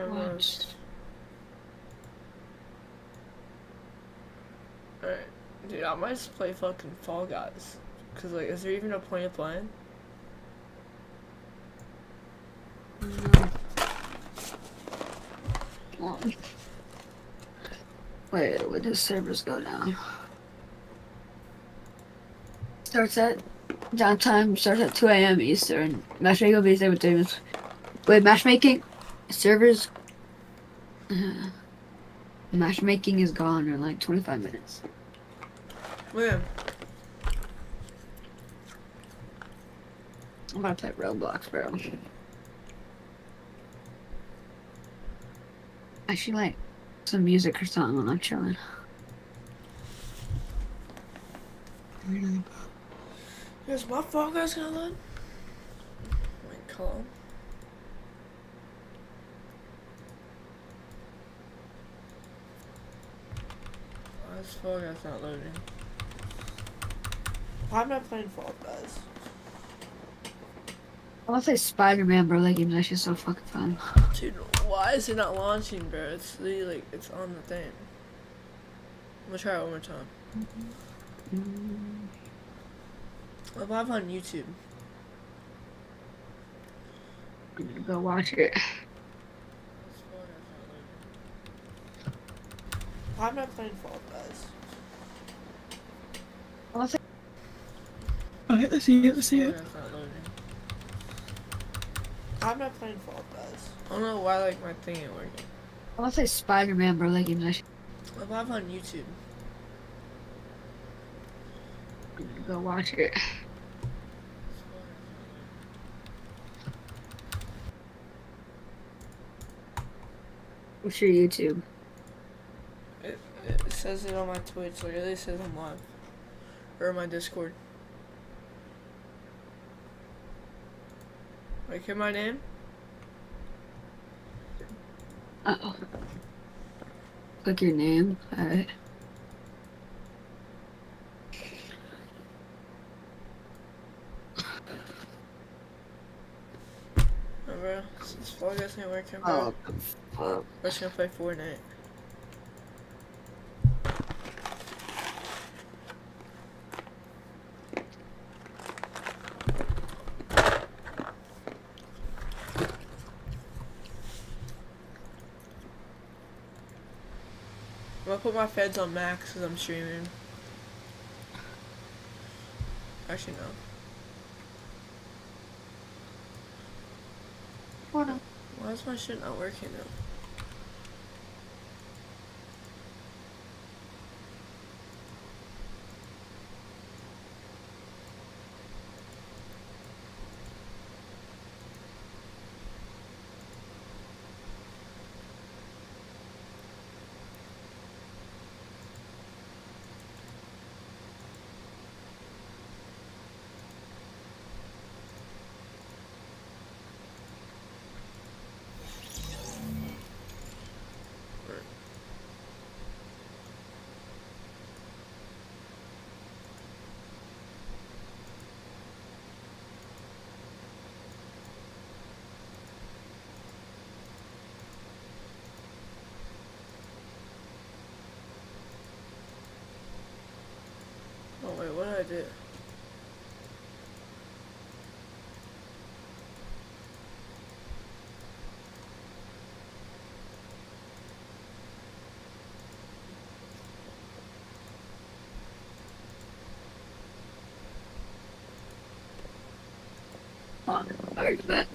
What? Alright. Dude, I might just play fucking Fall Guys. Cause like, is there even a point of playing? No. Well, wait, when does servers go down? Starts at downtime starts at 2 a.m. Eastern. Matchmaking will be 7 minutes. Wait, matchmaking servers. Uh, matchmaking is gone in like 25 minutes. Man, I'm about to play Roblox, bro. I should like some music or something when I'm chilling. is my Fall Guys gonna load? Wait, call. Why is Fall Guys not loading? Why am I playing Fall Guys? I want to play Spider-Man, bro. That game's actually so fucking fun. Dude, why is it not launching, bro? It's literally like, it's on the thing. I'm gonna try it one more time. I'm live on YouTube. I'm gonna go watch it. Why am I playing Fall Guys? I want to Okay, let's see it, let's see Fall it. Guys not loading. Why am I playing Fall Guys? I don't know why like my thing ain't working. play Spider-Man, bro. That game's actually. I'm live on YouTube. I'm gonna go watch it. What's your YouTube? It says it on my Twitch. Like, it really says I'm live. Or my Discord. Like, hear my name? Uh-oh. Click your name. Alright. Oh, bro. This Fall Guys ain't working, bro. Oh, fuck. We're just gonna play Fortnite. I'm gonna put my feds on max because I'm streaming. Actually, no. What? Why is my shit not working though? Oh wait, what did I do? Alright, bet.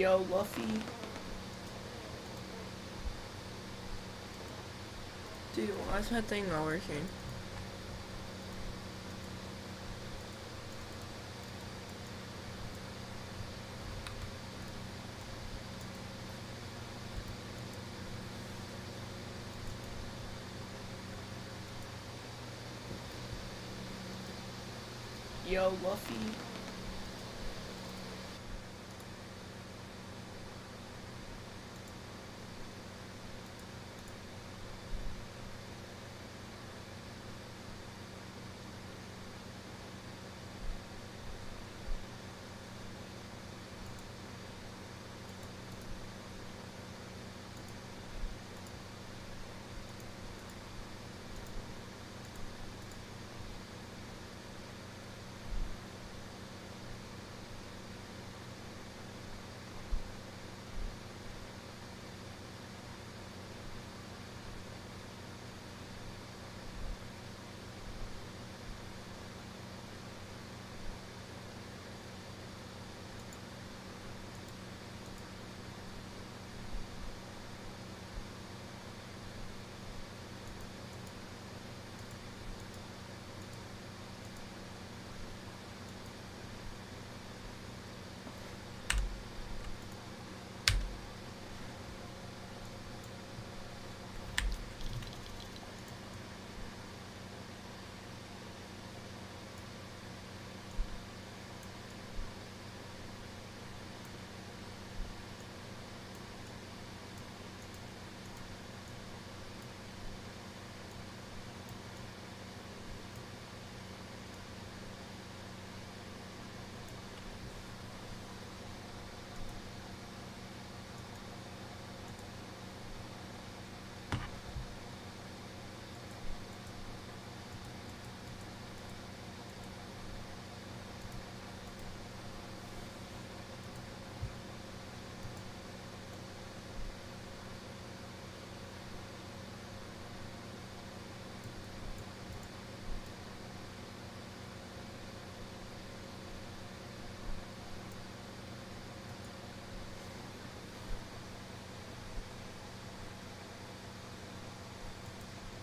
Yo, Luffy. Dude, why is my thing not working? Yo, Luffy.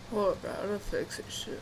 Hold up, bro. How to fix this shit?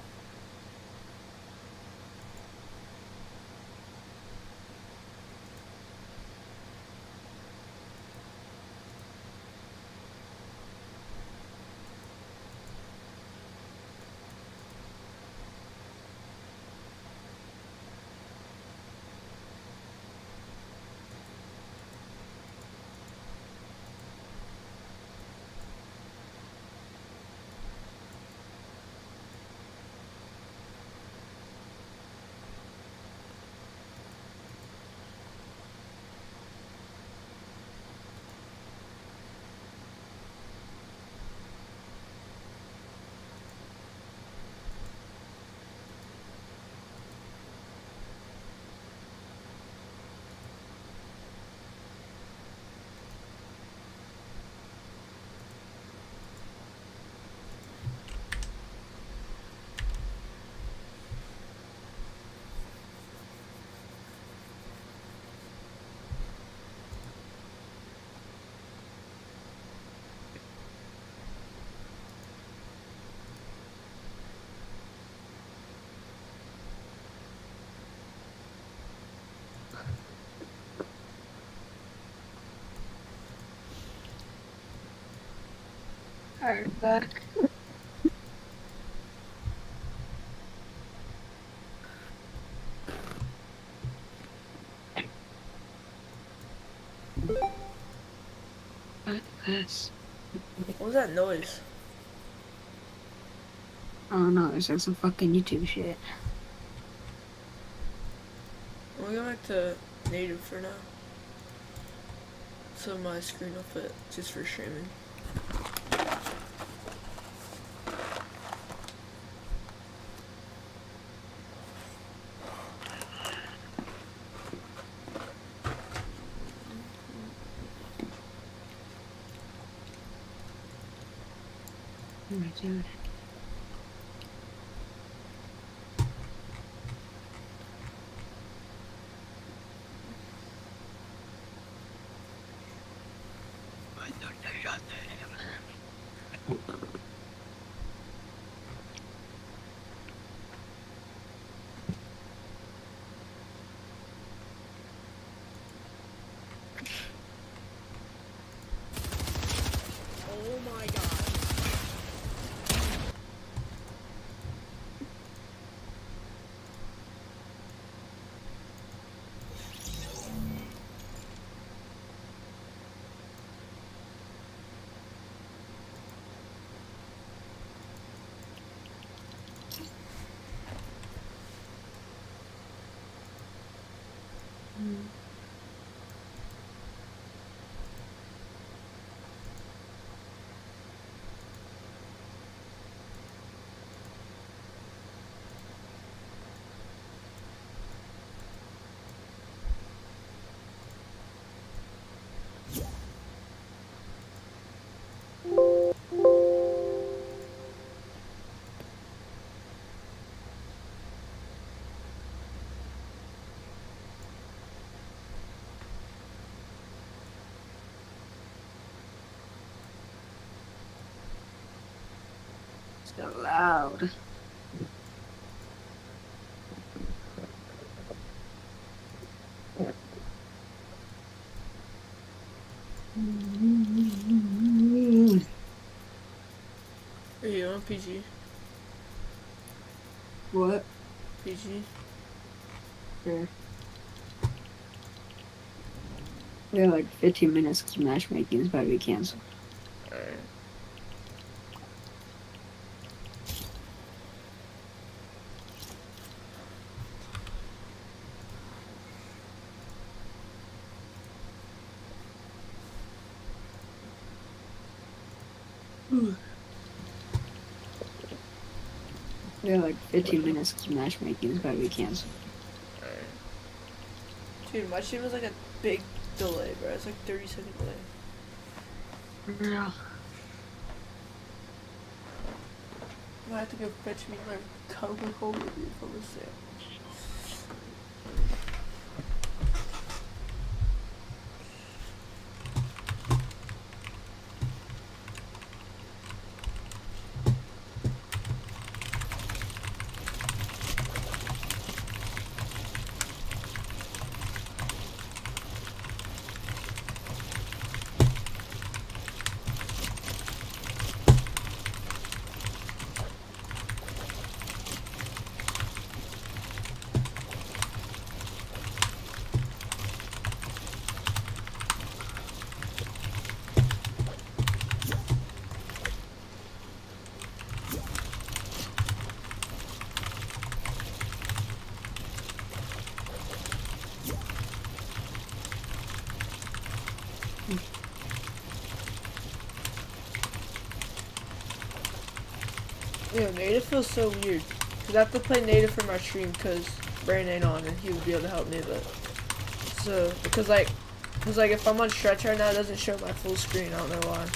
Alright, back. What is this? What was that noise? I don't know, it's like some fucking YouTube shit. I'm gonna go back to native for now. So my screen will fit just for streaming. Oh my dude. Oh my god. So loud. Are you on PG? What? PG? Sure. We have like 15 minutes because matchmaking is about to be canceled. Alright. We have like 15 minutes because matchmaking is about to be canceled. Alright. Dude, my stream was like a big delay, bro. It's like 30-second delay. Yeah. I might have to go fetch me my Coca-Cola from the sale. Yo, native feels so weird. Cause I have to play native for my stream because Brandon ain't on and he would be able to help me, but so because like if I'm on stretch right now, it doesn't show my full screen. I don't know why.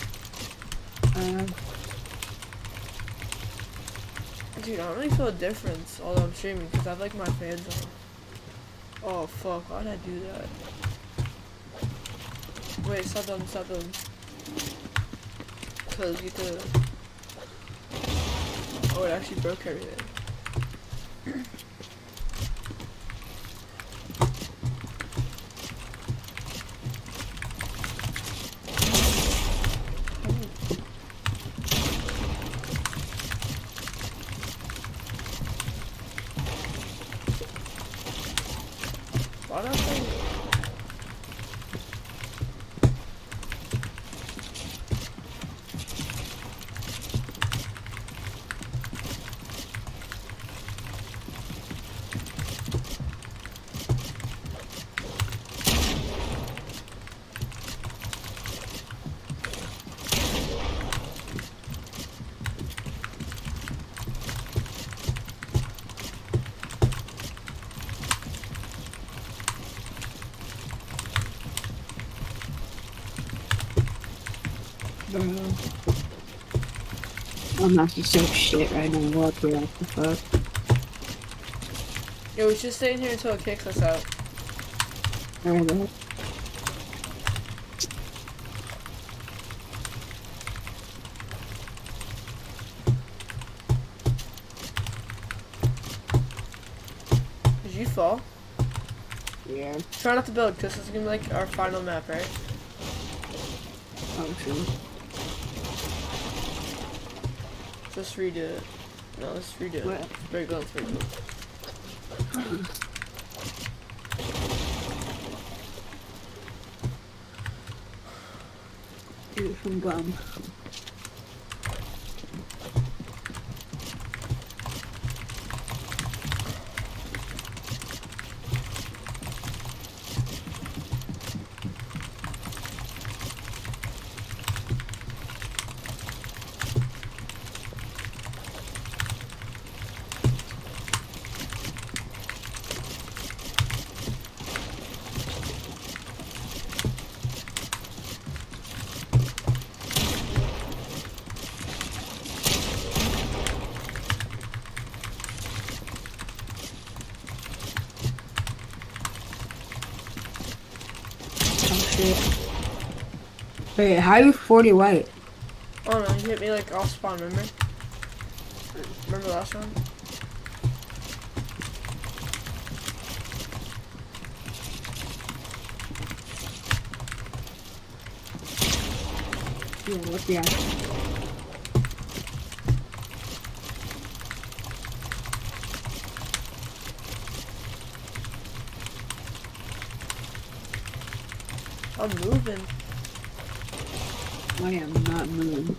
Dude, I don't really feel a difference although I'm streaming because I have like my fans on. Oh fuck, why'd I do that? Wait, stop them. Cause you could. Oh, it actually broke everything. Why not play? Bro. I'm actually so shit right now. What the fuck? Yo, we should stay in here until it kicks us out. Alright, you fall? Yeah. Try not to build, because this is gonna be like our final map, right? Oh, true. Just redo it. No, let's redo it. What? Very good, very good. Do it from gum. Oh shit. Wait, how are you 40 white? Oh no, you hit me like off spawn, remember? Remember last one? Yeah, what's the action? I'm moving. I am not moving.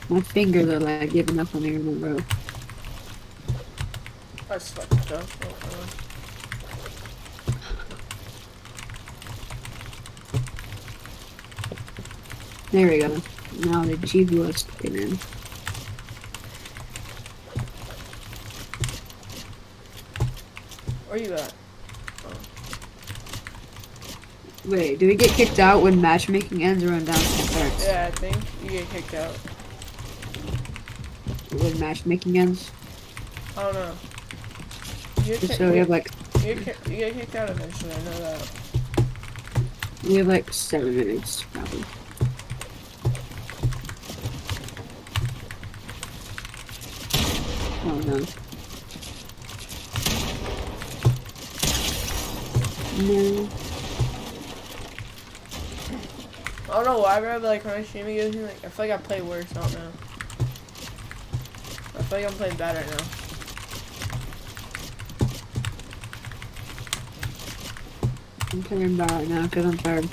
My fingers are like giving up on me in the road. I just fucked up. Oh, There we go. Now the GBO's kicking in. where you at? Wait, do we get kicked out when matchmaking ends or when down starts? Yeah, I think you get kicked out. When matchmaking ends? I don't know. You get, So we have like you get kicked out eventually, I know that. 7 minutes probably. Oh no. No. I don't know why, bro, but like when I stream again, like I feel like I play worse. I don't know. I feel like I'm playing bad right now. I'm playing bad right now because I'm tired.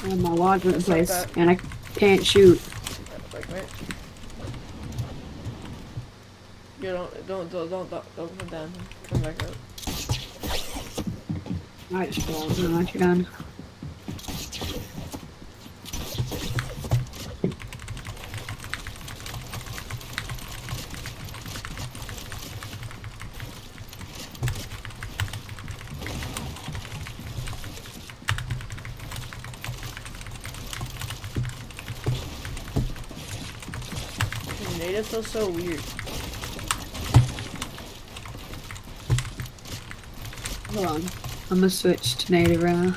And my lodge went in Just like place, that. and I can't shoot. Like, wait. You don't come down. Come back up. I just fall. No, you're done. Native feels so weird. Hold on. I'm gonna switch to native right now.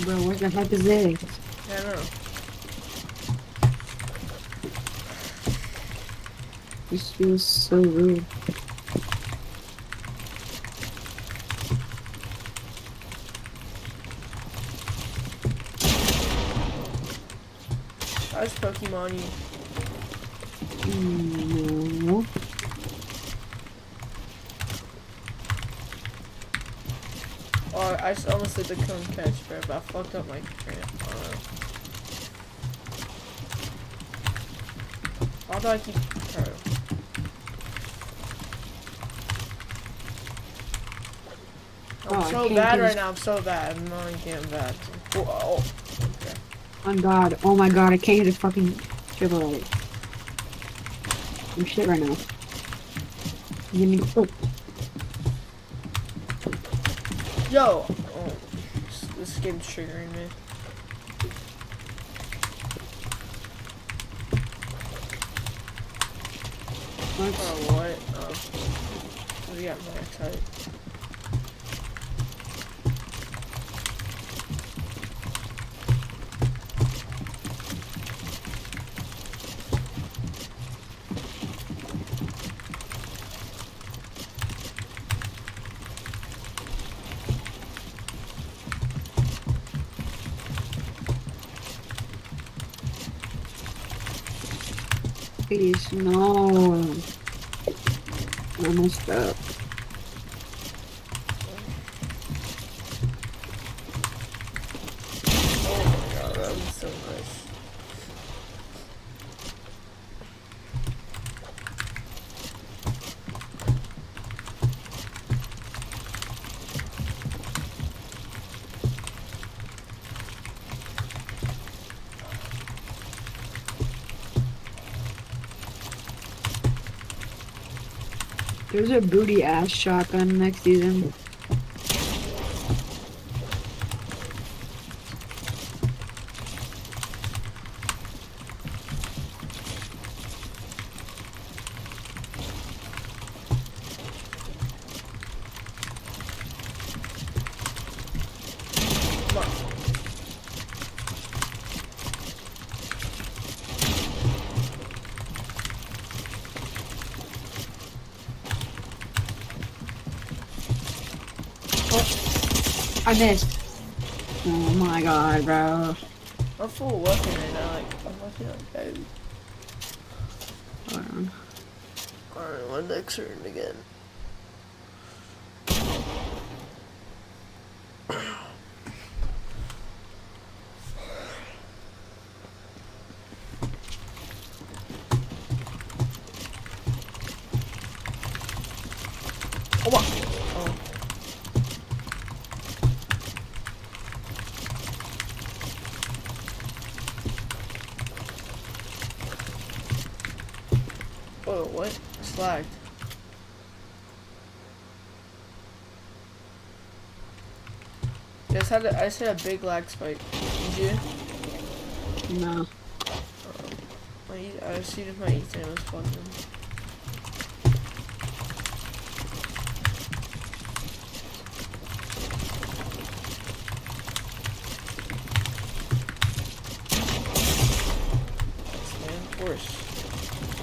Bro, what the heck is this? Yeah, I know. This feels so weird. I just Pokemon you. No. Oh, I just almost did the cone catch, bro, but I fucked up my tramp. Why do I keep... Bro. Oh, I'm I so can't bad do right this. now. I'm so bad. I'm not getting bad. Whoa. Okay. On God. Oh my God, I can't hit a fucking triple A. I'm shit right now. Give me. Oh, Yo. Oh, this game's triggering me. what? Oh, what? Oh. We got max height. Please, no. I messed up. Oh my god, that was so nice. There's a booty ass shotgun next season. Come on. I missed. Oh my God, bro. I'm full weapon right now. Like, I'm looking at baby. Hold on. Alright, my neck's hurting again. Come on. Oh. Whoa, what? It's lagged. Yeah, I just had a big lag spike. Did you? No. I see if my Ethernet was plugged in. Man, of course.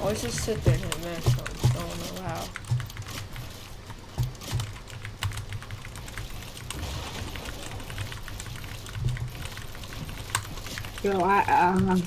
Always just sit there and hit max phones. I don't know how. Yo, oh my God.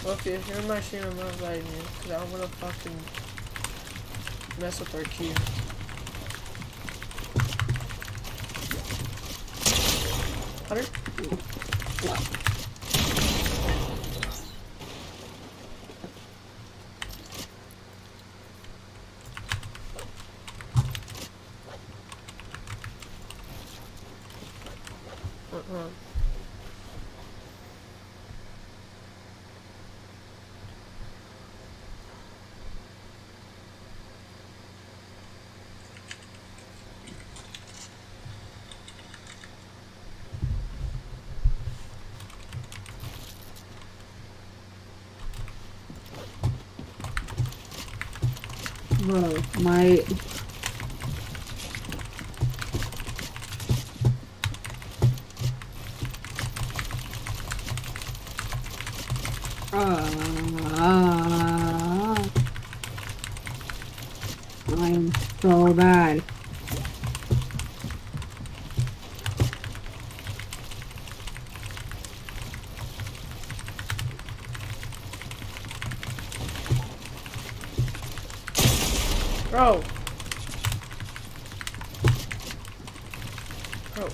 Okay, if you're in my stream, I'm not inviting you, because I don't want to fucking mess up our queue. Hunter? Bro, my I am so bad. Bro. Bro.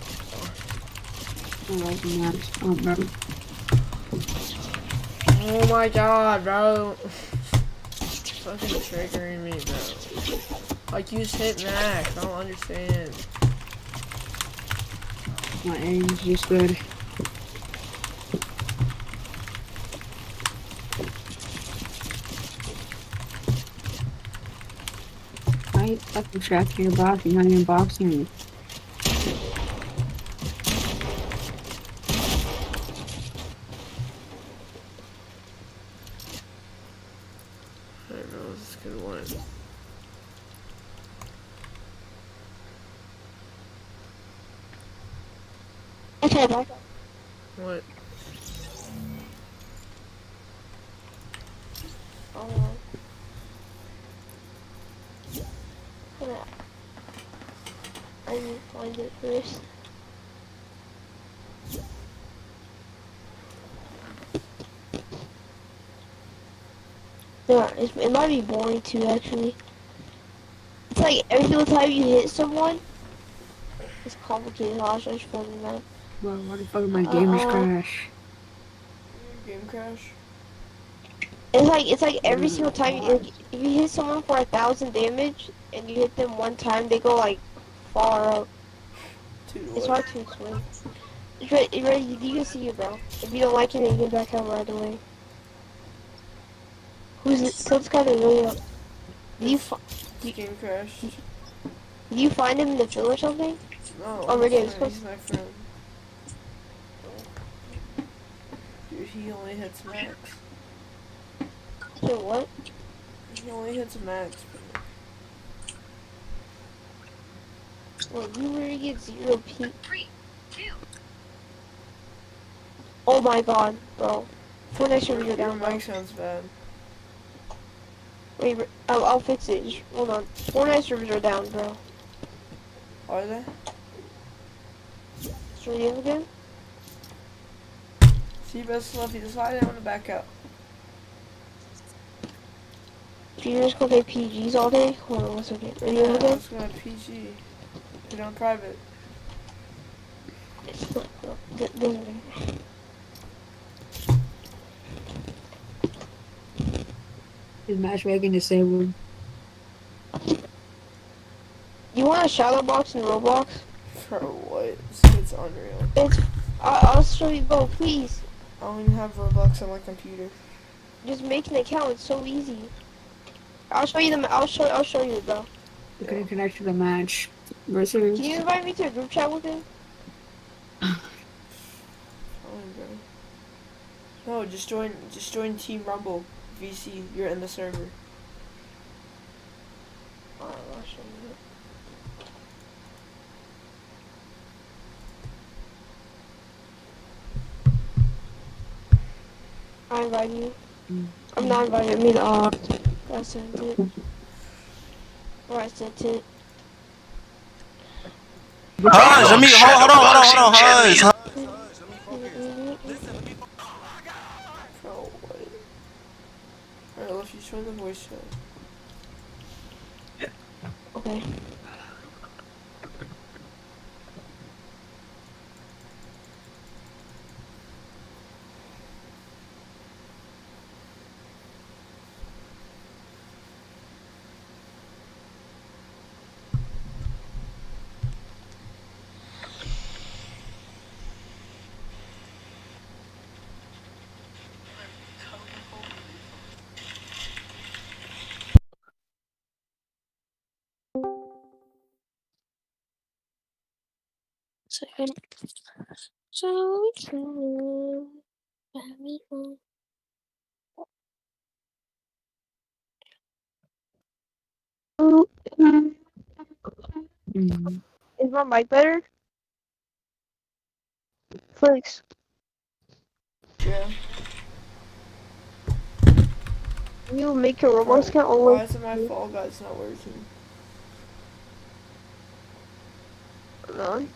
Oh my god, bro. Fucking triggering me, bro. Like, use hit max. I don't understand. My aim's just good. I fucking trapped your box. You're not even boxing me. I don't know, this is a good one. Okay, bye. What? Oh, I need to find it first. Yeah, it might be boring too, actually. It's like every single time you hit someone, it's complicated. I'll just find the map. Bro, why the fuck did my game just crash? Game crash? It's like every single time if you hit someone for 1,000 damage and you hit them one time, they go like far up. Dude, It's what? hard to explain. It's ready, you can see it, bro. If you don't like it, then you can back out right away. Who's it? So this guy that really up. Game crashed. Do you find him in the field or something? No, Oh, really? he's my friend. Dude, he only hits max. So what? He only hits max. Well, you really get 0 P. Oh my god, bro. Fortnite servers are Your down, bro. mic sounds bad. Wait, I'll fix it. Just hold on. Fortnite servers are down, bro. Are they? So you again? See, best Fluffy, that's why I didn't want to back out. So you're just gonna play PGs all day? Hold on one second. Are you Yeah, I again? was going to PG. Put on private. Is matchmaking disabled? You want a shadow box in Roblox? For what? It's unreal. I'll show you, bro, please. I don't even have Roblox on my computer. Just make an account, it's so easy. I'll show you, bro. You couldn't connect to the match. Versus. Can you invite me to a group chat with him? Fine, bro. No, just join Team Rumble. VC, you're in the server. Alright, I'll show you. I invite you. I'm not invited. I mean, I sent it. Or I sent it. Hush, let me hold on, hush. Bro, what? Alright, well, if you join the voice chat. Okay. Second. So we can have me on. Mm. Is my mic better? Flex. Yeah. You make your Bro, Roblox account why only. isn't my Fall Guys not working? No.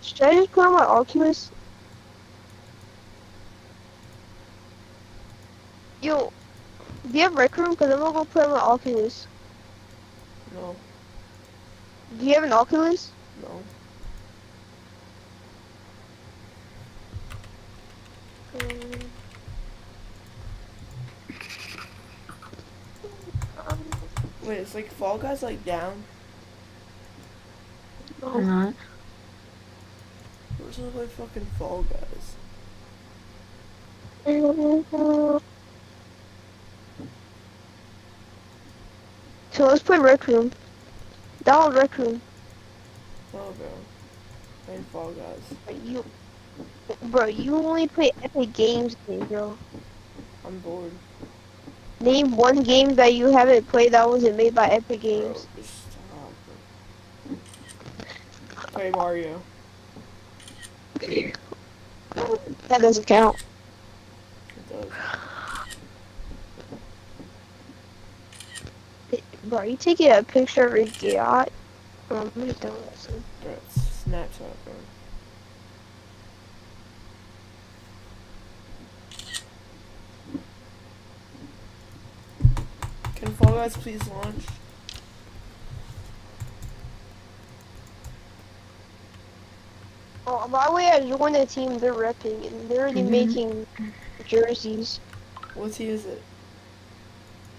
Should I just put on my Oculus? Yo, do you have Rec Room? Cause I'm gonna go play on my Oculus. No, Do you have an Oculus? no. Wait, it's like Fall Guys like down? Or not. Where's all my fucking Fall Guys? So let's play Rec Room. Download Rec Room. Oh, bro. I need Fall Guys. Bro, you only play Epic Games, bro. I'm bored. Name one game that you haven't played that wasn't made by Epic Bro, Games. just stop, bro. Play Mario. That doesn't count. It does. Bro, you taking a picture of a yacht? I'm gonna do this. Bro, it's Snapchat, bro. Can Fall Guys please launch? Oh, by the way, I joined the team they're repping, and they're already making jerseys. What team is it?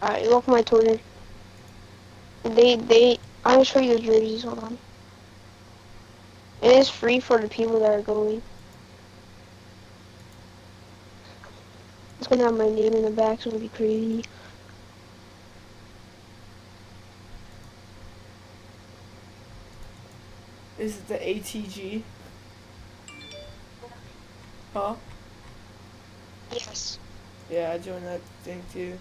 Alright, look at my Twitter. And I'm gonna show you the jerseys, hold on. It is free for the people that are going. It's gonna have my name in the back, so it'll be crazy. Is it the ATG? Huh? Yes. Yeah, I joined that thing too.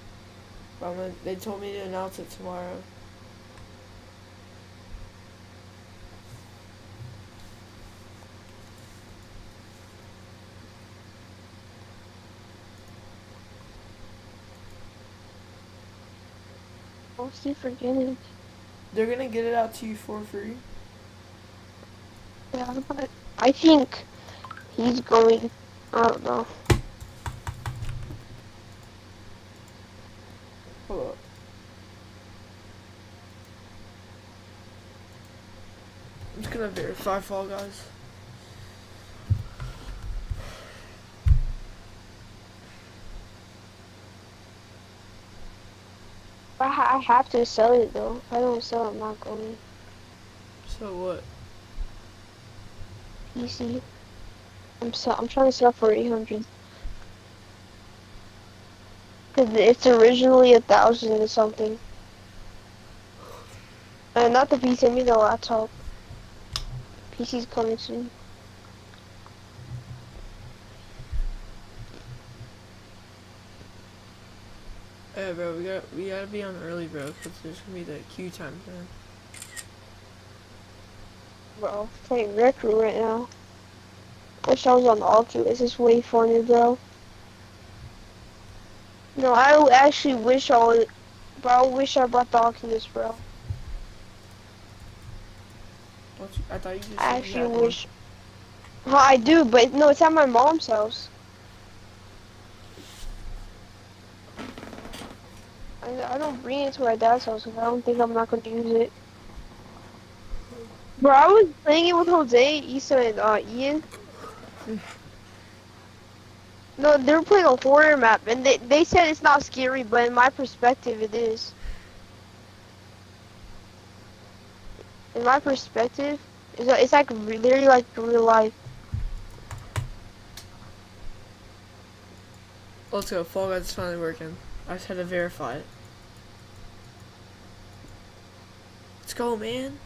But they told me to announce it tomorrow. I'll keep forgetting. They're gonna get it out to you for free. Yeah, but I think he's going. I don't know. Hold up. I'm just gonna verify Fall Guys. I have to sell it though. If I don't sell it, I'm not going. So what? PC. I'm trying to sell for 800. Cause it's originally 1,000 or something. Not the PC, I mean the laptop. PC's coming soon. Hey bro, we gotta be on early, bro, cause there's gonna be the queue time, man. Bro, playing Rec Room right now. Wish I was on the Oculus. It's way funny, bro. No, I actually wish I was. Bro, I wish I bought the Oculus, bro. I thought you just said I you actually had one. wish. Well, I do, but no, it's at my mom's house. I don't bring it to my dad's house because I don't think I'm not going to use it. Bro, I was playing it with Jose, Issa, and Ian. No, they were playing a horror map, and they said it's not scary, but in my perspective, it is. In my perspective, it's like literally like real life. Let's go, Fall Guys is finally working. I just had to verify it. Let's go, man.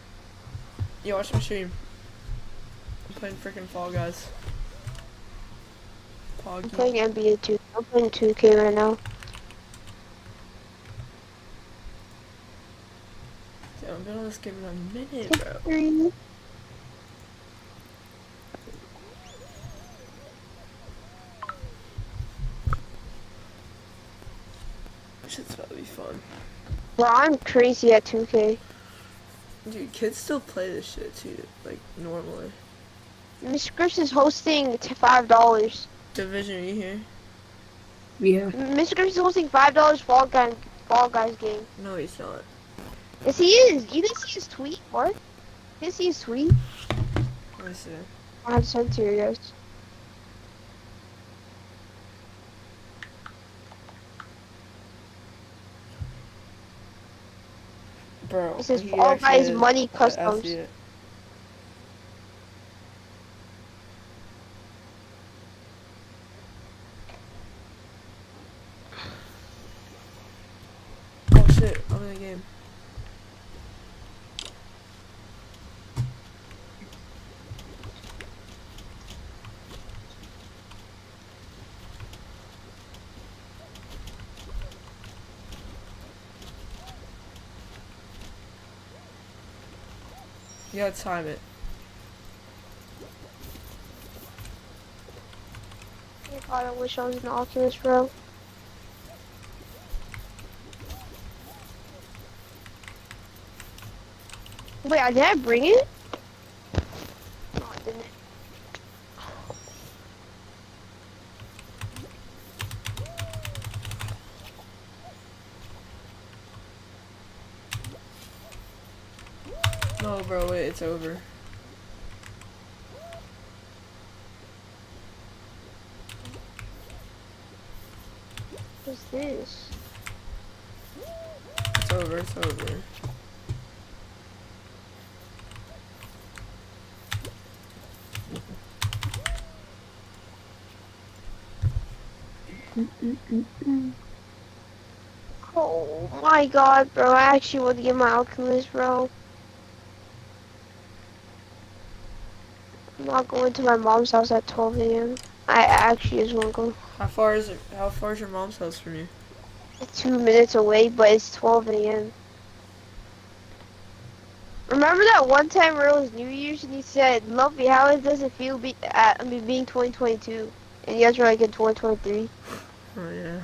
Yo, watch my stream. I'm playing freaking Fall Guys. I'm Poggy. playing NBA 2. I'm playing 2K right now. been on this game in a minute, bro. 3. Shit's about to be fun. Bro, I'm crazy at 2K. Dude, kids still play this shit too, like normally. Miss Griff's is hosting $5. Division, are you here? Yeah. Mr. Griff's is hosting $5 Fall Guys game. No, he's not. Yes, he is. You didn't see his tweet? What? You didn't see his tweet? Let me see. I have sent to you guys. Bro, It says he Fall actually Guys is. Money I see Customs. it. Oh shit, I'm in the game. You gotta time it. God, I wish I was an Oculus, bro. Wait, did I bring it? No, I didn't. No, bro, wait, it's over. What's this? It's over, it's over. Oh my god, bro. I actually want to get my Oculus, bro. I'm not going to my mom's house at 12 a.m. I actually just want to go. How far is it? How far is your mom's house from you? 2 minutes away, but it's 12 a.m. Remember that one time where it was New Year's and he said, Luffy, how does it feel being 2022? And you guys were like in 2023. Oh yeah.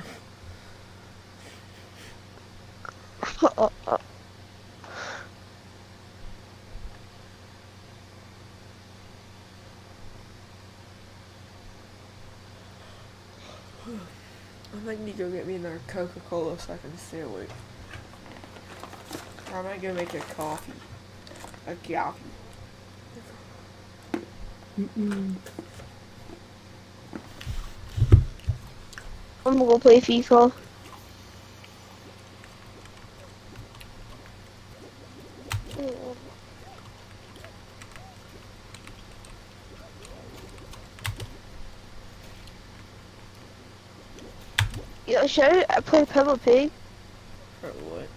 I might need to go get me another Coca-Cola so I can stay awake. Or I might go make a coffee. A coffee. I'm gonna go play FIFA. Yo, should I play Peppa Pig? For what?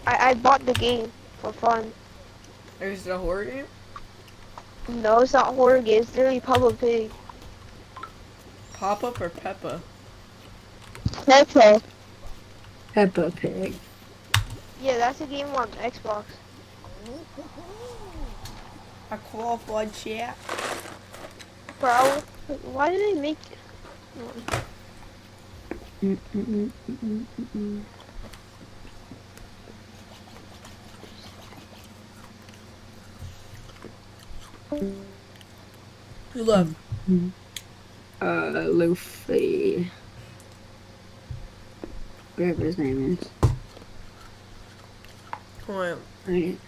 I bought the game for fun. Is it a horror game? No, it's not horror game. It's literally Peppa Pig. Pop-up or Peppa? Peppa. Peppa Pig. Yeah, that's a game on Xbox. I qualified chat. Bro, why did they make it? Who left? Luffy. Whatever his name is. Who am? Right.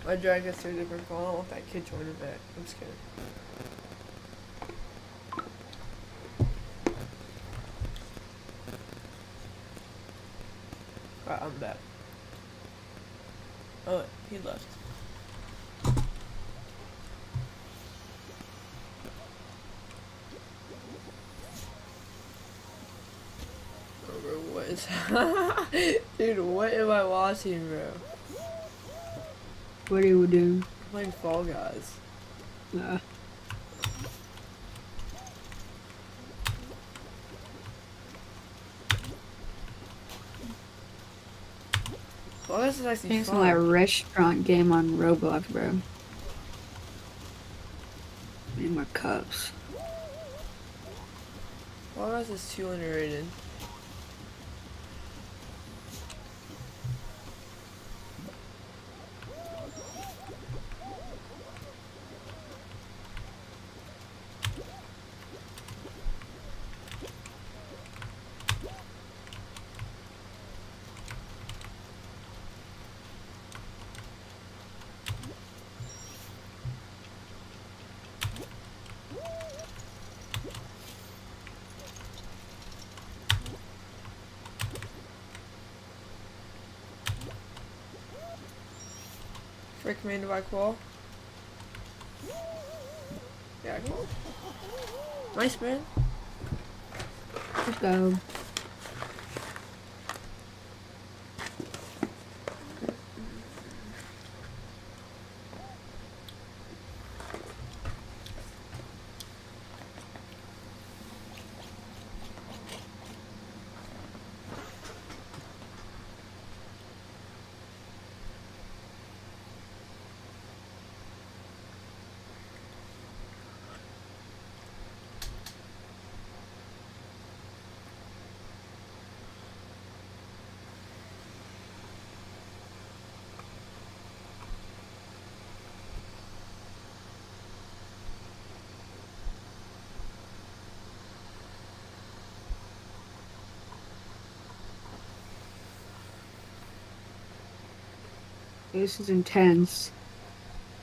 I dragged us to a different call. I don't want that kid joining back. I'm just kidding. Alright, I'm back. Oh, he left. Oh, bro, what is Dude, what am I watching, bro? What are you doing? playing Fall Guys. Fall Guys is actually It's my fun. restaurant game on Roblox, bro. Need more cups. Fall Guys is too underrated. Recommended by Qual. Yeah, Qual. Nice, man. Let's go. This is intense.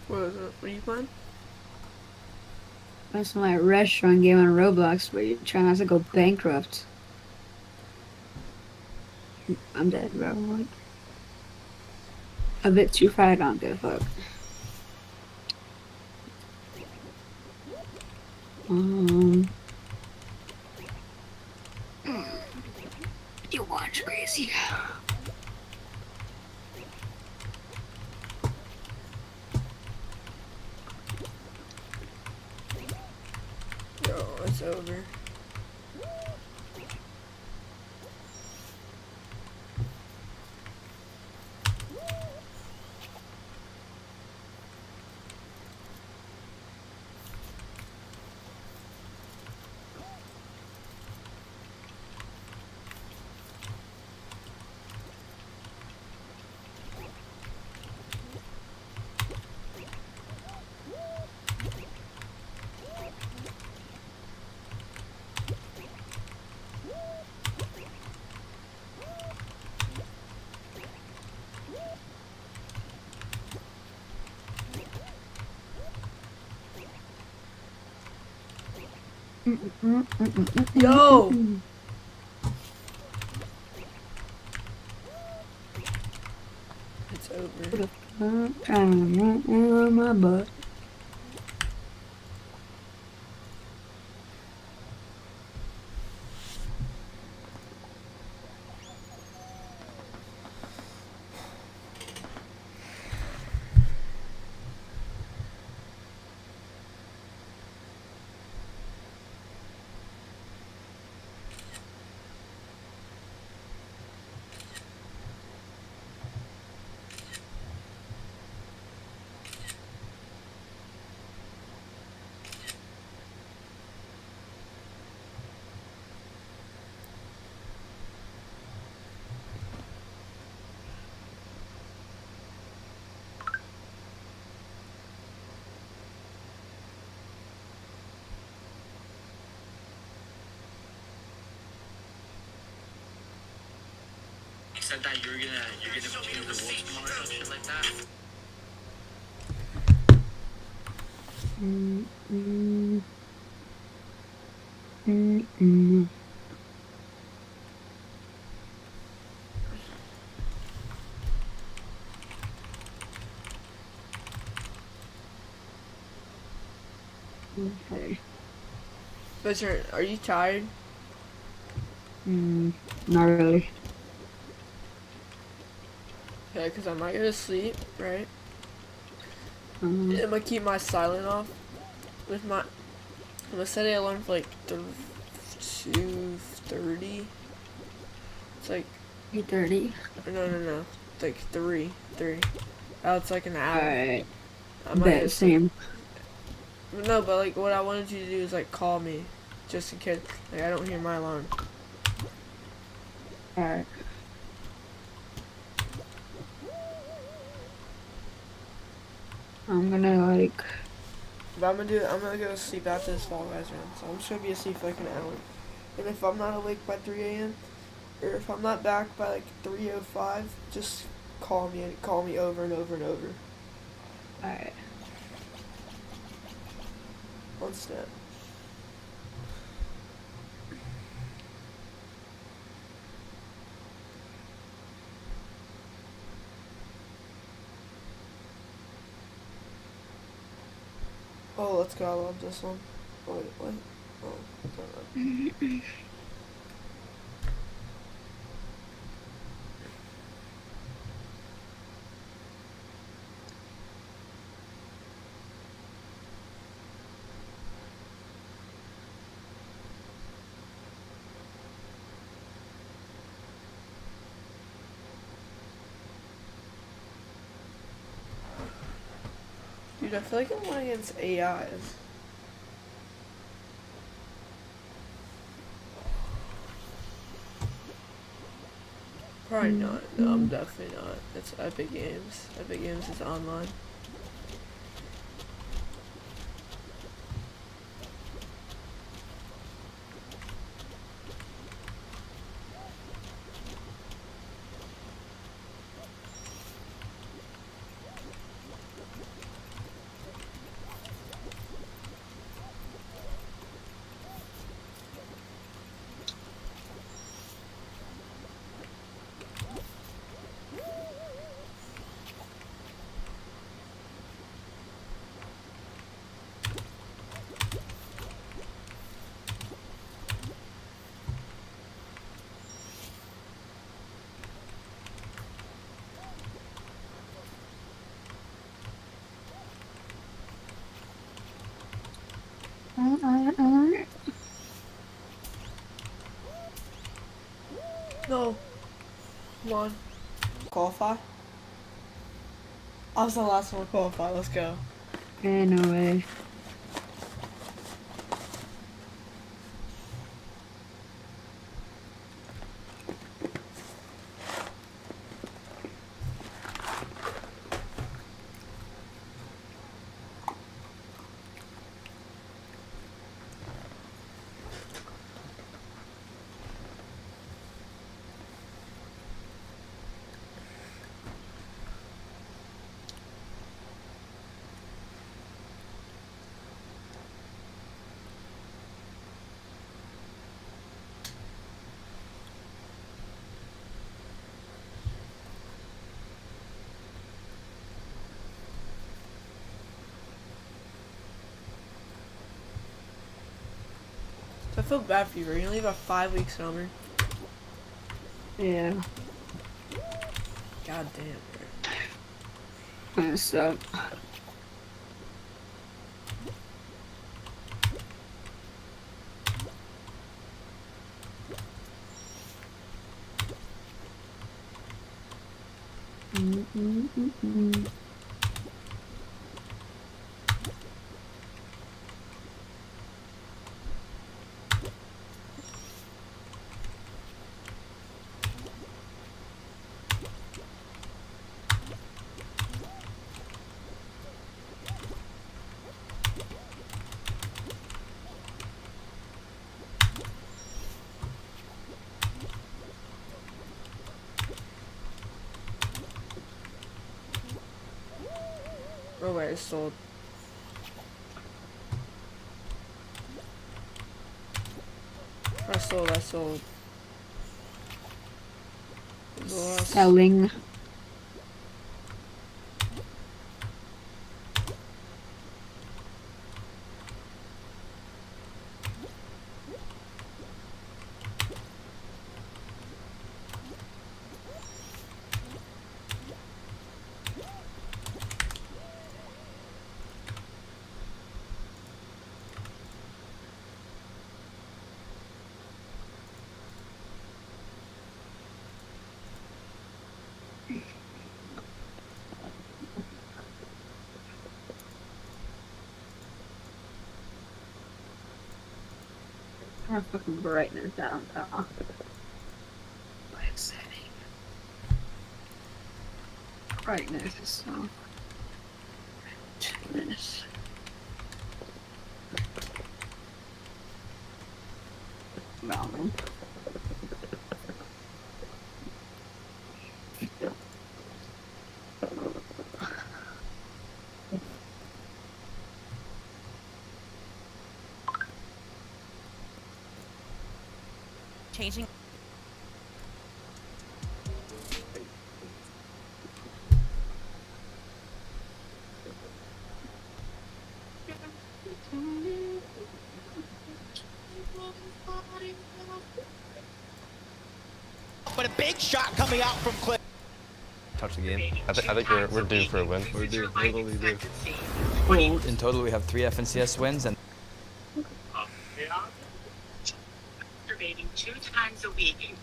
What is it? What are you playing? That's my restaurant game on Roblox where you're trying not to go bankrupt. I'm dead, bro. Like, a bit too far, I don't give a fuck. You watch crazy. Yo, it's over. Yo! It's over. My butt. You said that you're gonna change the wolf tomorrow or some shit like that. Okay. Spencer, are you tired? Not really. Yeah, because I might go to sleep, right? Mhm. I'm gonna keep my silent off. With my, I'm gonna set the alarm for like 2:30. It's like 8:30. no, like 3. Oh, it's like an hour. Alright. I'm not Bet gonna sleep. same. No, but like what I wanted you to do is like call me, just in case. Like I don't hear my alarm. Alright. I'm gonna like. But I'm gonna go to sleep after this Fall Guys round. So I'm just gonna be asleep for like an hour. And if I'm not awake by 3 a.m. or if I'm not back by like 3:05, just call me and call me over and over and over Alright. on Snap. Oh, let's go. I love this one. Oh, wait, what? Oh, never mind. Dude, I feel like I'm playing against AIs. Probably not. No, I'm definitely not. It's Epic Games. Epic Games is online. No. Come on. Qualify? I was the last one to qualify. Let's go. No way. I feel bad for you, bro. You only have a 5 week summer. Yeah. God damn, bro. Kinda suck. Oh wait, it's sold. I sold. The last- Selling. Turn fucking brightness down. Like setting. Brightness is so. Brightness. Mountain. Changing. But a big shot coming out from Cliff. Touch the game. I think we're due for a win. We're due. We're totally due. In total, we have 3 FNCS wins and Masturbating 2 times a week.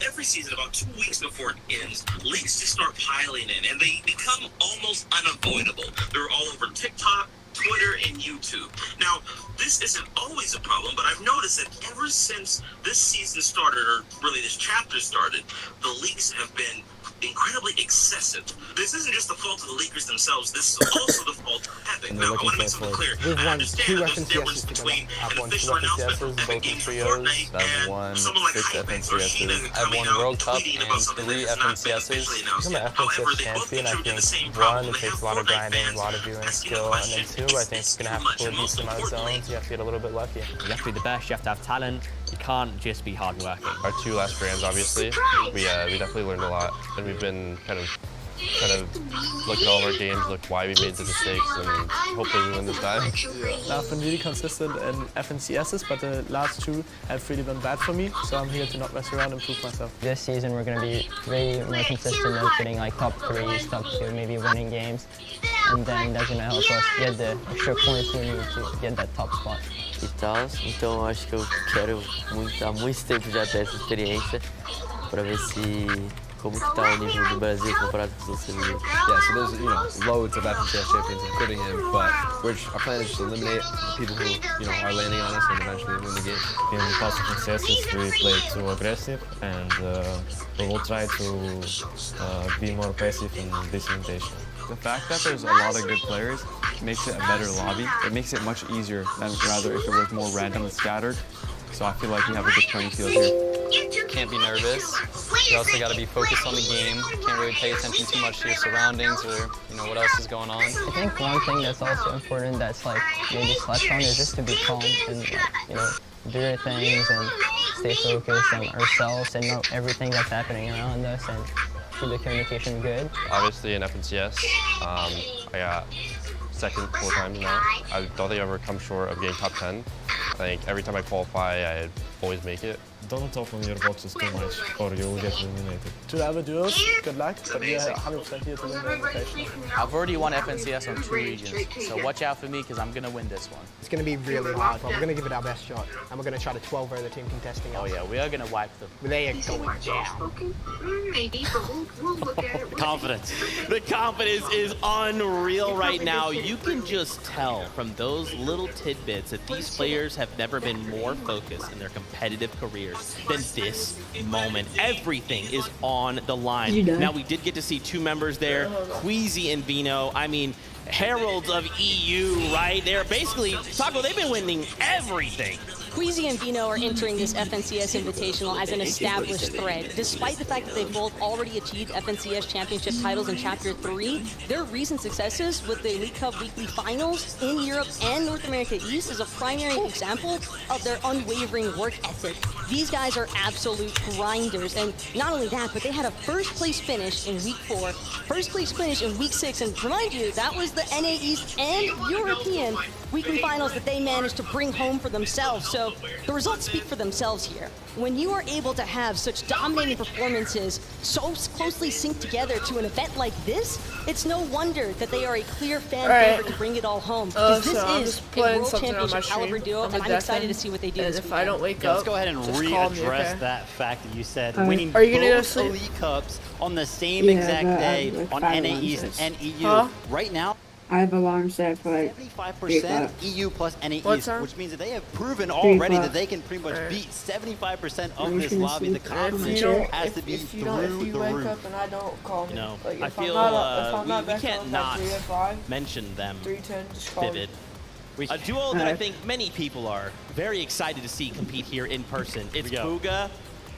Every season, about 2 weeks before it ends, leaks just start piling in, and they become almost unavoidable. They're all over TikTok, Twitter, and YouTube. Now, this isn't always a problem, but I've noticed that ever since this season started, or really this chapter started, the leaks have been incredibly excessive. This isn't just the fault of the leakers themselves, this is also the fault of Epic. Now, I want to make something clear. I understand that there's a difference between an official announcement from Epic Games for Fortnite and someone like Hypex or Sheena coming out and tweeting about something that is not been officially announced yet. However, they both contribute to the same problem. They have Fortnite fans asking the question, is this too much? And most importantly, you have to get a little bit lucky. You have to be the best. You have to have talent. You can't just be hardworking. Our 2 last brands, obviously, we definitely learned a lot, and we've been kind of look at all of our games, look why we made the mistakes, and hopefully we win this time. I've been really consistent in FNCSs, but the last 2 have really been bad for me, so I'm here to not mess around and prove myself. This season we're going to be way more consistent of getting like top 3s, top 2, maybe winning games, and then that's going to help us get the extra points we need to get that top spot. E tal, então acho que eu quero há muito tempo já ter essa experiência para ver se como que tá o nível do Brasil comparado com os outros servidores. Yeah, so there's loads of FNCS champions, including him, but our plan is just to eliminate people who are landing on us and eventually win the game. In the past FNCSs we played too aggressive, and we will try to be more passive in this invitation. The fact that there's a lot of good players makes it a better lobby. It makes it much easier than rather if it was more random and scattered. So I feel like we have a good playing field here. Can't be nervous. You also got to be focused on the game. Can't really pay attention too much to your surroundings or what else is going on. I think one thing that's also important that's like maybe slept on is just to be calm and do your things and stay focused on ourselves and know everything that's happening around us and keep the communication good. Obviously in FNCS, I got second 4 times now. I don't think I've ever come short of getting top 10. I think every time I qualify, I always make it. Don't open your boxes too much or you will get eliminated. To other duels, good luck, but we are 100% here to win the invitation. I've already won FNCS on 2 regions, so watch out for me because I'm going to win this one. It's going to be really hard, but we're going to give it our best shot, and we're going to try to 12-0 the team contesting us. Oh yeah, we are going to wipe them. They are going down. Confidence. The confidence is unreal right now. You can just tell from those little tidbits that these players have never been more focused in their competitive careers than this moment. Everything is on the line. Now, we did get to see 2 members there, Queasy and Vino. I mean, heralds of EU, right? They're basically, Taco, they've been winning everything. Queasy and Vino are entering this FNCS Invitational as an established threat. Despite the fact that they both already achieved FNCS Championship titles in Chapter 3, their recent successes with the Elite Cup Weekly Finals in Europe and North America East is a primary example of their unwavering work ethic. These guys are absolute grinders, and not only that, but they had a first place finish in Week 4, first place finish in Week 6, and remind you, that was the NA East and European Weekly Finals that they managed to bring home for themselves. So the results speak for themselves here. When you are able to have such dominating performances so closely synced together to an event like this, it's no wonder that they are a clear fan favorite to bring it all home. Because this is a World Championship caliber duo, and I'm excited to see what they do. And if I don't wake up, let's go ahead and readdress that fact that you said winning are you gonna go to both sleep? Elite Cups on the same exact day on NA East and EU. Right now, I have alarm set for like 75% EU plus NA What, East, sir? which means that they have proven already that 3 they can pretty much Alright. beat 75% I'm of just this gonna lobby. The sleep. confidence If has to be if you through if you the wake roof. up and I don't call me, You know, like, I if feel I'm not, if I'm we not back can't on not 3 and 5, mention them. 3:10, just call me. Vivid. A duo that I think many people are very excited to see compete here in person. It's Bugha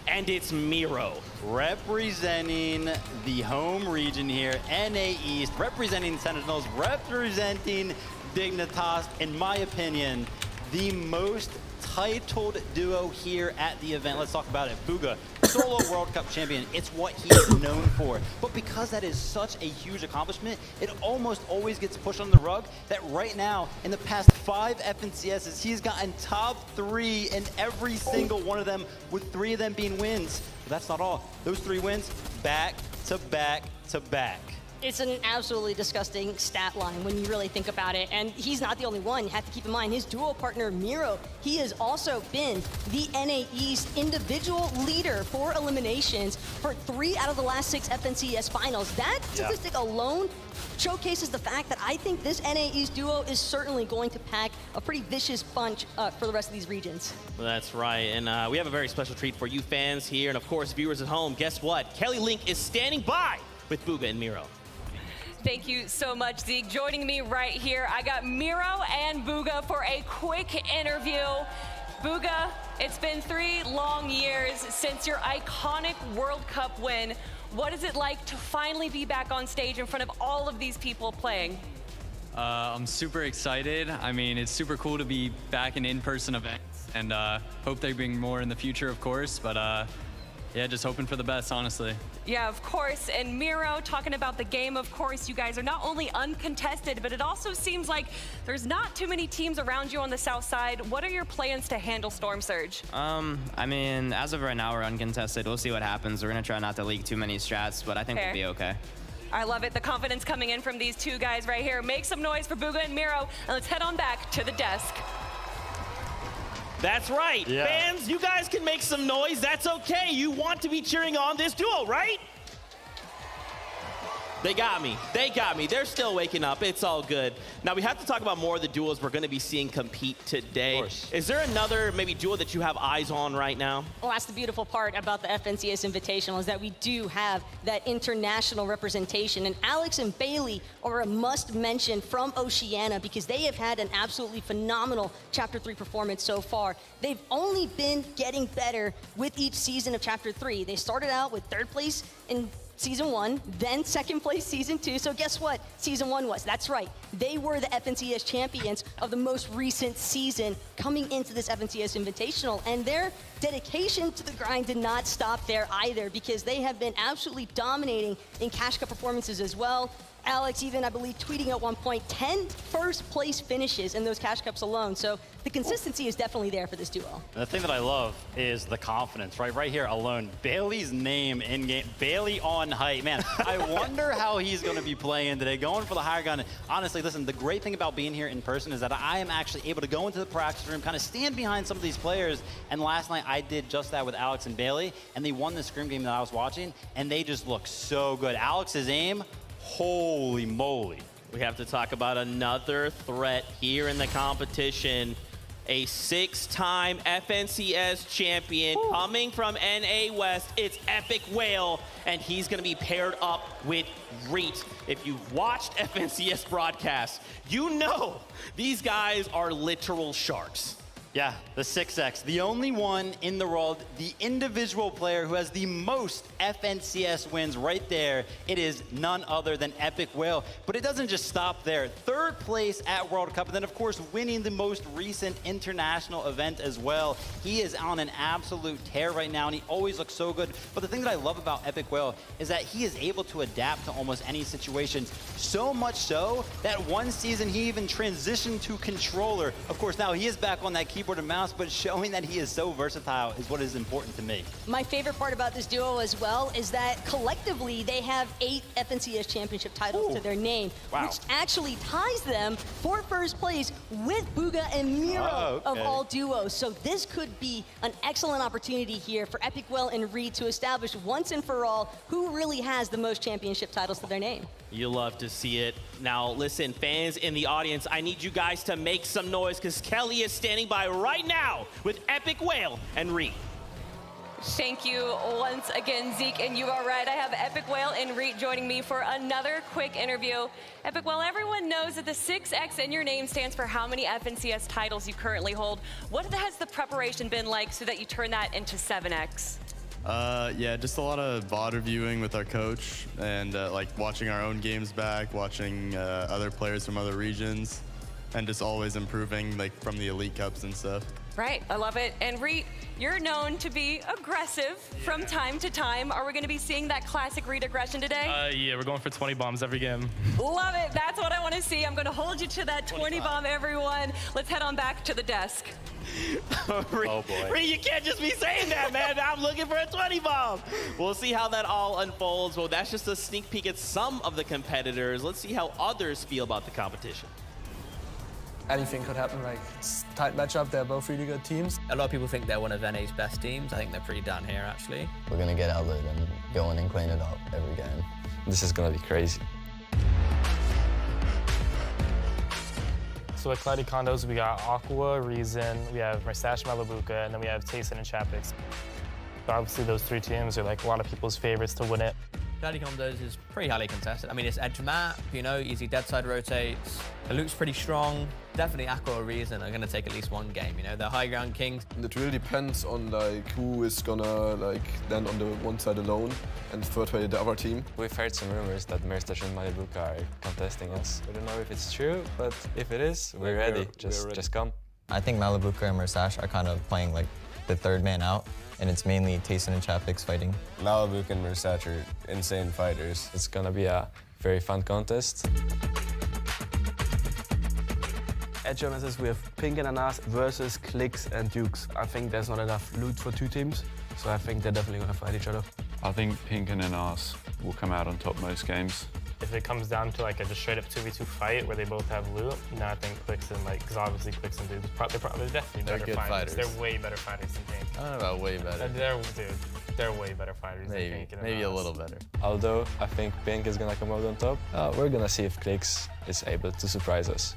and it's Miro. Representing the home region here, NA East, representing Sentinels, representing Dignitas, in my opinion, the most titled duo here at the event. Let's talk about it. Bugha, solo World Cup champion. It's what he is known for. But because that is such a huge accomplishment, it almost always gets pushed on the rug that right now, in the past 5 FNCSs, he's gotten top 3 in every single one of them, with 3 of them being wins. But that's not all. Those 3 wins, back to back to back. It's an absolutely disgusting stat line when you really think about it. And he's not the only one. You have to keep in mind his duo partner, Miro, he has also been the NA East individual leader for eliminations for 3 out of the last 6 FNCS finals. That statistic alone showcases the fact that I think this NA East duo is certainly going to pack a pretty vicious punch for the rest of these regions. Well, that's right, and we have a very special treat for you fans here, and of course, viewers at home. Guess what? Kelly Link is standing by with Bugha and Miro. Thank you so much, Zeke. Joining me right here, I got Miro and Bugha for a quick interview. Bugha, it's been 3 long years since your iconic World Cup win. What is it like to finally be back on stage in front of all of these people playing? I'm super excited. I mean, it's super cool to be back in in-person events, and hope they bring more in the future, of course, but yeah, just hoping for the best, honestly. Yeah, of course. And Miro, talking about the game, of course, you guys are not only uncontested, but it also seems like there's not too many teams around you on the south side. What are your plans to handle Storm Surge? I mean, as of right now, we're uncontested. We'll see what happens. We're gonna try not to leak too many strats, but I think Fair. we'll be okay. I love it. The confidence coming in from these 2 guys right here. Make some noise for Bugha and Miro, and let's head on back to the desk. That's right. Yeah. Fans, you guys can make some noise. That's okay. You want to be cheering on this duo, right? They got me. They got me. They're still waking up. It's all good. Now, we have to talk about more of the duos we're going to be seeing compete today. Is there another maybe duo that you have eyes on right now? Well, that's the beautiful part about the FNCS Invitational is that we do have that international representation. And Alex and Bailey are a must-mention from Oceania because they have had an absolutely phenomenal Chapter 3 performance so far. They've only been getting better with each season of Chapter 3. They started out with 3rd place in Season 1, then 2nd place Season 2. So guess what Season 1 was? That's right. They were the FNCS champions of the most recent season coming into this FNCS Invitational. And their dedication to the grind did not stop there either because they have been absolutely dominating in Cash Cup performances as well. Alex even, I believe, tweeting at one point, 10 first place finishes in those Cash Cups alone. So the consistency is definitely there for this duo. And the thing that I love is the confidence, right? Right here alone, Bailey's name in game, Bailey on height. Man, I wonder how he's going to be playing today, going for the higher gun. Honestly, listen, the great thing about being here in person is that I am actually able to go into the practice room, kind of stand behind some of these players. And last night I did just that with Alex and Bailey, and they won the scrim game that I was watching, and they just look so good. Alex's aim, holy moly. We have to talk about another threat here in the competition. A 6-time FNCS champion coming from NA West. It's Epic Whale, and he's going to be paired up with Reet. If you've watched FNCS broadcasts, you know these guys are literal sharks. Yeah, the 6X, the only one in the world, the individual player who has the most FNCS wins right there. It is none other than Epic Whale. But it doesn't just stop there. 3rd place at World Cup, and then of course winning the most recent international event as well. He is on an absolute tear right now, and he always looks so good. But the thing that I love about Epic Whale is that he is able to adapt to almost any situation. So much so that one season he even transitioned to controller. Of course, now he is back on that keyboard and mouse, but showing that he is so versatile is what is important to me. My favorite part about this duo as well is that collectively they have 8 FNCS championship titles to their name, which actually ties them for 1st place with Bugha and Miro of all duos. So this could be an excellent opportunity here for Epic Whale and Reet to establish once and for all who really has the most championship titles to their name. You love to see it. Now, listen, fans in the audience, I need you guys to make some noise because Kelly is standing by right now with Epic Whale and Reed. Thank you once again, Zeke, and you are right. I have Epic Whale and Reet joining me for another quick interview. Epic Whale, everyone knows that the 6X in your name stands for how many FNCS titles you currently hold. What has the preparation been like so that you turn that into 7X? Yeah, just a lot of VOD reviewing with our coach and like watching our own games back, watching other players from other regions, and just always improving like from the Elite Cups and stuff. Right, I love it. And Reet, you're known to be aggressive from time to time. Are we going to be seeing that classic Reet aggression today? Yeah, we're going for 20 bombs every game. Love it. That's what I want to see. I'm going to hold you to that 20 bomb, everyone. Let's head on back to the desk. Oh boy. Reed, you can't just be saying that, man. I'm looking for a 20 bomb. We'll see how that all unfolds. Well, that's just a sneak peek at some of the competitors. Let's see how others feel about the competition. Anything could happen, like it's a tight matchup. They're both really good teams. A lot of people think they're one of NA's best teams. I think they're pretty down here, actually. We're going to get out there and go in and clean it up every game. This is going to be crazy. So at Cloudy Condos, we got Aqua, Reason, we have Mustache, Malabuka, and then we have Tayson and Chapix. Obviously, those three teams are like a lot of people's favorites to win it. Cloudy Condos is pretty highly contested. I mean, it's edge map, you know, easy dead side rotates. It looks pretty strong. Definitely Aqua or Reason are going to take at least one game, you know. They're high ground kings. It really depends on like who is gonna like land on the one side alone and third way the other team. We've heard some rumors that Mustache and Malabuka are contesting us. We don't know if it's true, but if it is, we're ready. Just come. I think Malabuka and Mustache are kind of playing like the third man out, and it's mainly Tayson and Chapix fighting. Malabuka and Mustache are insane fighters. It's gonna be a very fun contest. At Genesis, we have Pink and Anas versus Clicks and Dukes. I think there's not enough loot for two teams, so I think they're definitely going to fight each other. I think Pink and Anas will come out on top most games. If it comes down to like a just straight up 2v2 fight where they both have loot, no, I think Clicks and like, because obviously Clicks and Dukes, they're definitely better good fighters. They're way better fighters than Pink. I don't know about way better. They're way better fighters than Pink. Maybe a little better. Although I think Pink is gonna come out on top, we're gonna see if Clicks is able to surprise us.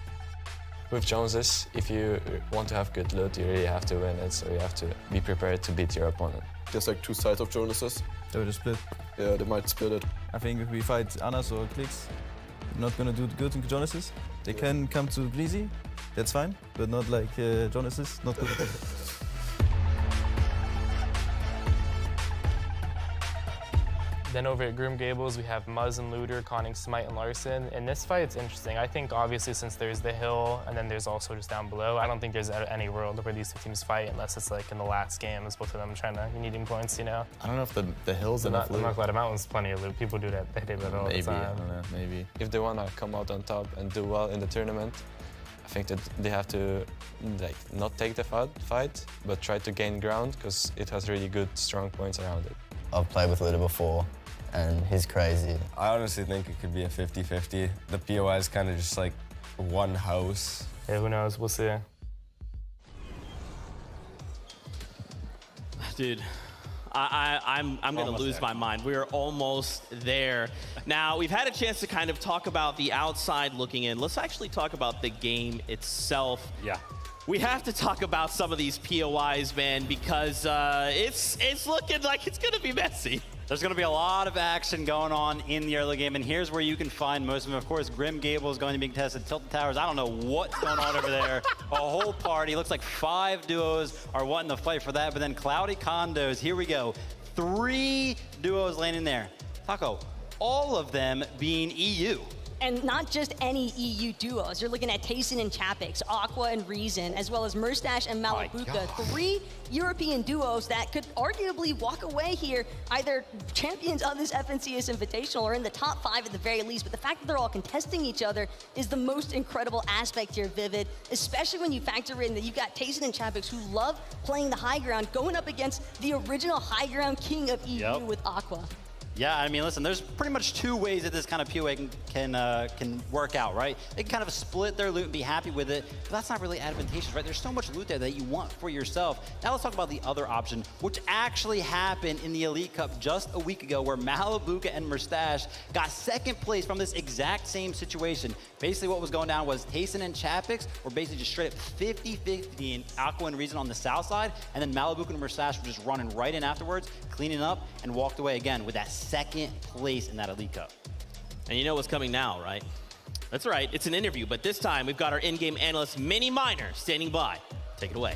With Joneses, if you want to have good loot, you really have to win it, so you have to be prepared to beat your opponent. There's like two sides of Joneses. They will split. Yeah, they might split it. I think if we fight Anas or Clicks, we're not gonna do good in Joneses. They can come to Greasy, that's fine, but not like Joneses, not good. Then over at Groom Gables, we have Muzz and Looter conning Smite and Larson. In this fight, it's interesting. I think obviously since there's the hill and then there's also just down below, I don't think there's any world where these two teams fight unless it's like in the last game, as both of them needing points, you know? I don't know if the hill's enough loot. The Immaculata Mountain's plenty of loot. People do that. They do that all the time. I don't know, maybe. If they wanna come out on top and do well in the tournament, I think that they have to like not take the fight, but try to gain ground because it has really good, strong points around it. I've played with Looter before, and he's crazy. I honestly think it could be a 50-50. The POI is kind of just like one house. Yeah, who knows? We'll see. Dude, I'm gonna lose my mind. We are almost there. Now, we've had a chance to kind of talk about the outside looking in. Let's actually talk about the game itself. Yeah. We have to talk about some of these POIs, man, because it's looking like it's gonna be messy. There's going to be a lot of action going on in the early game, and here's where you can find most of them. Of course, Grim Gable is going to be contested. Tilted Towers, I don't know what's going on over there. A whole party. Looks like 5 duos are wanting to fight for that, but then Cloudy Condos, here we go. 3 duos landing there. Taco, all of them being EU. And not just any EU duos. You're looking at Tayson and Chapix, Aqua and Reason, as well as Mustache and Malabuka. 3 European duos that could arguably walk away here, either champions of this FNCS Invitational or in the top 5 at the very least. But the fact that they're all contesting each other is the most incredible aspect here, Vivid, especially when you factor in that you've got Tayson and Chapix who love playing the high ground, going up against the original high ground king of EU with Aqua. Yeah, I mean, listen, there's pretty much two ways that this kind of POA can work out, right? They can kind of split their loot and be happy with it, but that's not really advantageous, right? There's so much loot there that you want for yourself. Now let's talk about the other option, which actually happened in the Elite Cup just a week ago, where Malibuca and Merstash got second place from this exact same situation. Basically what was going down was Tayson and Chapix were basically just straight up 50-50 in Aqua and Reason on the south side, and then Malibuca and Merstash were just running right in afterwards, cleaning up, and walked away again with that second place in that Elite Cup. And you know what's coming now, right? That's right, it's an interview, but this time we've got our in-game analyst, Mini Miner, standing by. Take it away.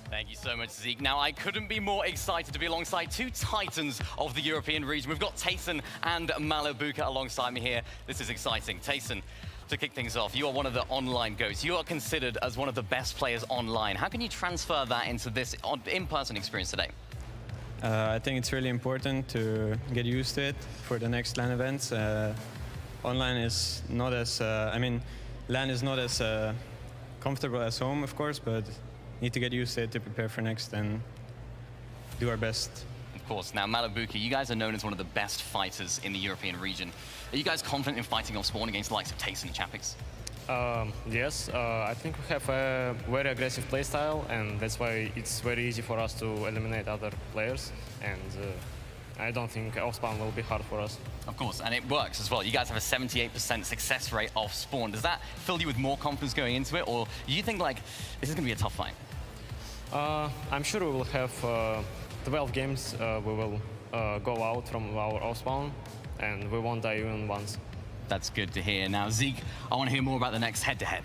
Thank you so much, Zeke. Now, I couldn't be more excited to be alongside two titans of the European region. We've got Tayson and Malibuca alongside me here. This is exciting. Tayson, to kick things off, you are one of the online GOATs. You are considered as one of the best players online. How can you transfer that into this in-person experience today? I think it's really important to get used to it for the next LAN events. Online is not as, LAN is not as comfortable as home, of course, but need to get used to it to prepare for next and do our best. Of course. Now, Malibuca, you guys are known as one of the best fighters in the European region. Are you guys confident in fighting off spawn against the likes of Tayson and Chapix? Yes, I think we have a very aggressive playstyle, and that's why it's very easy for us to eliminate other players, and I don't think off-spawn will be hard for us. Of course, and it works as well. You guys have a 78% success rate off spawn. Does that fill you with more confidence going into it, or do you think like this is going to be a tough fight? I'm sure we will have 12 games. We will go out from our off-spawn, and we won't die even once. That's good to hear. Now, Zeke, I want to hear more about the next head-to-head.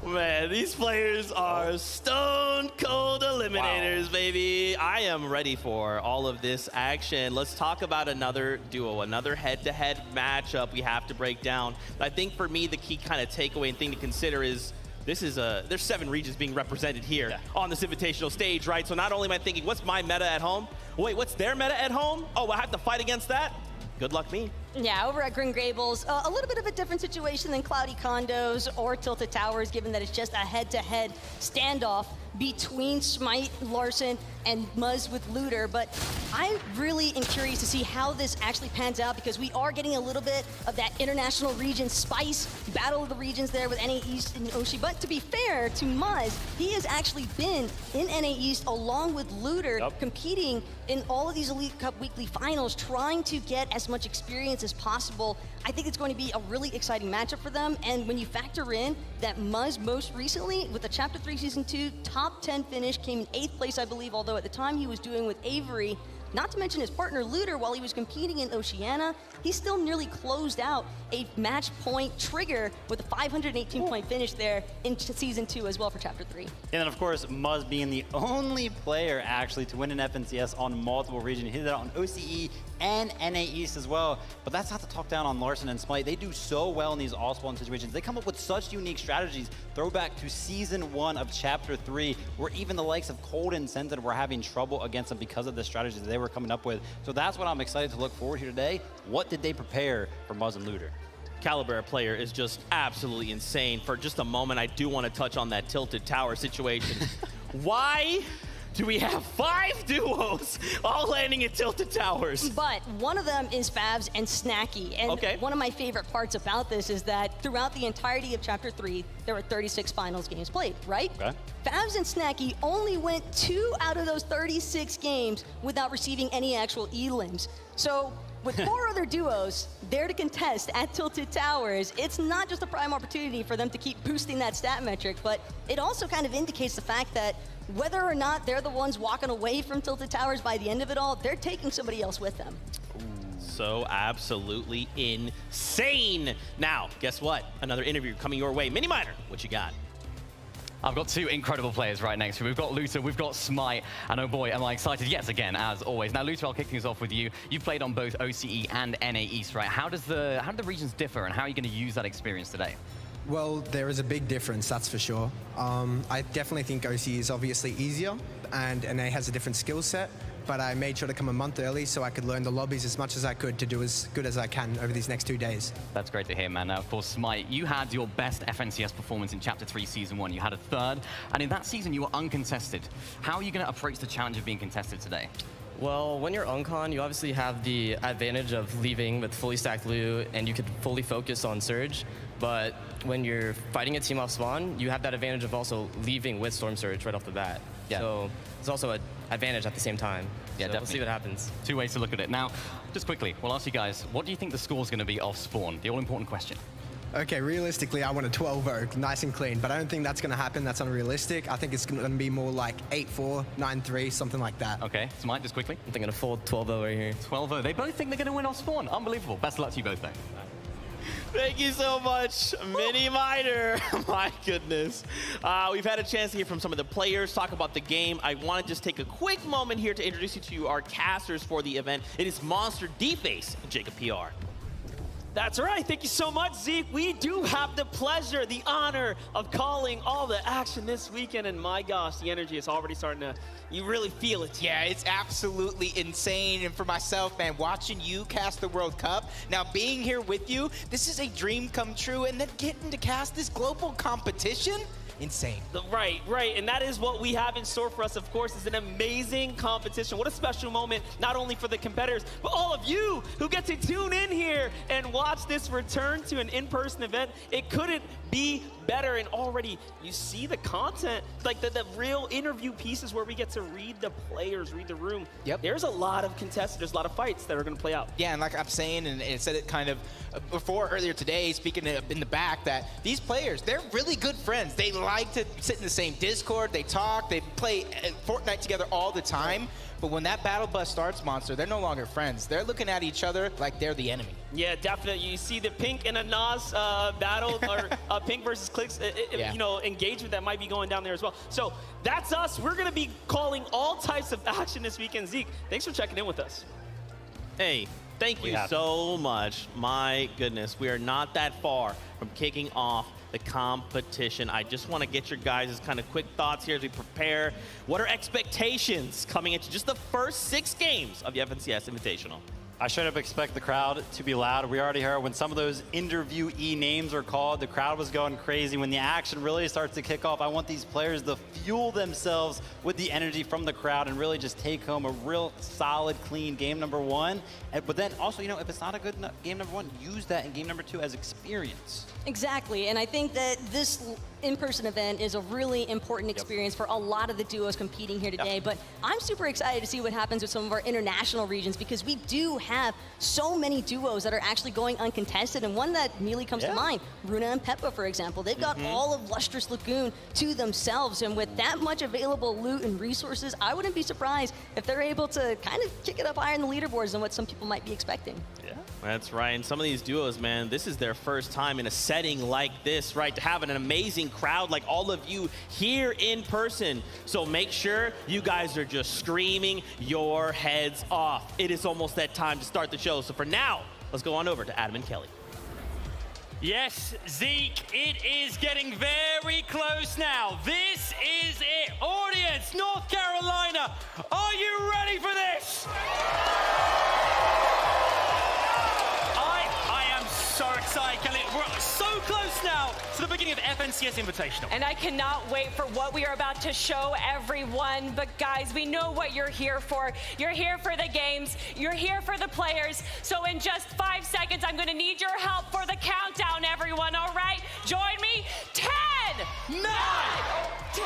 Man, these players are stone cold eliminators, baby. I am ready for all of this action. Let's talk about another duo, another head-to-head matchup we have to break down. I think for me, the key kind of takeaway and thing to consider is there's 7 regions being represented here on this invitational stage, right? So not only am I thinking, what's my meta at home? Wait, what's their meta at home? Oh, I have to fight against that? Good luck me. Yeah, over at Green Gables, a little bit of a different situation than Cloudy Condos or Tilted Towers, given that it's just a head-to-head standoff between Smite, Larson, and Muzz with Looter. But I really am curious to see how this actually pans out, because we are getting a little bit of that international region spice, battle of the regions there with NA East and Oshi. But to be fair to Muzz, he has actually been in NA East along with Looter, competing in all of these Elite Cup weekly finals, trying to get as much experience as possible. I think it's going to be a really exciting matchup for them. And when you factor in that Muzz most recently, with the Chapter 3 Season 2 top 10 finish, came in 8th place, I believe, although at the time he was doing with Avery, not to mention his partner Looter while he was competing in Oceania, he still nearly closed out a match point trigger with a 518-point finish there in Season 2 as well for Chapter 3. And then, of course, Muzz being the only player actually to win an FNCS on multiple regions. He did that on OCE and NA East as well. But that's not to talk down on Larson and Smite. They do so well in these all-spawn situations. They come up with such unique strategies. Throwback to Season 1 of Chapter 3, where even the likes of Cold and Scented were having trouble against them because of the strategies that they were coming up with. So that's what I'm excited to look forward to today. What did they prepare for Muzz and Looter? Caliber player is just absolutely insane. For just a moment, I do want to touch on that Tilted Tower situation. Why do we have 5 duos all landing at Tilted Towers? But one of them is Favs and Snacky. And one of my favorite parts about this is that throughout the entirety of Chapter 3, there were 36 finals games played, right? Okay. Favs and Snacky only went 2 out of those 36 games without receiving any actual elims. So with 4 other duos there to contest at Tilted Towers, it's not just a prime opportunity for them to keep boosting that stat metric, but it also kind of indicates the fact that whether or not they're the ones walking away from Tilted Towers by the end of it all, they're taking somebody else with them. So absolutely insane. Now, guess what? Another interview coming your way. Mini Miner, what you got? I've got 2 incredible players right next to me. We've got Looter, we've got Smite, and oh boy, am I excited yet again, as always. Now, Looter, I'll kick things off with you. You've played on both OCE and NA East, right? How do the regions differ, and how are you going to use that experience today? Well, there is a big difference, that's for sure. I definitely think OCE is obviously easier, and NA has a different skill set, but I made sure to come a month early so I could learn the lobbies as much as I could to do as good as I can over these next 2 days. That's great to hear, man. Now, of course, Smite, you had your best FNCS performance in Chapter 3 Season 1. You had a 3rd, and in that season, you were uncontested. How are you going to approach the challenge of being contested today? Well, when you're Uncon, you obviously have the advantage of leaving with fully stacked loot, and you could fully focus on Surge. But when you're fighting a team off spawn, you have that advantage of also leaving with Storm Surge right off the bat. Yeah. So it's also an advantage at the same time. Yeah, so definitely. We'll see what happens. Two ways to look at it. Now, just quickly, we'll ask you guys, what do you think the score's going to be off spawn? The all-important question. Okay, realistically, I want a 12-0, nice and clean, but I don't think that's going to happen. That's unrealistic. I think it's going to be more like 8-4, 9-3, something like that. Okay, Smite, just quickly. I'm thinking a full 12-0 right here. 12-0. They both think they're going to win off spawn. Unbelievable. Best of luck to you both, though. Thank you so much, Mini Miner. My goodness. We've had a chance to hear from some of the players, talk about the game. I want to just take a quick moment here to introduce you to our casters for the event. It is Monster, D-Face, and Jacob PR. That's right. Thank you so much, Zeke. We do have the pleasure, the honor of calling all the action this weekend. And my gosh, the energy is already starting to, you really feel it. Yeah, it's absolutely insane. And for myself, man, watching you cast the World Cup, now being here with you, this is a dream come true. And then getting to cast this global competition, insane. Right. And that is what we have in store for us, of course. It's an amazing competition. What a special moment, not only for the competitors, but all of you who get to tune in here and watch this return to an in-person event. It couldn't be better. And already you see the content, like the real interview pieces where we get to read the players, read the room. Yep. There's a lot of contestants, there's a lot of fights that are going to play out. Yeah, and like I'm saying, and it said it kind of before earlier today, speaking in the back, that these players, they're really good friends. They like to sit in the same Discord, they talk, they play Fortnite together all the time. But when that battle bus starts, Monster, they're no longer friends. They're looking at each other like they're the enemy. Yeah, definitely. You see the Pink and a Nas battle, or Pink versus Clicks, you know, engagement that might be going down there as well. So that's us. We're going to be calling all types of action this weekend. Zeke, thanks for checking in with us. Hey, thank you so much. My goodness, we are not that far from kicking off the competition. I just want to get your guys' kind of quick thoughts here as we prepare. What are expectations coming into just the first 6 games of the FNCS Invitational? I straight up expect the crowd to be loud. We already heard when some of those interviewee names are called, the crowd was going crazy. When the action really starts to kick off, I want these players to fuel themselves with the energy from the crowd and really just take home a real solid, clean game number 1. But then also, you know, if it's not a good game number 1, use that in game number 2 as experience. Exactly, and I think that this in-person event is a really important experience for a lot of the duos competing here today, but I'm super excited to see what happens with some of our international regions, because we do have so many duos that are actually going uncontested, and one that immediately comes to mind, Runa and Peppa, for example. They've got all of Lustrous Lagoon to themselves, and with that much available loot and resources, I wouldn't be surprised if they're able to kind of kick it up higher in the leaderboards than what some people might be expecting. Yeah, that's right. And some of these duos, man, this is their first time in a setting like this, right? To have an amazing crowd like all of you here in person. So make sure you guys are just screaming your heads off. It is almost that time to start the show. So for now, let's go on over to Adam and Kelly. Yes, Zeke, it is getting very close now. This is it. Audience, North Carolina, are you ready for this? I am so excited, Kelly. We're so close now to the beginning of FNCS Invitational. And I cannot wait for what we are about to show everyone. But guys, we know what you're here for. You're here for the games. You're here for the players. So in just 5 seconds, I'm going to need your help for the countdown, everyone. All right? Join me. 10, 9, 10.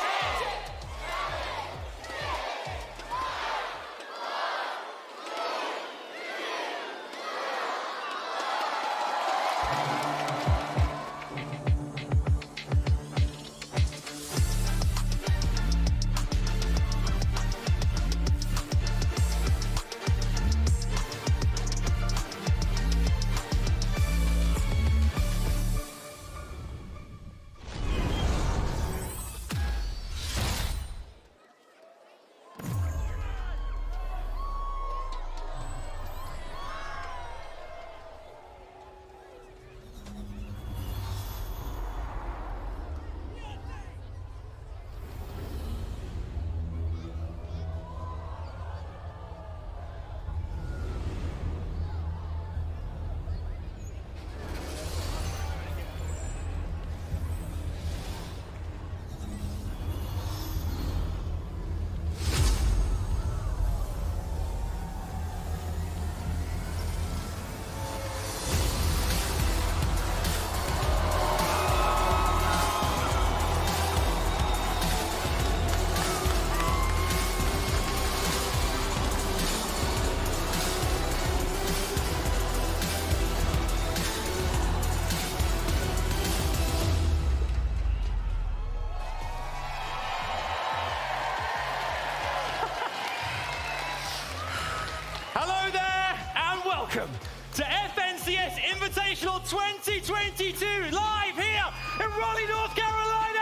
welcome to FNCS Invitational 2022, live here in Raleigh, North Carolina!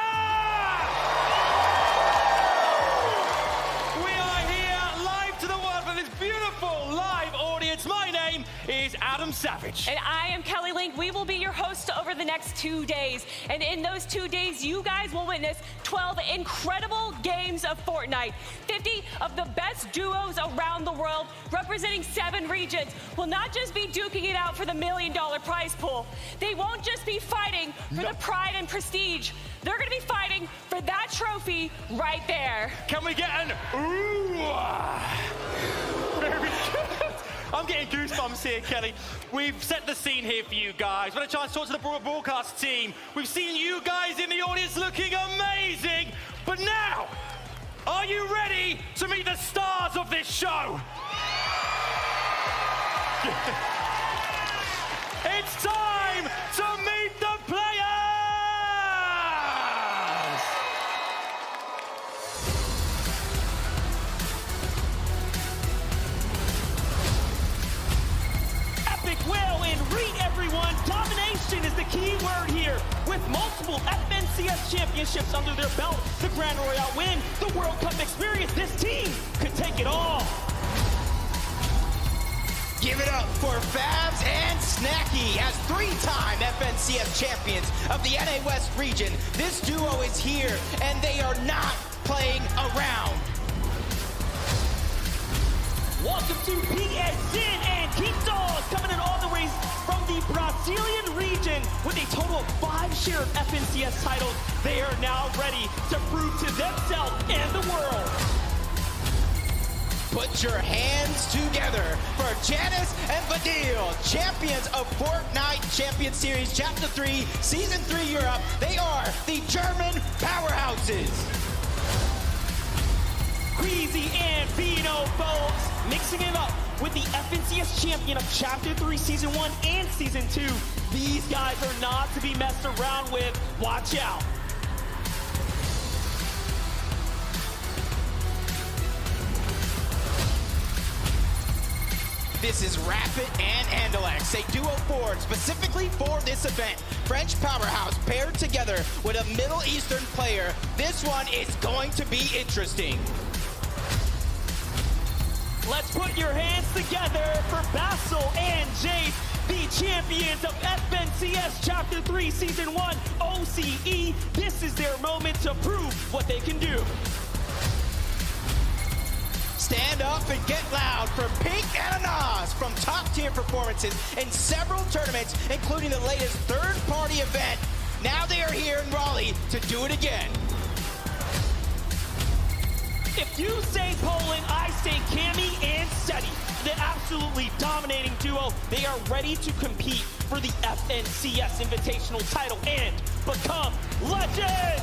We are here live to the world for this beautiful live audience. My name is Adam Savage. And I am Kelly Link. We will be your hosts over the next 2 days. And in those 2 days, you guys will witness 12 incredible games of Fortnite. 50 of the best duos around the world, representing 7 regions, will not just be duking it out for the $1 million prize pool. They won't just be fighting for the pride and prestige. They're going to be fighting for that trophy right there. Can we get an ooh? Very good. I'm getting goosebumps here, Kelly. We've set the scene here for you guys. We've had a chance to talk to the broadcast team. We've seen you guys in the audience looking amazing. But now, are you ready to meet the stars of this show? It's time to meet the players! Will and read everyone. Domination is the key word here. With multiple FNCS championships under their belt, the Grand Royale win, the World Cup experience, this team could take it all. Give it up for Fabs and Snacky as 3-time FNCS champions of the NA West region. This duo is here, and they are not playing around. Welcome to PSN and Quintos, coming in all the way from the Brazilian region with a total of 5 shared FNCS titles. They are now ready to prove to themselves and the world. Put your hands together for Janice and Vadil, champions of Fortnite Champion Series Chapter 3, Season 3 Europe. They are the German powerhouses. Queasy and Vino, folks, mixing it up with the FNCS champion of Chapter 3, Season 1 and Season 2. These guys are not to be messed around with. Watch out. This is Rapid and Andalex, a duo formed specifically for this event. French powerhouse paired together with a Middle Eastern player. This one is going to be interesting. Let's put your hands together for Basil and Jace, the champions of FNCS Chapter 3 Season 1 OCE. This is their moment to prove what they can do. Stand up and get loud for Pink and Anaz from top-tier performances in several tournaments, including the latest third-party event. Now they are here in Raleigh to do it again. If you say Poland, I say Cammy and Seti. The absolutely dominating duo. They are ready to compete for the FNCS Invitational title and become legends.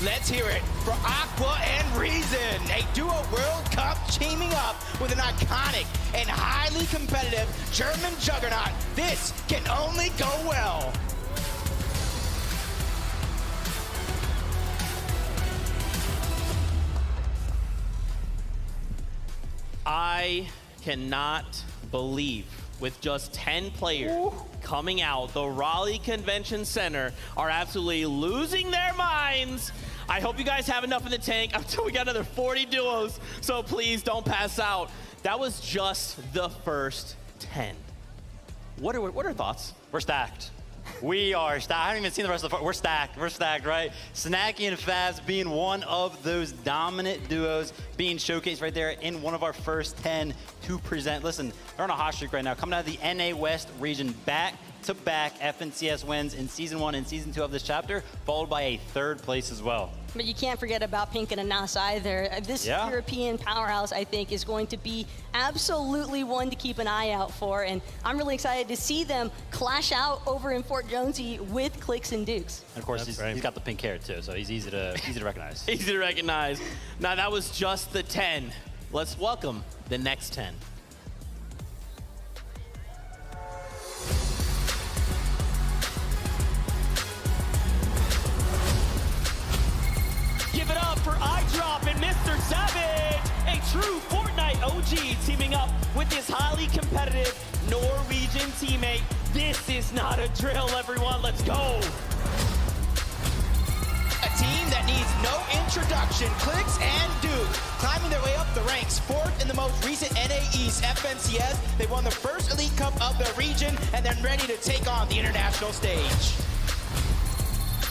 Let's hear it for Aqua and Reason, a duo World Cup teaming up with an iconic and highly competitive German juggernaut. This can only go well. I cannot believe with just 10 players coming out, the Raleigh Convention Center are absolutely losing their minds. I hope you guys have enough in the tank until we got another 40 duos, so please don't pass out. That was just the first 10. What are thoughts? We're stacked. We are stacked. I haven't even seen the rest of the. We're stacked. We're stacked, right? Snacky and Fabs being one of those dominant duos being showcased right there in one of our first 10 to present. Listen, they're on a hot streak right now, coming out of the NA West region, back-to-back FNCS wins in Season 1 and Season 2 of this chapter, followed by a 3rd place as well. But you can't forget about Pink and Anaz either. This European powerhouse, I think, is going to be absolutely one to keep an eye out for. And I'm really excited to see them clash out over in Fort Jonesy with Clix and Dukes. And of course, he's got the pink hair too, so he's easy to recognize. Easy to recognize. Now, that was just the 10. Let's welcome the next 10. Give it up for iDrop and Mr. Savage, a true Fortnite OG teaming up with his highly competitive Norwegian teammate. This is not a drill, everyone. Let's go. A team that needs no introduction, Clix and Duke, climbing their way up the ranks, 4th in the most recent NA East FNCS. They won the first Elite Cup of their region and then ready to take on the international stage.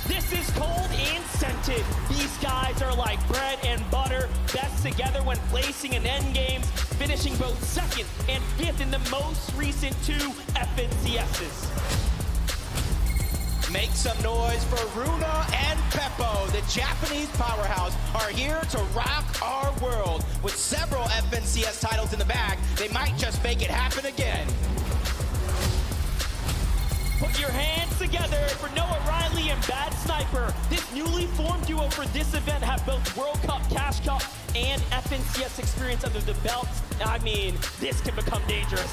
This is cold and scented. These guys are like bread and butter, best together when placing in end games, finishing both 2nd and 5th in the most recent 2 FNCSs. Make some noise for Runa and Peppo. The Japanese powerhouse are here to rock our world. With several FNCS titles in the bag, they might just make it happen again. Put your hands together for Noah Riley and Bad Sniper. This newly formed duo for this event have both World Cup, Cash Cup, and FNCS experience under the belts. I mean, this can become dangerous.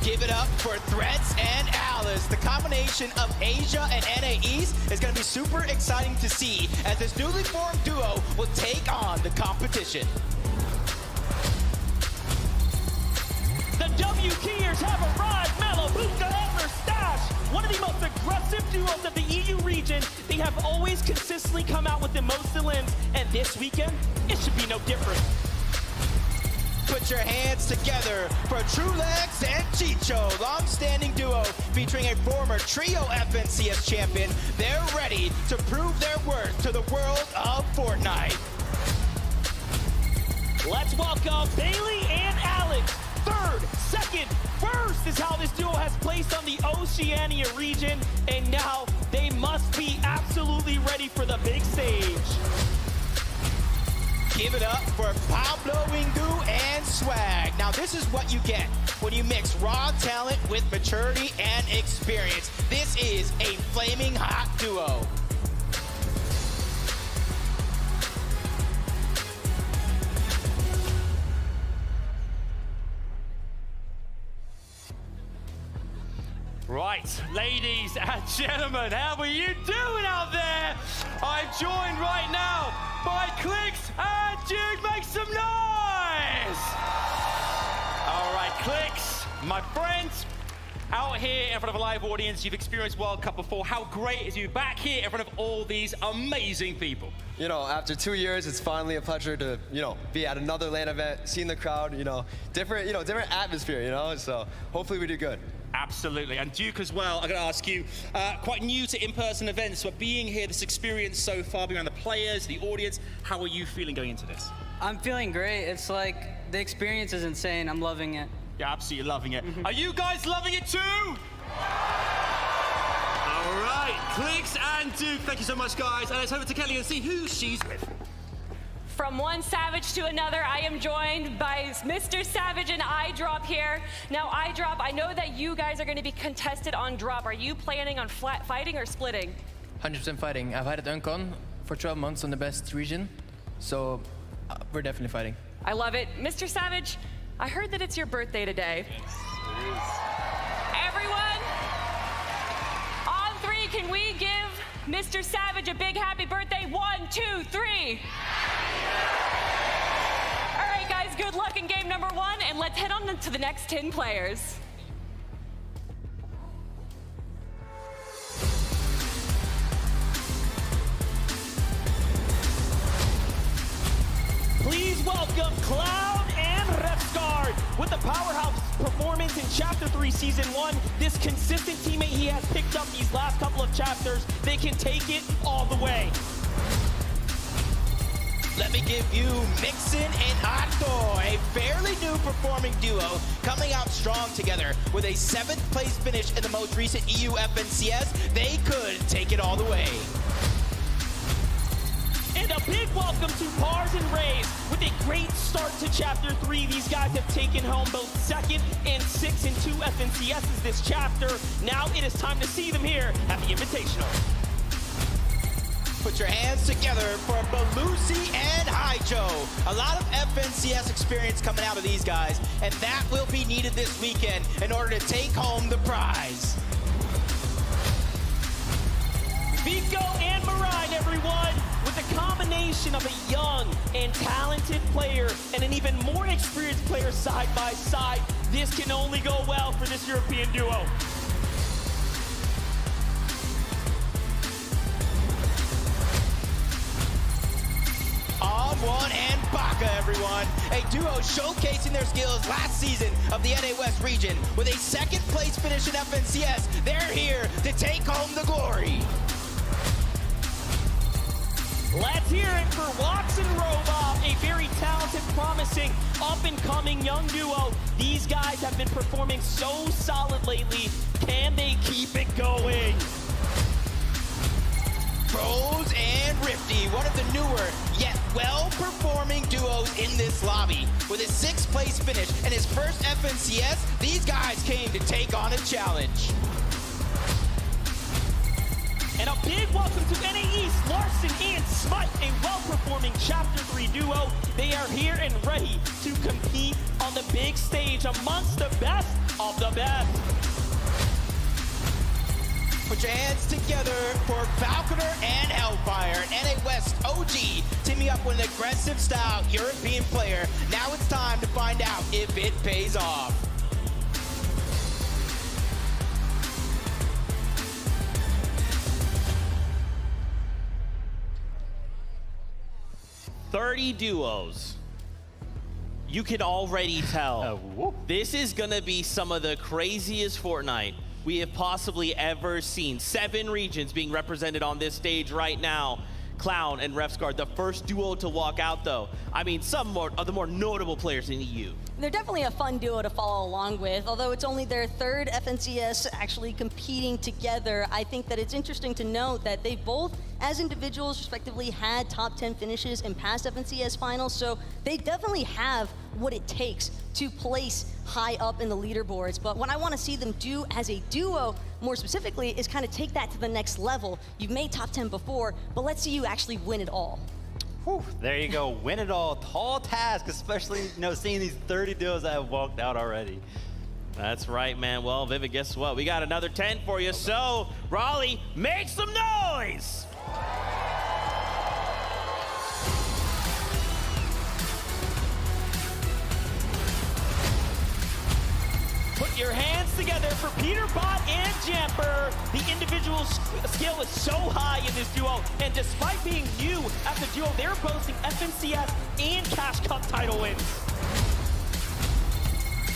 Give it up for Threats and Alice. The combination of Asia and NA East is going to be super exciting to see as this newly formed duo will take on the competition. The W-Keyers have arrived. Malabuka and Verstash, one of the most aggressive duos of the EU region. They have always consistently come out with the most limbs, and this weekend, it should be no different. Put your hands together for Trulex and Chicho, long-standing duo featuring a former Trio FNCS champion. They're ready to prove their worth to the world of Fortnite. Let's welcome Bailey and Alex. 3rd, 2nd, 1st is how this duo has placed on the Oceania region, and now they must be absolutely ready for the big stage. Give it up for Pablo Wingu and Swag. Now this is what you get when you mix raw talent with maturity and experience. This is a flaming hot duo. Right, ladies and gentlemen, how are you doing out there? I'm joined right now by Clix and Duke. Make some noise! All right, Clix, my friends, out here in front of a live audience, you've experienced World Cup before. How great is you back here in front of all these amazing people? You know, after 2 years, it's finally a pleasure to, be at another LAN event, seeing the crowd, different atmosphere, so hopefully we do good. Absolutely, and Duke as well, I'm going to ask you, quite new to in-person events, but being here, this experience so far, being around the players, the audience, how are you feeling going into this? I'm feeling great. It's like, the experience is insane. I'm loving it. Yeah, absolutely loving it. Are you guys loving it too? All right, Clix and Duke, thank you so much, guys. And let's over to Kelly and see who she's with. From one Savage to another, I am joined by Mr. Savage and iDrop here. Now, iDrop, I know that you guys are going to be contested on drop. Are you planning on fighting or splitting? 100% fighting. I've had it Uncon for 12 months on the best region, so we're definitely fighting. I love it. Mr. Savage, I heard that it's your birthday today. Yes, it is. Everyone, on 3, can we give Mr. Savage a big happy birthday? 1, 2, 3. All right, guys, good luck in game number 1, and let's head on to the next 10 players. Please welcome Cloud and Repsguard. With the powerhouse performance in Chapter 3, Season 1, this consistent teammate he has picked up these last couple of chapters, they can take it all the way. Let me give you Mixin and Otto, a fairly new performing duo coming out strong together with a 7th place finish in the most recent EU FNCS. They could take it all the way. And a big welcome to Pars and Rays. With a great start to Chapter 3, these guys have taken home both 2nd and 6th in 2 FNCSs this chapter. Now it is time to see them here at the Invitational. Put your hands together for Belusi and Hijo. A lot of FNCS experience coming out of these guys, and that will be needed this weekend in order to take home the prize. Vico and Marine, everyone, with the combination of a young and talented player and an even more experienced player side by side, this can only go well for this European duo. On1 and Baka, everyone. A duo showcasing their skills last season of the NA West region. With a second place finish in FNCS, they're here to take home the glory. Let's hear it for Watson Robot, a very talented, promising, up-and-coming young duo. These guys have been performing so solid lately. Can they keep it going? Rose and Rifty, one of the newer yet well-performing duos in this lobby. With his 6th place finish and his first FNCS, these guys came to take on a challenge. And a big welcome to NA East, Larson and Smite, a well-performing Chapter 3 duo. They are here and ready to compete on the big stage amongst the best of the best. Put your hands together for Falconer and Hellfire, an NA West OG, teaming up with an aggressive style European player. Now it's time to find out if it pays off. "30 duos." You can already tell this is gonna be some of the craziest Fortnite we have possibly ever seen. 7 regions being represented on this stage right now. Clown and Refsguard, the first duo to walk out though. I mean, some of the more notable players in EU. They're definitely a fun duo to follow along with. Although it's only their 3rd FNCS actually competing together, I think that it's interesting to note that they both, as individuals respectively, had top 10 finishes in past FNCS finals, so they definitely have what it takes to place high up in the leaderboards. But what I want to see them do as a duo, more specifically, is kind of take that to the next level. You've made top 10 before, but let's see you actually win it all. Whew, there you go, win it all. Tall task, especially seeing these 30 duos that have walked out already. That's right, man. Well, Vivid, guess what? We got another 10 for you. So, Raleigh, make some noise! Put your hands together for Peterbot and Jamper. The individual skill is so high in this duo, and despite being new as a duo, they're boasting FNCS and Cash Cup title wins.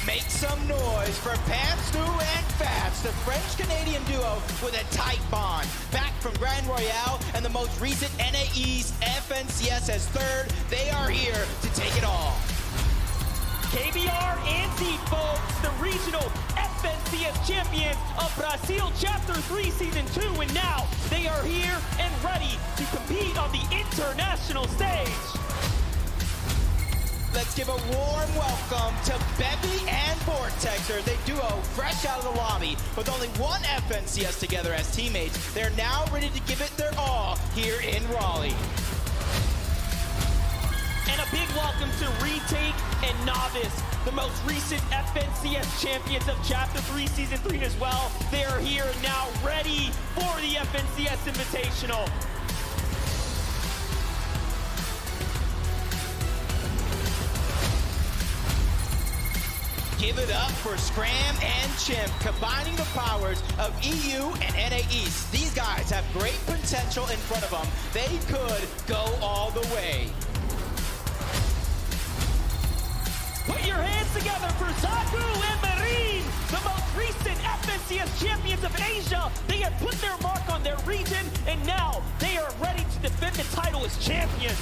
Make some noise for Pantsu and Fats, the French-Canadian duo with a tight bond. Back from Grand Royale and the most recent NA East FNCS as 3rd, they are here to take it all. KBR and folks, the regional FNCS champions of Brazil Chapter 3 Season 2, and now they are here and ready to compete on the international stage. Let's give a warm welcome to Bevy and Vortexer, the duo fresh out of the lobby with only one FNCS together as teammates. They're now ready to give it their all here in Raleigh. And a big welcome to Retake and Novice, the most recent FNCS champions of Chapter 3 Season 3 as well. They are here now ready for the FNCS Invitational. Give it up for Scram and Chimp, combining the powers of EU and NA East. These guys have great potential in front of them. They could go all the way. Put your hands together for Zaku and Marine, the most recent FNCS champions of Asia. They have put their mark on their region, and now they are ready to defend the title as champions.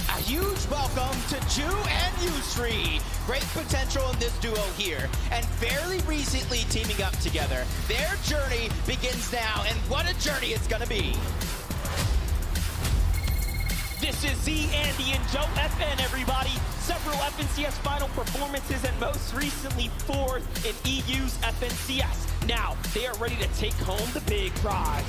A huge welcome to Ju and Yusri. Great potential in this duo here, and fairly recently teaming up together. Their journey begins now, and what a journey it's gonna be. This is Z, Andy, and Joe FN, everybody. Several FNCS final performances, and most recently 4th in EU's FNCS. Now, they are ready to take home the big prize.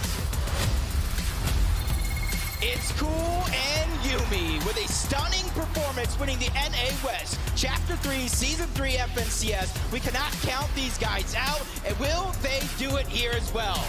It's Cool and Yumi with a stunning performance winning the NA West Chapter 3 Season 3 FNCS. We cannot count these guys out, and will they do it here as well?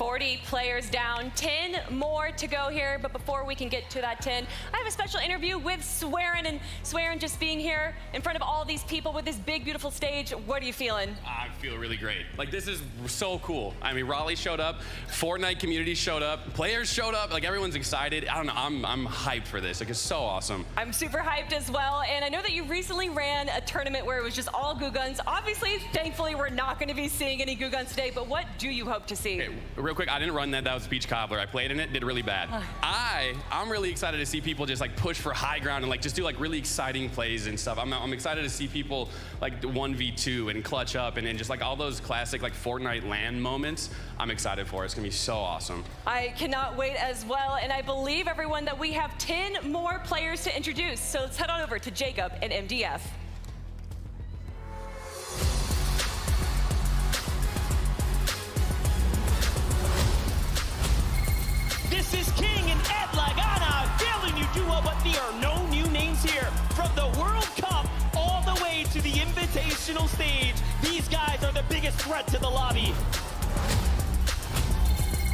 40 players down, 10 more to go here. But before we can get to that 10, I have a special interview with Swearin. And Swearin, just being here in front of all these people with this big, beautiful stage, what are you feeling? I feel really great. Like, this is so cool. I mean, Raleigh showed up, Fortnite community showed up, players showed up, like everyone's excited. I don't know, I'm hyped for this. Like, it's so awesome. I'm super hyped as well, and I know that you recently ran a tournament where it was just all Goo Guns. Obviously, thankfully, we're not going to be seeing any Goo Guns today, but what do you hope to see? Okay, real quick, I didn't run that. That was Beach Cobbler. I played in it, did really bad. I'm really excited to see people just like push for high ground and like just do like really exciting plays and stuff. I'm excited to see people like 1v2 and clutch up and just like all those classic like Fortnite LAN moments. I'm excited for it. It's gonna be so awesome. I cannot wait as well, and I believe, everyone, that we have 10 more players to introduce. So let's head on over to Jacob and MDF. This is King and Ed Lagana, failing you duo, but there are no new names here. From the World Cup all the way to the Invitational stage, these guys are the biggest threat to the lobby.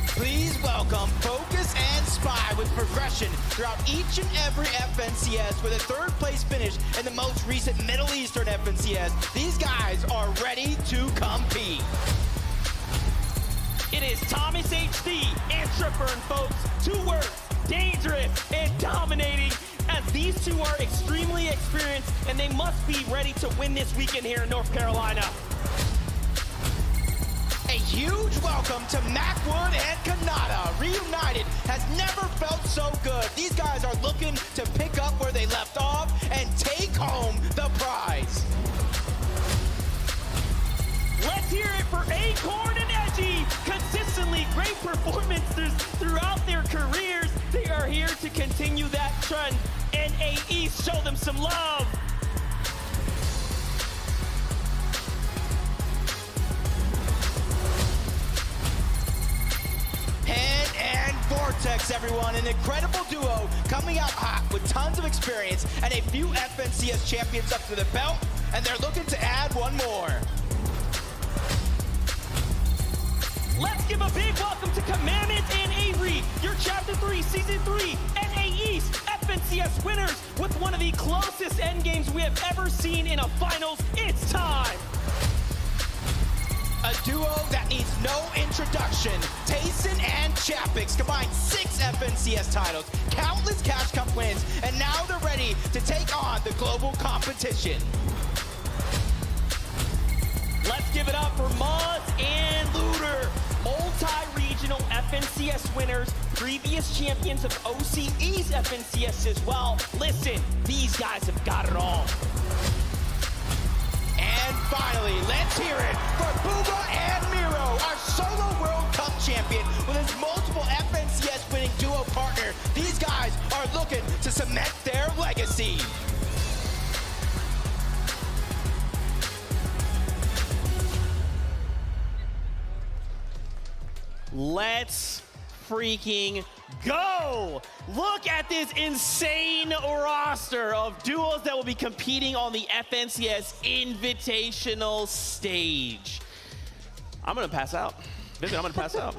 Please welcome Focus and Spy with progression throughout each and every FNCS with a third place finish in the most recent Middle Eastern FNCS. These guys are ready to compete. It is Thomas HD and Tripburn, folks. Two words: dangerous and dominating, as these two are extremely experienced and they must be ready to win this weekend here in North Carolina. A huge welcome to Macwood and Kanata. Reunited has never felt so good. These guys are looking to pick up where they left off and take home the prize. Let's hear it for Acorn and Edgy. Consistently great performances throughout their careers. They are here to continue that trend. NA East, show them some love. Hen and Vortex, everyone. An incredible duo coming out hot with tons of experience and a few FNCS champions up to the belt, and they're looking to add one more. Let's give a big welcome to Commandment and Avery, your Chapter 3, Season 3, NA East FNCS winners with one of the closest end games we have ever seen in a finals. It's time. A duo that needs no introduction. Tayson and Chapix combined 6 FNCS titles, countless Cash Cup wins, and now they're ready to take on the global competition. Let's give it up for Muzz and Looter, multi-regional FNCS winners, previous champions of OCE's FNCS as well. Listen, these guys have got it all. And finally, let's hear it for Booba and Miro, our solo World Cup champion with his multiple FNCS winning duo partner. These guys are looking to cement their legacy. Let's freaking go! Look at this insane roster of duos that will be competing on the FNCS Invitational stage. I'm gonna pass out. Vincent, I'm gonna pass out.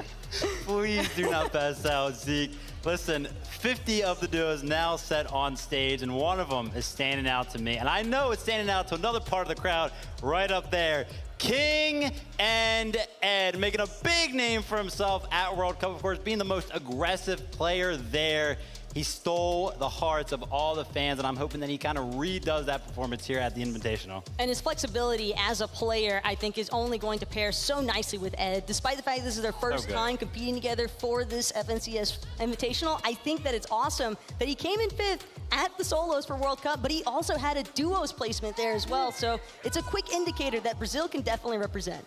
Please do not pass out, Zeke. Listen, 50 of the duos now set on stage, and one of them is standing out to me. And I know it's standing out to another part of the crowd right up there. King and Ed, making a big name for himself at World Cup, of course, being the most aggressive player there. He stole the hearts of all the fans, and I'm hoping that he kind of redoes that performance here at the Invitational. And his flexibility as a player, I think, is only going to pair so nicely with Ed. Despite the fact this is their first time competing together for this FNCS Invitational, I think that it's awesome that he came in 5th at the solos for World Cup, but he also had a duos placement there as well. So it's a quick indicator that Brazil can definitely represent.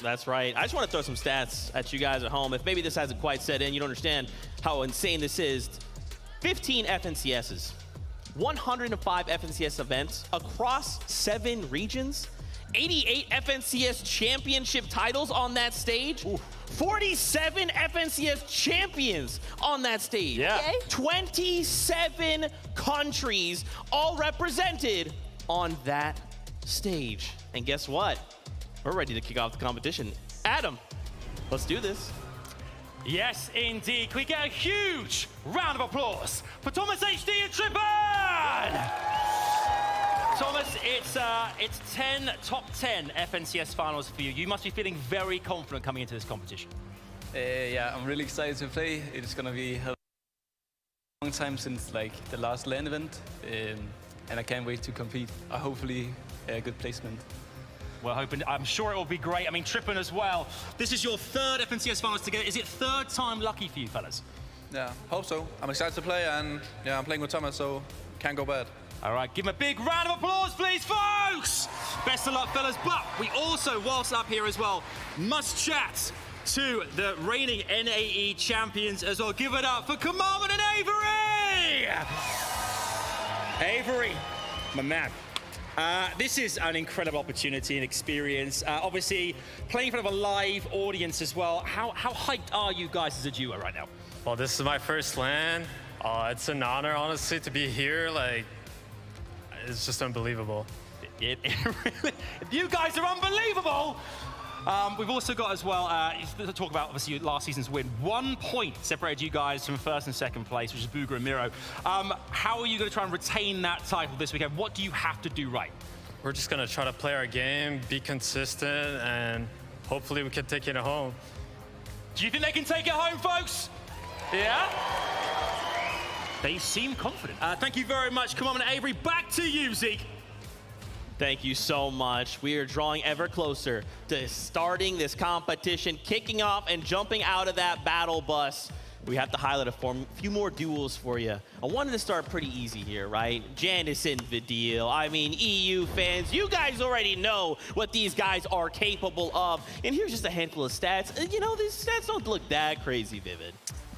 That's right. I just want to throw some stats at you guys at home. If maybe this hasn't quite set in, you don't understand how insane this is. 15 FNCSs, 105 FNCS events across 7 regions, 88 FNCS championship titles on that stage, 47 FNCS champions on that stage, 27 countries all represented on that stage. And guess what? We're ready to kick off the competition. Adam, let's do this. Yes, indeed. Can we get a huge round of applause for Thomas HD and Trippin? Thomas, it's 10 top 10 FNCS finals for you. You must be feeling very confident coming into this competition. Yeah, I'm really excited to play. It's gonna be a long time since like the last LAN event, and I can't wait to compete. Hopefully, a good placement. Well, I'm sure it will be great. I mean, Trippin as well. This is your third FNCS finals together. Is it third time lucky for you, fellas? Yeah, hope so. I'm excited to play, and yeah, I'm playing with Thomas, so can't go bad. All right, give him a big round of applause, please, folks! Best of luck, fellas. But we also, whilst up here as well, must chat to the reigning NAE champions as well. Give it up for Commandment and Avery! Avery, my man. This is an incredible opportunity and experience. Obviously, playing in front of a live audience as well. How hyped are you guys as a duo right now? Well, this is my first LAN. It's an honor, honestly, to be here. Like, it's just unbelievable. Really, you guys are unbelievable! We've also got as well, to talk about obviously last season's win. 1 point separated you guys from first and second place, which is Bugha and Miro. How are you going to try and retain that title this weekend? What do you have to do right? We're just going to try to play our game, be consistent, and hopefully we can take it home. Do you think they can take it home, folks? Yeah? They seem confident. Thank you very much. Come on, Avery, back to you, Zeke. Thank you so much. We are drawing ever closer to starting this competition, kicking off and jumping out of that battle bus. We have to highlight a few more duels for you. I wanted to start pretty easy here, right? Janus and Vidil. I mean, EU fans, you guys already know what these guys are capable of. And here's just a handful of stats. You know, these stats don't look that crazy vivid.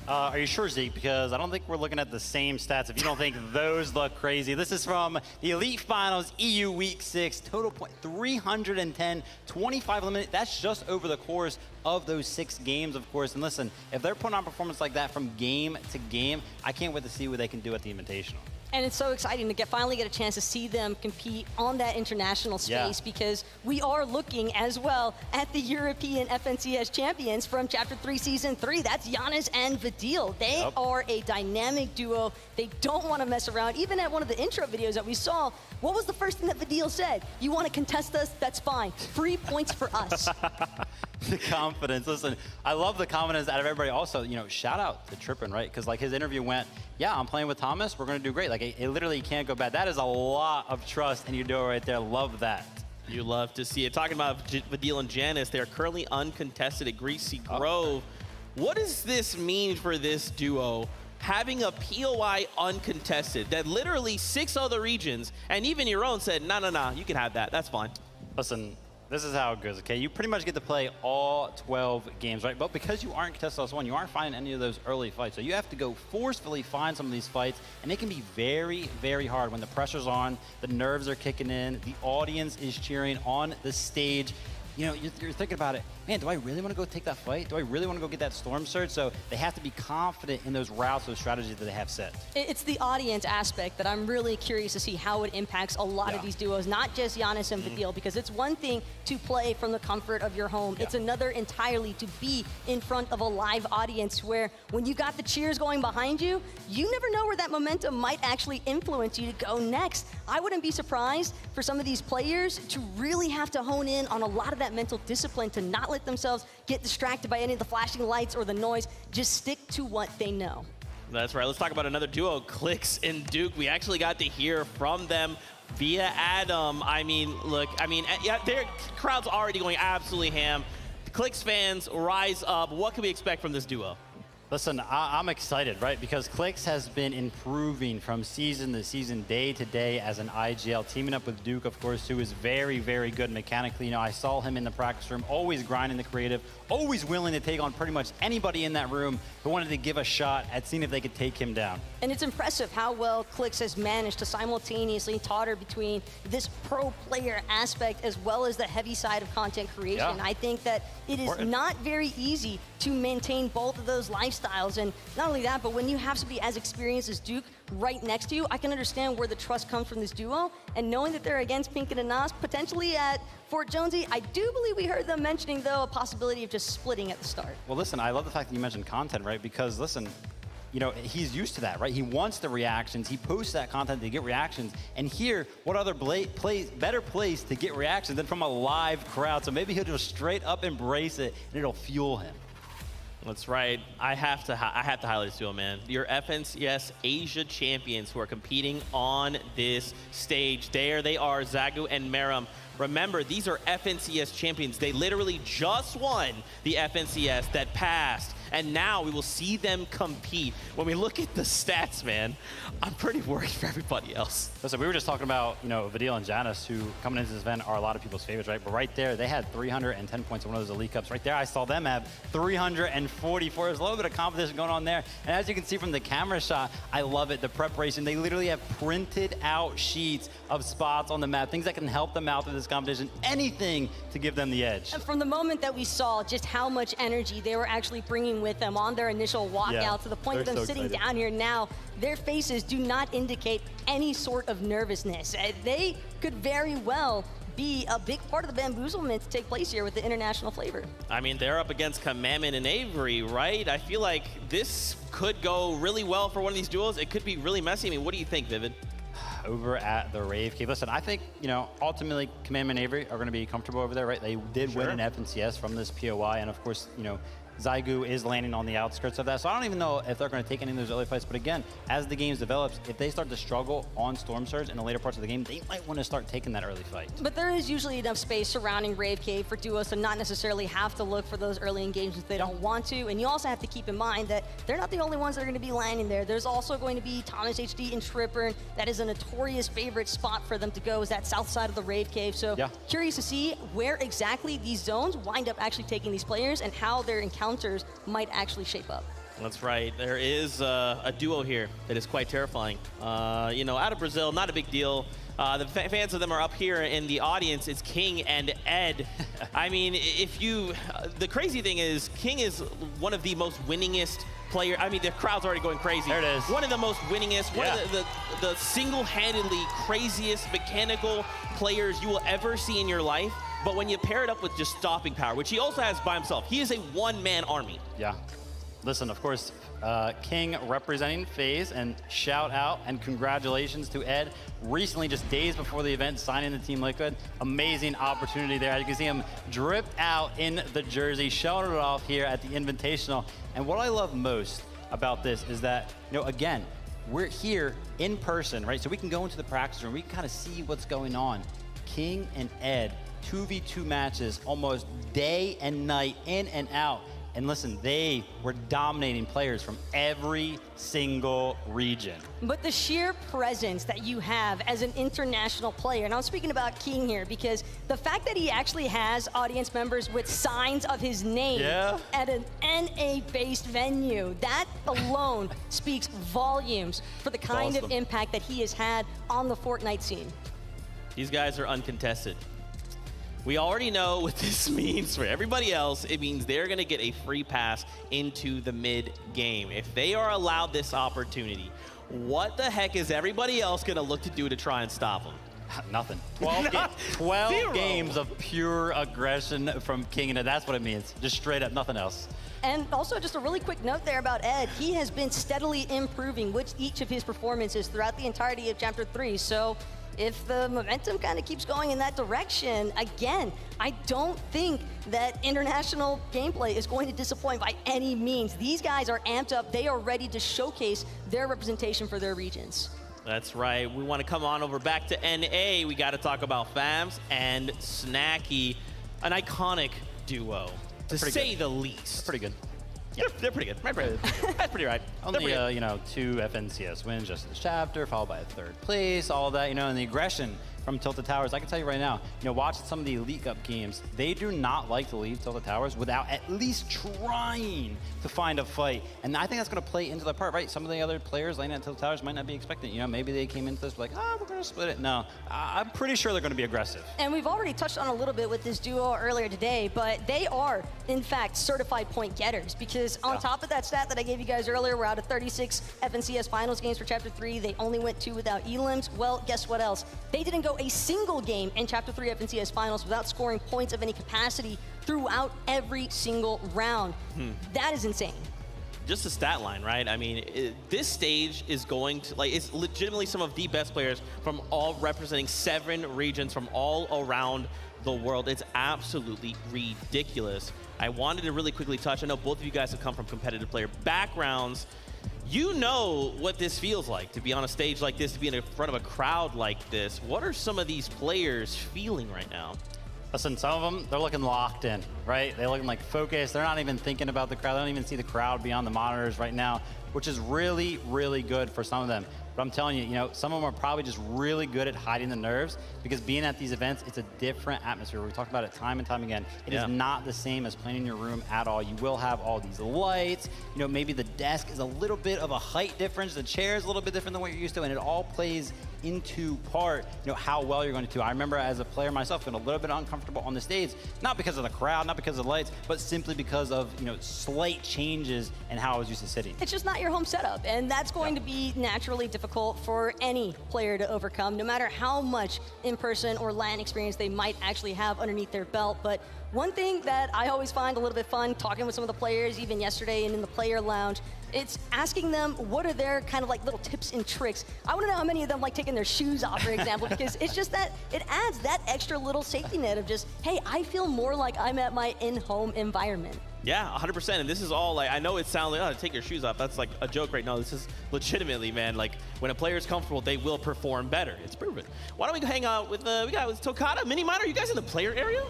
Are you sure, Zeke? Because I don't think we're looking at the same stats if you don't think those look crazy. This is from the Elite Finals EU Week 6. Total point 310, 25 eliminated. That's just over the course of those 6 games, of course. And listen, if they're putting on performance like that from game to game, I can't wait to see what they can do at the Invitational. And it's so exciting to finally get a chance to see them compete on that international space because we are looking as well at the European FNCS champions from Chapter 3 Season 3. That's Janus and Vidil. They are a dynamic duo. They don't want to mess around. Even at one of the intro videos that we saw, what was the first thing that Vidil said? You want to contest us? That's fine. 3 points for us. The confidence. Listen, I love the confidence out of everybody. Also, you know, shout out to Trippin, right? Because like his interview went, yeah, I'm playing with Thomas. We're going to do great. Like it literally can't go bad. That is a lot of trust in your duo right there. Love that. You love to see it. Talking about Vidil and Janus, they're currently uncontested at Greasy Grove. What does this mean for this duo? Having a POI uncontested that literally 6 other regions and even your own said, no, you can have that. That's fine. Listen, this is how it goes, okay? You pretty much get to play all 12 games, right? But because you aren't contested as one, you aren't finding any of those early fights. So you have to go forcefully find some of these fights, and it can be very, very hard when the pressure's on, the nerves are kicking in, the audience is cheering on the stage. You know, you're thinking about it, man, do I really want to go take that fight? Do I really want to go get that Storm Surge? So they have to be confident in those routes, those strategies that they have set. It's the audience aspect that I'm really curious to see how it impacts a lot of these duos, not just Janus and Vidil, because it's one thing to play from the comfort of your home. It's another entirely to be in front of a live audience where when you got the cheers going behind you, you never know where that momentum might actually influence you to go next. I wouldn't be surprised for some of these players to really have to hone in on a lot of that mental discipline to not let themselves get distracted by any of the flashing lights or the noise. Just stick to what they know. That's right. Let's talk about another duo, Clix and Duke. We actually got to hear from them via Adam. I mean, look, yeah, their crowd's already going absolutely ham. The Clix fans, rise up. What can we expect from this duo? Listen, I'm excited, right? Because Clix has been improving from season to season, day to day as an IGL, teaming up with Duke, of course, who is very, very good mechanically. You know, I saw him in the practice room, always grinding the creative, always willing to take on pretty much anybody in that room who wanted to give a shot at seeing if they could take him down. And it's impressive how well Clix has managed to simultaneously totter between this pro player aspect as well as the heavy side of content creation. I think that it is not very easy to maintain both of those lifestyles. And not only that, but when you have somebody as experienced as Duke right next to you, I can understand where the trust comes from this duo. And knowing that they're against Pinkett and Nas, potentially at Fort Jonesy, I do believe we heard them mentioning, though, a possibility of just splitting at the start. Well, listen, I love the fact that you mentioned content, right? Because, listen, you know, he's used to that, right? He wants the reactions. He posts that content to get reactions. And here, what other better place to get reactions than from a live crowd? So maybe he'll just straight up embrace it, and it'll fuel him. That's right. I have to highlight this duo, man. Your FNCS Asia champions who are competing on this stage. There they are, Zagu and Meram. Remember, these are FNCS champions. They literally just won the FNCS that passed. And now we will see them compete. When we look at the stats, man, I'm pretty worried for everybody else. Listen, we were just talking about, you know, Vadil and Janus, who coming into this event are a lot of people's favorites, right? But right there, they had 310 points in one of those Elite Cups. Right there, I saw them have 344. There's a little bit of competition going on there. And as you can see from the camera shot, I love it, the preparation. They literally have printed out sheets of spots on the map, things that can help them out through this competition, anything to give them the edge. And from the moment that we saw just how much energy they were actually bringing with them on their initial walkout, to the point of them sitting down here now, their faces do not indicate any sort of nervousness. They could very well be a big part of the bamboozlement to take place here with the international flavor. I mean, they're up against Commandment and Avery, right? I feel like this could go really well for one of these duels. It could be really messy. I mean, what do you think, Vivid? Over at the Rave Cave. Listen, I think, you know, ultimately Commandment and Avery are going to be comfortable over there, right? They did win an FNCS from this POI, and of course, you know, Zygu is landing on the outskirts of that. So I don't even know if they're going to take any of those early fights. But again, as the game develops, if they start to struggle on Storm Surge in the later parts of the game, they might want to start taking that early fight. But there is usually enough space surrounding Rave Cave for duos to not necessarily have to look for those early engagements if they don't want to. And you also have to keep in mind that they're not the only ones that are going to be landing there. There's also going to be Thomas HD and Tripper. That is a notorious favorite spot for them to go, is that south side of the Rave Cave. So curious to see where exactly these zones wind up actually taking these players and how their encounters might actually shape up. That's right. There is a duo here that is quite terrifying. You know, out of Brazil, not a big deal. The fans of them are up here in the audience. It's King and Ed. I mean, if you... the crazy thing is, King is one of the most winningest player. I mean, the crowd's already going crazy. There it is. One of the most winningest, one of the single-handedly craziest mechanical players you will ever see in your life. But when you pair it up with just stopping power, which he also has by himself, he is a one-man army. Yeah. Listen, of course, King representing FaZe, and shout out and congratulations to Ed. Recently, just days before the event, signing the Team Liquid. Amazing opportunity there. As you can see him dripped out in the jersey, showing it off here at the Invitational. And what I love most about this is that, you know, again, we're here in person, right? So we can go into the practice room, we can kind of see what's going on. King and Ed, 2v2 matches almost day and night, in and out. And listen, they were dominating players from every single region. But the sheer presence that you have as an international player, and I'm speaking about King here, because the fact that he actually has audience members with signs of his name at an NA-based venue, that alone speaks volumes for the kind of impact that he has had on the Fortnite scene. These guys are uncontested. We already know what this means for everybody else. It means they're going to get a free pass into the mid-game. If they are allowed this opportunity, what the heck is everybody else going to look to do to try and stop them? Nothing. 12 games of pure aggression from King, and that's what it means. Just straight up, nothing else. And also, just a really quick note there about Ed. He has been steadily improving with each of his performances throughout the entirety of Chapter 3. So if the momentum kind of keeps going in that direction, again, I don't think that international gameplay is going to disappoint by any means. These guys are amped up. They are ready to showcase their representation for their regions. That's right. We want to come on over back to NA. We got to talk about Fams and Snacky, an iconic duo, to say the least. That's pretty good. Yeah, they're pretty good. That's pretty right. Only, you know, 2 FNCS wins just this chapter, followed by a 3rd place, all that, you know, and the aggression from Tilted Towers. I can tell you right now, watching some of the Elite Cup games, they do not like to leave Tilted Towers without at least trying to find a fight. And I think that's going to play into the part, right? Some of the other players landing at Tilted Towers might not be expecting. Maybe they came into this like, we're going to split it. No, I'm pretty sure they're going to be aggressive. And we've already touched on a little bit with this duo earlier today, but they are, in fact, certified point getters, because on top of that stat that I gave you guys earlier, we're out of 36 FNCS finals games for Chapter 3. They only went 2 without elims. Well, guess what else? They didn't go a single game in Chapter 3 FNCS finals without scoring points of any capacity throughout every single round. That is insane. Just a stat line, right? I mean, this stage is going to, it's legitimately some of the best players from all representing 7 regions from all around the world. It's absolutely ridiculous. I wanted to really quickly touch, I know both of you guys have come from competitive player backgrounds. You know what this feels like to be on a stage like this, to be in front of a crowd like this. What are some of these players feeling right now? Listen, some of them, they're looking locked in, right? They're looking like focused. They're not even thinking about the crowd. They don't even see the crowd beyond the monitors right now, which is really, really good for some of them. But I'm telling you, some of them are probably just really good at hiding the nerves, because being at these events, it's a different atmosphere. We talk about it time and time again. It is not the same as playing in your room at all. You will have all these lights. Maybe the desk is a little bit of a height difference. The chair is a little bit different than what you're used to, and it all plays into part, how well you're going to do. I remember as a player myself feeling a little bit uncomfortable on the stage, not because of the crowd, not because of the lights, but simply because of, slight changes in how I was used to sitting. It's just not your home setup, and that's going to be naturally difficult for any player to overcome, no matter how much in-person or LAN experience they might actually have underneath their belt. But one thing that I always find a little bit fun talking with some of the players, even yesterday and in the player lounge, it's asking them what are their kind of like little tips and tricks. I want to know how many of them like taking their shoes off, for example, because it's just that it adds that extra little safety net of just, hey, I feel more like I'm at my in-home environment. Yeah, 100%. And this is all I know it sounds like, take your shoes off. That's like a joke right now. This is legitimately, man, like when a player is comfortable, they will perform better. It's proven. Why don't we hang out with, we got with Tokata, Miniminer. Are you guys in the player area?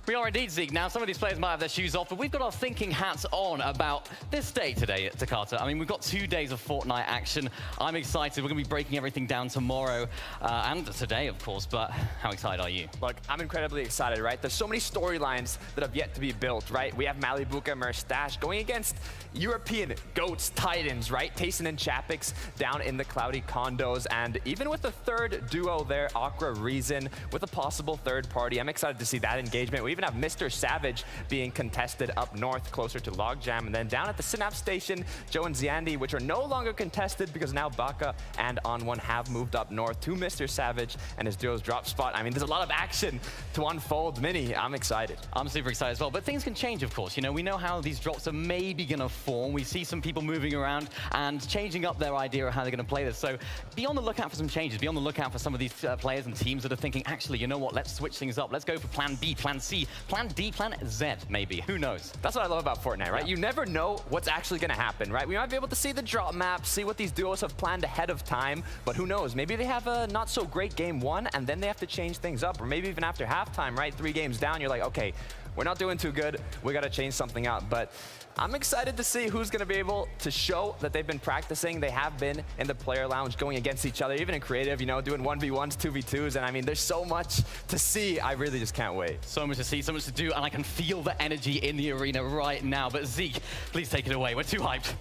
We are indeed, Zeke. Now, some of these players might have their shoes off, but we've got our thinking hats on about this day today at Tokata. I mean, we've got 2 days of Fortnite action. I'm excited. We're going to be breaking everything down tomorrow and today, of course, but how excited are you? Look, I'm incredibly excited, right? There's so many storylines that have yet to be built, right? We have Malibuca and Merstash going against European GOATs, Titans, right? Tayson and Chapix down in the Cloudy Condos, and even with the third duo there, Aqua Reason, with a possible third party. I'm excited to see that engagement. We even have Mr. Savage being contested up north, closer to Logjam, and then down at the Synapse Station, Joe and Ziandi, which are no longer contested because now Baka and On1 have moved up north to Mr. Savage and his duo's drop spot. I mean, there's a lot of action to unfold. Mini, I'm excited. I'm super excited as well, but things can change, of course. We know how these drops are maybe going to form. We see some people moving around and changing up their idea of how they're going to play this. So be on the lookout for some changes. Be on the lookout for some of these players and teams that are thinking, actually, you know what, let's switch things up. Let's go for plan B, plan C, plan D, plan Z, maybe. Who knows? That's what I love about Fortnite, right? You never know what's actually going to happen, right? We might be able to see the drop map, see what these duos have planned ahead of time, but who knows? Maybe they have a not so great game 1 and then they have to change things up, or maybe even after halftime, right? 3 games down, you're like, okay, we're not doing too good. We got to change something up. But I'm excited to see who's going to be able to show that they've been practicing. They have been in the player lounge going against each other, even in creative, doing 1v1s, 2v2s. And I mean, there's so much to see. I really just can't wait. So much to see, so much to do. And I can feel the energy in the arena right now. But Zeke, please take it away. We're too hyped.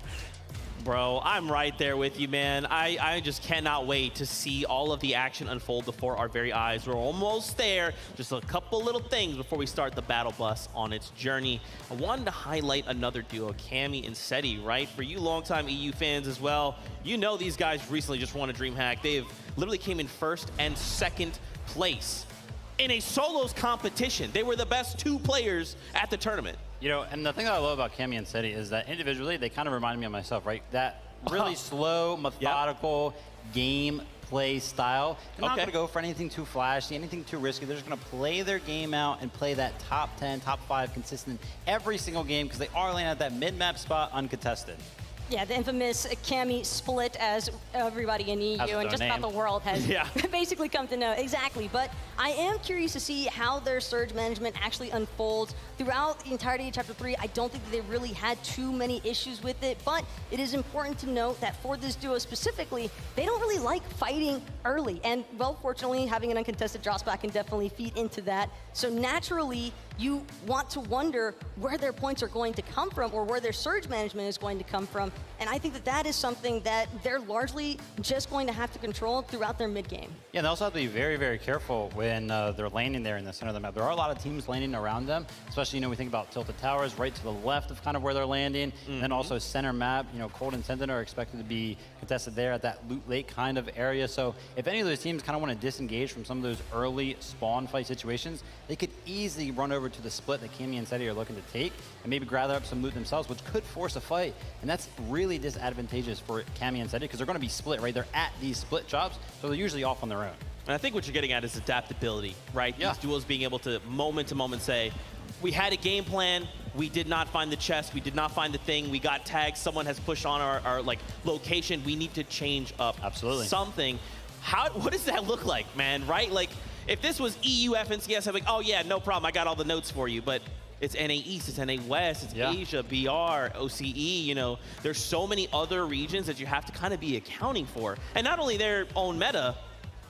Bro, I'm right there with you, man. I just cannot wait to see all of the action unfold before our very eyes. We're almost there. Just a couple little things before we start the battle bus on its journey. I wanted to highlight another duo, Cammy and Seti, right? For you longtime EU fans as well, you know these guys recently just won a DreamHack. They've literally came in 1st and 2nd place in a solos competition. They were the best 2 players at the tournament. And the thing that I love about Cammy and Seti is that individually, they kind of remind me of myself, right? That really slow, methodical game play style. They're not going to go for anything too flashy, anything too risky. They're just going to play their game out and play that top 10, top 5 consistent every single game, because they are landing at that mid-map spot uncontested. Yeah, the infamous Cammy split, as everybody in EU and just about the world has basically come to know. Exactly, but I am curious to see how their surge management actually unfolds throughout the entirety of Chapter 3. I don't think that they really had too many issues with it, but it is important to note that for this duo specifically, they don't really like fighting early. And, well, fortunately, having an uncontested drop spot can definitely feed into that. So naturally, you want to wonder where their points are going to come from or where their surge management is going to come from. And I think that that is something that they're largely just going to have to control throughout their mid game. Yeah, they also have to be very, very careful when they're landing there in the center of the map. There are a lot of teams landing around them, especially, we think about Tilted Towers right to the left of kind of where they're landing. And then also center map, Cold and Tendon are expected to be contested there at that Loot Lake kind of area. So if any of those teams kind of want to disengage from some of those early spawn fight situations, they could easily run over to the split that Cammy and Seti are looking to take and maybe gather up some loot themselves, which could force a fight. And that's really disadvantageous for Cammy and Seti because they're going to be split, right? They're at these split chops, so they're usually off on their own. And I think what you're getting at is adaptability, right? Yeah. These duos being able to moment say, we had a game plan, we did not find the chest, we did not find the thing, we got tagged, someone has pushed on our location, we need to change up something. What does that look like, man, right? Like, if this was EU FNCS, I'm like, oh yeah, no problem, I got all the notes for you, but it's NA East, it's NA West, it's Asia, BR, OCE, there's so many other regions that you have to kind of be accounting for. And not only their own meta,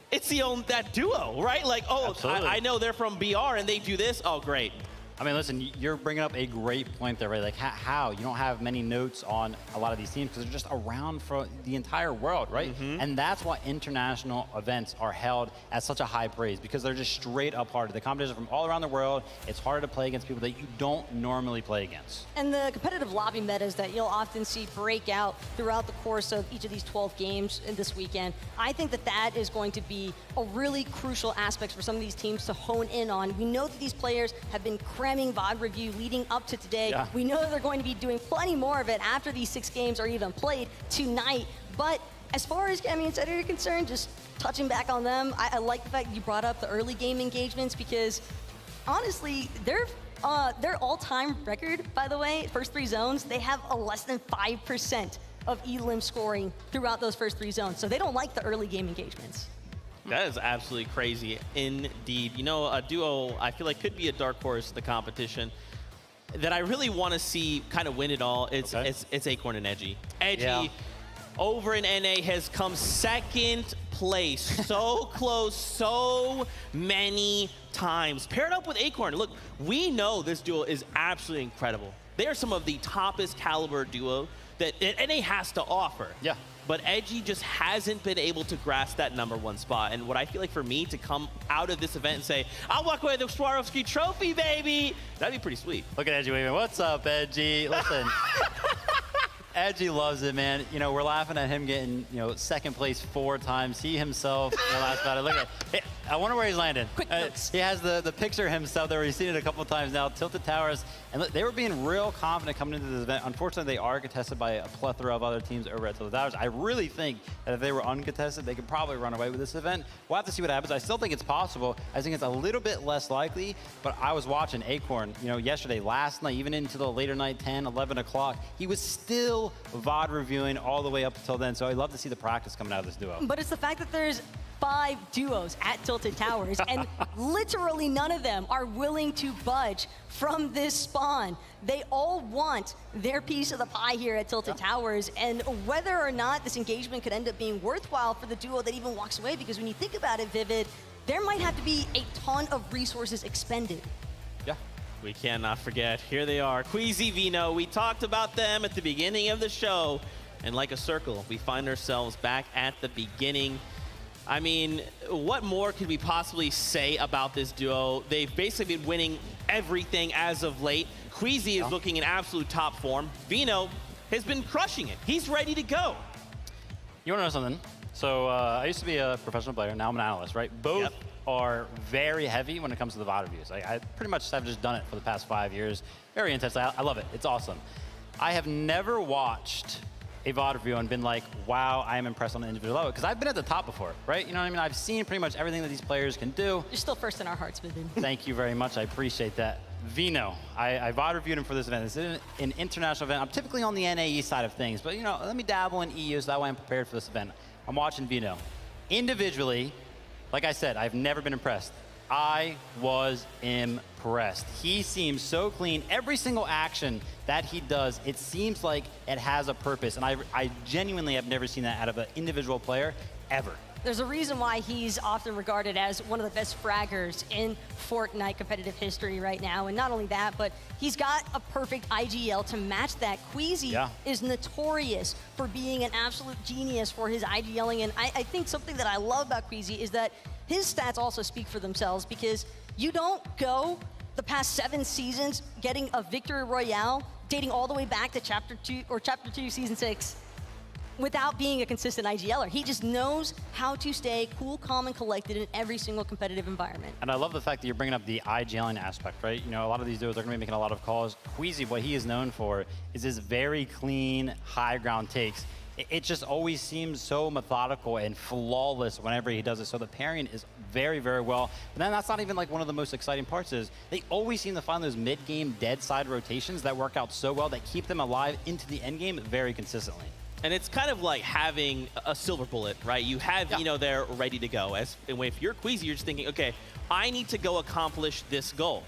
it's that duo, right? Like, oh, I know they're from BR and they do this, oh great. I mean, listen, you're bringing up a great point there, right? Like, how? You don't have many notes on a lot of these teams because they're just around for the entire world, right? And that's why international events are held at such a high praise because they're just straight up harder. The competition from all around the world, it's harder to play against people that you don't normally play against. And the competitive lobby metas that you'll often see break out throughout the course of each of these 12 games this weekend, I think that that is going to be a really crucial aspect for some of these teams to hone in on. We know that these players have been cramming VOD review leading up to today. We know that they're going to be doing plenty more of it after these 6 games are even played tonight. But as far as Cammy and Seti are concerned, just touching back on them, I like the fact that you brought up the early game engagements because honestly, their all-time record, by the way, first 3 zones, they have a less than 5% of elim scoring throughout those first 3 zones. So they don't like the early game engagements. That is absolutely crazy indeed. A duo I feel like could be a dark horse in the competition that I really want to see kind of win it all. It's Acorn and Edgy. Edgy over in NA has come 2nd place. So close so many times. Paired up with Acorn. Look, we know this duo is absolutely incredible. They are some of the toppest caliber duo that NA has to offer. Yeah. But Edgy just hasn't been able to grasp that #1 spot. And what I feel like for me to come out of this event and say, I'll walk away with the Swarovski trophy, baby, that'd be pretty sweet. Look at Edgy waving. What's up, Edgy? Listen. Edgy loves it, man. We're laughing at him getting, 2nd place 4 times. He himself, laughs about it. Look at it. I wonder where he's landing. He has the picture himself there. We've seen it a couple of times now. Tilted Towers. And look, they were being real confident coming into this event. Unfortunately, they are contested by a plethora of other teams over at Tilted Towers. I really think that if they were uncontested, they could probably run away with this event. We'll have to see what happens. I still think it's possible. I think it's a little bit less likely. But I was watching Acorn, yesterday, last night, even into the later night, 10, 11 o'clock. He was still VOD reviewing all the way up until then. So I'd love to see the practice coming out of this duo. But it's the fact that there's 5 duos at Tilted Towers, and literally none of them are willing to budge from this spawn. They all want their piece of the pie here at Tilted Towers, and whether or not this engagement could end up being worthwhile for the duo that even walks away, because when you think about it, Vivid, there might have to be a ton of resources expended. Yeah. We cannot forget, here they are, Queasy Vino. We talked about them at the beginning of the show, and like a circle, we find ourselves back at the beginning. I mean, what more could we possibly say about this duo? They've basically been winning everything as of late. Queasy is looking in absolute top form. Vino has been crushing it. He's ready to go. You want to know something? So I used to be a professional player. Now I'm an analyst, right? Both are very heavy when it comes to the VOD reviews. I pretty much have just done it for the past 5 years. Very intense. I love it. It's awesome. I have never watched a VOD review and been like, wow, I am impressed on the individual level. Because I've been at the top before, right? You know what I mean? I've seen pretty much everything that these players can do. You're still first in our hearts, Vivian. Thank you very much. I appreciate that. Vino. I VOD reviewed him for this event. This is an international event. I'm typically on the NAE side of things, but let me dabble in EU so that way I'm prepared for this event. I'm watching Vino. Individually, like I said, I've never been impressed. I was impressed. He seems so clean. Every single action that he does, it seems like it has a purpose. And I genuinely have never seen that out of an individual player, ever. There's a reason why he's often regarded as one of the best fraggers in Fortnite competitive history right now. And not only that, but he's got a perfect IGL to match that. Queasy is notorious for being an absolute genius for his IGLing. And I think something that I love about Queasy is that his stats also speak for themselves, because you don't go the past 7 seasons getting a victory royale dating all the way back to Chapter 2, Season 6. Without being a consistent IGLer. He just knows how to stay cool, calm, and collected in every single competitive environment. And I love the fact that you're bringing up the IGLing aspect, right? A lot of these dudes are going to be making a lot of calls. Queasy, what he is known for is his very clean, high ground takes. It just always seems so methodical and flawless whenever he does it. So the pairing is very, very well. But then that's not even like one of the most exciting parts is they always seem to find those mid-game dead side rotations that work out so well that keep them alive into the end game very consistently. And it's kind of like having a silver bullet, right? You have Vino there ready to go. And if you're Queasy, you're just thinking, okay, I need to go accomplish this goal.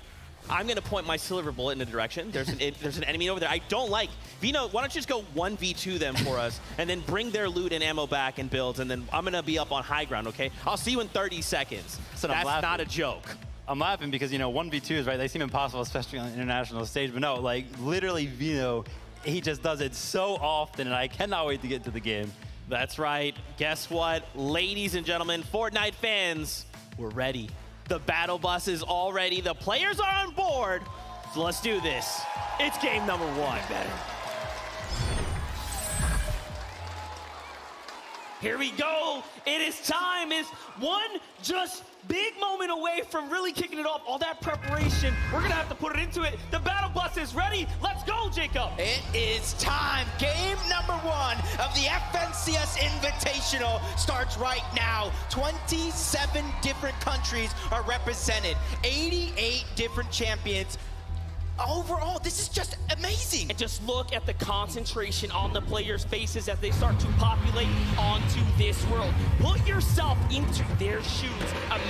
I'm going to point my silver bullet in a direction. There's an enemy over there I don't like. Vino, why don't you just go 1v2 them for us, and then bring their loot and ammo back and builds, and then I'm going to be up on high ground, okay? I'll see you in 30 seconds. So that's not a joke. I'm laughing because, 1v2s, right? They seem impossible, especially on an international stage. But no, like, literally, Vino, he just does it so often, and I cannot wait to get to the game. That's right. Guess what? Ladies and gentlemen, Fortnite fans, we're ready. The battle bus is all ready. The players are on board. So let's do this. It's game number 1. Here we go. It is time. It's one just big moment away from really kicking it off. All that preparation, we're going to have to put it into it. The battle bus is ready. Let's go, Jacob. It is time. Game number 1 of the FNCS Invitational starts right now. 27 different countries are represented. 88 different champions. Overall, this is just amazing. And just look at the concentration on the players' faces as they start to populate onto this world. Put yourself into their shoes.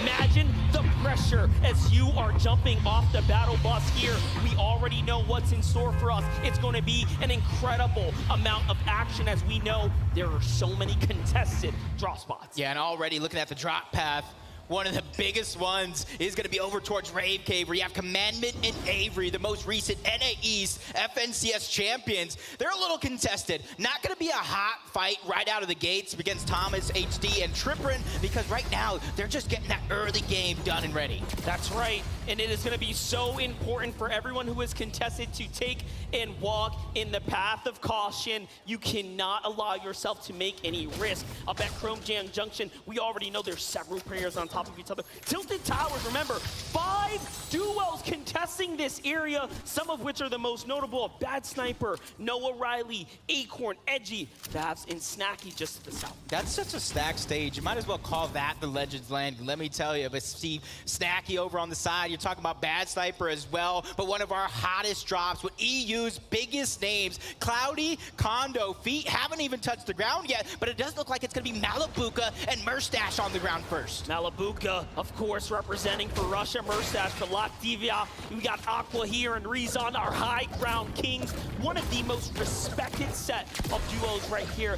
Imagine the pressure as you are jumping off the battle bus here. We already know what's in store for us. It's going to be an incredible amount of action, as we know there are so many contested drop spots. Yeah, and already looking at the drop path, one of the biggest ones is going to be over towards Rave Cave, where you have Commandment and Avery, the most recent NA East FNCS champions. They're a little contested. Not going to be a hot fight right out of the gates against Thomas, HD, and Trippin, because right now they're just getting that early game done and ready. That's right, and it is going to be so important for everyone who is contested to take and walk in the path of caution. You cannot allow yourself to make any risk. Up at Chrome Jam Junction, we already know there's several players on top of each other. Tilted Towers, remember, 5 duos contesting this area, some of which are the most notable: Bad Sniper, Noah Riley, Acorn, Edgy, Vabs, and Snacky just to the south. That's such a stacked stage. You might as well call that the Legends Landing. Let me tell you, but Steve, Snacky over on the side, you're talking about Bad Sniper as well, but one of our hottest drops with EU's biggest names, Cloudy, Kondo, Feet haven't even touched the ground yet, but it does look like it's going to be Malibuka and Merstash on the ground first. Malibuka, of course, representing for Russia, Merstash for Latvia. We got Aqua here and Rezon, our high ground kings. One of the most respected set of duos right here.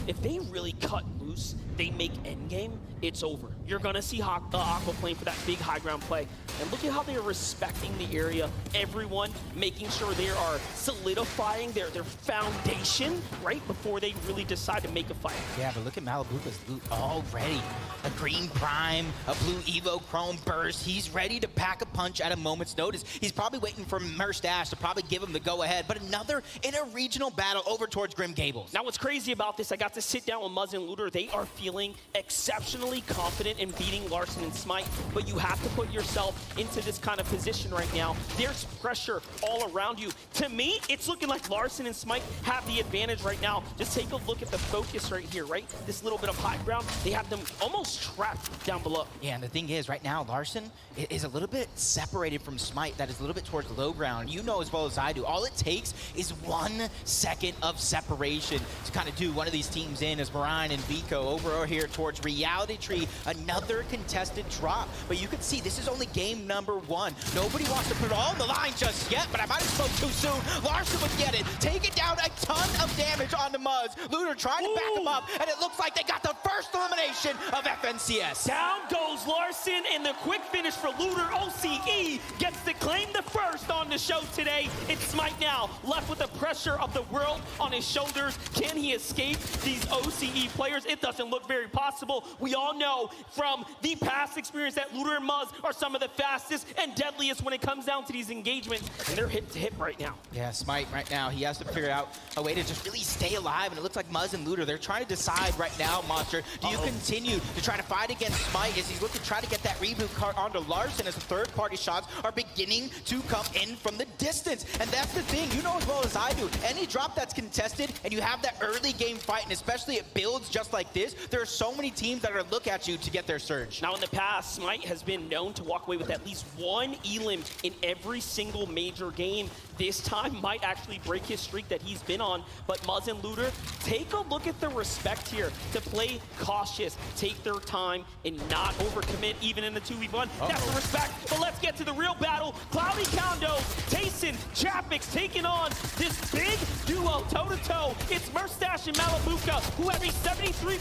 If they really cut loose, they make endgame, it's over. You're gonna see Aqua playing for that big high ground play. And look at how they are respecting the area. Everyone making sure they are solidifying their foundation right before they really decide to make a fight. Yeah, but look at Malibuka's loot already. A green prime, a blue Evo Chrome burst. He's ready to pack a punch at a moment's notice. He's probably waiting for Merstash to probably give him the go-ahead, but another inter-regional battle over towards Grim Gables. Now what's crazy about this, I got to sit down with Muzz and Looter. They are feeling exceptionally confident in beating Larson and Smite, but you have to put put yourself into this kind of position right now. There's pressure all around you. To me, it's looking like Larssen and Smite have the advantage right now. Just take a look at the focus right here, right? This little bit of high ground, they have them almost trapped down below. Yeah, and the thing is, right now, Larssen is a little bit separated from Smite. That is a little bit towards low ground. You know as well as I do, all it takes is 1 second of separation to kind of do one of these teams in, as Marine and Vico over here towards Reality Tree. Another contested drop. But you can see this is only game number 1. Nobody wants to put it all on the line just yet, but I might have spoke too soon. Larssen would get it. Taking down a ton of damage onto Muzz. Looter trying to back him up, and it looks like they got the first elimination of FNCS. Down goes Larssen, and the quick finish for Looter. OCE gets to claim the first on the show today. It's Smite now, left with the pressure of the world on his shoulders. Can he escape these OCE players? It doesn't look very possible. We all know from the past experience that Looter and Muzz are some of the fastest and deadliest when it comes down to these engagements, and they're hip to hip right now. Yeah, Smite right now, he has to figure out a way to just really stay alive, and it looks like Muzz and Looter, they're trying to decide right now, Monster, do you continue to try to fight against Smite as he's looking to try to get that reboot card onto Larssen as the third-party shots are beginning to come in from the distance. And that's the thing, you know as well as I do, any drop that's contested and you have that early game fight, and especially it builds just like this, there are so many teams that are going to look at you to get their surge. Now in the past, Smite has been known to walk away with at least 1 elim in every single major game. This time might actually break his streak that he's been on, but Muzz and Looter, take a look at the respect here to play cautious, take their time, and not overcommit even in the 2v1. That's the respect, but let's get to the real battle. Cloudy Condos, Tayson, Chapix taking on this big duo toe-to-toe. It's Merstash and Malabuka, who have a 73%,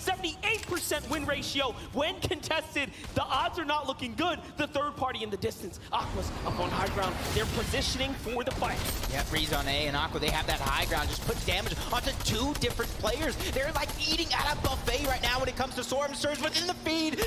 78% win ratio when contested. The odds are not looking good. The third party in the distance, Aqua's up on high ground. They're positioning for the fight. Yeah, Breeze on A and Aqua, they have that high ground. Just put damage onto 2 different players. They're like eating at a buffet right now when it comes to Storm Surge, but in the feed,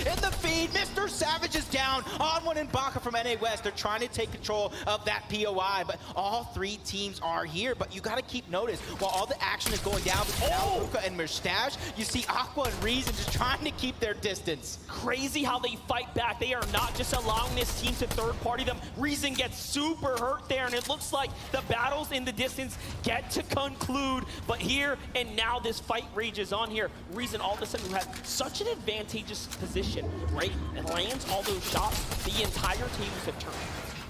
Mr. Savage is down. On1 and Baka from NA West. They're trying to take control of that POI, but all 3 teams are here. But you got to keep notice, while all the action is going down between Malabuka and Merstash, you see Aqua and Reason just trying to keep their distance. Crazy how they fight back. They are not just allowing this team to third party them. Reason gets super hurt there, and it looks like the battles in the distance get to conclude. But here and now this fight rages on here. Reason all of a sudden who has such an advantageous position, right? And lands all those shots, the entire tables have turned.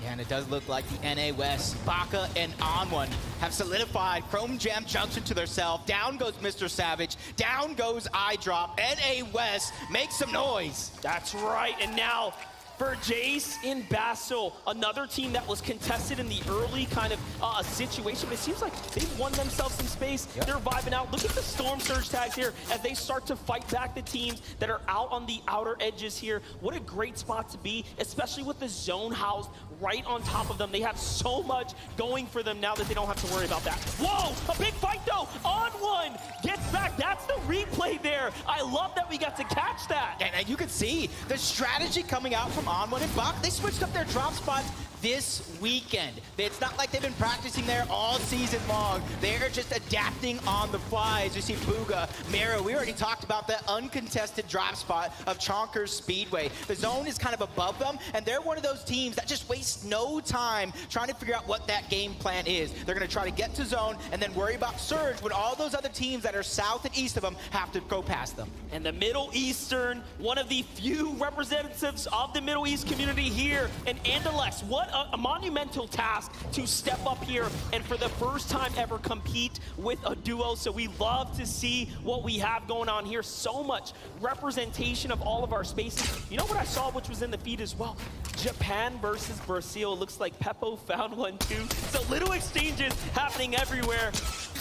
Yeah, and it does look like the NA West, Baka and On1 have solidified Chrome Jam Junction to themselves. Down goes Mr. Savage, down goes iDrop. NA West, make some noise. That's right, and now for Jace in Basil, another team that was contested in the early kind of situation, but it seems like they've won themselves some space. They're vibing out. Look at the Storm Surge tags here as they start to fight back the teams that are out on the outer edges here. What a great spot to be, especially with the zone housed right on top of them. They have so much going for them now that they don't have to worry about that. Whoa, a big fight though. On1 gets back. That's the replay there. I love that we got to catch that. And you can see the strategy coming out from On1 and Baka. They switched up their drop spots this weekend. It's not like they've been practicing there all season long. They're just adapting on the fly. As you see Bugha, Mero, we already talked about the uncontested drop spot of Chonkers Speedway. The zone is kind of above them, and they're one of those teams that just wastes no time trying to figure out what that game plan is. They're gonna try to get to zone and then worry about Surge when all those other teams that are south and east of them have to go past them. And the Middle Eastern, one of the few representatives of the Middle East community here, and Andalex, what a monumental task to step up here and for the first time ever compete with a duo. So we love to see what we have going on here. So much representation of all of our spaces. You know what I saw, which was in the feed as well? Japan versus Brazil. It looks like Peppo found one too. So little exchanges happening everywhere.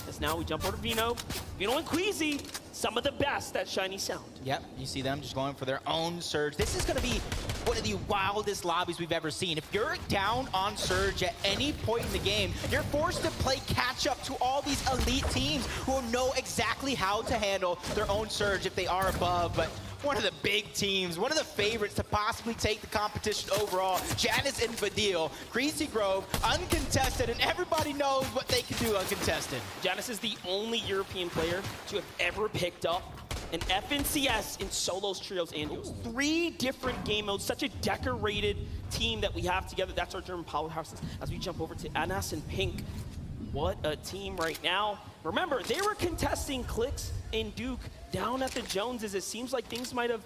As now we jump over to Vino and Queasy, some of the best at Shiny Sound. Yep, you see them just going for their own Surge. This is gonna be one of the wildest lobbies we've ever seen. If you're down on Surge at any point in the game, you're forced to play catch up to all these elite teams who know exactly how to handle their own Surge if they are above. But one of the big teams, one of the favorites to possibly take the competition overall, Janus and Vadil, Greasy Grove, uncontested, and everybody knows what they can do uncontested. Janus is the only European player to have ever picked up and FNCS in solos, trios, and duos. 3 different game modes, such a decorated team that we have together. That's our German powerhouses. As we jump over to Anas and Pink, what a team right now. Remember, they were contesting Clix and Duke down at the Joneses. It seems like things might have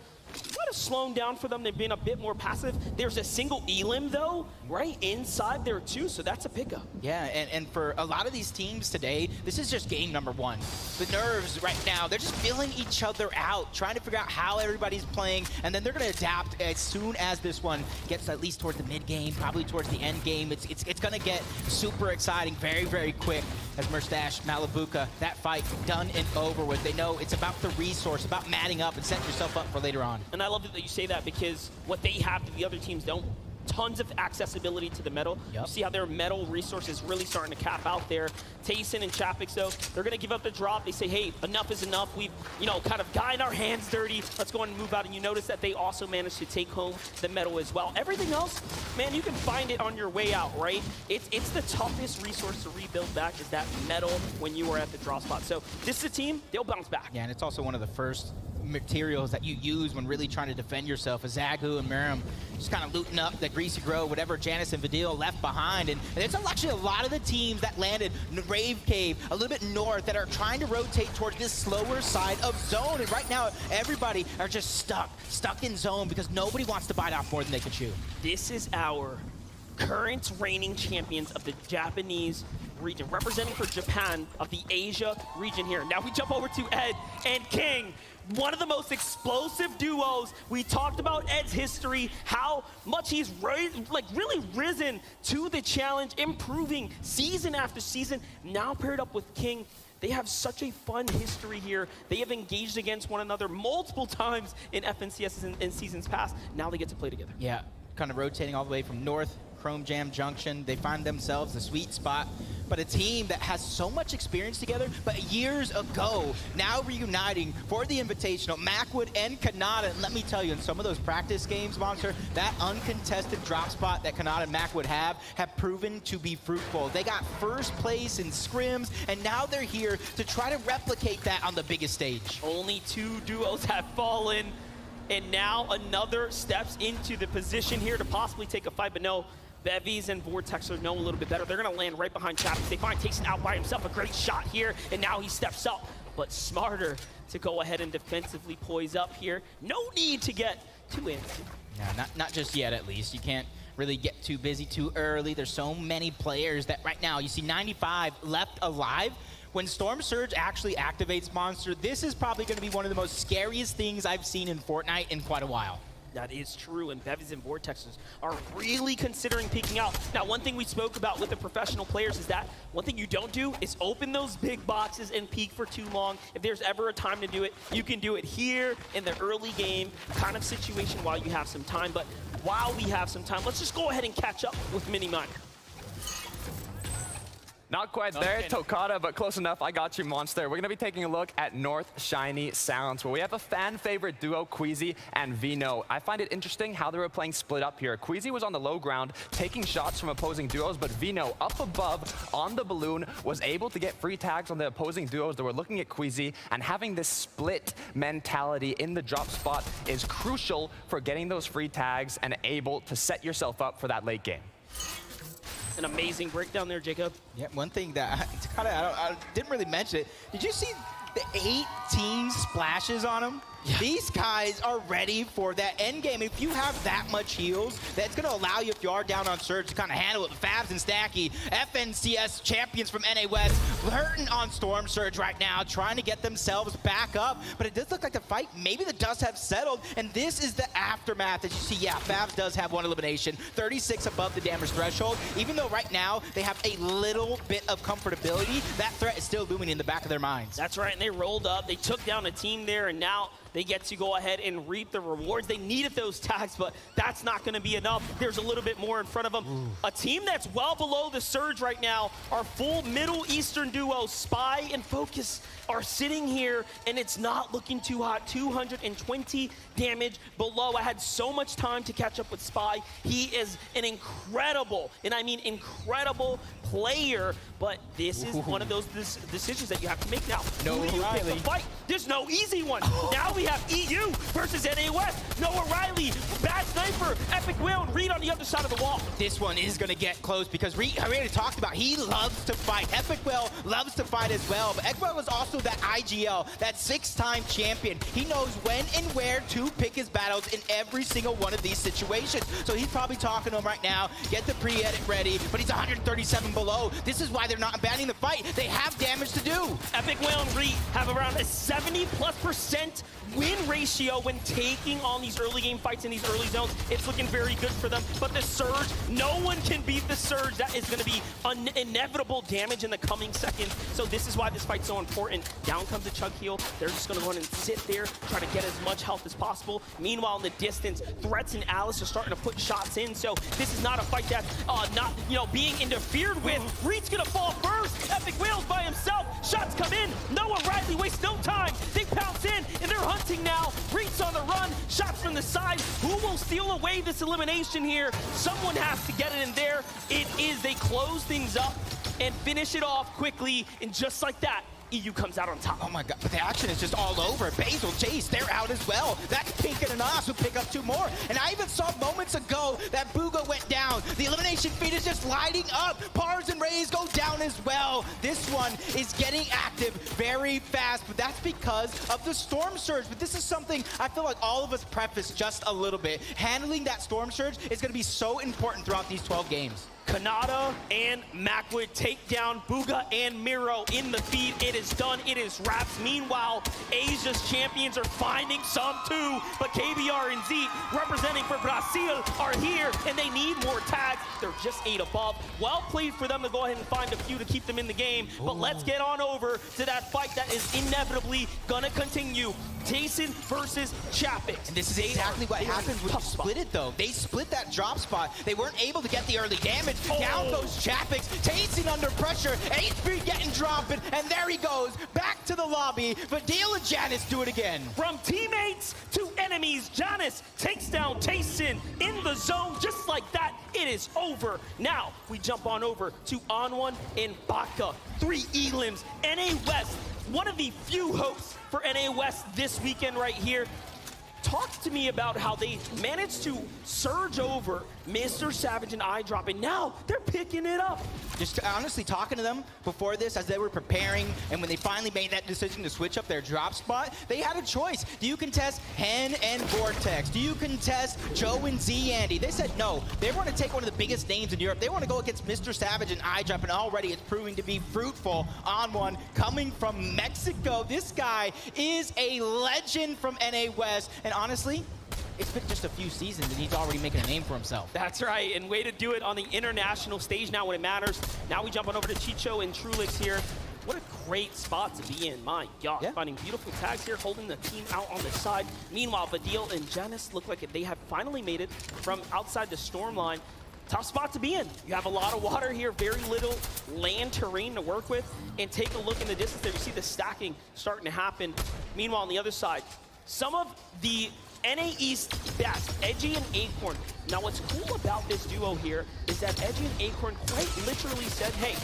slowed down for them. They've been a bit more passive. There's a single Elim, though, right inside there, too, so that's a pickup. Yeah, and for a lot of these teams today, this is just game number 1. The nerves right now, they're just feeling each other out, trying to figure out how everybody's playing, and then they're going to adapt as soon as this one gets at least towards the mid-game, probably towards the end game. It's going to get super exciting very, very quick as Merstash, Malibuca, that fight done and over with. They know it's about the resource, about matting up and setting yourself up for later on. And I love that you say that because what they have that the other teams don't, tons of accessibility to the metal. You see how their metal resources really starting to cap out there. Tayson and Chapix, though, they're going to give up the drop. They say, hey, enough is enough. We've, kind of gotten our hands dirty. Let's go and move out. And you notice that they also managed to take home the metal as well. Everything else, man, you can find it on your way out, right? It's the toughest resource to rebuild back is that metal when you are at the drop spot. So this is a team, they'll bounce back. Yeah, and it's also one of the first materials that you use when really trying to defend yourself. As Zagu and Miriam just kind of looting up the Greasy Grove, whatever Janice and Vidil left behind. And there's actually a lot of the teams that landed Rave Cave a little bit north that are trying to rotate towards this slower side of zone. And right now, everybody are just stuck in zone because nobody wants to bite off more than they can chew. This is our current reigning champions of the Japanese region, representing for Japan of the Asia region here. Now we jump over to Ed and King. One of the most explosive duos. We talked about Ed's history, how much he's really risen to the challenge, improving season after season. Now paired up with King, they have such a fun history here. They have engaged against one another multiple times in FNCS in seasons past. Now they get to play together. Yeah, kind of rotating all the way from north, Chrome Jam Junction. They find themselves a sweet spot, but a team that has so much experience together, but years ago, now reuniting for the Invitational, Macwood and Kanata. And let me tell you, in some of those practice games, Monster, that uncontested drop spot that Kanata and Macwood have proven to be fruitful. They got first place in scrims, and now they're here to try to replicate that on the biggest stage. Only 2 duos have fallen, and now another steps into the position here to possibly take a fight, but no, Bevies and Vortex are know a little bit better. They're going to land right behind Chapix. They find Tayson out by himself. A great shot here, and now he steps up, but smarter to go ahead and defensively poise up here. No need to get too antsy. No, not just yet, at least. You can't really get too busy too early. There's so many players that right now, you see 95 left alive. When Storm Surge actually activates Monster, this is probably going to be one of the most scariest things I've seen in Fortnite in quite a while. That is true, and Bevies and Vortexes are really considering peeking out. Now, one thing we spoke about with the professional players is that one thing you don't do is open those big boxes and peek for too long. If there's ever a time to do it, you can do it here in the early game kind of situation while you have some time. But while we have some time, let's just go ahead and catch up with Miniminer. Not quite there, Tokata, but close enough. I got you, Monster. We're going to be taking a look at North Shiny Sounds, where we have a fan-favorite duo, Queasy and Vino. I find it interesting how they were playing split up here. Queasy was on the low ground, taking shots from opposing duos, but Vino, up above on the balloon, was able to get free tags on the opposing duos that were looking at Queasy, and having this split mentality in the drop spot is crucial for getting those free tags and able to set yourself up for that late game. An amazing breakdown there, Jacob. Yeah, one thing that I didn't really mention it. Did you see the 18 splashes on him? Yeah. These guys are ready for that end game. If you have that much heals, that's going to allow you, if you are down on Surge, to kind of handle it. Fabs and Stacky, FNCS champions from NA West, hurting on Storm Surge right now, trying to get themselves back up. But it does look like the fight, maybe the dust have settled, and this is the aftermath. As you see, yeah, Fabs does have one elimination, 36 above the damage threshold. Even though right now they have a little bit of comfortability, that threat is still looming in the back of their minds. That's right, and they rolled up, they took down a team there, and now they get to go ahead and reap the rewards. They needed those tags, but that's not going to be enough. There's a little bit more in front of them. Ooh. A team that's well below the Surge right now, our full Middle Eastern duo, Spy and Focus, are sitting here, and it's not looking too hot. 220 damage below. I had so much time to catch up with Spy. He is an incredible, and I mean incredible player, but this is one of those decisions that you have to make now. No, Who do you pick to fight? there's no easy one. Now we have EU versus NA West. Noah Riley, bad sniper, Epic Will, and Reed on the other side of the wall. This one is going to get close because Reed, I already talked about, he loves to fight. Epic Will loves to fight as well, but Epic Will is also that IGL, that 6-time champion. He knows when and where to pick his battles in every single one of these situations. So he's probably talking to him right now, get the pre-edit ready, but he's 137 below. This is why they're not abandoning the fight. They have damage to do. Epic Will and Reed have around a 70+% win ratio when taking on these early game fights in these early zones. It's looking very good for them, but the Surge, no one can beat the Surge. That is going to be inevitable damage in the coming seconds. So this is why this fight's so important. Down comes the Chug Heal. They're just going to go in and sit there, try to get as much health as possible. Meanwhile, in the distance, Threats and Alice are starting to put shots in. So this is not a fight that's not, being interfered with. Reed's going to fall first. Epic Will's by himself. Shots come in. Noah Riley wastes no time. They pounce in, and they're hunting now. Reed's on the run. Shots from the side. Who will steal away this elimination here? Someone has to get it in there. It is. They close things up and finish it off quickly, and just like that, EU comes out on top. Oh my god, but the action is just all over. Basil, Jace, they're out as well. That's Pink and Anas who pick up 2 more. And I even saw moments ago that Bugha went down. The elimination feed is just lighting up. Pars and Rays go down as well. This one is getting active very fast, but that's because of the Storm Surge. But this is something I feel like all of us preface just a little bit. Handling that Storm Surge is going to be so important throughout these 12 games. Kanata and Macwood take down Bugha and Miro in the feed. It is done. It is wraps. Meanwhile, Asia's champions are finding some too, but KBR and Zeke, representing for Brazil, are here, and they need more tags. They're just 8 above. Well played for them to go ahead and find a few to keep them in the game, but let's get on over to that fight that is inevitably gonna continue. Tayson versus Chapix. And this is exactly what happens when you split it, though. They split that drop spot. They weren't able to get the early damage. Down goes Chapix. Tayson under pressure. HP getting dropping. And there he goes. Back to the lobby. Vidil and Janus do it again. From teammates to enemies, Janus takes down Tayson in the zone. Just like that, it is over. Now, we jump on over to Onwon and Baka. 3 elims. NA West, one of the few hopes for NA West this weekend right here. Talk to me about how they managed to surge over Mr. Savage and iDrop, and now they're picking it up. Just honestly talking to them before this as they were preparing, and when they finally made that decision to switch up their drop spot, they had a choice. Do you contest Hen and Vortex? Do you contest Joe and Z-Andy? They said no. They want to take one of the biggest names in Europe. They want to go against Mr. Savage and iDrop, and already it's proving to be fruitful. Onwon coming from Mexico. This guy is a legend from NA West, and honestly, it's been just a few seasons and he's already making a name for himself. That's right, and way to do it on the international stage now when it matters. Now we jump on over to Chicho and Trulix here. What a great spot to be in, my God. Yeah. Finding beautiful tags here, holding the team out on the side. Meanwhile, Vidil and Janus look like they have finally made it from outside the storm line. Tough spot to be in. You have a lot of water here, very little land terrain to work with, and take a look in the distance there. You see the stacking starting to happen. Meanwhile, on the other side, some of the NA East best, Edgy and Acorn. Now what's cool about this duo here is that Edgy and Acorn quite literally said, hey,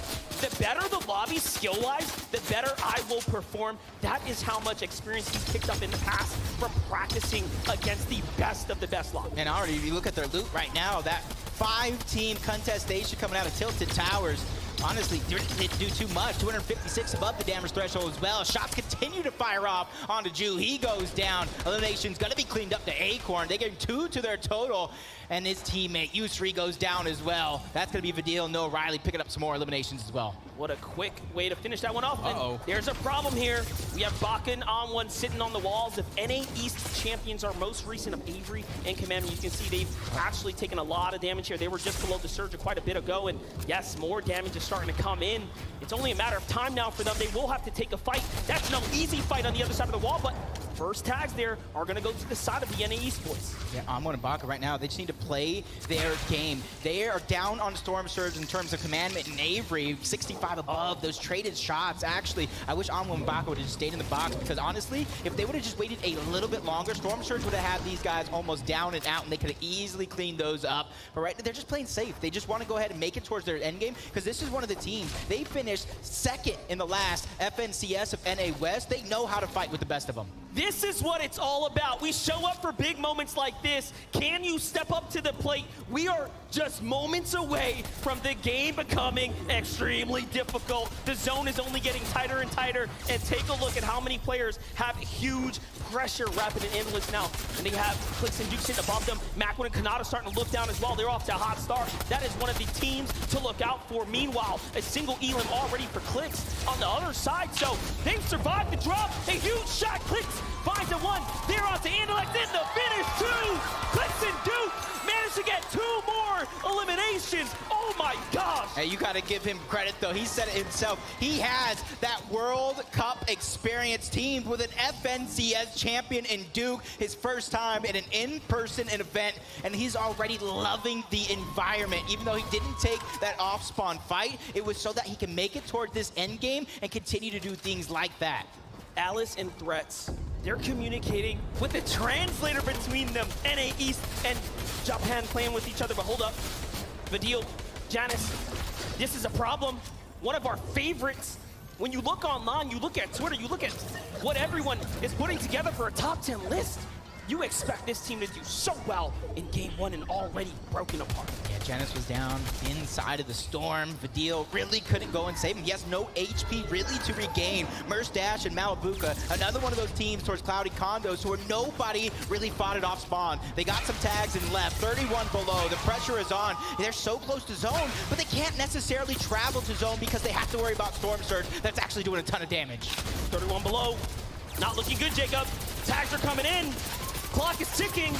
the better the lobby skill-wise, the better I will perform. That is how much experience he's picked up in the past from practicing against the best of the best lobby. And already, if you look at their loot right now, that 5-team contestation coming out of Tilted Towers, honestly, didn't do too much. 256 above the damage threshold as well. Shots continue to fire off onto Ju. He goes down. Elimination's going to be cleaned up to Acorn. They get 2 to their total. And his teammate, Yusri, goes down as well. That's going to be Vidil and Noah Riley picking up some more eliminations as well. What a quick way to finish that one off. And there's a problem here. We have Baka and Onwon sitting on the walls. If NA East champions are most recent of Avery and Commandment, you can see they've actually taken a lot of damage here. They were just below the surge quite a bit ago. And yes, more damage is starting to come in. It's only a matter of time now for them. They will have to take a fight. That's no easy fight on the other side of the wall, but first tags there are going to go to the side of the NA Esports. Yeah, Onward and Baka right now, they just need to play their game. They are down on Storm Surge in terms of commandment and Avery, 65 above, those traded shots. Actually, I wish Onward and Baka would have just stayed in the box, because honestly, if they would have just waited a little bit longer, Storm Surge would have had these guys almost down and out, and they could have easily cleaned those up. But right now, they're just playing safe. They just want to go ahead and make it towards their end game, because this is one of the teams. They finished second in the last FNCS of NA West. They know how to fight with the best of them. This is what it's all about. We show up for big moments like this. Can you step up to the plate? We are just moments away from the game becoming extremely difficult. The zone is only getting tighter and tighter, and take a look at how many players have huge pressure wrapping in ambulance now. And they have Clix and Duke sitting above them. Macwood and Kanata starting to look down as well. They're off to a hot start. That is one of the teams to look out for. Meanwhile, a single Elim already for Clix on the other side. So they've survived the drop. A huge shot. Clix finds a one. They're on to Andalex in the finish. Two. Clix and Duke managed to get 2 more eliminations. Oh my gosh. Hey, you gotta give him credit though. He said it himself. He has that World Cup experience teamed with an FNCS champion in Duke, his first time in an in-person event, and he's already loving the environment. Even though he didn't take that off-spawn fight, it was so that he can make it toward this end game and continue to do things like that. Alice and Threats, they're communicating with the translator between them. NA East and Japan playing with each other, but hold up. Vadil, Janice, this is a problem. One of our favorites. When you look online, you look at Twitter, you look at what everyone is putting together for a top 10 list. You expect this team to do so well in game 1 and already broken apart. Yeah, Janice was down inside of the storm. Vadil really couldn't go and save him. He has no HP really to regain. Merstash and Malabuka, another one of those teams towards Cloudy Condos who are nobody really fought it off spawn. They got some tags and left, 31 below. The pressure is on. They're so close to zone, but they can't necessarily travel to zone because they have to worry about Storm Surge that's actually doing a ton of damage. 31 below. Not looking good, Jacob. Tags are coming in. Clock is ticking.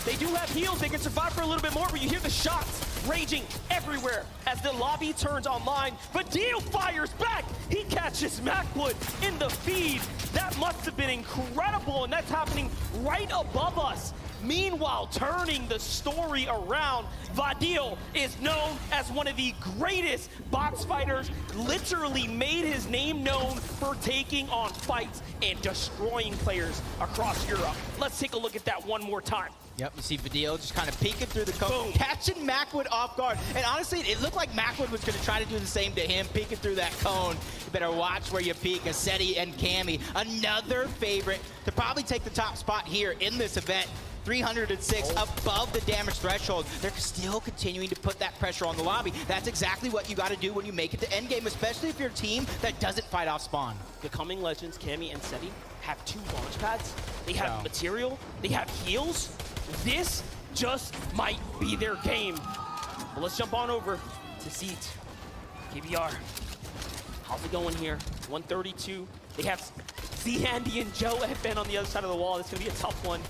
They do have heals. They can survive for a little bit more, but you hear the shots raging everywhere as the lobby turns online. Vadil fires back. He catches Macwood in the feed. That must have been incredible, and that's happening right above us. Meanwhile, turning the story around, Vadil is known as one of the greatest box fighters, literally made his name known for taking on fights and destroying players across Europe. Let's take a look at that one more time. Yep, you see Vadil just kind of peeking through the cone, catching Macwood off guard. And honestly, it looked like Macwood was going to try to do the same to him, peeking through that cone. You better watch where you peek. Aceti and Cammy, another favorite to probably take the top spot here in this event. 306 above the damage threshold. They're still continuing to put that pressure on the lobby. That's exactly what you got to do when you make it to endgame, especially if you're a team that doesn't fight off spawn. Becoming Legends, Cammy and Seti have 2 launch pads. They have material. They have heals. This just might be their game. Well, let's jump on over to Zeet. KBR. How's it going here? 132. They have Z-Handy and Joe FN on the other side of the wall. It's going to be a tough one.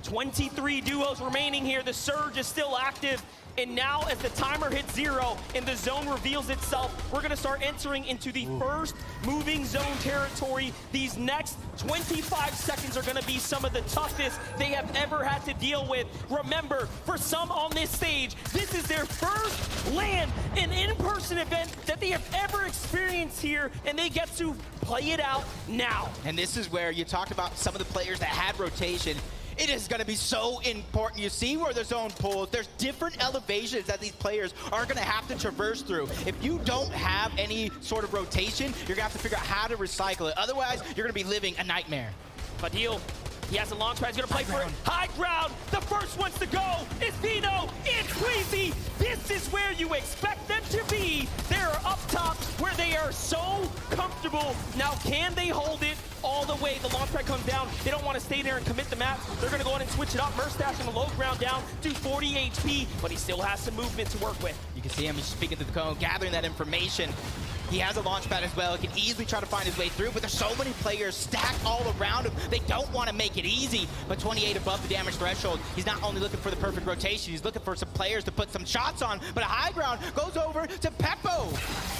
23 duos remaining here. The surge is still active. And now as the timer hits 0 and the zone reveals itself, we're going to start entering into the first moving zone territory. These next 25 seconds are going to be some of the toughest they have ever had to deal with. Remember, for some on this stage, this is their first LAN, an in-person event that they have ever experienced here, and they get to play it out now. And this is where you talked about some of the players that had rotation. It is going to be so important. You see where the zone pulls. There's different elevations that these players are going to have to traverse through. If you don't have any sort of rotation, you're going to have to figure out how to recycle it. Otherwise, you're going to be living a nightmare. Vadil, he has a launch pad. He's going to play for it. High ground. The first ones to go is Dino. It's Queasy. This is where you expect them to be. They're up top where they are so comfortable. Now, can they hold it all the way? The launch pad comes down. They don't want to stay there and commit the map. They're going to go in and switch it up. Merstash in the low ground down to 40 HP, but he still has some movement to work with. You can see him, he's speaking through the cone, gathering that information. He has a launch pad as well. He can easily try to find his way through, but there's so many players stacked all around him. They don't want to make it easy, but 28 above the damage threshold. He's not only looking for the perfect rotation, he's looking for some players to put some shots on, but a high ground goes over to Peppo.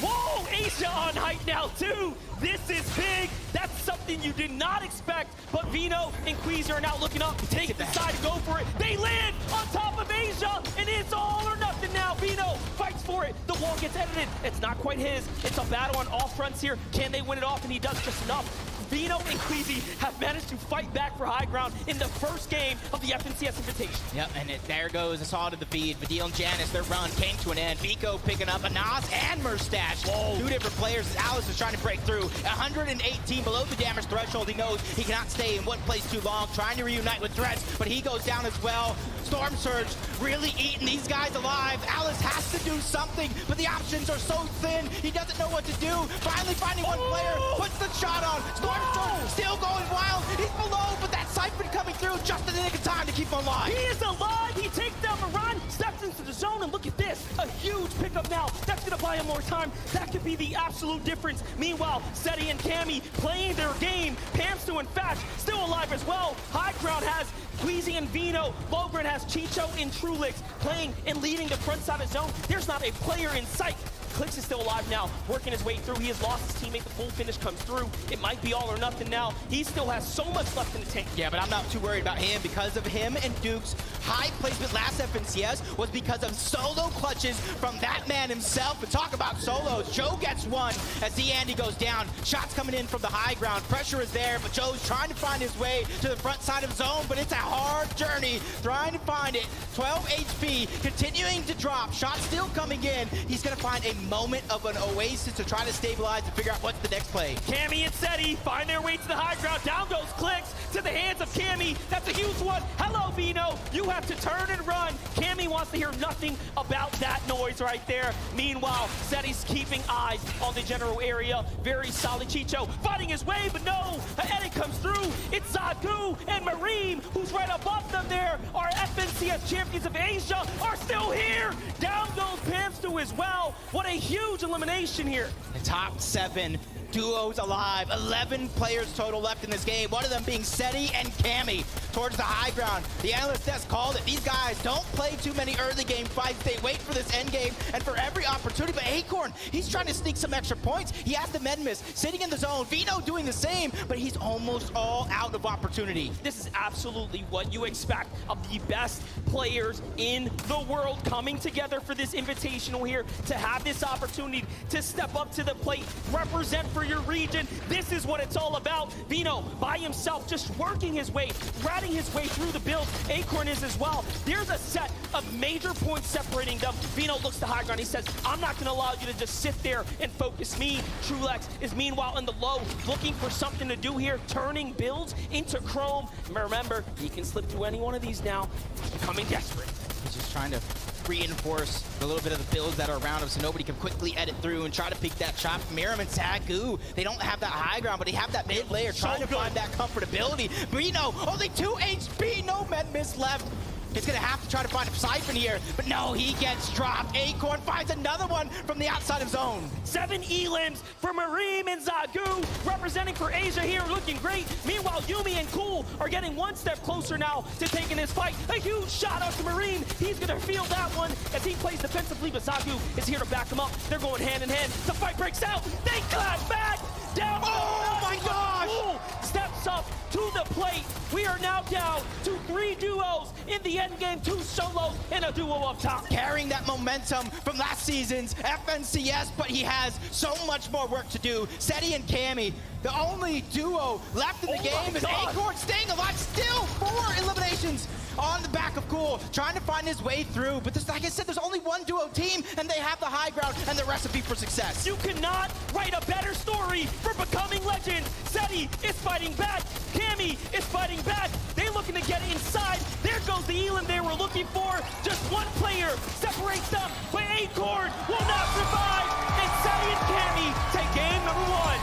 Whoa, Asia on height now too. This is big. That's something you did not expect, but Vino and Queezer are now looking up, take the side to go for it. They land on top of Asia, and it's all or nothing now. Vino fights for it. The wall gets edited. It's not quite his. It's a battle on all fronts here. Can they win it off? And he does just enough. Vino and Queasy have managed to fight back for high ground in the first game of the FNCS Invitation. Yep, and there goes a saw to the feed. Vidil and Janice, their run came to an end. Vico picking up Anas and Merstash. Two different players as Alice is trying to break through. 118 below the damage threshold. He knows he cannot stay in one place too long, trying to reunite with Threats, but he goes down as well. Storm Surge really eating these guys alive. Alice has to do something, but the options are so thin. He doesn't know what to do. Finally finding one player, puts the shot on. Storm Surge still going wild. He's below, but that Siphon coming through just in the nick of time to keep him alive. He is alive. He takes down Moran, steps into the zone, and look at this. A huge pickup now. That's going to buy him more time. That could be the absolute difference. Meanwhile, Seti and Cammy playing their game. Pamstu and Fash still alive as well. High ground has Queasy and Vino. Low ground has Chicho and Trulix playing and leading the front side of the zone. There's not a player in sight. Clix is still alive now, working his way through. He has lost his teammate. The full finish comes through. It might be all or nothing now. He still has so much left in the tank. Yeah, but I'm not too worried about him because of him and Duke's high placement last FNCS was because of solo clutches from that man himself. But talk about solos. Joe gets one as Andy goes down. Shots coming in from the high ground. Pressure is there, but Joe's trying to find his way to the front side of zone, but it's a hard journey trying to find it. 12 HP, continuing to drop. Shots still coming in. He's going to find a moment of an oasis to try to stabilize and figure out what's the next play. Cammy and Seti find their way to the high ground. Down goes Clix to the hands of Cammy. That's a huge one. Hello, Vino. You have to turn and run. Cammy wants to hear nothing about that noise right there. Meanwhile, Seti's keeping eyes on the general area. Very solid. Chicho fighting his way, but no. An edit comes through. It's Zagu and Mareem, who's right above them there. Our FNCS champions of Asia are still here. Down goes Pamstu as well. What a huge elimination here. The top 7 duos alive. 11 players total left in this game. One of them being Seti and Cammy towards the high ground. The analyst desk called it. These guys don't play too many early game fights. They wait for this end game and for every opportunity. But Acorn, he's trying to sneak some extra points. He has the med miss sitting in the zone. Vino doing the same, but he's almost all out of opportunity. This is absolutely what you expect of the best players in the world coming together for this invitational here to have this opportunity to step up to the plate, represent for your region. This is what it's all about. Vino by himself just working his way, ratting his way through the build. Acorn is as well. There's a set of major points separating them. Vino looks to high ground. He says, I'm not going to allow you to just sit there and focus me. Trulex is meanwhile in the low, looking for something to do here, turning builds into Chrome. And remember, he can slip through any one of these now. He's becoming desperate. He's just trying to reinforce a little bit of the builds that are around him so nobody can quickly edit through and try to pick that shot. Miram and Zagu, they don't have that high ground, but they have that mid layer trying to find that comfortability. Brino, only 2 HP, no med miss left. He's gonna have to try to find a Siphon here, but no, he gets dropped. Acorn finds another one from the outside of zone. 7 elims for Mareem and Zagu, representing for Asia here, looking great. Meanwhile, Yumi and Cool are getting one step closer now to taking this fight. A huge shot out to Mareem. He's gonna feel that one as he plays defensively, but Zagu is here to back him up. They're going hand in hand. The fight breaks out. They clash back. Down. Oh my gosh! Cool steps up to the plate. We are now down to 3 duos in the end game, 2 solos and a duo up top. Carrying that momentum from last season's FNCS, but he has so much more work to do. Seti and Cammy, the only duo left in the game is Acorn staying alive. Still 4 eliminations on the back of Cool, trying to find his way through. But like I said, there's only 1 duo team, and they have the high ground and the recipe for success. You cannot write a better story for becoming legends. Seti is fighting back. Cammy is fighting back. They're looking to get inside. There goes the Elam they were looking for. Just 1 player separates them, but Acorn will not survive. And Seti and Cammy take game number 1.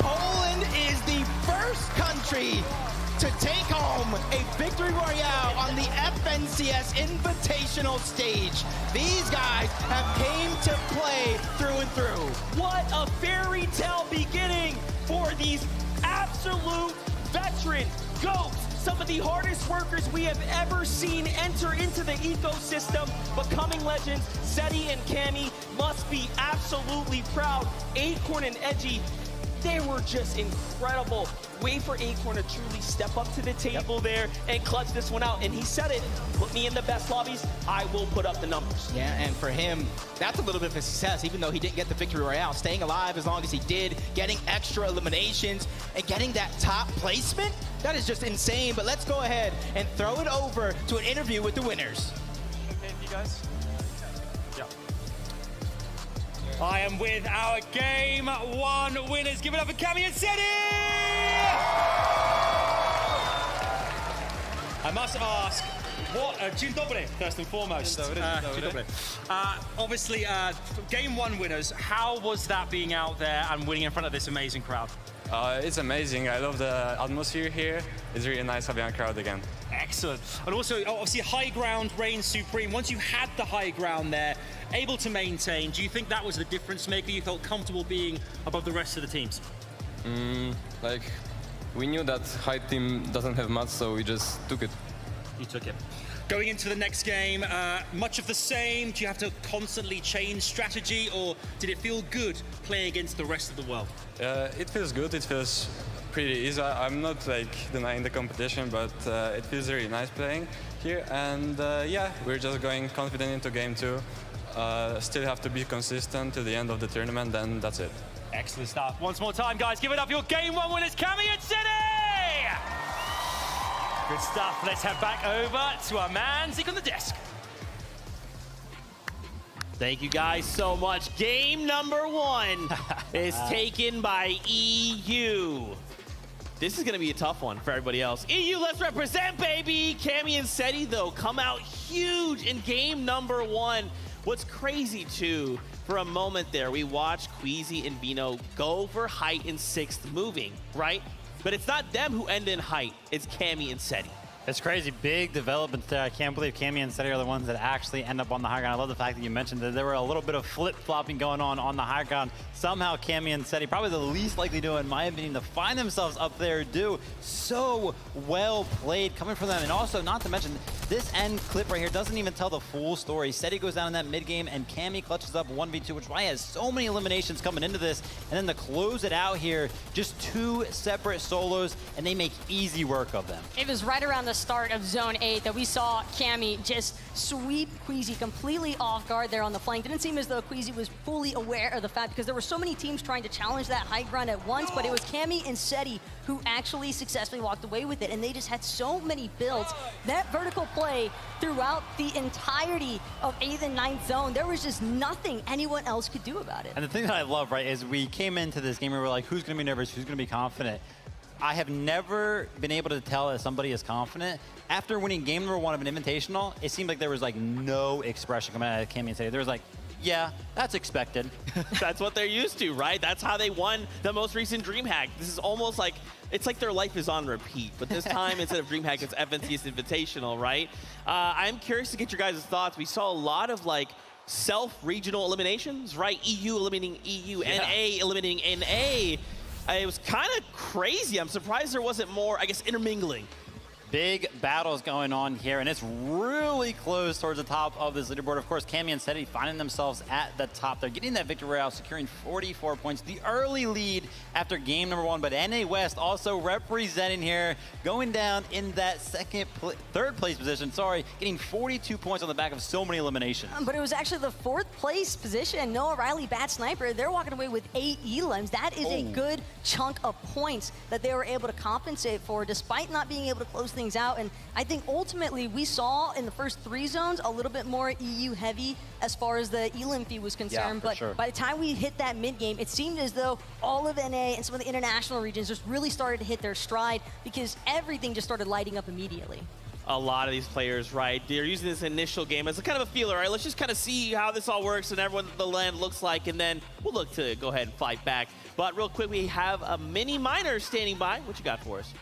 Poland is the first country to take home a victory royale on the FNCS Invitational stage. These guys have came to play through and through. What a fairy tale beginning for these absolute veteran GOATs. Some of the hardest workers we have ever seen enter into the ecosystem, becoming legends. Seti and Cammy must be absolutely proud. Acorn and Edgy, They were just incredible. Wait for Acorn to truly step up to the table there and clutch this one out. And he said it, put me in the best lobbies, I will put up the numbers. Yeah, and for him, that's a little bit of a success, even though he didn't get the victory royale. Staying alive as long as he did, getting extra eliminations, and getting that top placement, that is just insane. But let's go ahead and throw it over to an interview with the winners. Okay, you guys? Yeah. I am with our Game 1 winners. Give it up for Cammy and Seti! I must ask, what, Dzień dobry, first and foremost. Dzień dobry. Obviously, Game 1 winners, how was that being out there and winning in front of this amazing crowd? It's amazing. I love the atmosphere here. It's really nice having a crowd again. Excellent. And also, obviously, high ground reigns supreme. Once you had the high ground there, able to maintain, do you think that was the difference maker? You felt comfortable being above the rest of the teams? Like, we knew that high team doesn't have much, so we just took it. You took it. Going into the next game, much of the same? Do you have to constantly change strategy, or did it feel good playing against the rest of the world? It feels good. It feels pretty easy. I'm not like denying the competition, but it feels really nice playing here. And yeah, we're just going confident into game 2. Still have to be consistent to the end of the tournament, then that's it. Excellent stuff. Once more time, guys, give it up for your Game 1 winners, Cammy and Seti! Good stuff. Let's head back over to our man, Zeke on the desk. Thank you guys so much. Game number 1 is taken by EU. This is going to be a tough one for everybody else. EU, let's represent, baby! Cammy and Seti, though, come out huge in game number 1. What's crazy, too, for a moment there, we watched Queasy and Vino go for height in 6th moving, right? But it's not them who end in height. It's Cammy and Seti. It's crazy, big developments there. I can't believe Cammy and Seti are the ones that actually end up on the high ground. I love the fact that you mentioned that there were a little bit of flip-flopping going on the high ground. Somehow Cammy and Seti, probably the least likely to, in my opinion, to find themselves up there, do so well played coming from them. And also, not to mention, this end clip right here doesn't even tell the full story. Seti goes down in that mid game, and Cammy clutches up 1v2, which is why he has so many eliminations coming into this. And then to close it out here, just 2 separate solos, and they make easy work of them. It was right around the start of Zone 8 that we saw Cammy just sweep Queasy completely off guard there on the flank. Didn't seem as though Queasy was fully aware of the fact, because there were so many teams trying to challenge that high ground at once, but it was Cammy and Seti who actually successfully walked away with it, and they just had so many builds. That vertical play throughout the entirety of 8th and 9th zone, there was just nothing anyone else could do about it. And the thing that I love, right, is we came into this game and we were like, who's going to be nervous, who's going to be confident? I have never been able to tell if somebody is confident. After winning game number 1 of an Invitational, it seemed like there was like no expression coming out of Cammy and Seti. There was like, yeah, that's expected. That's what they're used to, right? That's how they won the most recent DreamHack. This is almost like, it's like their life is on repeat, but this time instead of DreamHack, it's FNCS Invitational, right? I'm curious to get your guys' thoughts. We saw a lot of like self-regional eliminations, right? EU eliminating EU, yeah. NA eliminating NA. It was kind of crazy. I'm surprised there wasn't more, I guess, intermingling. Big battles going on here, and it's really close towards the top of this leaderboard. Of course, Cammy and Seti finding themselves at the top. They're getting that victory royale, securing 44 points. The early lead after game number 1, but NA West also representing here, going down in that third place position, getting 42 points on the back of so many eliminations. But it was actually the 4th place position. Noah Riley, Bad Sniper, they're walking away with 8 elims. That is a good chunk of points that they were able to compensate for, despite not being able to close things out. And I think ultimately we saw in the first 3 zones a little bit more EU heavy as far as the elim fee was concerned. Yeah, but sure. By the time we hit that mid game, it seemed as though all of NA and some of the international regions just really started to hit their stride, because everything just started lighting up immediately. A lot of these players, right, they're using this initial game as a kind of a feeler, right? Let's just kind of see how this all works and everyone the land looks like, and then we'll look to go ahead and fight back. But real quick, we have a mini miner standing by. What you got for us?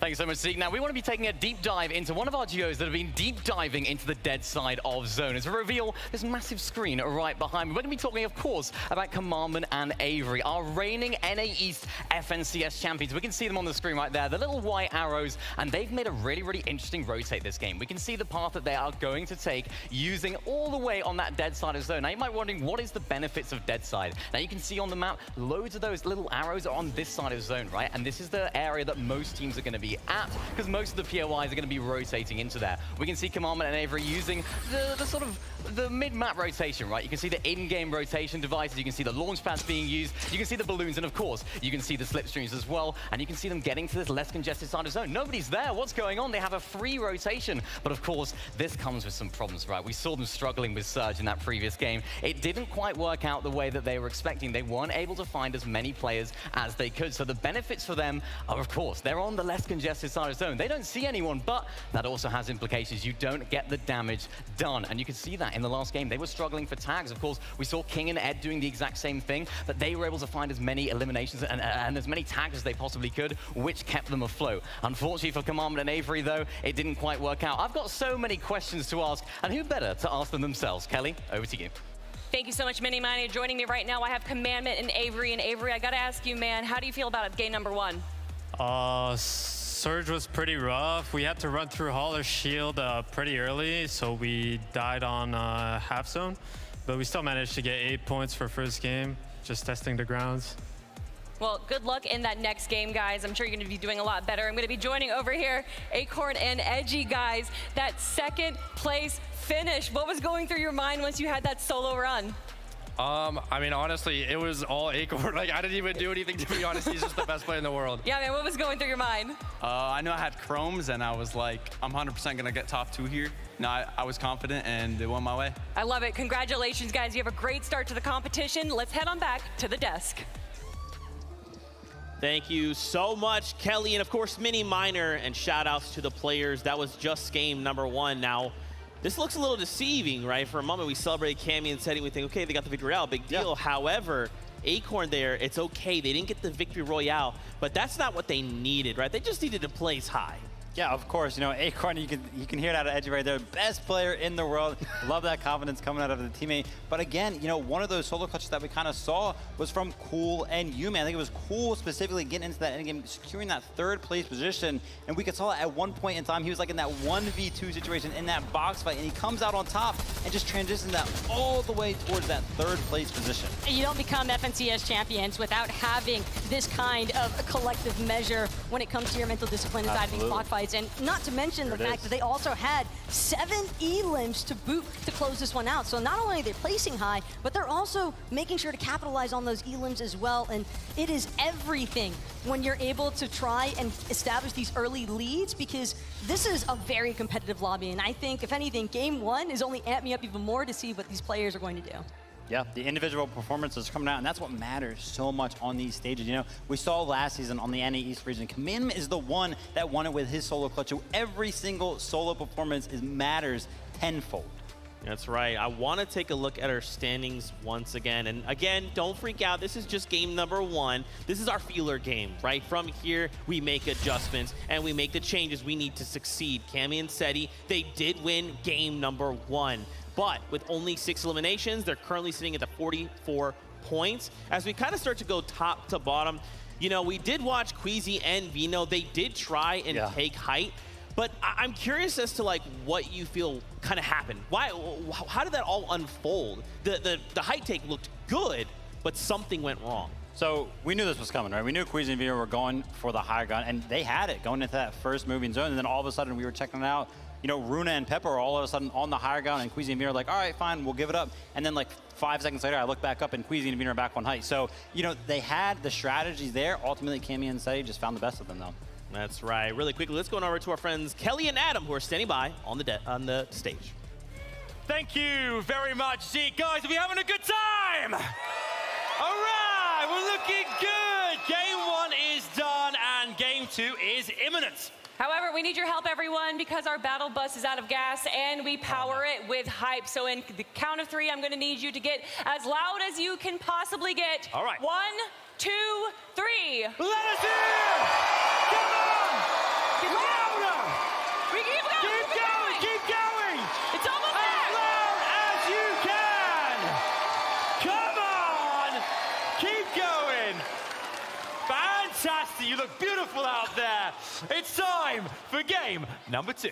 Thanks so much, Zeke. Now, we want to be taking a deep dive into one of our duos that have been deep diving into the dead side of Zone. As we reveal this massive screen right behind me, we're going to be talking, of course, about Commandment and Avery, our reigning NA East FNCS champions. We can see them on the screen right there, the little white arrows, and they've made a really, really interesting rotate this game. We can see the path that they are going to take using all the way on that dead side of Zone. Now, you might be wondering, what is the benefits of dead side? Now, you can see on the map, loads of those little arrows are on this side of Zone, right? And this is the area that most teams are going to be at, because most of the POIs are going to be rotating into there. We can see Commandment and Avery using the sort of the mid-map rotation, right? You can see the in-game rotation devices, you can see the launch pads being used, you can see the balloons, and of course, you can see the slipstreams as well, and you can see them getting to this less congested side of Zone. Nobody's there, what's going on? They have a free rotation, but of course, this comes with some problems, right? We saw them struggling with Surge in that previous game. It didn't quite work out the way that they were expecting. They weren't able to find as many players as they could, so the benefits for them are, of course, they're on the less congested side of Zone. They don't see anyone, but that also has implications. You don't get the damage done, and you can see that in the last game. They were struggling for tags. Of course, we saw King and Ed doing the exact same thing, but they were able to find as many eliminations and as many tags as they possibly could, which kept them afloat. Unfortunately for Commandment and Avery, though, it didn't quite work out. I've got so many questions to ask, and who better to ask them themselves? Kelly, over to you. Thank you so much, Mini Mania. Joining me right now, I have Commandment and Avery. And Avery, I got to ask you, man, how do you feel about game number 1? Surge was pretty rough. We had to run through Holler's shield pretty early, so we died on half zone. But we still managed to get 8 points for first game, just testing the grounds. Well, good luck in that next game, guys. I'm sure you're going to be doing a lot better. I'm going to be joining over here Acorn and Edgy, guys. That second place finish, what was going through your mind once you had that solo run? I mean, honestly, it was all Acorn. Like, I didn't even do anything, to be honest. He's just the best player in the world. Yeah, man, what was going through your mind? I know I had chromes, and I was like, I'm 100% going to get top 2 here. No, I was confident, and it went my way. I love it. Congratulations, guys. You have a great start to the competition. Let's head on back to the desk. Thank you so much, Kelly, and of course, Mini Miner, and shout outs to the players. That was just game number 1. Now, this looks a little deceiving, right? For a moment, we celebrate Cammy and Seti, we think, okay, they got the victory royale, big deal. Yeah. However, Acorn there, it's okay. They didn't get the victory royale, but that's not what they needed, right? They just needed to place high. Yeah, of course. You know, Acorn, you can hear it out of Edgy right there. Best player in the world. Love that confidence coming out of the teammate. But again, you know, one of those solo clutches that we kind of saw was from Cool and Yuman. I think it was Cool specifically getting into that endgame, securing that 3rd place position. And we could saw at one point in time, he was like in that 1v2 situation in that box fight. And he comes out on top and just transitions that all the way towards that 3rd place position. You don't become FNCS champions without having this kind of a collective measure when it comes to your mental discipline and diving block fights. And not to mention the fact that they also had 7 elims to boot to close this one out. So not only are they placing high, but they're also making sure to capitalize on those elims as well. And it is everything when you're able to try and establish these early leads, because this is a very competitive lobby. And I think, if anything, game 1 is only amped me up even more to see what these players are going to do. Yeah, the individual performances coming out, and that's what matters so much on these stages. You know, we saw last season on the NA East region, Commandment is the one that won it with his solo clutch. So every single solo performance matters tenfold. That's right. I want to take a look at our standings once again. And again, don't freak out. This is just game number 1. This is our feeler game, right? From here, we make adjustments and we make the changes we need to succeed. Cammy and Seti, they did win game number 1. But with only 6 eliminations, they're currently sitting at the 44 points. As we kind of start to go top to bottom, you know, we did watch Queasy and Vino. They did try and take height. But I'm curious as to like what you feel kind of happened. How did that all unfold? The height take looked good, but something went wrong. So we knew this was coming, right? We knew Queasy and Vino were going for the high ground, and they had it going into that first moving zone. And then all of a sudden we were checking it out. You know, Runa and Pepper are all of a sudden on the higher ground, and Queasy and Vino are like, all right, fine, we'll give it up. And then like 5 seconds later, I look back up, and Queasy and Vino are back on height. So, you know, they had the strategies there. Ultimately, Cammy and Seti just found the best of them, though. That's right. Really quickly, let's go on over to our friends Kelly and Adam, who are standing by on the stage. Thank you very much, Zeke. Guys, are we having a good time? All right, we're looking good. Game 1 is done, and game 2 is imminent. However, we need your help, everyone, because our battle bus is out of gas and we power it with hype. So in the count of 3, I'm going to need you to get as loud as you can possibly get. All right. 1, 2, 3. Let us in! Come on! time for game number 2.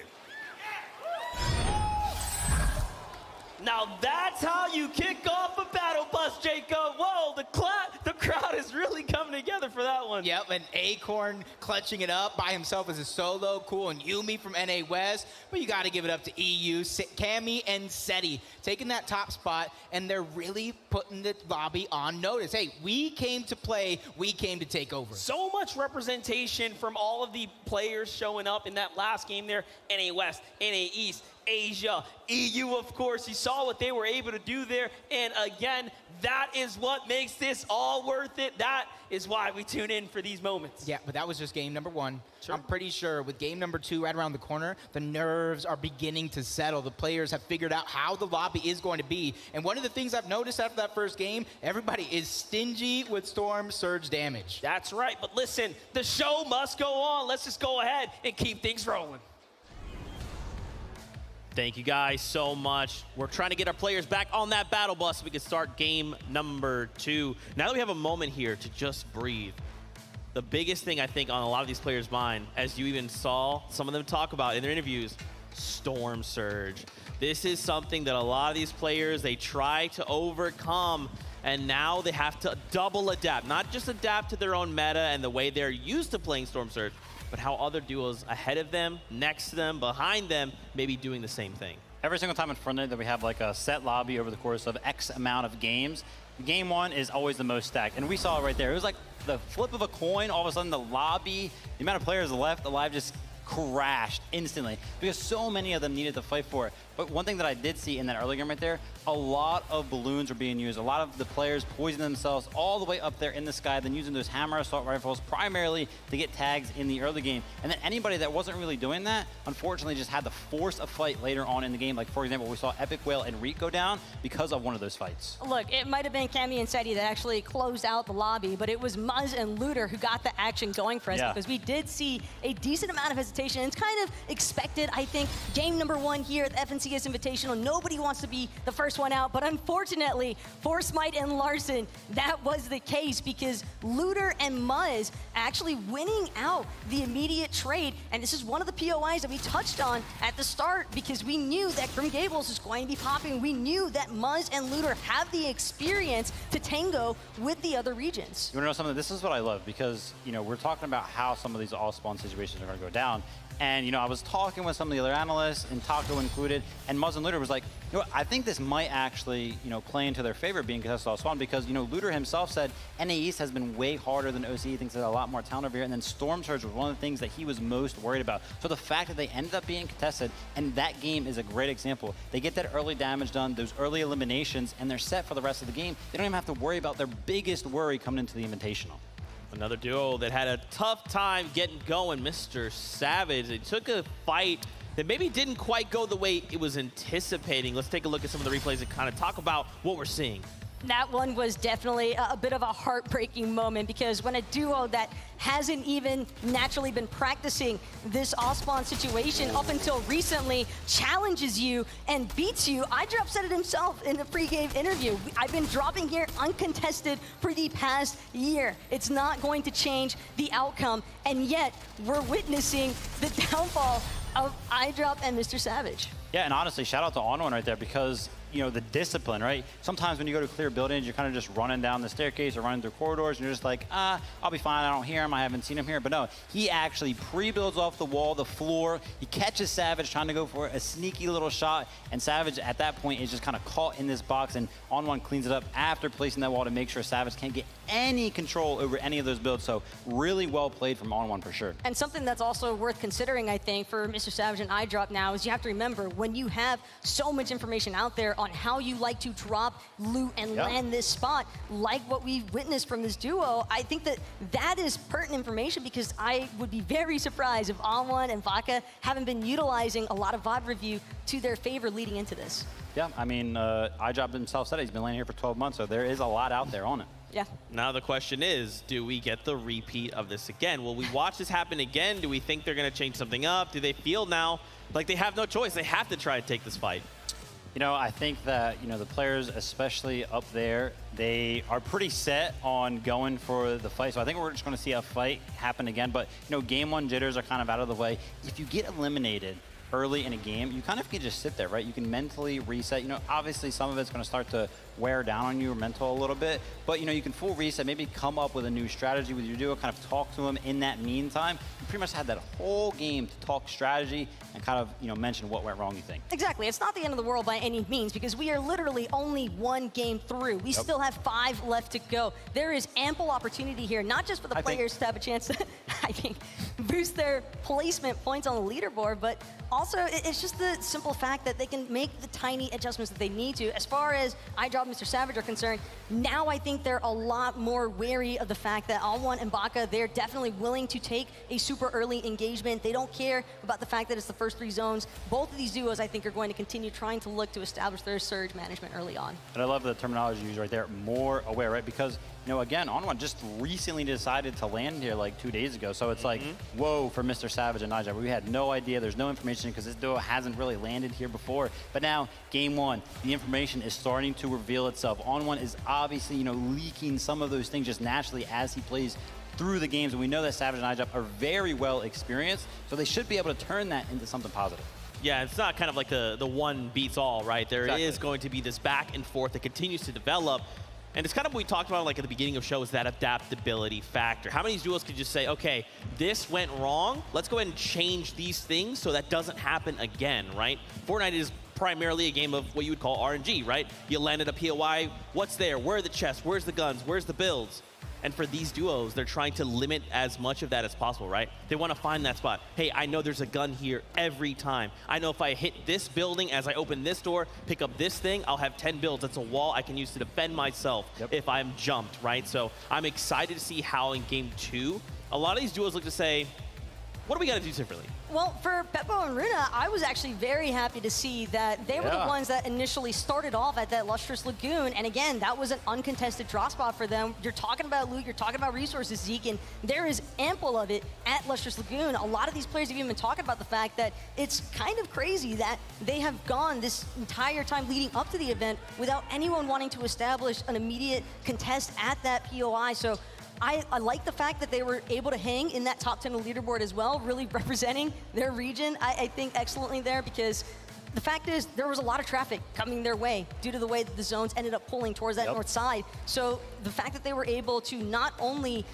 Now that's how you kick off a battle bus, Jacob. Whoa, the crowd is really coming together for that one. Yep, and Acorn clutching it up by himself as a solo. Cool, and Yumi from NA West. But you got to give it up to EU, Cammy, and Seti taking that top spot, and they're really putting the lobby on notice. Hey, we came to play, we came to take over. So much representation from all of the players showing up in that last game there. NA West, NA East, Asia, EU, of course. You saw what they were able to do there. And again, that is what makes this all worth it. That is why we tune in for these moments. Yeah, but that was just game number 1. Sure. I'm pretty sure with game number 2 right around the corner, the nerves are beginning to settle. The players have figured out how the lobby is going to be. And one of the things I've noticed after that first game, everybody is stingy with Storm Surge damage. That's right, but listen, the show must go on. Let's just go ahead and keep things rolling. Thank you guys so much. We're trying to get our players back on that battle bus so we can start game number 2. Now that we have a moment here to just breathe, the biggest thing I think on a lot of these players' mind, as you even saw some of them talk about in their interviews, Storm Surge. This is something that a lot of these players, they try to overcome, and now they have to double adapt. Not just adapt to their own meta and the way they're used to playing Storm Surge, but how other duos ahead of them, next to them, behind them, may be doing the same thing. Every single time in Fortnite that we have like a set lobby over the course of X amount of games, game 1 is always the most stacked. And we saw it right there. It was like the flip of a coin. All of a sudden, the lobby, the amount of players left alive just crashed instantly because so many of them needed to fight for it. But one thing that I did see in that early game right there, a lot of balloons were being used. A lot of the players poisoning themselves all the way up there in the sky, then using those hammer assault rifles primarily to get tags in the early game. And then anybody that wasn't really doing that, unfortunately, just had to force a fight later on in the game. Like, for example, we saw Epic Whale and Reek go down because of one of those fights. Look, it might have been Cammy and Seti that actually closed out the lobby, but it was Muzz and Looter who got the action going for us because we did see a decent amount of hesitation. It's kind of expected, I think. Game number 1 here at the FNCS Invitational, nobody wants to be the first one out, but unfortunately for Smite and Larssen, that was the case because Looter and Muzz actually winning out the immediate trade, and this is one of the POIs that we touched on at the start because we knew that Grim Gables is going to be popping. We knew that Muzz and Looter have the experience to tango with the other regions. You want to know something? This is what I love because, you know, we're talking about how some of these all-spawn situations are going to go down. And, you know, I was talking with some of the other analysts, and Taco included, and Muzz and Looter was like, you know what, I think this might actually, you know, play into their favor being contested all spawn because, you know, Looter himself said NA East has been way harder than OC. He thinks there's a lot more talent over here. And then Storm Surge was one of the things that he was most worried about. So the fact that they ended up being contested, and that game is a great example. They get that early damage done, those early eliminations, and they're set for the rest of the game. They don't even have to worry about their biggest worry coming into the Invitational. Another duo that had a tough time getting going, Mr. Savage. They took a fight that maybe didn't quite go the way it was anticipating. Let's take a look at some of the replays and kind of talk about what we're seeing. That one was definitely a bit of a heartbreaking moment because when a duo that hasn't even naturally been practicing this all-spawn situation up until recently challenges you and beats you. iDrop said it himself in the pre-game interview. I've been dropping here uncontested for the past year. It's not going to change the outcome, and yet we're witnessing the downfall of iDrop and Mr. Savage. Yeah, and honestly, shout out to On1 right there because, you know, the discipline, right? Sometimes when you go to clear buildings, you're kind of just running down the staircase or running through corridors, and you're just like, I'll be fine, I don't hear him, I haven't seen him here. But no, he actually pre-builds off the wall, the floor, he catches Savage trying to go for a sneaky little shot, and Savage at that point is just kind of caught in this box, and On1 cleans it up after placing that wall to make sure Savage can't get any control over any of those builds. So really well played from On1 for sure. And something that's also worth considering, I think, for Mr. Savage and iDrop now is you have to remember when you have so much information out there on how you like to drop, loot, and land this spot, like what we've witnessed from this duo, I think that that is pertinent information because I would be very surprised if On1 and Vaca haven't been utilizing a lot of VOD review to their favor leading into this. Yeah, I mean, iDrop himself said he's been laying here for 12 months, so there is a lot out there on it. Yeah. Now the question is, do we get the repeat of this again? Will we watch this happen again? Do we think they're going to change something up? Do they feel now like they have no choice? They have to try to take this fight. You know, I think that, you know, the players, especially up there, they are pretty set on going for the fight. So I think we're just going to see a fight happen again. But, you know, game one jitters are kind of out of the way. If you get eliminated early in a game, you kind of can just sit there, right? You can mentally reset. You know, obviously some of it's going to start to wear down on your mental a little bit, but you know, you can full reset, maybe come up with a new strategy with your duo, kind of talk to them in that meantime. You pretty much had that whole game to talk strategy and kind of, you know, mention what went wrong, you think. Exactly. It's not the end of the world by any means because we are literally only one game through. We still have 5 left to go. There is ample opportunity here, not just for the players to have a chance to, I think, boost their placement points on the leaderboard, but also it's just the simple fact that they can make the tiny adjustments that they need to. As far as iDrop, Mr. Savage are concerned, now I think they're a lot more wary of the fact that All1 and Baka, they're definitely willing to take a super early engagement. They don't care about the fact that it's the first 3 zones. Both of these duos, I think, are going to continue trying to look to establish their surge management early on. And I love the terminology used right there, more aware, right? Because, you know, again, All1 just recently decided to land here like 2 days ago. So it's like, whoa, for Mr. Savage and iDrop. We had no idea. There's no information because this duo hasn't really landed here before. But now, game one, the information is starting to reveal itself. All1 is obviously, you know, leaking some of those things just naturally as he plays through the games. And we know that Savage and iDrop are very well experienced, so they should be able to turn that into something positive. Yeah, it's not kind of like the one beats all, right? There is going to be this back and forth that continues to develop. And it's kind of what we talked about like at the beginning of the show is that adaptability factor. How many duos could just say, okay, this went wrong, let's go ahead and change these things so that doesn't happen again, right? Fortnite is primarily a game of what you would call RNG, right? You landed a POI, what's there? Where are the chests? Where's the guns? Where's the builds? And for these duos, they're trying to limit as much of that as possible, right? They want to find that spot. Hey, I know there's a gun here every time. I know if I hit this building as I open this door, pick up this thing, I'll have 10 builds. That's a wall I can use to defend myself if I'm jumped, right? So I'm excited to see how in game 2, a lot of these duos look to say, what do we got to do differently? Well, for Beppo and Runa, I was actually very happy to see that they were the ones that initially started off at that Lustrous Lagoon. And again, that was an uncontested draw spot for them. You're talking about loot, you're talking about resources, Zeke, and there is ample of it at Lustrous Lagoon. A lot of these players have even been talking about the fact that it's kind of crazy that they have gone this entire time leading up to the event without anyone wanting to establish an immediate contest at that POI. So I like the fact that they were able to hang in that top 10 leaderboard as well, really representing their region, I think, excellently there, because the fact is there was a lot of traffic coming their way due to the way that the zones ended up pulling towards that north side. So the fact that they were able to not only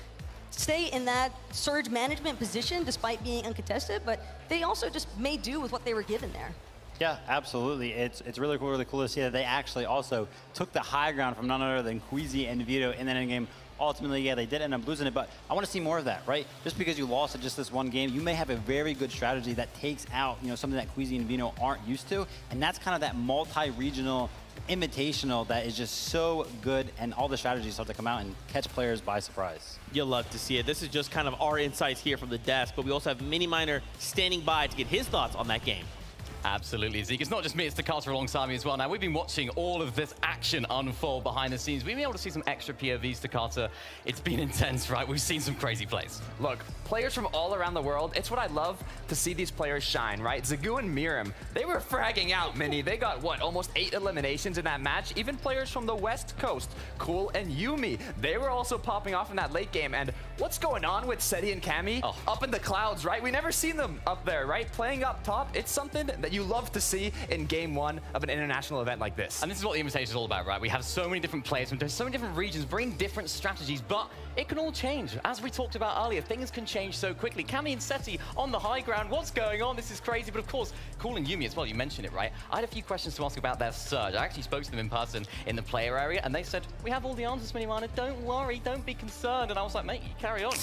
stay in that surge management position despite being uncontested, but they also just made do with what they were given there. Yeah, absolutely. It's really cool to see that they actually also took the high ground from none other than Queasy and Vito in that endgame. Ultimately, yeah, they did end up losing it, but I want to see more of that, right? Just because you lost at just this one game, you may have a very good strategy that takes out, you know, something that Queasy and Vino aren't used to, and that's kind of that multi-regional invitational that is just so good, and all the strategies start to come out and catch players by surprise. You'll love to see it. This is just kind of our insights here from the desk, but we also have Miniminer standing by to get his thoughts on that game. Absolutely, Zeke. It's not just me, it's Takata alongside me as well. Now, we've been watching all of this action unfold behind the scenes. We've been able to see some extra POVs, Takata. It's been intense, right? We've seen some crazy plays. Look, players from all around the world, it's what I love to see these players shine, right? Zagu and Mirim, they were fragging out, Mini. They got, what, almost 8 eliminations in that match? Even players from the West Coast, Cool and Yumi, they were also popping off in that late game. And what's going on with Seti and Cammy up in the clouds, right? We never seen them up there, right? Playing up top, it's something that you love to see in game 1 of an international event like this. And this is what the invitation is all about, right? We have so many different players from so many different regions, bring different strategies, but it can all change. As we talked about earlier, things can change so quickly. Cammy and Seti on the high ground, what's going on? This is crazy, but of course, Cool and Yumi as well, you mentioned it, right? I had a few questions to ask about their surge. I actually spoke to them in person in the player area, and they said, we have all the answers, Miniminer, don't worry, don't be concerned. And I was like, mate, you carry on.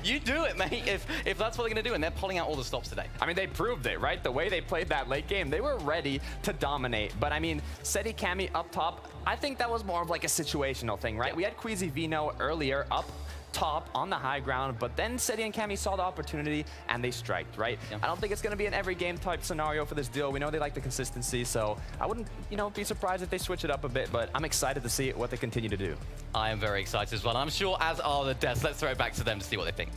You do it, mate, if that's what they're gonna do, and they're pulling out all the stops today. I mean, they proved it, right? The way they played that late game, they were ready to dominate. But I mean, Seti, Cammy up top, I think that was more of like a situational thing, right? We had Queasy Vino earlier up top on the high ground, but then Seti and Cammy saw the opportunity and they striked, right? I don't think it's going to be an every game type scenario for this duo. We know they like the consistency, so I wouldn't, you know, be surprised if they switch it up a bit, but I'm excited to see what they continue to do. I am very excited as well. I'm sure as are the devs. Let's throw it back to them to see what they think.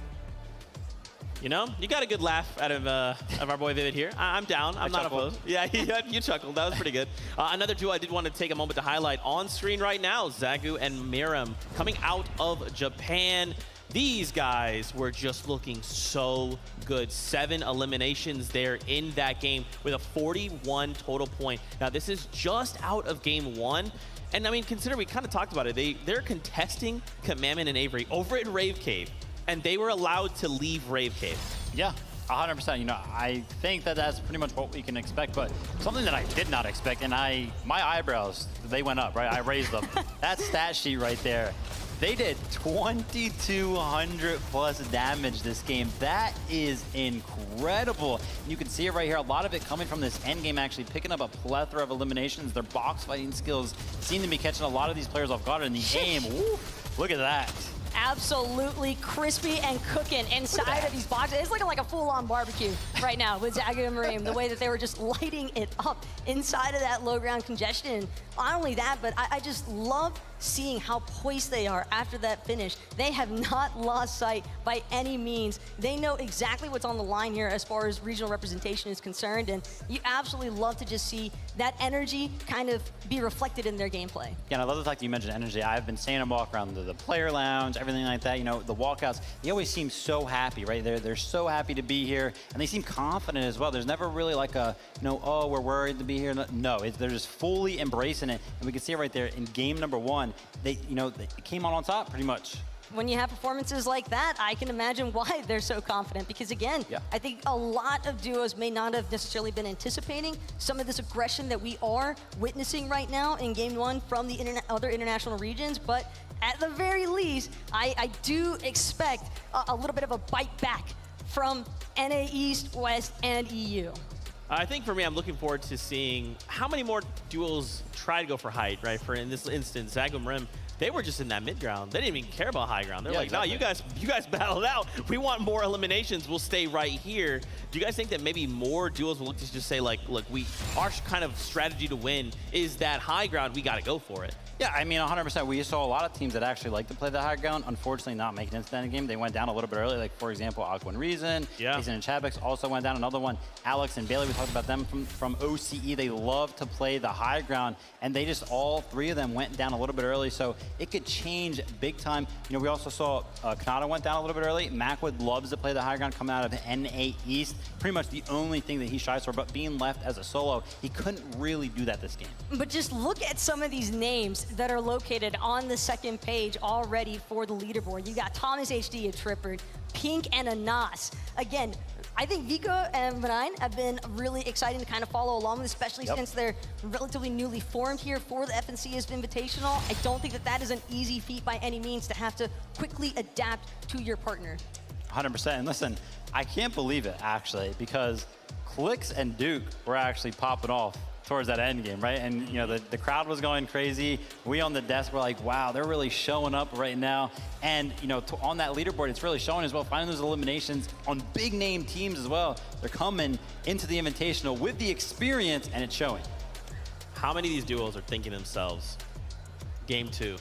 You know, you got a good laugh out of our boy Vivid here. I'm down. I'm not opposed. Yeah, you chuckled. That was pretty good. Another duo I did want to take a moment to highlight on screen right now, Zagu and Miram, coming out of Japan. These guys were just looking so good. 7 eliminations there in that game with a 41 total point. Now, this is just out of game 1. And I mean, consider, we kind of talked about it. They're contesting Commandment and Avery over at Rave Cave, and they were allowed to leave Rave Cave. Yeah, 100%. You know, I think that that's pretty much what we can expect, but something that I did not expect, and my eyebrows, they went up, right? I raised them. That stat sheet right there. They did 2,200 plus damage this game. That is incredible. You can see it right here. A lot of it coming from this end game, actually picking up a plethora of eliminations. Their box fighting skills seem to be catching a lot of these players off guard in the game. Woo, look at that. Absolutely crispy and cooking inside of these boxes. It's looking like a full-on barbecue right now with Zagu and Miram, the way that they were just lighting it up inside of that low ground congestion. Not only that, but I just love seeing how poised they are after that finish. They have not lost sight by any means. They know exactly what's on the line here as far as regional representation is concerned, and you absolutely love to just see that energy kind of be reflected in their gameplay. Yeah, and I love the fact that you mentioned energy. I've been seeing them walk around the player lounge, everything like that. You know, the walkouts, they always seem so happy, right? They're so happy to be here, and they seem confident as well. There's never really like a, you know, oh, we're worried to be here. No, they're just fully embracing it, and we can see it right there in game number 1. They came on top pretty much. When you have performances like that, I can imagine why they're so confident. Because again, I think a lot of duos may not have necessarily been anticipating some of this aggression that we are witnessing right now in game 1 from the other international regions. But at the very least, I do expect a little bit of a bite back from NA East, West, and EU. I think for me, I'm looking forward to seeing how many more duels try to go for height, right? For in this instance, Zagu and Miram, they were just in that mid ground. They didn't even care about high ground. They're like, exactly. No, you guys battled out. We want more eliminations. We'll stay right here. Do you guys think that maybe more duels will look to just say, like, look, our kind of strategy to win is that high ground. We got to go for it. Yeah, I mean, 100%. We saw a lot of teams that actually like to play the high ground. Unfortunately, not making it into the end game. They went down a little bit early. Like, for example, Aqua and Reason, Jason and Chapix also went down. Another one, Alex and Bailey, we talked about them from OCE. They love to play the high ground, and they just, all 3 of them went down a little bit early, so it could change big time. You know, we also saw Kanata went down a little bit early. Macwood loves to play the high ground coming out of NA East. Pretty much the only thing that he shies for, but being left as a solo, he couldn't really do that this game. But just look at some of these names that are located on the second page already for the leaderboard. You got Thomas HD, a Tripper, Pink, and a Nas. Again, I think Vico and Varine have been really exciting to kind of follow along with, especially since they're relatively newly formed here for the FNCS Invitational. I don't think that is an easy feat by any means to have to quickly adapt to your partner. 100%. And listen, I can't believe it, actually, because Clix and Duke were actually popping off towards that end game, right? And, you know, the crowd was going crazy. We on the desk were like, wow, they're really showing up right now. And, you know, on that leaderboard, it's really showing as well, finding those eliminations on big name teams as well. They're coming into the Invitational with the experience, and it's showing. How many of these duos are thinking to themselves, game 2,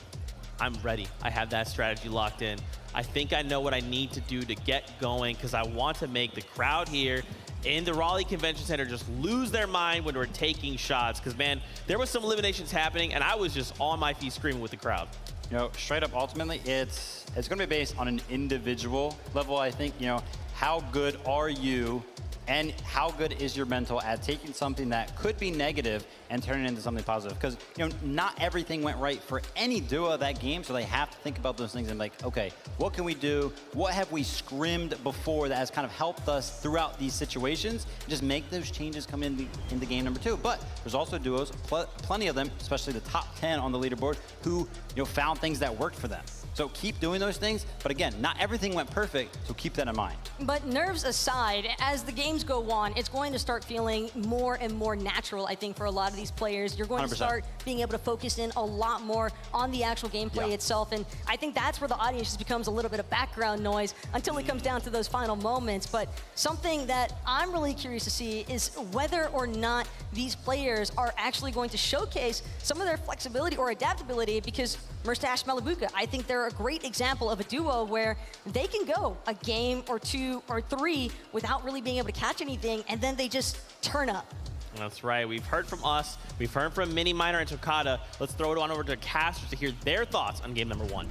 I'm ready. I have that strategy locked in. I think I know what I need to do to get going, because I want to make the crowd here in the Raleigh Convention Center just lose their mind when we're taking shots. Because, man, there was some eliminations happening, and I was just on my feet screaming with the crowd. You know, straight up, ultimately, it's going to be based on an individual level, I think. You know, how good are you, and how good is your mental at taking something that could be negative and turning it into something positive? Because, you know, not everything went right for any duo of that game, so they have to think about those things and like, okay, what can we do? What have we scrimmed before that has kind of helped us throughout these situations? And just make those changes come into game number 2. But there's also duos, plenty of them, especially the top 10 on the leaderboard, who, you know, found things that worked for them. So keep doing those things, but again, not everything went perfect, so keep that in mind. But nerves aside, as the games go on, it's going to start feeling more and more natural, I think, for a lot of these players. You're going 100%. To start being able to focus in a lot more on the actual gameplay itself, and I think that's where the audience just becomes a little bit of background noise until it comes down to those final moments. But something that I'm really curious to see is whether or not these players are actually going to showcase some of their flexibility or adaptability, because Merstash Malibuca. I think they're a great example of a duo where they can go a game or 2 or 3 without really being able to catch anything, and then they just turn up. That's right. We've heard from us. We've heard from Mini Miner and Tokata. Let's throw it on over to Casters to hear their thoughts on game number 1.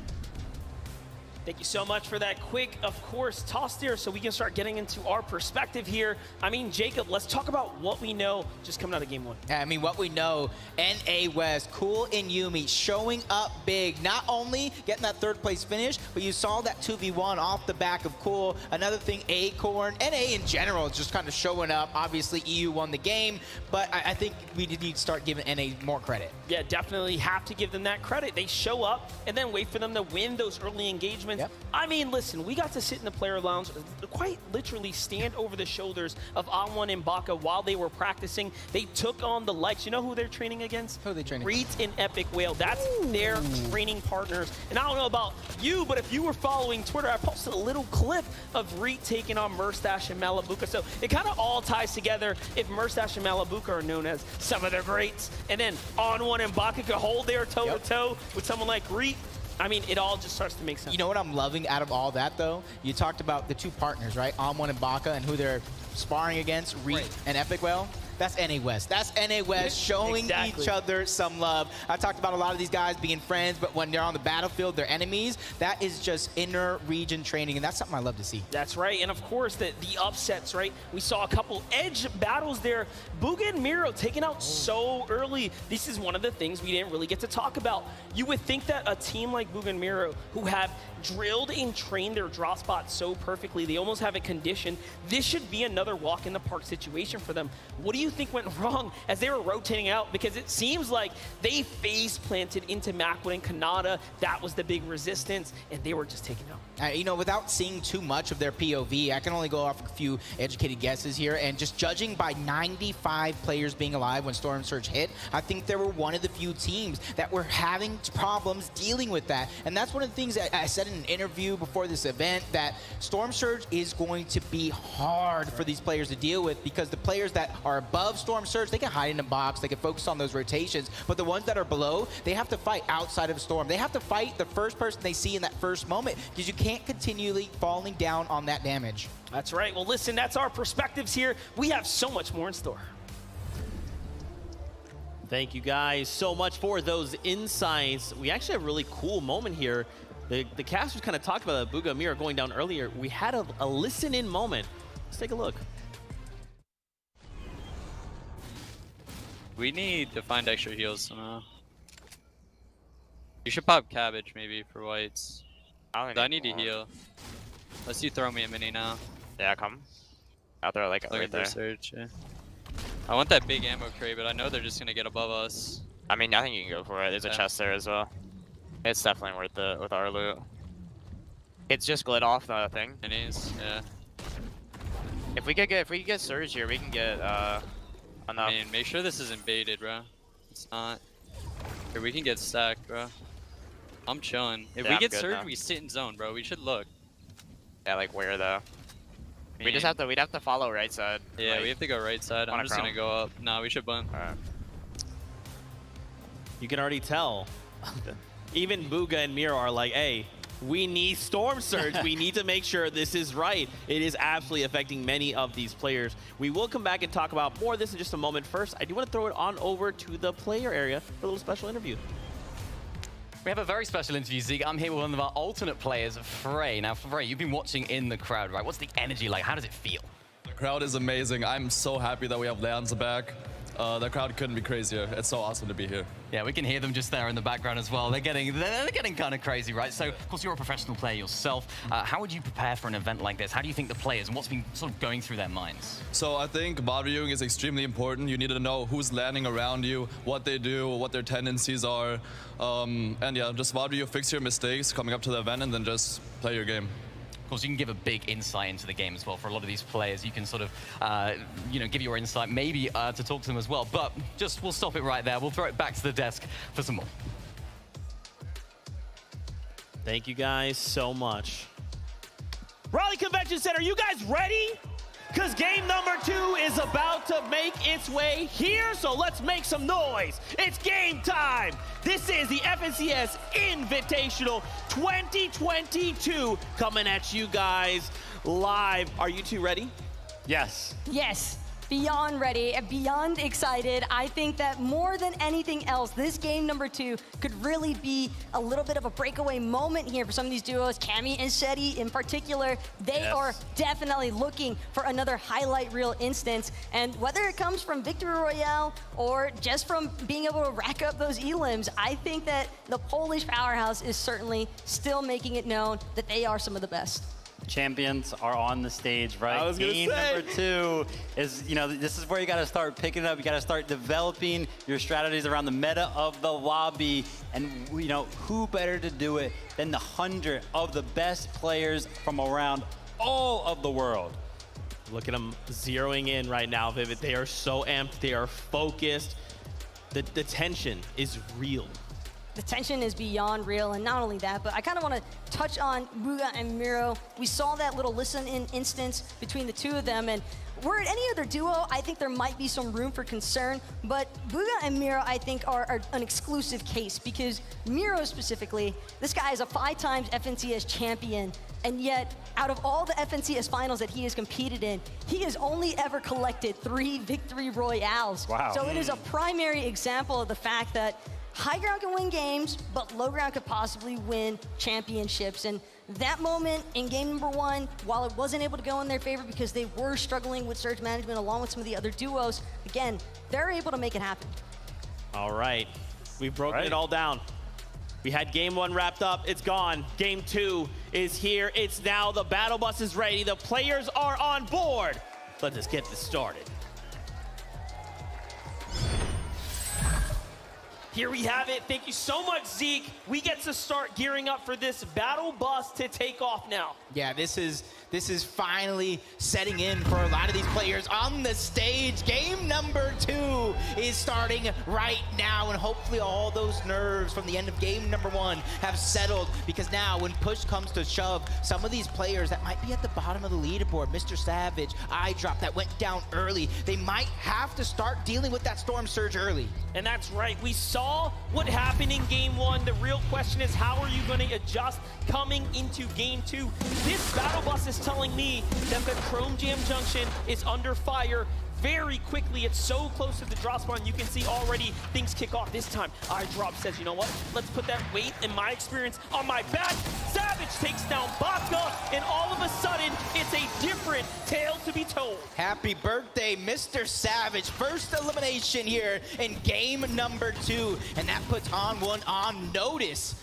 Thank you so much for that quick, of course, toss there so we can start getting into our perspective here. I mean, Jacob, let's talk about what we know just coming out of game 1. I mean, what we know, NA West, Cool and Yuumi showing up big. Not only getting that 3rd place finish, but you saw that 2v1 off the back of Cool. Another thing, Acorn, NA in general, just kind of showing up. Obviously, EU won the game, but I think we need to start giving NA more credit. Yeah, definitely have to give them that credit. They show up and then wait for them to win those early engagements. Yep. I mean, listen, we got to sit in the player lounge, quite literally stand over the shoulders of Onwon and Baka while they were practicing. They took on the likes. You know who they're training against? Who are they training? Reet and Epic Whale. That's their training partners. And I don't know about you, but if you were following Twitter, I posted a little clip of Reet taking on Merstash and Malibuca. So it kind of all ties together if Merstash and Malibuca are known as some of their greats. And then Onwon and Baka could hold their toe-to-toe with someone like Reet. I mean, it all just starts to make sense. You know what I'm loving out of all that, though? You talked about the 2 partners, right? Onwon and Baka, and who they're sparring against, Reet and Epic Whale. That's NA West. That's NA West showing each other some love. I talked about a lot of these guys being friends, but when they're on the battlefield, they're enemies. That is just inner region training, and that's something I love to see. That's right, and of course, the upsets, right? We saw a couple edge battles there. Bugha and Miro taken out so early. This is one of the things we didn't really get to talk about. You would think that a team like Bugha and Miro, who have drilled and trained their drop spot so perfectly, they almost have it conditioned. This should be another walk in the park situation for them. What do you think went wrong as they were rotating out? Because it seems like they face planted into Macwood and Kanata. That was the big resistance, and they were just taken out. You know, without seeing too much of their POV, I can only go off a few educated guesses here, and just judging by 95 players being alive when Storm Surge hit, I think they were one of the few teams that were having problems dealing with that. And that's one of the things that I said in an interview before this event, that Storm Surge is going to be hard for these players to deal with, because the players that are above Storm Surge, they can hide in a box, they can focus on those rotations, but the ones that are below, they have to fight outside of Storm. They have to fight the first person they see in that first moment, because you can't continually falling down on that damage. That's right. Well, listen, that's our perspectives here. We have so much more in store. Thank you guys so much for those insights. We actually have a really cool moment here. The casters kind of talked about the Bugha and Miro going down earlier. We had a listen-in moment. Let's take a look. We need to find extra heals somehow. You should pop cabbage maybe for whites. I need to heal. Unless you throw me a mini now. Yeah, come. I'll throw like right there. Search, yeah. I want that big ammo crate, but I know they're just gonna get above us. I mean, I think you can go for it. There's a chest there as well. It's definitely worth it with our loot. It's just glid off the thing. Minis, yeah. If we could get Surge here, we can get enough. I mean, make sure this isn't baited, bro. It's not. Here, we can get stacked, bro. I'm chilling. If we get Surge, we sit in zone, bro. We should look. Yeah, like where though? We'd have to follow right side. Yeah, like, we have to go right side. I'm just gonna go up. No, we should bun. Alright. You can already tell. Even Bugha and Miro are like, hey, we need Storm Surge. We need to make sure this is right. It is absolutely affecting many of these players. We will come back and talk about more of this in just a moment. First, I do want to throw it on over to the player area for a little special interview. We have a very special interview, Zeke. I'm here with one of our alternate players, Frey. Now, Frey, you've been watching in the crowd, right? What's the energy like? How does it feel? The crowd is amazing. I'm so happy that we have Lanza back. The crowd couldn't be crazier. It's so awesome to be here. Yeah, we can hear them just there in the background as well. They're getting kind of crazy, right? So, of course, you're a professional player yourself. How would you prepare for an event like this? How do you think the players and what's been sort of going through their minds? So I think VOD viewing is extremely important. You need to know who's landing around you, what they do, what their tendencies are. And yeah, just VOD view, fix your mistakes coming up to the event, and then just play your game. Of course, you can give a big insight into the game as well. For a lot of these players, you can sort of, give your insight, maybe to talk to them as well. But we'll stop it right there. We'll throw it back to the desk for some more. Thank you guys so much. Raleigh Convention Center, you guys ready? because game number 2 is about to make its way here, so let's make some noise. It's game time. This is the FNCS Invitational 2022 coming at you guys live. Are you two ready? Yes. Yes. Beyond ready and beyond excited. I think that more than anything else, this game number 2 could really be a little bit of a breakaway moment here for some of these duos. Cammy and Shetty in particular, they are definitely looking for another highlight reel instance. And whether it comes from Victory Royale or just from being able to rack up those elims, I think that the Polish powerhouse is certainly still making it known that they are some of the best. Champions are on the stage, right? I was gonna Game say. number 2 is, this is where you got to start picking it up. You got to start developing your strategies around the meta of the lobby. And, who better to do it than the 100 of the best players from around all of the world? Look at them zeroing in right now, Vivid. They are so amped. They are focused. The tension is real. The tension is beyond real, and not only that, but I kind of want to touch on Bugha and Miro. We saw that little listen-in instance between the two of them, and were it any other duo, I think there might be some room for concern, but Bugha and Miro, I think, are an exclusive case, because Miro specifically, this guy is a 5-time FNCS champion, and yet, out of all the FNCS finals that he has competed in, he has only ever collected 3 victory royales. Wow. So it is a primary example of the fact that high ground can win games, but low ground could possibly win championships. And that moment in game number 1, while it wasn't able to go in their favor because they were struggling with surge management along with some of the other duos, again, they're able to make it happen. All right, we've broken it all down. We had game 1 wrapped up, it's gone. Game 2 is here, it's now, the battle bus is ready, the players are on board. Let's just get this started. Here we have it. Thank you so much, Zeke. We get to start gearing up for this battle bus to take off now. Yeah, this is finally setting in for a lot of these players on the stage. Game number 2 is starting right now, and hopefully all those nerves from the end of game number 1 have settled, because now when push comes to shove, some of these players that might be at the bottom of the leaderboard, Mr. Savage, iDrop, that went down early, they might have to start dealing with that storm surge early. And that's right. We saw what happened in game 1. The real question is, how are you going to adjust coming into game 2? This battle bus is telling me that the Chrome Jam Junction is under fire very quickly. It's so close to the drop spawn. You can see already things kick off. This time, iDrop says, you know what? Let's put that weight, in my experience, on my back. Savage takes down Baka, and all of a sudden, it's a different tale to be told. Happy birthday, Mr. Savage. First elimination here in game number 2, and that puts On1 on notice.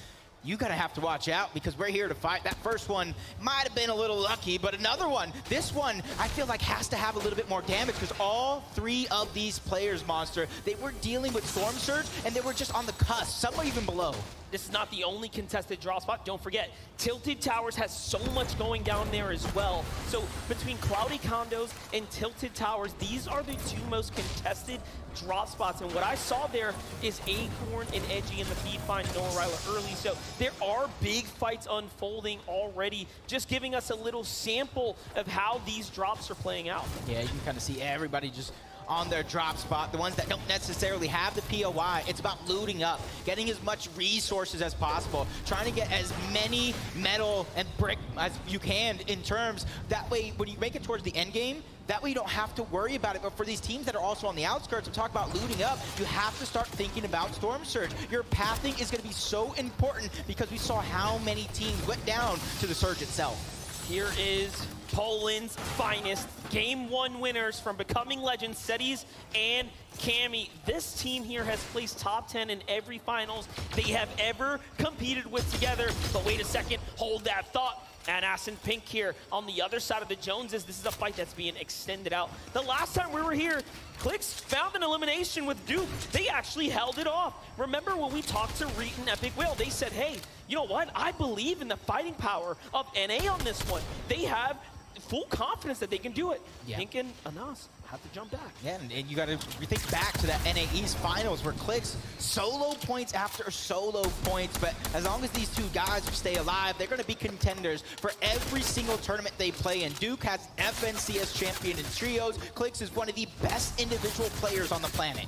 You gotta have to watch out, because we're here to fight. That first one might have been a little lucky, but another one, this one, I feel like has to have a little bit more damage, because all 3 of these players, Monster, they were dealing with Storm Surge, and they were just on the cusp, some were even below. This is not the only contested drop spot. Don't forget, Tilted Towers has so much going down there as well. So between Cloudy Condos and Tilted Towers, these are the 2 most contested drop spots. And what I saw there is Acorn and Edgy in the feed find Noah Ryler early. So there are big fights unfolding already, just giving us a little sample of how these drops are playing out. Yeah, you can kind of see everybody just on their drop spot, the ones that don't necessarily have the POI. It's about looting up, getting as much resources as possible, trying to get as many metal and brick as you can in terms. That way, when you make it towards the end game, that way you don't have to worry about it. But for these teams that are also on the outskirts and talk about looting up, you have to start thinking about Storm Surge. Your pathing is going to be so important, because we saw how many teams went down to the Surge itself. Here is Poland's finest game 1 winners from Becoming Legends, Settys and Cammy. This team here has placed top 10 in every finals they have ever competed with together. But wait a second, hold that thought. And Ascent Pink here on the other side of the Joneses. This is a fight that's being extended out. The last time we were here, Clix found an elimination with Duke. They actually held it off. Remember when we talked to Reet and Epic Whale, they said, hey, you know what? I believe in the fighting power of NA on this one. They have full confidence that they can do it. Yeah. Pink and Anas have to jump back. Yeah, and you got to think back to that NA East Finals where Clix solo points after solo points, but as long as these two guys stay alive, they're going to be contenders for every single tournament they play in. Duke has FNCS champion in trios. Clix is one of the best individual players on the planet.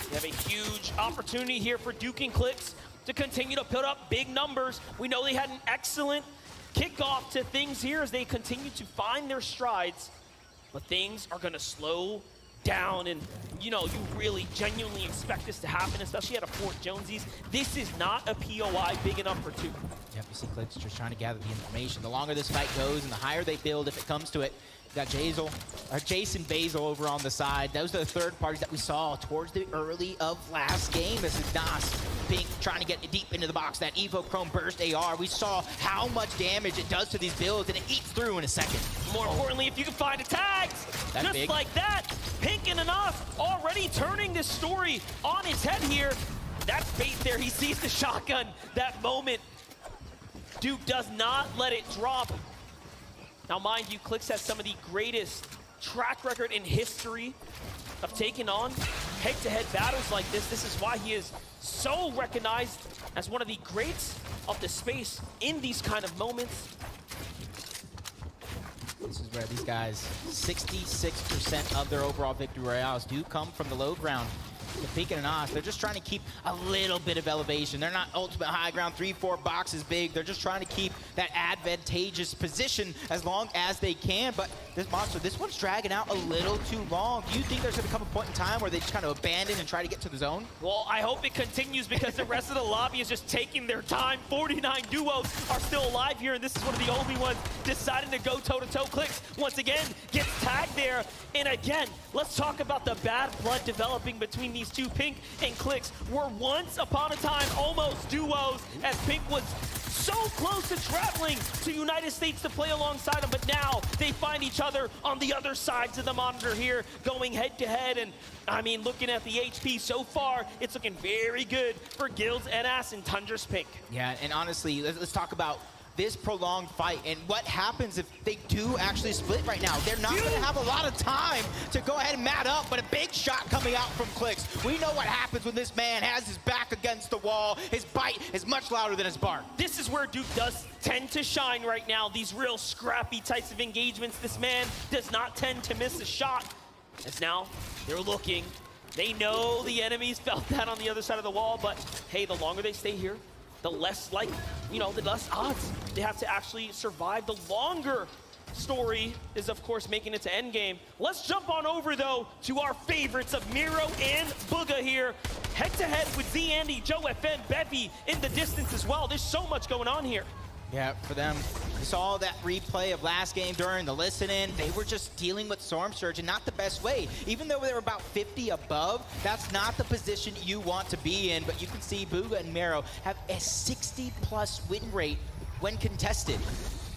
We have a huge opportunity here for Duke and Clix to continue to put up big numbers. We know they had an excellent kickoff to things here as they continue to find their strides, but things are going to slow down, and you know, you really genuinely expect this to happen, especially at a Fort Jonesy's. This is not a POI big enough for two. Yep, you see Clix just trying to gather the information. The longer this fight goes and the higher they build, if it comes to it, we got Jason Basil over on the side. Those are the third parties that we saw towards the early of last game. This is Nas Pink trying to get deep into the box. That Evo Chrome Burst AR. We saw how much damage it does to these builds, and it eats through in a second. More importantly, if you can find the tags, just big. like that, Pink and Anas already turning this story on its head here. That's bait there. He sees the shotgun. That moment, Duke does not let it drop. Now, mind you, Clix has some of the greatest track record in history of taking on head-to-head battles like this. This is why he is so recognized as one of the greats of the space in these kind of moments. This is where these guys, 66% of their overall victory royales do come from the low ground. The Pink and Anas, they're just trying to keep a little bit of elevation. They're not ultimate high ground, 3-4 boxes big. They're just trying to keep that advantageous position as long as they can. But this monster, this one's dragging out a little too long. Do you think there's going to come a point in time where they just kind of abandon and try to get to the zone? Well, I hope it continues because the rest of the lobby is just taking their time. 49 duos are still alive here, and this is one of the only ones deciding to go toe-to-toe. Clix, once again, gets tagged there. And again, let's talk about the bad blood developing between these two. Pink and Clix were once upon a time almost duos, as Pink was so close to traveling to United States to play alongside them, but now they find each other on the other sides of the monitor here, going head-to-head. And I mean, looking at the HP so far, it's looking very good for Guilds, NS, and Tundra's Pink. Yeah, and honestly, let's talk about this prolonged fight and what happens if they do actually split right now. They're not going to have a lot of time to go ahead and mat up, but a big shot coming out from Clix. We know what happens when this man has his back against the wall. His bite is much louder than his bark. This is where Duke does tend to shine right now. These real scrappy types of engagements. This man does not tend to miss a shot. As now they're looking. They know the enemies felt that on the other side of the wall, but hey, the longer they stay here, the less the less odds they have to actually survive. The longer story is, of course, making it to endgame. Let's jump on over, though, to our favorites of Miro and Bugha here. Head-to-head with Z Andy, Joe FN, Bevy in the distance as well. There's so much going on here. Yeah, for them, we saw that replay of last game during the listen-in. They were just dealing with Storm Surge in not the best way. Even though they were about 50 above, that's not the position you want to be in. But you can see Bugha and Miro have a 60+ win rate when contested.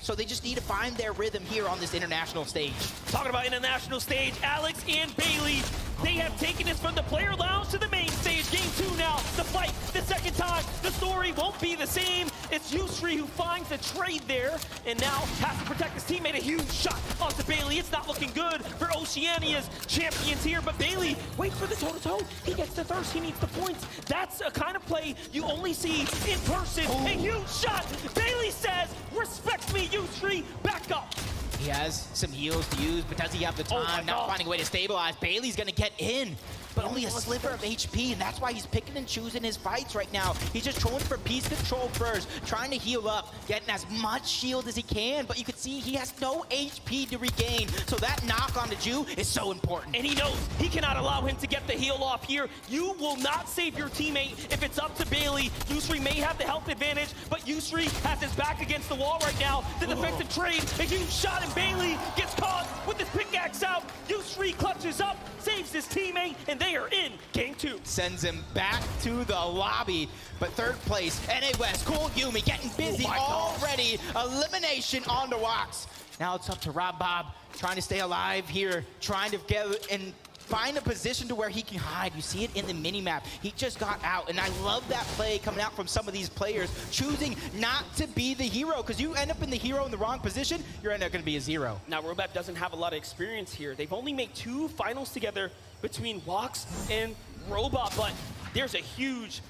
So they just need to find their rhythm here on this international stage. Talking about international stage, Alex and Bailey, they have taken this from the player lounge to the main stage. Game 2 now, the fight, the second time. The story won't be the same. It's Yusri who finds the trade there and now has to protect his teammate. A huge shot onto Bailey. It's not looking good for Oceania's champions here, but Bailey waits for the toe-to-toe. He gets the thirst, he needs the points. That's a kind of play you only see in person. A huge shot. Bailey says, respect me, Yusri, back up. He has some heals to use, but does he have the time? Not finding a way to stabilize. Bailey's gonna get in, but only a sliver of HP, and that's why he's picking and choosing his fights right now. He's just trolling for piece control first, trying to heal up, getting as much shield as he can, but you can see he has no HP to regain, so that knock on the Jew is so important. And he knows he cannot allow him to get the heal off here. You will not save your teammate if it's up to Bailey. Yusri may have the health advantage, but Yusri has his back against the wall right now. The defensive trade, a huge shot, and Bailey gets caught with his pickaxe out. Yusri clutches up, saves his teammate, and they are in game 2. Sends him back to the lobby, but third place, NA West, Cool Yumi getting busy already. Elimination on the Wax. Now it's up to Rob Bob, trying to stay alive here, trying to get in find a position to where he can hide. You see it in the mini-map. He just got out, and I love that play coming out from some of these players, choosing not to be the hero, because you end up in the hero in the wrong position, you're end up going to be a 0. Now, Robap doesn't have a lot of experience here. They've only made 2 finals together between Wox and Robot, but there's a huge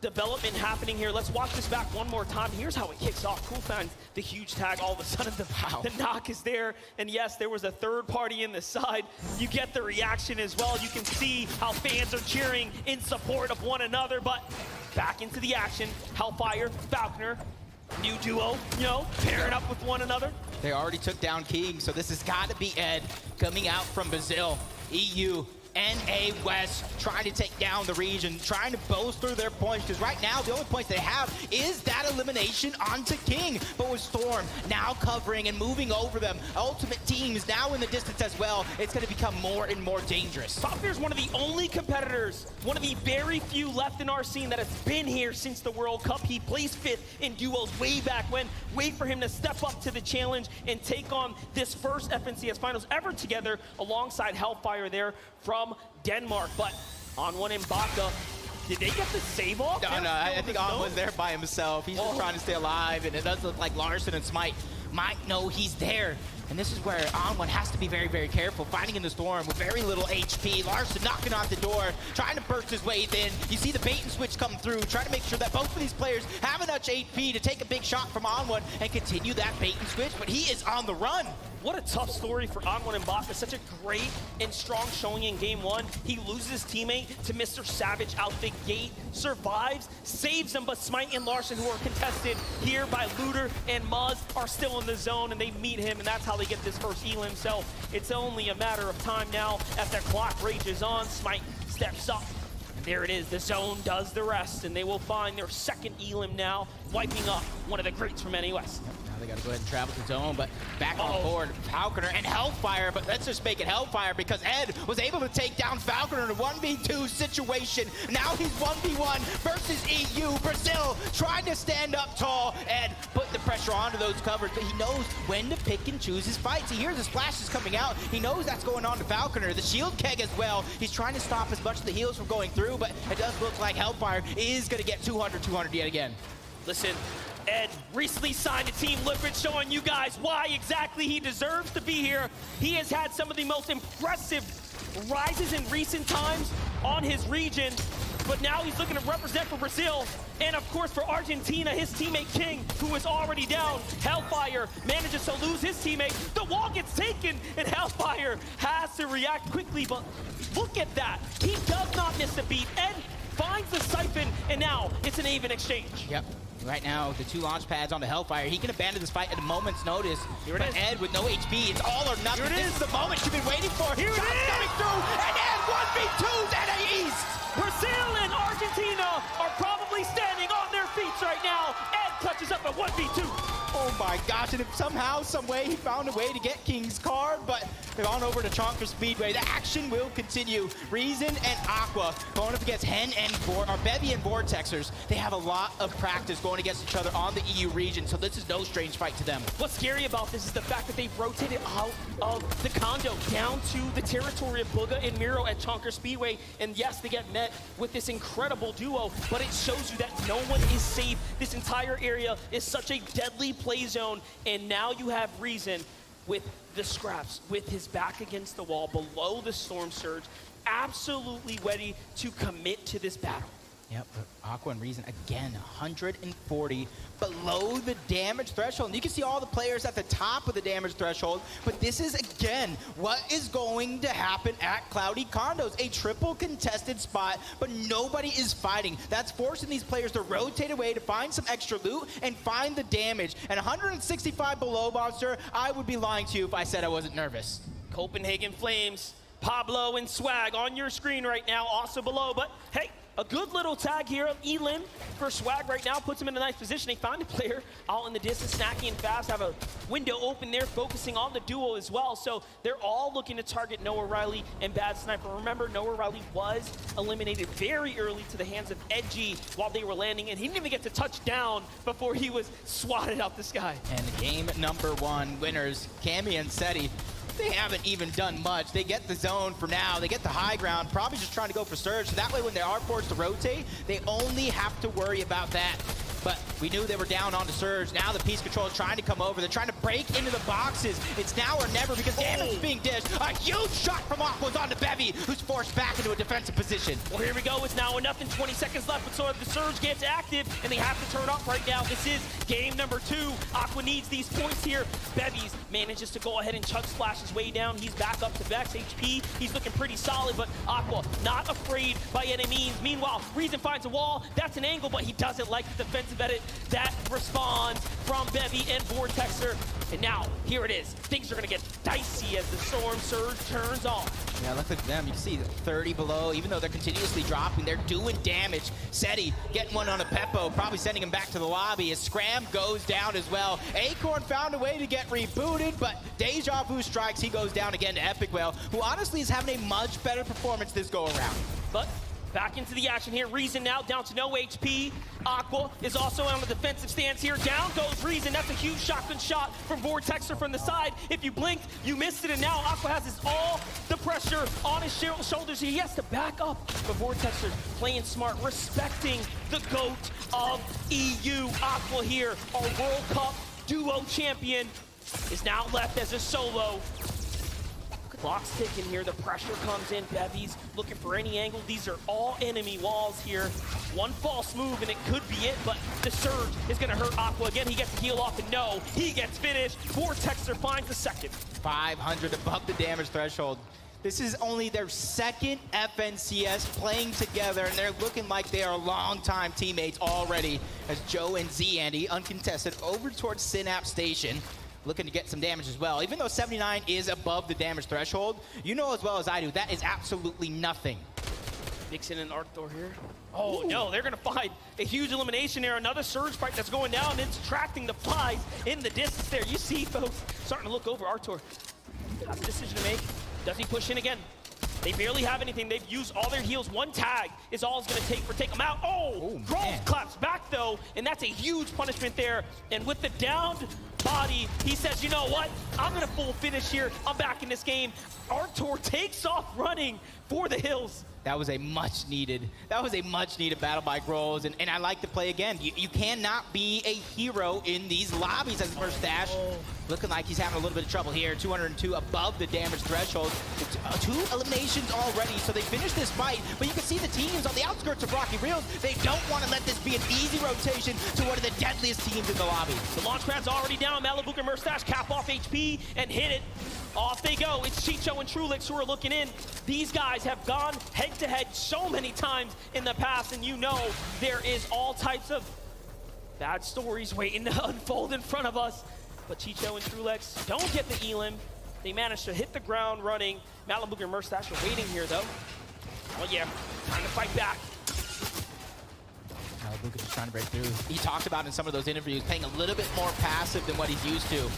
development happening here. Let's watch this back one more time. Here's how it kicks off. Cool finds the huge tag. All of a sudden, the knock is there. And yes, there was a third party in the side. You get the reaction as well. You can see how fans are cheering in support of one another. But back into the action. Hellfire, Falconer, new duo, you know, pairing up with one another. They already took down King, so this has got to be Ed coming out from Brazil. EU, NA West trying to take down the region, trying to bolster their points, because right now the only points they have is that elimination onto King. But with Storm now covering and moving over them, Ultimate Team is now in the distance as well. It's going to become more and more dangerous. Softair is one of the only competitors, one of the very few left in our scene that has been here since the World Cup. He placed 5th in duos way back when. Wait for him to step up to the challenge and take on this first FNCS Finals ever together alongside Hellfire there from Denmark. But On1 and Baka, did they get the save off? No, I think On1's there by himself. He's just trying to stay alive, and it does look like Larssen and Smite might know he's there. And this is where On1 has to be very, very careful, fighting in the storm with very little HP. Larssen knocking on the door, trying to burst his way in. You see the bait and switch come through, trying to make sure that both of these players have enough HP to take a big shot from On1 and continue that bait and switch, but he is on the run. What a tough story for On1 and Baka. Such a great and strong showing in game 1. He loses his teammate to Mr. Savage out the gate, survives, saves him, but Smite and Larssen, who are contested here by Looter and Muzz, are still in the zone, and they meet him, and that's how they get this first elim. So it's only a matter of time now as that clock rages on. Smite steps up. And there it is. The zone does the rest, and they will find their second elim now, wiping up one of the greats from NA West. Now they got to go ahead and travel to zone, but back on board, Falconer and Hellfire, but let's just make it Hellfire because Ed was able to take down Falconer in a 1v2 situation. Now he's 1v1 versus EU. Brazil trying to stand up tall. Ed put the pressure onto those covers, but he knows when to pick and choose his fights. He hears the splashes coming out. He knows that's going on to Falconer. The shield keg as well. He's trying to stop as much of the heals from going through, but it does look like Hellfire is going to get 200 yet again. Listen, Ed recently signed to Team Liquid, showing you guys why exactly he deserves to be here. He has had some of the most impressive rises in recent times on his region, but now he's looking to represent for Brazil and, of course, for Argentina. His teammate King, who is already down. Hellfire manages to lose his teammate. The wall gets taken, and Hellfire has to react quickly, but look at that. He does not miss a beat. Ed finds the siphon, and now it's an even exchange. Yep. Right now, the 2 launch pads on the Hellfire. He can abandon this fight at a moment's notice. Here it is. Ed with no HP, it's all or nothing. Here it this is the moment you've been waiting for. Here it Shots is. coming through, and Ed 1v2s NA East. Brazil and Argentina are probably standing on their feet right now. Ed clutches up a 1v2. Oh my gosh, and if somehow, some way, he found a way to get King's card, but they've gone over to Chonker Speedway. The action will continue. Reason and Aqua going up against Hen and Bevy and Vortexers. They have a lot of practice going against each other on the EU region, so this is no strange fight to them. What's scary about this is the fact that they've rotated out of the condo down to the territory of Bugha and Miro at Chonker Speedway. And yes, they get met with this incredible duo, but it shows you that no one is safe. This entire area is such a deadly play zone, and now you have Reason with the scraps, with his back against the wall, below the Storm Surge, absolutely ready to commit to this battle. Yep, but Aqua and Reason, again, 140 below the damage threshold. And you can see all the players at the top of the damage threshold, but this is, again, what is going to happen at Cloudy Condos. A triple contested spot, but nobody is fighting. That's forcing these players to rotate away to find some extra loot and find the damage. And 165 below, Monster, I would be lying to you if I said I wasn't nervous. Copenhagen Flames, Pablo and Swag on your screen right now, also below, but hey, a good little tag here of Elim for Swag right now, puts him in a nice position. They find a player out in the distance, Snacky and Fast have a window open there, focusing on the duo as well. So they're all looking to target Noah Riley and Bad Sniper. Remember, Noah Riley was eliminated very early to the hands of Edgy while they were landing, and he didn't even get to touch down before he was swatted out the sky. And game number 1 winners, Cammy and Seti. They haven't even done much. They get the zone for now. They get the high ground, probably just trying to go for Surge. So that way when they are forced to rotate, they only have to worry about that. But we knew they were down onto Surge. Now the Peace Control is trying to come over. They're trying to break into the boxes. It's now or never because damage is being dished. A huge shot from Aqua's onto Bevy, who's forced back into a defensive position. Well, here we go. It's now nothing. 20 seconds left, but so the Surge gets active, and they have to turn up right now. This is game number 2. Aqua needs these points here. Bevies manages to go ahead and chug splash his way down. He's back up to Vex HP. He's looking pretty solid, but Aqua not afraid by any means. Meanwhile, Reason finds a wall. That's an angle, but he doesn't like the defensive edit that responds from Bevy and Vortexer. And now, here it is. Things are going to get dicey as the Storm Surge turns on. Yeah, look at them. You can see 30 below. Even though they're continuously dropping, they're doing damage. Seti getting one on a Peppo, probably sending him back to the lobby as Scram goes down as well. Acorn found a way to get rebooted, but Deja Vu strikes. He goes down again to Epic Whale, who honestly is having a much better performance this go around. But back into the action here. Reason now down to no HP. Aqua is also on the defensive stance here. Down goes Reason. That's a huge shotgun shot from Vortexer from the side. If you blinked, you missed it, and now Aqua has all the pressure on his shoulders. He has to back up. But Vortexer playing smart, respecting the GOAT of EU. Aqua here, our World Cup duo champion, is now left as a solo. Clock's ticking here, the pressure comes in. Bevy's looking for any angle. These are all enemy walls here. One false move and it could be it, but the Surge is gonna hurt Aqua again. He gets to heal off and no, he gets finished. Vortexer finds the second. 500 above the damage threshold. This is only their second FNCS playing together, and they're looking like they are longtime teammates already as Joe and Z, Andy, uncontested, over towards Synapse Station. Looking to get some damage as well. Even though 79 is above the damage threshold, you know as well as I do, that is absolutely nothing. Nixon and Arctor here. Oh no, they're gonna find a huge elimination there. Another Surge fight that's going down, and it's attracting the flies in the distance there. You see folks starting to look over. Arctor has a decision to make. Does he push in again? They barely have anything. They've used all their heals. One tag is all it's going to take them out. Oh, Grove claps back, though, and that's a huge punishment there. And with the downed body, he says, you know what? I'm going to full finish here. I'm back in this game. Arctor takes off running for the hills. That was a much needed battle by Groves, and I like to play again. You cannot be a hero in these lobbies as Mustache. Looking like he's having a little bit of trouble here. 202 above the damage threshold. 2 eliminations already, so they finished this fight, but you can see the teams on the outskirts of Rocky Reels, they don't want to let this be an easy rotation to one of the deadliest teams in the lobby. The launch pad's already down. Malibuca and Mustache cap off HP and hit it. Off they go. It's Chicho and Trulix who are looking in. These guys have gone head-to-head so many times in the past, and you know there is all types of bad stories waiting to unfold in front of us. But Chicho and Trulix don't get the elim. They manage to hit the ground running. Malibuca and Mustache are waiting here, though. Well, yeah, time to fight back. Malibuca just trying to break through. He talked about in some of those interviews playing a little bit more passive than what he's used to.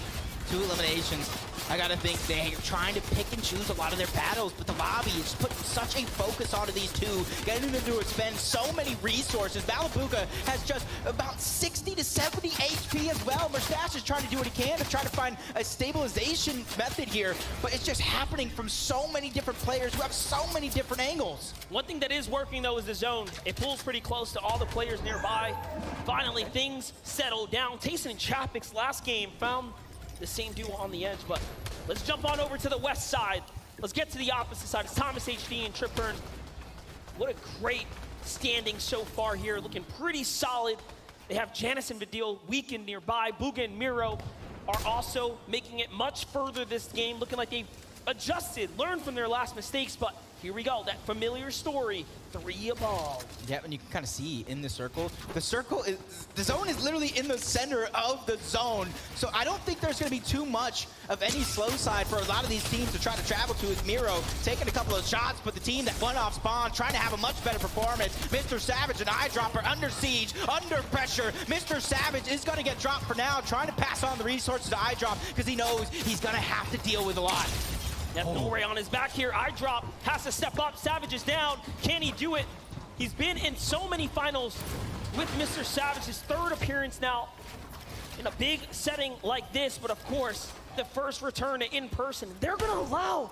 2 eliminations. I gotta think they're trying to pick and choose a lot of their battles, but the lobby is putting such a focus onto these 2, getting them to expend so many resources. Malibuca has just about 60 to 70 HP as well. Mustache is trying to do what he can to try to find a stabilization method here, but it's just happening from so many different players who have so many different angles. One thing that is working, though, is the zone. It pulls pretty close to all the players nearby. Finally, things settle down. Tayson and Chapix last game found the same duo on the edge, but let's jump on over to the west side. Let's get to the opposite side. It's Thomas HD and Tripburn. What a great standing so far here, looking pretty solid. They have Janice and Vidil weakened nearby. Bugha and Miro are also making it much further this game, looking like they've adjusted, learned from their last mistakes, but here we go, that familiar story, 3 above. Yeah, and you can kind of see in the circle is, the zone is literally in the center of the zone. So I don't think there's gonna be too much of any slow side for a lot of these teams to try to travel to. Is Miro taking a couple of shots, but the team that won off spawn trying to have a much better performance. Mr. Savage and Eyedropper under siege, under pressure. Mr. Savage is gonna get dropped for now, trying to pass on the resources to Eyedrop because he knows he's gonna have to deal with a lot. Norway on his back here. Eyedrop has to step up. Savage is down. Can he do it? He's been in so many finals with Mr. Savage. His 3rd appearance now in a big setting like this. But of course, the first return to in-person. They're gonna allow,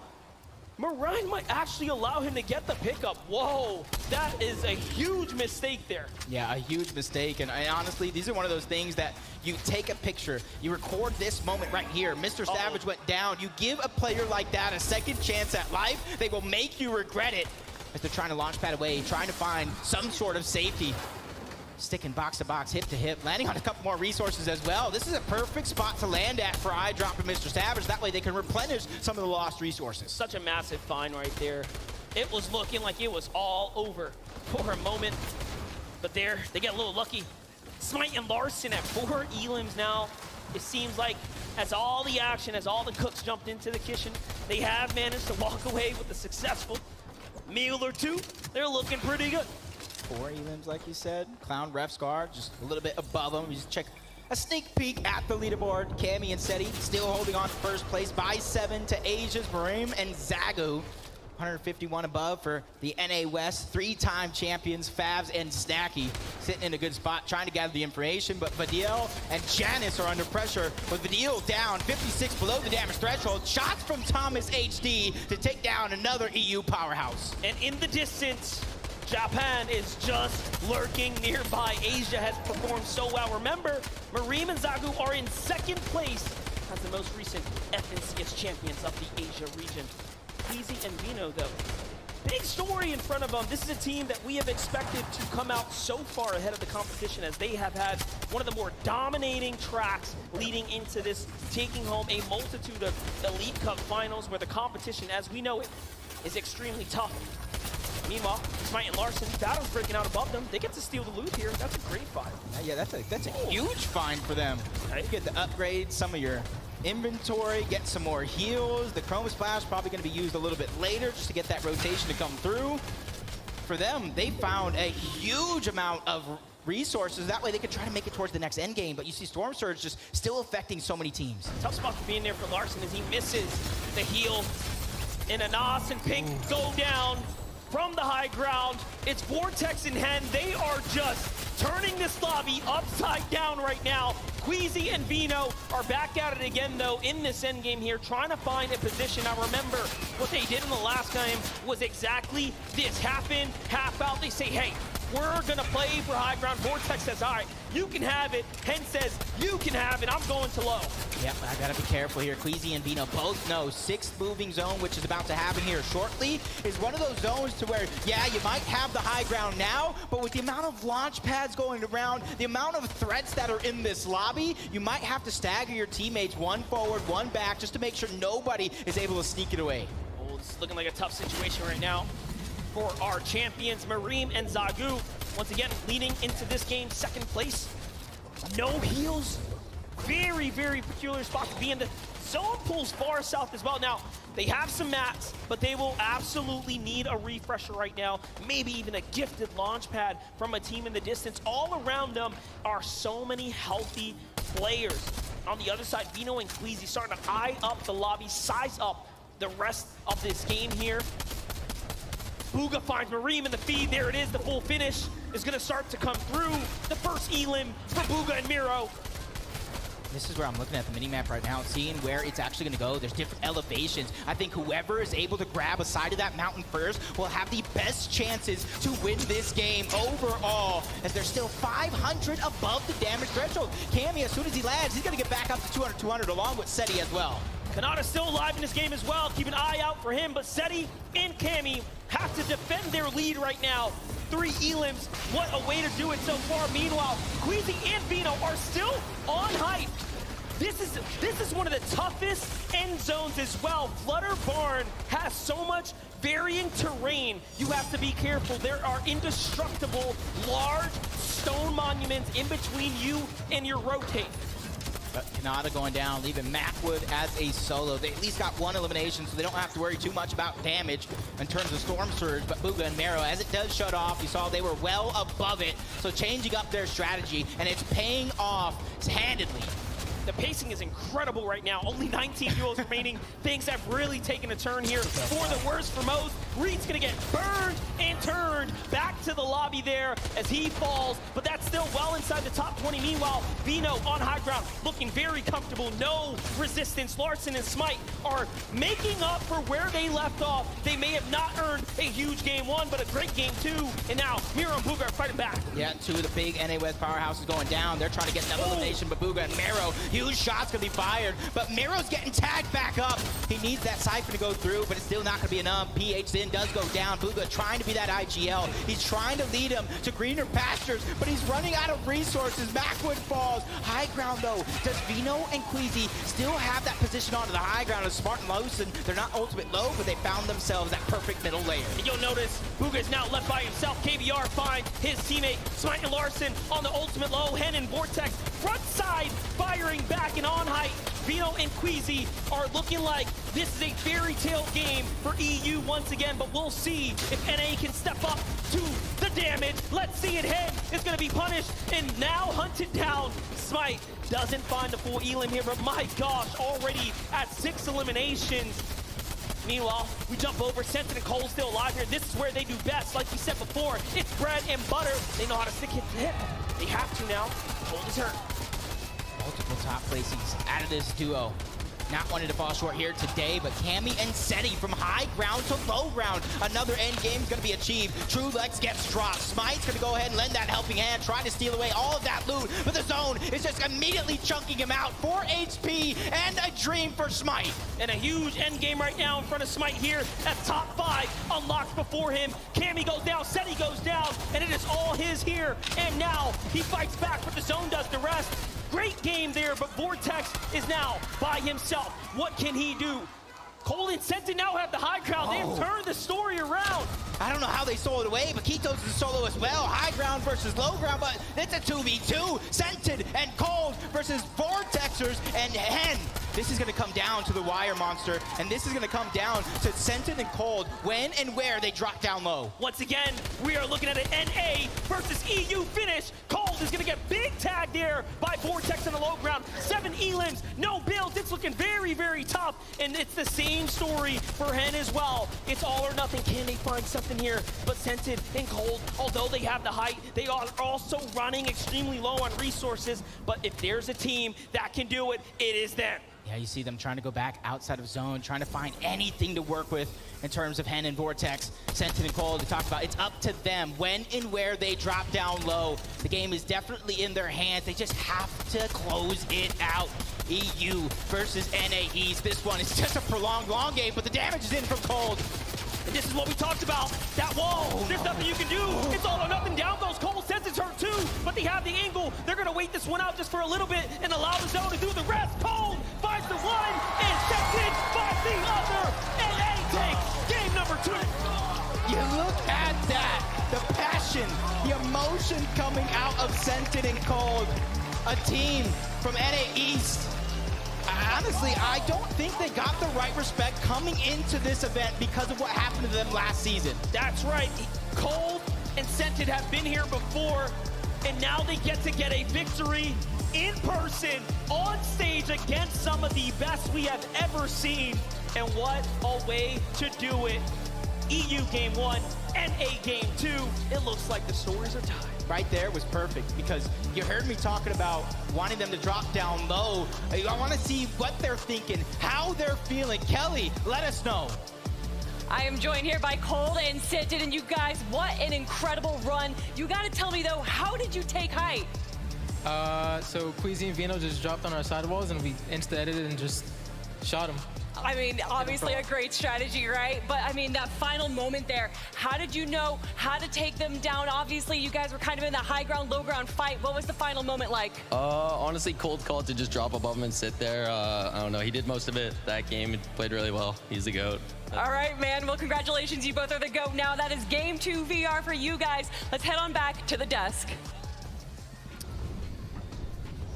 Marine might actually allow him to get the pickup. Whoa, that is a huge mistake there. Yeah, a huge mistake. And honestly, these are one of those things that you take a picture, you record this moment right here. Mr. Savage went down. You give a player like that a second chance at life, they will make you regret it. As they're trying to launch pad away, trying to find some sort of safety. Sticking box to box, hip to hip, landing on a couple more resources as well. This is a perfect spot to land at for Eyedrop and Mr. Savage. That way they can replenish some of the lost resources. Such a massive find right there. It was looking like it was all over for a moment. But there, they get a little lucky. Smite and Larson at 4 elims now. It seems like as all the action, as all the cooks jumped into the kitchen, they have managed to walk away with a successful meal or two. They're looking pretty good. 4 elims, like you said. Clown, Ref, Scar, just a little bit above them. You just check a sneak peek at the leaderboard. Cammy and Seti still holding on to first place by 7 to Asia's Marim and Zagu. 151 above for the NA West. 3-time champions, Favs and Snacky, sitting in a good spot, trying to gather the information. But Vadiel and Janice are under pressure, with Vadiel down 56 below the damage threshold. Shots from Thomas HD to take down another EU powerhouse. And in the distance, Japan is just lurking nearby. Asia has performed so well. Remember, Marim and Zagu are in 2nd place as the most recent FNCS champions of the Asia region. Easy and Vino, though. Big story in front of them. This is a team that we have expected to come out so far ahead of the competition, as they have had one of the more dominating tracks leading into this, taking home a multitude of Elite Cup finals where the competition, as we know it, is extremely tough. Meanwhile, Smite and Larson, battle's breaking out above them. They get to steal the loot here. That's a great find. Yeah, that's a huge find for them. You get to upgrade some of your inventory, get some more heals. The Chroma Splash probably going to be used a little bit later just to get that rotation to come through. For them, they found a huge amount of resources. That way they could try to make it towards the next end game. But you see Storm Surge just still affecting so many teams. Tough spot for being there for Larson as he misses the heal. And Anas and Pink go down from the high ground. It's Vortex in hand. They are just turning this lobby upside down right now. Queasy and Vino are back at it again, though, in this endgame here, trying to find a position. Now, remember, what they did in the last game was exactly this. Half in, half out. They say, hey, we're going to play for high ground. Vortex says, all right, you can have it. Hen says, you can have it. I'm going to low. Yep, I got to be careful here. Queasy and Vino both know 6th moving zone, which is about to happen here shortly, is one of those zones to where, yeah, you might have the high ground now, but with the amount of launch pads going around, the amount of threats that are in this lobby, you might have to stagger your teammates, 1 forward, 1 back, just to make sure nobody is able to sneak it away. Oh, this is looking like a tough situation right now for our champions, Marim and Zagu. Once again, leading into this game, 2nd place. No heals. Very, very peculiar spot to be in. The zone pulls far south as well. Now, they have some mats, but they will absolutely need a refresher right now. Maybe even a gifted launch pad from a team in the distance. All around them are so many healthy players. On the other side, Vino and Queasy starting to eye up the lobby, size up the rest of this game here. Bugha finds Marim in the feed. There it is. The full finish is going to start to come through. The first elim for Bugha and Miro. This is where I'm looking at the mini-map right now, seeing where it's actually going to go. There's different elevations. I think whoever is able to grab a side of that mountain first will have the best chances to win this game overall, as they're still 500 above the damage threshold. Cammy, as soon as he lands, he's going to get back up to 200 along with Seti as well. Kanata still alive in this game as well. Keep an eye out for him, but Seti and Cammy have to defend their lead right now. 3 elims, what a way to do it so far. Meanwhile, Queasy and Vino are still on height. This is one of the toughest end zones as well. Flutter Barn has so much varying terrain. You have to be careful. There are indestructible, large stone monuments in between you and your rotate. But Kanata going down, leaving Macwood as a solo. They at least got 1 elimination, so they don't have to worry too much about damage in terms of Storm Surge. But Bugha and Mero, as it does shut off, you saw they were well above it. So changing up their strategy, and it's paying off handedly. The pacing is incredible right now. Only 19 duels remaining. Things have really taken a turn here for the worst for most. Reed's gonna get burned, and and turned back to the lobby there as he falls, but that's still well inside the top 20. Meanwhile, Vino on high ground, looking very comfortable, no resistance. Larssen and Smite are making up for where they left off. They may have not earned a huge game 1, but a great game 2, and now Miro and Bugha are fighting back. Yeah, 2 of the big NA West powerhouses going down. They're trying to get another elimination, but Bugha and Miro, huge shots gonna be fired, but Miro's getting tagged back up. He needs that Cypher to go through, but it's still not gonna be enough. PH then does go down. Bugha trying to be that IGL. He's trying to lead him to greener pastures, but he's running out of resources. Macwood falls. High ground though. Does Vino and Queasy still have that position onto the high ground? As Smart and Larssen, they're not ultimate low, but they found themselves that perfect middle layer. And you'll notice Bugha is now left by himself. KBR finds his teammate Smite and Larssen on the ultimate low. Hen and Vortex front side firing back and on height. Vino and Queasy are looking like this is a fairy tale game for EU once again, but we'll see if NA can step up to the damage. Let's see it. Hen is going to be punished and now hunted down. Smite doesn't find the full elim here, but my gosh, already at 6 eliminations. Meanwhile, we jump over. Senton and Cole still alive here. This is where they do best. Like we said before, it's bread and butter. They know how to stick it to hip. They have to now. Cole is hurt. Multiple top placings out of this duo. Not wanting to fall short here today, but Cammy and Seti from high ground to low ground. Another end game is going to be achieved. True Lex gets dropped. Smite's going to go ahead and lend that helping hand, trying to steal away all of that loot, but the zone is just immediately chunking him out. 4 HP and a dream for Smite. And a huge end game right now in front of Smite here as top 5 unlocked before him. Cammy goes down, Seti goes down, and it is all his here. And now he fights back, but the zone does the rest. Great game there, but Vortex is now by himself. What can he do? Cole and Senton now have the high ground. They've turned the story around. I don't know how they stole it away, but Kitos is solo as well. High ground versus low ground, but it's a 2v2. Senton and Cold versus Vortexers and Hen. This is going to come down to the Wire Monster, and this is going to come down to Senton and Cold when and where they drop down low. Once again, we are looking at an NA versus EU finish. Cold is going to get big tag there by Vortex on the low ground. 7 elims, no builds. It's looking very, very tough, and it's the same story for Hen as well. It's all or nothing. Can they find something here? But Senton and Cold, although they have the height, they are also running extremely low on resources. But if there's a team that can do it, it is them. Yeah, you see them trying to go back outside of zone, trying to find anything to work with in terms of Hen and Vortex. Senton and Cole, to talk about, it's up to them when and where they drop down low. The game is definitely in their hands. They just have to close it out. EU versus NA East. This one is just a prolonged long game, but the damage is in from Cold. And this is what we talked about. That wall, there's nothing you can do. It's all or nothing. Down goes Cole. Senton's hurt too, but they have the angle. They're going to wait this one out just for a little bit and allow the zone to do the rest. Cole finds the one, and Senton finds the other. NA takes game number 2. You look at that. The passion, the emotion coming out of Senton and Cold. A team from NA East. Honestly, I don't think they got the right respect coming into this event because of what happened to them last season. That's right. Cold and Senton have been here before, and now they get a victory in person, on stage against some of the best we have ever seen. And what a way to do it. EU game 1, NA game 2. It looks like the stories are tied. Right there was perfect because you heard me talking about wanting them to drop down low. I want to see what they're thinking, how they're feeling. Kelly, let us know. I am joined here by Cold and Senton, and you guys, what an incredible run. You got to tell me, though, how did you take height? So Queasy and Vino just dropped on our sidewalls, and we insta-edited and just shot them. I mean, obviously a great strategy, right? But I mean, that final moment there, how did you know how to take them down? Obviously, you guys were kind of in that high ground, low ground fight. What was the final moment like? Honestly, Cold called to just drop above him and sit there. I don't know. He did most of it that game. He played really well. He's the GOAT. All right, man. Well, congratulations. You both are the GOAT now. That is game 2 VR for you guys. Let's head on back to the desk.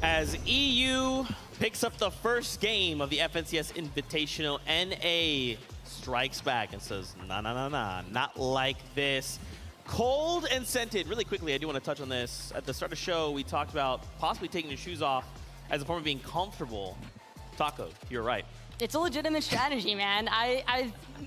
As EU picks up the first game of the FNCS Invitational, NA strikes back and says, nah, not like this. Cold and Senton, really quickly, I do want to touch on this. At the start of the show, we talked about possibly taking your shoes off as a form of being comfortable. Taco, you're right. It's a legitimate strategy, man.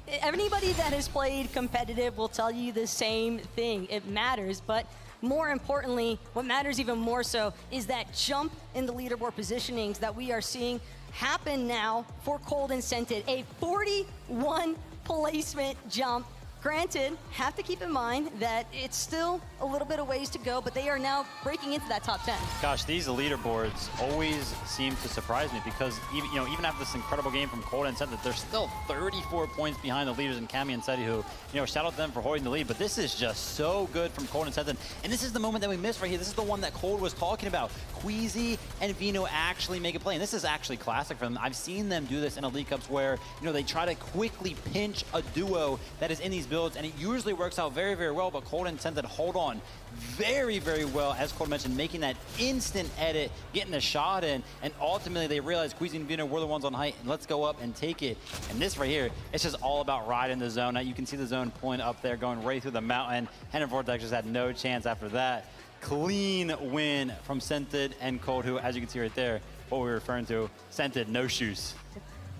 Anybody that has played competitive will tell you the same thing. It matters, but more importantly, what matters even more so is that jump in the leaderboard positionings that we are seeing happen now for Cold and Scented. A 41 placement jump. Granted, have to keep in mind that it's still a little bit of ways to go, but they are now breaking into that top 10. Gosh, these leaderboards always seem to surprise me because even after this incredible game from Cold and Scented, they're still 34 points behind the leaders in Cammy and Seti, who, shout out to them for holding the lead. But this is just so good from Cold and Scented, and this is the moment that we missed right here. This is the one that Cold was talking about. Queasy and Vino actually make a play, and this is actually classic for them. I've seen them do this in Elite Cups where they try to quickly pinch a duo that is in these builds, and it usually works out very, very well, but Cold and Scented hold on very, very well, as Cold mentioned, making that instant edit, getting the shot in, and ultimately they realize Queasy and Vino were the ones on height, and let's go up and take it. And this right here, it's just all about riding the zone. Now you can see the zone point up there going right through the mountain. Henry Vortex just had no chance after that. Clean win from Scented and Cold, who, as you can see right there, what we were referring to, Scented, no shoes.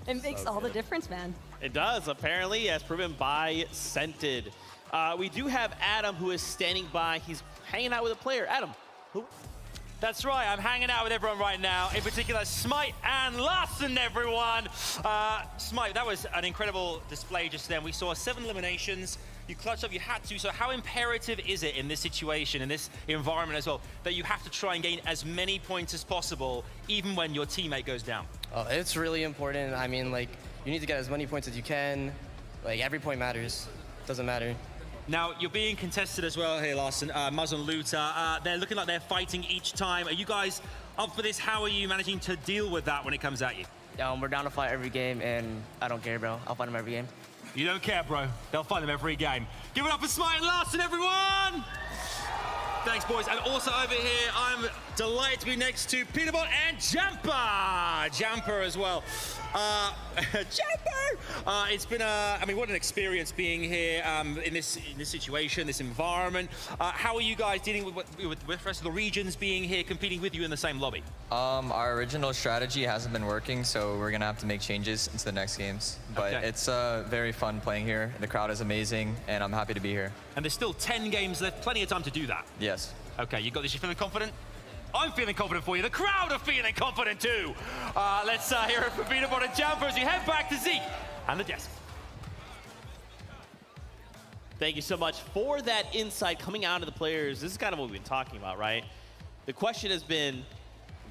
It makes all the difference, man. It does, apparently, as proven by Scented. We do have Adam, who is standing by. He's hanging out with a player. Adam, who? That's right, I'm hanging out with everyone right now, in particular Smite and Larssen, everyone. Smite, that was an incredible display just then. We saw 7 eliminations. You clutched up, you had to. So how imperative is it in this situation, in this environment as well, that you have to try and gain as many points as possible, even when your teammate goes down? It's really important. I mean, like, you need to get as many points as you can. Like, every point matters. Doesn't matter. Now, you're being contested as well here, Larssen. Muzz and Luta, they're looking like they're fighting each time. Are you guys up for this? How are you managing to deal with that when it comes at you? We're down to fight every game, and I don't care, bro. I'll fight them every game. You don't care, bro. They'll fight them every game. Give it up for Smite and Larssen, everyone! Thanks, boys. And also over here, I'm delighted to be next to Peterbot and Jamper. Jamper as well. Jamper! It's been what an experience being here in this situation, this environment. How are you guys dealing with the rest of the regions being here, competing with you in the same lobby? Our original strategy hasn't been working, so we're gonna have to make changes into the next games. But it's very fun playing here. The crowd is amazing, and I'm happy to be here. And there's still 10 games left, plenty of time to do that. Yes. Okay, you got this, you feeling confident? I'm feeling confident for you. The crowd are feeling confident too. Let's hear it from Peterbot and Jamper as we head back to Zeke and the desk. Thank you so much for that insight coming out of the players. This is kind of what we've been talking about, right? The question has been,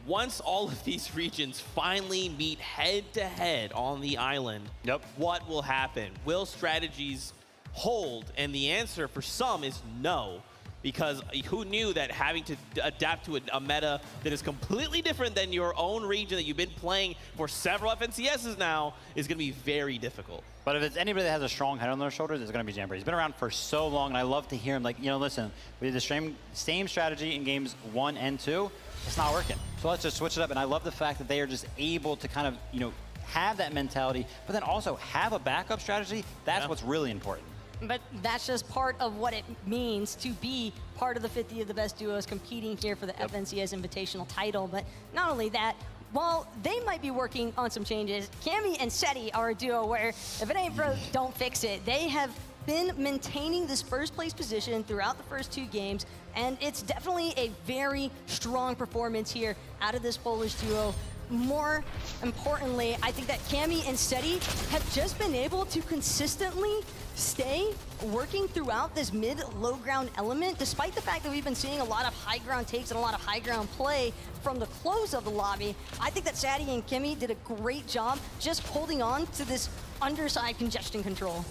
once all of these regions finally meet head-to-head on the island, what will happen? Will strategies hold? And the answer for some is no. Because who knew that having to adapt to a meta that is completely different than your own region that you've been playing for several FNCSs now is going to be very difficult. But if it's anybody that has a strong head on their shoulders, it's going to be Jamper. He's been around for so long, and I love to hear him like, listen, we did the same strategy in games 1 and 2. It's not working. So let's just switch it up. And I love the fact that they are just able to kind of, have that mentality, but then also have a backup strategy. That's what's really important. But that's just part of what it means to be part of the 50 of the best duos competing here for the FNCS Invitational title. But not only that, while they might be working on some changes, Cammy and Seti are a duo where if it ain't broke, don't fix it. They have been maintaining this first place position throughout the first 2 games, and it's definitely a very strong performance here out of this Polish duo. More importantly, I think that Cammy and Seti have just been able to consistently stay working throughout this mid-low ground element, despite the fact that we've been seeing a lot of high ground takes and a lot of high ground play from the close of the lobby. I think that Seti and Kimmy did a great job just holding on to this underside congestion control.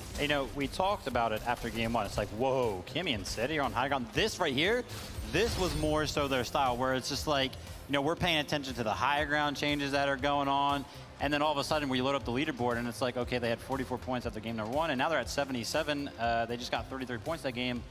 We talked about it after game 1. It's like, whoa, Kimmy and Seti are on high ground. This right here, this was more so their style, where it's just like, we're paying attention to the high ground changes that are going on. And then all of a sudden, we load up the leaderboard, and it's like, okay, they had 44 points after game number 1, and now they're at 77. They just got 33 points that game.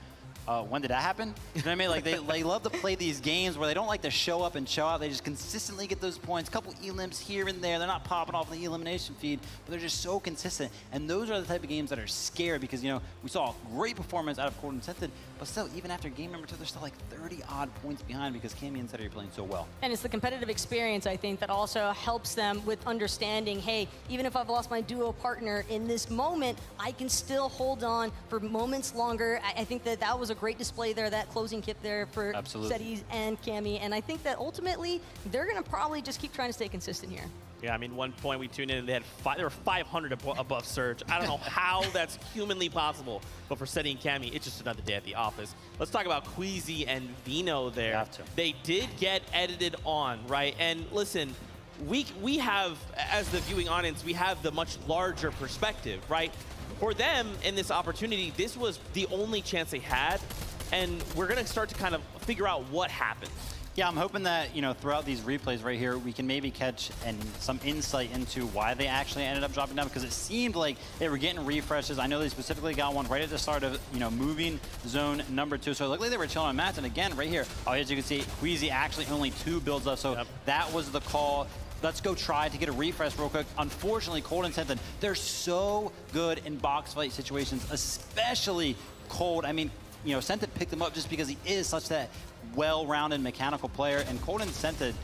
when did that happen? You know what I mean? Like they love to play these games where they don't like to show up and show out. They just consistently get those points. A couple elims here and there. They're not popping off in the elimination feed, but they're just so consistent. And those are the type of games that are scary because, you know, we saw a great performance out of Cold Incented, but still, even after game number 2, they're still like 30-odd points behind because Cammy and Cedric are playing so well. And it's the competitive experience, I think, that also helps them with understanding, hey, even if I've lost my duo partner in this moment, I can still hold on for moments longer. I think that that was a great display there, that closing kit there for Cedric and Cammy. And I think that ultimately, they're going to probably just keep trying to stay consistent here. Yeah, I mean, one point we tuned in and they were 500 above Surge. I don't know how that's humanly possible, but for Cedric and Cammy, it's just another day at the office. Let's talk about Queasy and Vino there. Have to. They did get edited on, right? And listen, we have, as the viewing audience, we have the much larger perspective, right? For them, in this opportunity, this was the only chance they had, and we're going to start to kind of figure out what happened. Yeah, I'm hoping that, you know, throughout these replays right here, we can maybe catch some insight into why they actually ended up dropping down, because it seemed like they were getting refreshes. I know they specifically got one right at the start of, you know, moving zone number 2. So it looked like they were chilling on mats. And again, right here, as you can see, Queasy actually only 2 builds up. So that was the call. Let's go try to get a refresh real quick. Unfortunately, Cold and Scented, they're so good in box fight situations, especially Cold. I mean, you know, Scented picked him up just because he is such that well-rounded mechanical player. And Cold and Scented,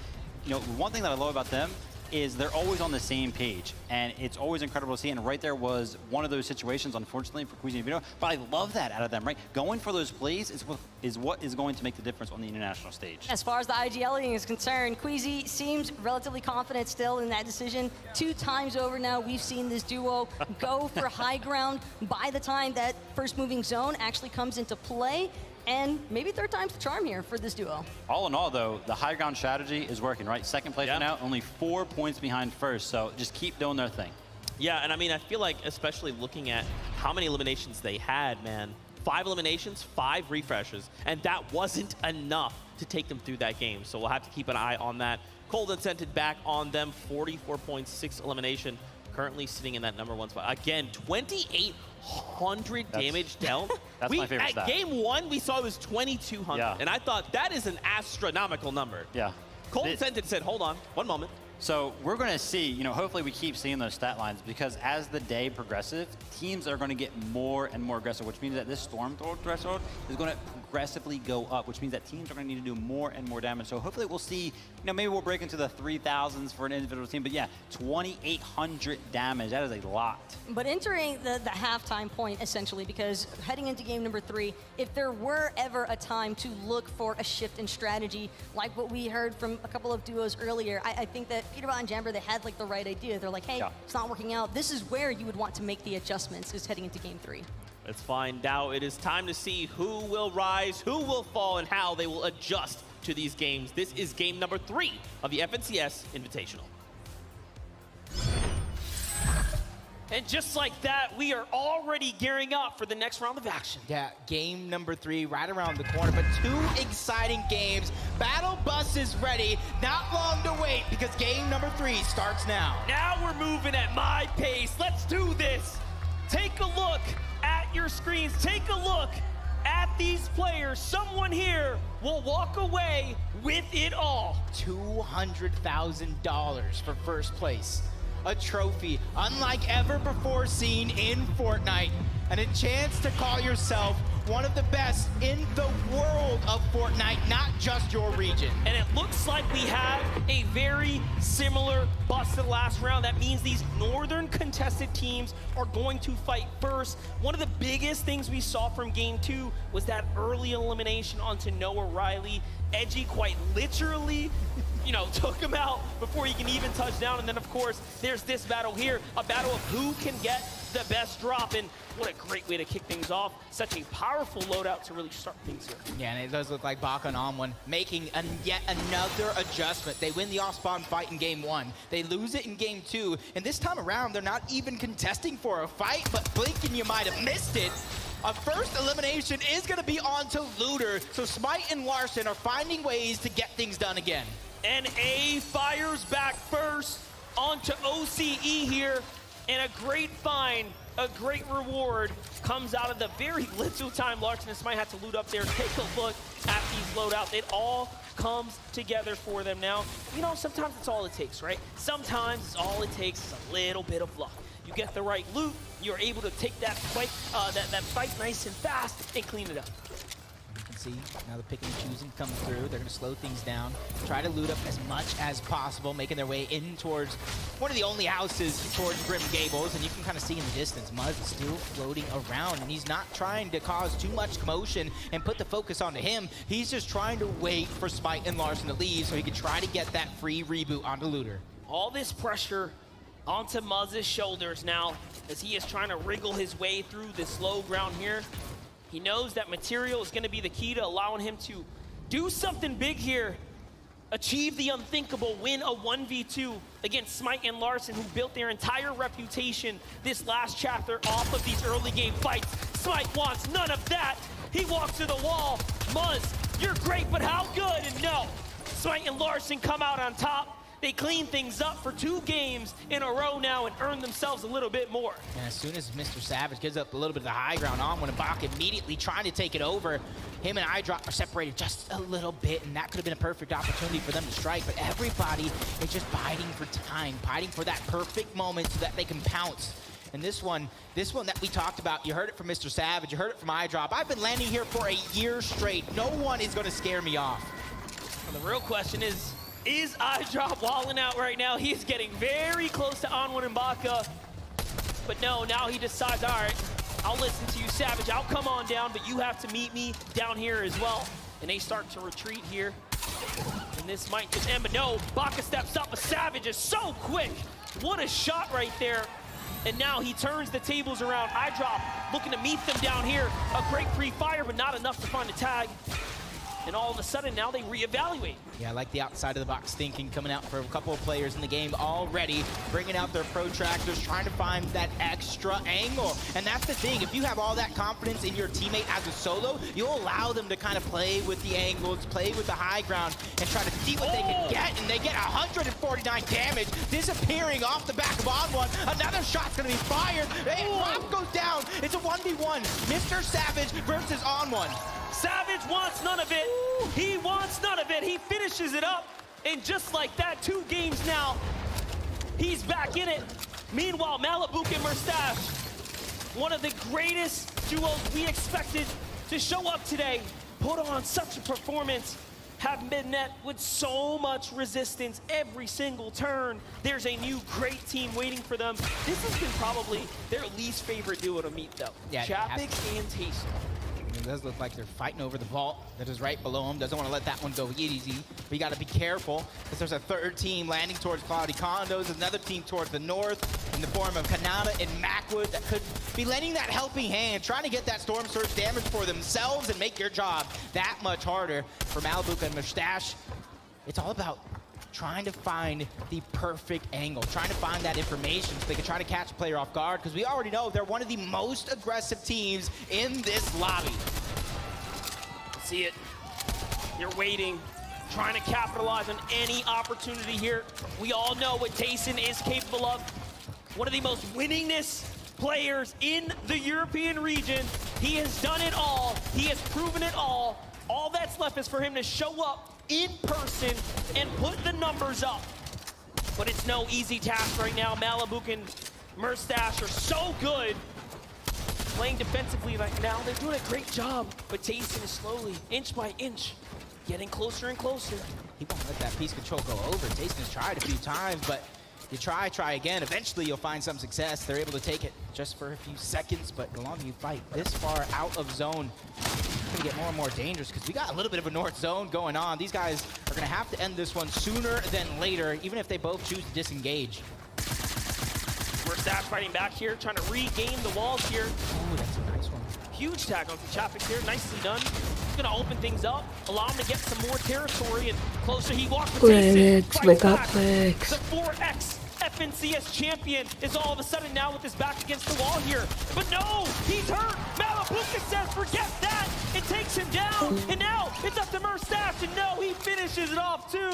you know, one thing that I love about them is they're always on the same page, and it's always incredible to see. And right there was one of those situations, unfortunately, for Queasy and Vino. But I love that out of them, right? Going for those plays is what is going to make the difference on the international stage. As far as the IGLing is concerned, Queasy seems relatively confident still in that decision. 2 times over now, we've seen this duo go for high ground by the time that first moving zone actually comes into play. And maybe 3rd time's the charm here for this duo. All in all, though, the high ground strategy is working, right? 2nd place right now, only 4 points behind 1st, so just keep doing their thing. Yeah, and I mean, I feel like, especially looking at how many eliminations they had, man, 5 eliminations, 5 refreshes, and that wasn't enough to take them through that game. So we'll have to keep an eye on that. Cold and Scented back on them, 44 points, 6 elimination, currently sitting in that number 1 spot. Again, 2,800 damage dealt. That's my favorite stat. At game 1, we saw it was 2,200, and I thought that is an astronomical number. Yeah. Cold and Scented said, hold on, one moment. So we're going to see, you know, hopefully we keep seeing those stat lines, because as the day progresses, teams are going to get more and more aggressive, which means that this storm threshold is going to progressively go up, which means that teams are going to need to do more and more damage. So hopefully we'll see, you know, maybe we'll break into the 3,000s for an individual team, but yeah, 2,800 damage, that is a lot. But entering the halftime point, essentially, because heading into game number 3, if there were ever a time to look for a shift in strategy, like what we heard from a couple of duos earlier, I think that Peterbot and Jamber, they had like the right idea. They're like, hey, it's not working out. This is where you would want to make the adjustments, is heading into game 3. Let's find out. It is time to see who will rise, who will fall, and how they will adjust to these games. This is game number 3 of the FNCS Invitational. And just like that, we are already gearing up for the next round of action. Yeah, game number 3 right around the corner, but 2 exciting games. Battle Bus is ready. Not long to wait, because game number 3 starts now. Now we're moving at my pace. Let's do this. Take a look at your screens. Take a look at these players. Someone here will walk away with it all. $200,000 for first place. A trophy unlike ever before seen in Fortnite, and a chance to call yourself one of the best in the world of Fortnite, not just your region. And it looks like we have a very similar bus to the last round. That means these northern contested teams are going to fight first. One of the biggest things we saw from game 2 was that early elimination onto Noah Riley. Edgy quite literally, you know, took him out before he can even touch down. And then, of course, there's this battle here, a battle of who can get the best drop. And what a great way to kick things off. Such a powerful loadout to really start things here. Yeah, and it does look like Baka and Onwin making yet another adjustment. They win the off-spawn fight in game 1. They lose it in game 2. And this time around, they're not even contesting for a fight, but blink and you might have missed it. A first elimination is going to be on to Looter, so Smite and Larson are finding ways to get things done again. And A fires back first onto OCE here, and a great find a great reward comes out of the very little time Larssen and Smite had to loot up there. Take a look at these loadouts. It all comes together for them now. You know, sometimes it's all it takes, right? Sometimes it's all it takes is a little bit of luck. You get the right loot, you're able to take that fight, that fight nice and fast and clean it up. You can see now the picking and choosing come through. They're going to slow things down, try to loot up as much as possible, making their way in towards one of the only houses towards Grim Gables, and you can kind of see in the distance, Muzz is still floating around, and he's not trying to cause too much commotion and put the focus onto him. He's just trying to wait for Smite and Larssen to leave so he can try to get that free reboot onto Looter. All this pressure onto Muzz's shoulders now as he is trying to wriggle his way through this low ground here. He knows that material is going to be the key to allowing him to do something big here, achieve the unthinkable, win a 1v2 against Smite and Larssen, who built their entire reputation this last chapter off of these early game fights. Smite wants none of that. He walks to the wall. Muzz, you're great, but how good? And no, Smite and Larssen come out on top. They clean things up for 2 games in a row now and earn themselves a little bit more. And as soon as Mr. Savage gives up a little bit of the high ground on when Ibaka immediately trying to take it over, him and iDrop are separated just a little bit, and that could have been a perfect opportunity for them to strike, but everybody is just biding for time, biding for that perfect moment so that they can pounce. And this one that we talked about, you heard it from Mr. Savage, you heard it from iDrop. I've been landing here for a year straight. No one is going to scare me off. Well, the real question is iDrop walling out right now? He's getting very close to Onward and Ibaka. But no, now he decides, all right, I'll listen to you, Savage. I'll come on down, but you have to meet me down here as well. And they start to retreat here. And this might just end, but no, Ibaka steps up, but Savage is so quick. What a shot right there. And now he turns the tables around. iDrop looking to meet them down here. A great pre-fire, but not enough to find a tag. And all of a sudden, now they reevaluate. Yeah, I like the outside of the box thinking coming out for a couple of players in the game already, bringing out their protractors, trying to find that extra angle. And that's the thing, if you have all that confidence in your teammate as a solo, you'll allow them to kind of play with the angles, play with the high ground, and try to see what they can get. And they get 149 damage, disappearing off the back of On1. Another shot's gonna be fired. Hey, Rob goes down. It's a 1v1. Mr. Savage versus On1. Savage wants none of it. He wants none of it. He finishes it up. And just like that, 2 games now, he's back in it. Meanwhile, Malibuk and Merstash, one of the greatest duos we expected to show up today, put on such a performance, have been met with so much resistance every single turn. There's a new great team waiting for them. This has been probably their least favorite duo to meet, though. Yeah, Chapix and Tayson. It does look like they're fighting over the vault that is right below him. Doesn't want to let that one go easy. But you got to be careful because there's a 3rd team landing towards Cloudy Condos, another team towards the north in the form of Kanata and Macwood that could be lending that helping hand, trying to get that Storm Surge damage for themselves and make your job that much harder for Malibuk and Mustache. It's all about trying to find the perfect angle, trying to find that information so they can try to catch a player off guard, because we already know they're one of the most aggressive teams in this lobby. See it. You're waiting, trying to capitalize on any opportunity here. We all know what Tayson is capable of. One of the most winningest players in the European region. He has done it all. He has proven it all. All that's left is for him to show up in person and put the numbers up. But it's no easy task right now. Malibuk and Merstash are so good playing defensively right now. They're doing a great job, but Tayson is slowly, inch by inch, getting closer and closer. He won't let that piece control go over. Tayson has tried a few times, but you try again. Eventually you'll find some success. They're able to take it just for a few seconds, but the longer you fight this far out of zone, it's gonna get more and more dangerous because we got a little bit of a north zone going on. These guys are gonna have to end this one sooner than later, even if they both choose to disengage. Merstash fighting back here, trying to regain the walls here. Oh, that's a nice one. Huge tag on Chapix here, nicely done. He's gonna open things up, allow him to get some more territory, and closer he walks with Tayson. Fights back. The 4X FNCS champion is all of a sudden now with his back against the wall here. But no, he's hurt. Malibuk says, forget that. It takes him down, and now it's up to Merstash, and no, he finishes it off too.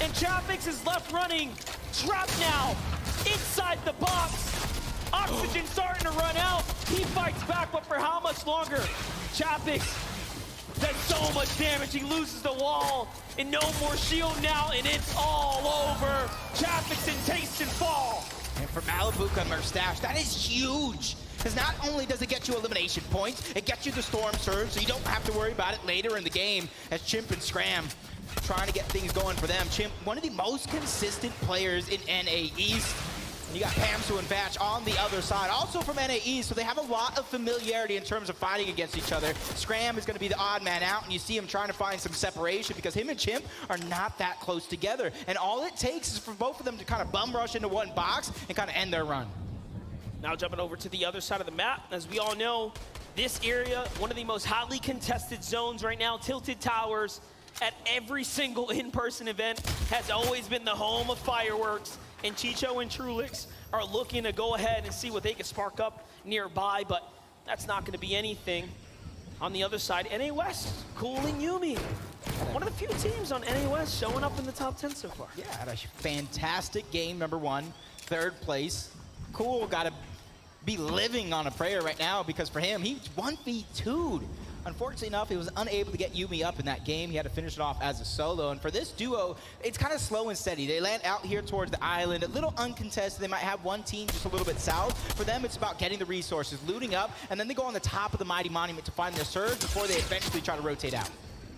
And Chapix is left running, trapped now, inside the box. Oxygen starting to run out. He fights back, but for how much longer? Chapix does so much damage. He loses the wall, and no more shield now, and it's all over. Chapix and Tayson fall. And for Malibuca and Merstash, that is huge. Because not only does it get you elimination points, it gets you the Storm Surge, so you don't have to worry about it later in the game as Chimp and Scram trying to get things going for them. Chimp, one of the most consistent players in NA East. And you got Pamsu and Vatch on the other side, also from NA East, so they have a lot of familiarity in terms of fighting against each other. Scram is going to be the odd man out, and you see him trying to find some separation because him and Chimp are not that close together. And all it takes is for both of them to kind of bum rush into one box and kind of end their run. Now jumping over to the other side of the map. As we all know, this area, one of the most hotly contested zones right now, Tilted Towers, at every single in-person event, has always been the home of fireworks. And Chicho and Trulix are looking to go ahead and see what they can spark up nearby, but that's not going to be anything. On the other side, NA West cooling Yuumi. One of the few teams on NA West showing up in the top 10 so far. Yeah, had a fantastic game, number 1, 3rd place. Cool, got to be living on a prayer right now because for him, he's 1v2'd. Unfortunately enough, he was unable to get Yuumi up in that game. He had to finish it off as a solo. And for this duo, it's kind of slow and steady. They land out here towards the island, a little uncontested. They might have one team just a little bit south. For them, it's about getting the resources, looting up, and then they go on the top of the Mighty Monument to find their surge before they eventually try to rotate out.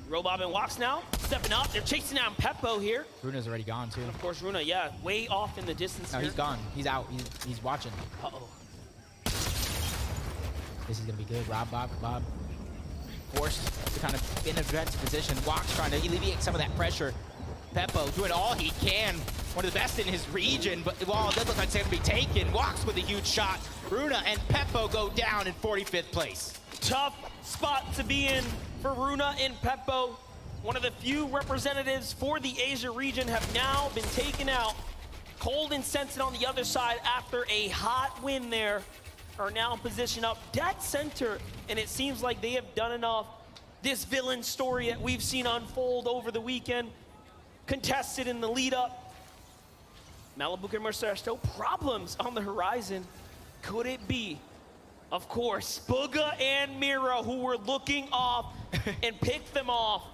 Robob and Walks now stepping up. They're chasing down Peppo here. Runa's already gone too. Of course, Runa, yeah, way off in the distance No, here. he's gone. He's out. He's watching. Uh-oh. This is going to be good. Bob forced to kind of in a defensive position. Walks trying to alleviate some of that pressure. Peppo doing all he can. One of the best in his region, but while it does look like it's going to be taken, Walks with a huge shot. Runa and Peppo go down in 45th place. Tough spot to be in for Runa and Peppo. One of the few representatives for the Asia region have now been taken out. Cold and Sensed on the other side after a hot win there are now positioned up dead center, and it seems like they have done enough. This villain story that we've seen unfold over the weekend, contested in the lead up. Malibuca and Mercer still problems on the horizon. Could it be, of course, Bugha and Miro who were looking off and picked them off?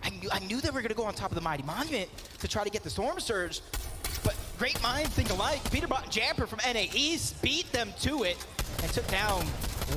I knew they were going to go on top of the Mighty Monument to try to get the Storm Surge, but great minds think alike. Peterbot and Jamper from NA East beat them to it and took down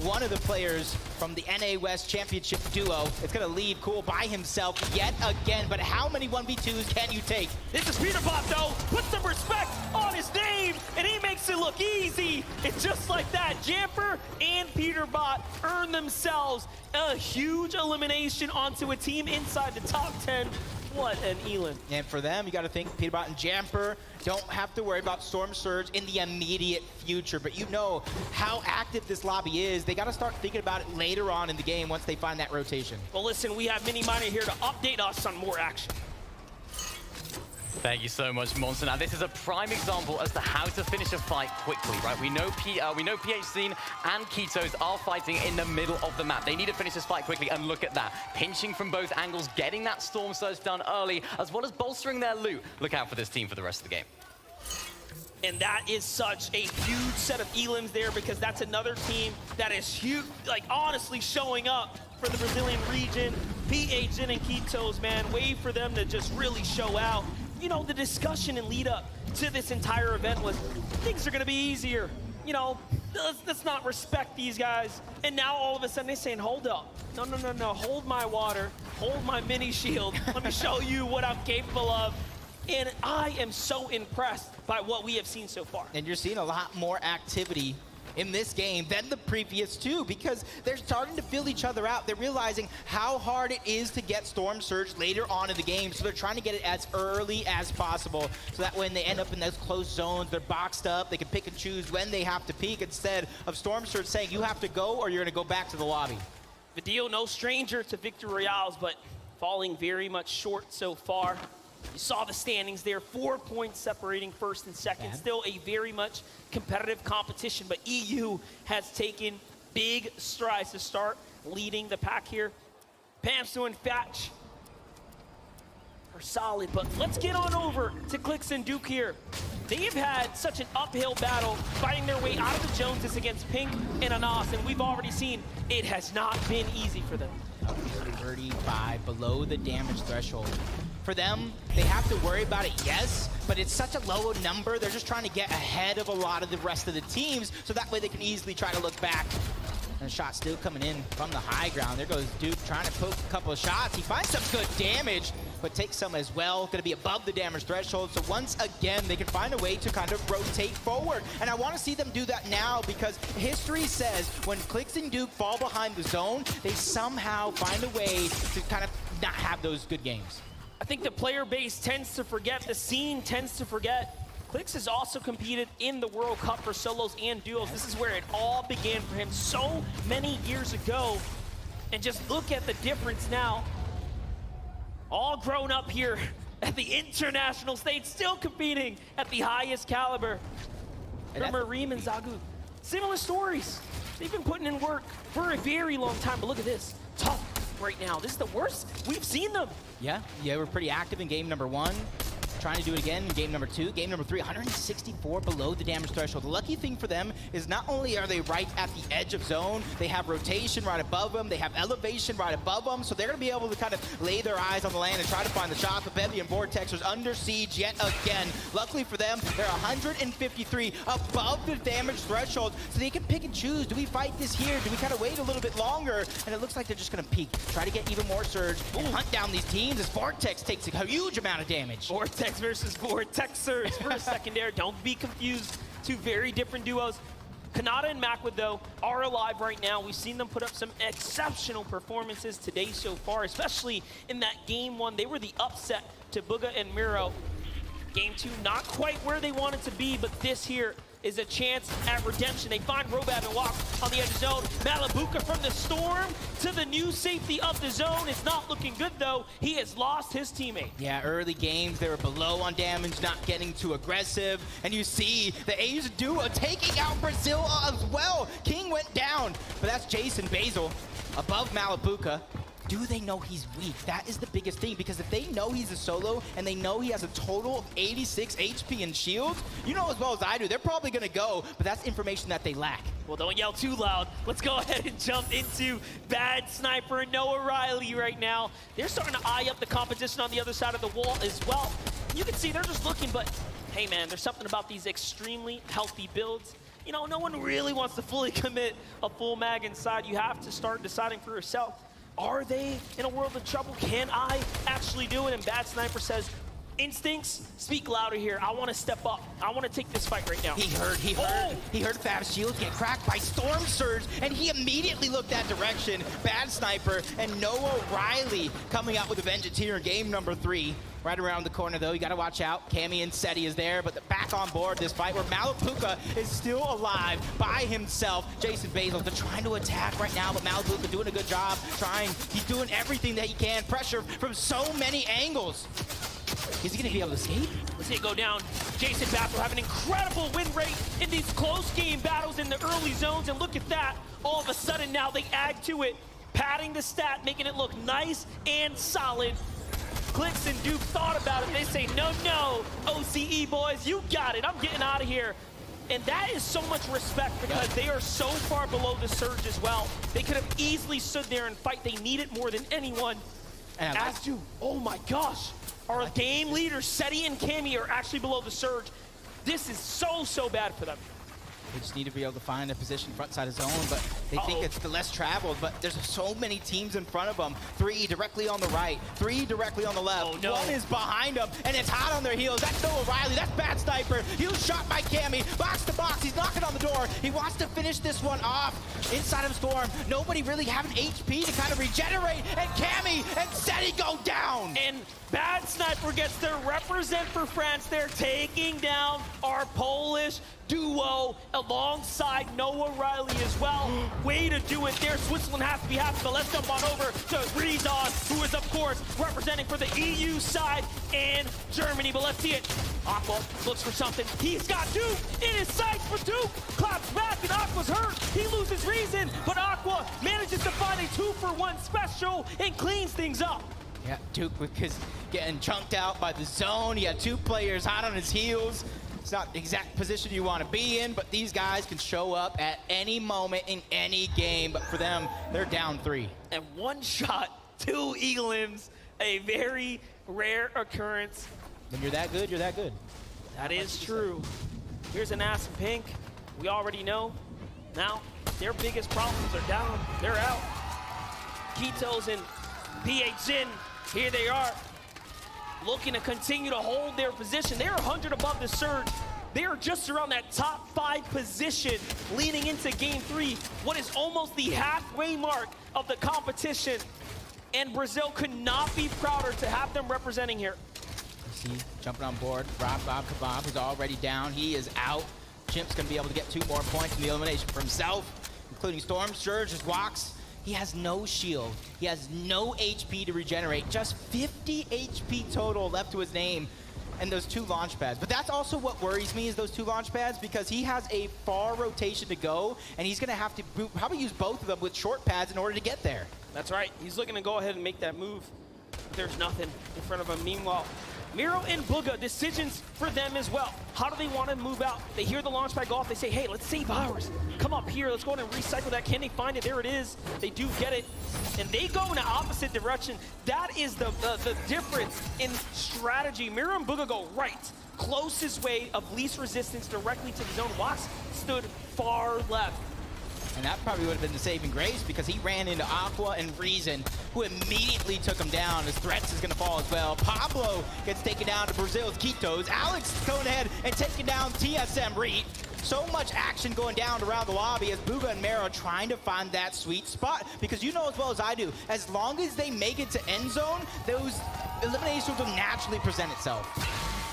one of the players from the NA West Championship duo. It's going to leave Cool by himself yet again, but how many 1v2s can you take? This is Peterbot, though. Put some respect on his name, and he makes it look easy. It's just like that. Jamper and Peterbot earn themselves a huge elimination onto a team inside the top 10. What an Elin. And for them, you got to think Peterbot and Jamper don't have to worry about Storm Surge in the immediate future, but you know how active this lobby is. They got to start thinking about it later on in the game once they find that rotation. Well, listen, we have Mini Miner here to update us on more action. Thank you so much, Monster. Now, this is a prime example as to how to finish a fight quickly, right? We know PH Scene and Ketos are fighting in the middle of the map. They need to finish this fight quickly, and look at that. Pinching from both angles, getting that Storm Surge done early, as well as bolstering their loot. Look out for this team for the rest of the game. And that is such a huge set of elims there, because that's another team that is huge, like honestly showing up for the Brazilian region. PH and Ketos, man, wait for them to just really show out. You know, the discussion and lead up to this entire event was things are going to be easier. You know, let's not respect these guys. And now all of a sudden they're saying, hold up. No, hold my water. Hold my mini shield. Let me show you what I'm capable of. And I am so impressed by what we have seen so far. And you're seeing a lot more activity in this game than the previous two, because they're starting to fill each other out. They're realizing how hard it is to get Storm Surge later on in the game, so they're trying to get it as early as possible, so that when they end up in those close zones, they're boxed up, they can pick and choose when they have to peek, instead of Storm Surge saying you have to go or you're going to go back to the lobby. Vidio, no stranger to victory royales, but falling very much short so far. You saw the standings there, 4 points separating first and second. Bad. Still a very much competitive competition, but EU has taken big strides to start leading the pack here. Pamsu and Vatch are solid, but let's get on over to Clix and Duke here. They've had such an uphill battle fighting their way out of the Joneses against Pink and Anas, and we've already seen it has not been easy for them. 35 below the damage threshold. For them, they have to worry about it, yes, but it's such a low number. They're just trying to get ahead of a lot of the rest of the teams, so that way they can easily try to look back. And the shot still coming in from the high ground. There goes Duke trying to poke a couple of shots. He finds some good damage, but takes some as well. Going to be above the damage threshold. So once again, they can find a way to kind of rotate forward. And I want to see them do that now because history says when Clix and Duke fall behind the zone, they somehow find a way to kind of not have those good games. I think the player base tends to forget, the scene tends to forget. Clix has also competed in the World Cup for solos and duos. This is where it all began for him so many years ago. And just look at the difference now. All grown up here at the international stage, still competing at the highest caliber. Remember Reem and Zagu, similar stories. They've been putting in work for a very long time, but look at this, tough right now. This is the worst we've seen them. Yeah, we're pretty active in game number 1. Trying to do it again in game number 2. Game number 3, 164 below the damage threshold. The lucky thing for them is not only are they right at the edge of zone, they have rotation right above them, they have elevation right above them, so they're going to be able to kind of lay their eyes on the land and try to find the shot. But Bevy and Vortex are under siege yet again. Luckily for them, they're 153 above the damage threshold, so they can pick and choose. Do we fight this here? Do we kind of wait a little bit longer? And it looks like they're just going to peek, try to get even more surge, and hunt down these teams as Vortex takes a huge amount of damage. Vortex versus Vortexers for a secondary. Don't be confused. Two very different duos. Kanata and Macwood, though, are alive right now. We've seen them put up some exceptional performances today so far, especially in that game 1. They were the upset to Bugha and Miro. Game 2, not quite where they wanted to be, but this here is a chance at redemption. They find Robab and walk on the edge of zone. Malibuca from the storm to the new safety of the zone. It's not looking good, though. He has lost his teammate. Yeah, early games, they were below on damage, not getting too aggressive. And you see the A's duo taking out Brazil as well. King went down, but that's Jason Basil above Malibuca. Do they know he's weak? That is the biggest thing, because if they know he's a solo and they know he has a total of 86 HP and shields, you know as well as I do, they're probably gonna go, but that's information that they lack. Well, don't yell too loud. Let's go ahead and jump into Bad Sniper and Noah Riley right now. They're starting to eye up the competition on the other side of the wall as well. You can see they're just looking, but hey man, there's something about these extremely healthy builds. You know, no one really wants to fully commit a full mag inside. You have to start deciding for yourself. Are they in a world of trouble? Can I actually do it? And Bad Sniper says, instincts speak louder here. I want to step up. I want to take this fight right now. He heard Fab's shield get cracked by Storm Surge, and he immediately looked that direction. Bad Sniper and Noah Riley coming out with a vengeance here in game number 3. Right around the corner, though, you got to watch out. Cammy and Seti is there, but back on board this fight where Malibuca is still alive by himself. Jason Basil, they're trying to attack right now, but Malibuca doing a good job. He's doing everything that he can. Pressure from so many angles. Is he going to be able to escape? Let's see it go down. Jason Basil have an incredible win rate in these close game battles in the early zones, and look at that. All of a sudden now they add to it, padding the stat, making it look nice and solid. Clix and Duke thought about it. They say, no, OCE boys, you got it. I'm getting out of here. And that is so much respect because they are so far below the surge as well. They could have easily stood there and fight. They need it more than anyone. And as do, oh my gosh, our game leaders, Seti and Cammy, are actually below the surge. This is so bad for them. They just need to be able to find a position front side of zone, but they think it's the less traveled, but there's so many teams in front of them. 3 directly on the right, 3 directly on the left. Oh, no. 1 is behind them, and it's hot on their heels. That's Noah Riley, that's Bad Sniper. He was shot by Cammy, box to box, he's knocking on the door. He wants to finish this one off inside of Storm. Nobody really having HP to kind of regenerate, and Cammy and Seti go down. And Bad Sniper gets to represent for France. They're taking down our Polish duo alongside Noah Riley as well. Way to do it there. Switzerland has to be happy, but let's jump on over to Rezon, who is, of course, representing for the EU side and Germany. But let's see it. Aqua looks for something. He's got Duke in his sights for Duke. Claps back, and Aqua's hurt. He loses reason, but Aqua manages to find a 2-for-1 special and cleans things up. Yeah, Duke was getting chunked out by the zone. He had 2 players hot on his heels. It's not the exact position you want to be in, but these guys can show up at any moment in any game. But for them, they're down 3. And one shot, 2 elims, a very rare occurrence. When you're that good, you're that good. That is true. Here's an Ass and Pink. We already know. Now, their biggest problems are down. They're out. Kitos and PHN, here they are, looking to continue to hold their position. They're 100 above the surge. They are just around that top 5 position leading into game 3, what is almost the halfway mark of the competition. And Brazil could not be prouder to have them representing here. You see, jumping on board, Bob Kebab is already down. He is out. Chimp's gonna be able to get 2 more points in the elimination for himself, including Storm. Surge just walks. He has no shield. He has no HP to regenerate. Just 50 HP total left to his name. And those 2 launch pads. But that's also what worries me, is those 2 launch pads, because he has a far rotation to go, and he's gonna have to probably use both of them with short pads in order to get there. That's right. He's looking to go ahead and make that move. There's nothing in front of him. Meanwhile, Miro and Bugha, decisions for them as well. How do they want to move out? They hear the launch pad go off. They say, hey, let's save ours. Come up here. Let's go ahead and recycle that. Can they find it? There it is. They do get it. And they go in the opposite direction. That is the difference in strategy. Miro and Bugha go right. Closest way of least resistance directly to the zone. Wax stood far left. And that probably would have been the saving grace, because he ran into Aqua and Reason, who immediately took him down. His threats is going to fall as well. Pablo gets taken down to Brazil's Kitos. Alex going ahead and taking down TSM Reed. So much action going down around the lobby as Bugha and Mero trying to find that sweet spot, because you know as well as I do, as long as they make it to end zone, those eliminations will naturally present itself.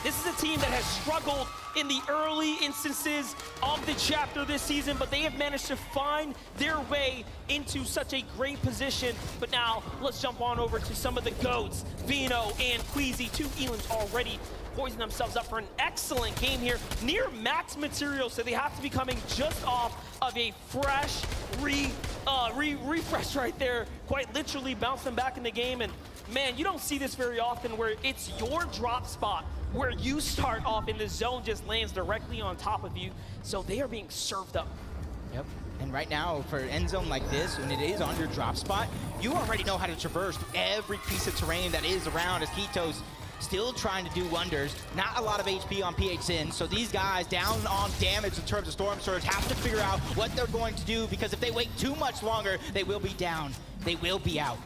This is a team that has struggled in the early instances of the chapter this season, but they have managed to find their way into such a great position. But now, let's jump on over to some of the GOATs. Vino and Queasy, 2 elims already poising themselves up for an excellent game here. Near max material, so they have to be coming just off of a fresh refresh right there. Quite literally bounce them back in the game. And man, you don't see this very often, where it's your drop spot, where you start off and the zone just lands directly on top of you. So they are being served up. Yep. And right now, for an end zone like this, when it is on your drop spot, you already know how to traverse every piece of terrain that is around, as Kitos still trying to do wonders. Not a lot of HP on PHN, so these guys down on damage in terms of Storm Surge have to figure out what they're going to do, because if they wait too much longer, they will be down. They will be out.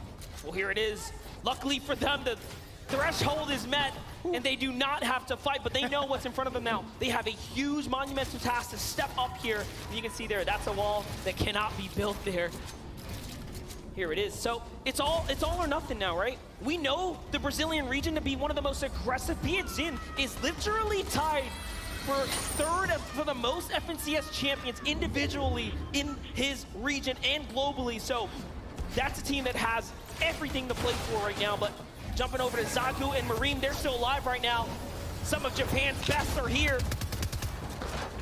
Well, here it is. Luckily for them, the threshold is met, and they do not have to fight, but they know what's in front of them now. They have a huge monumental task to step up here. And you can see there, that's a wall that cannot be built there. Here it is. So it's all or nothing now, right? We know the Brazilian region to be one of the most aggressive. PHN is literally tied for 3rd for the most FNCS champions individually in his region and globally. So that's a team that has everything to play for right now. But jumping over to Zagu and Mareem, they're still alive right now. Some of Japan's best are here.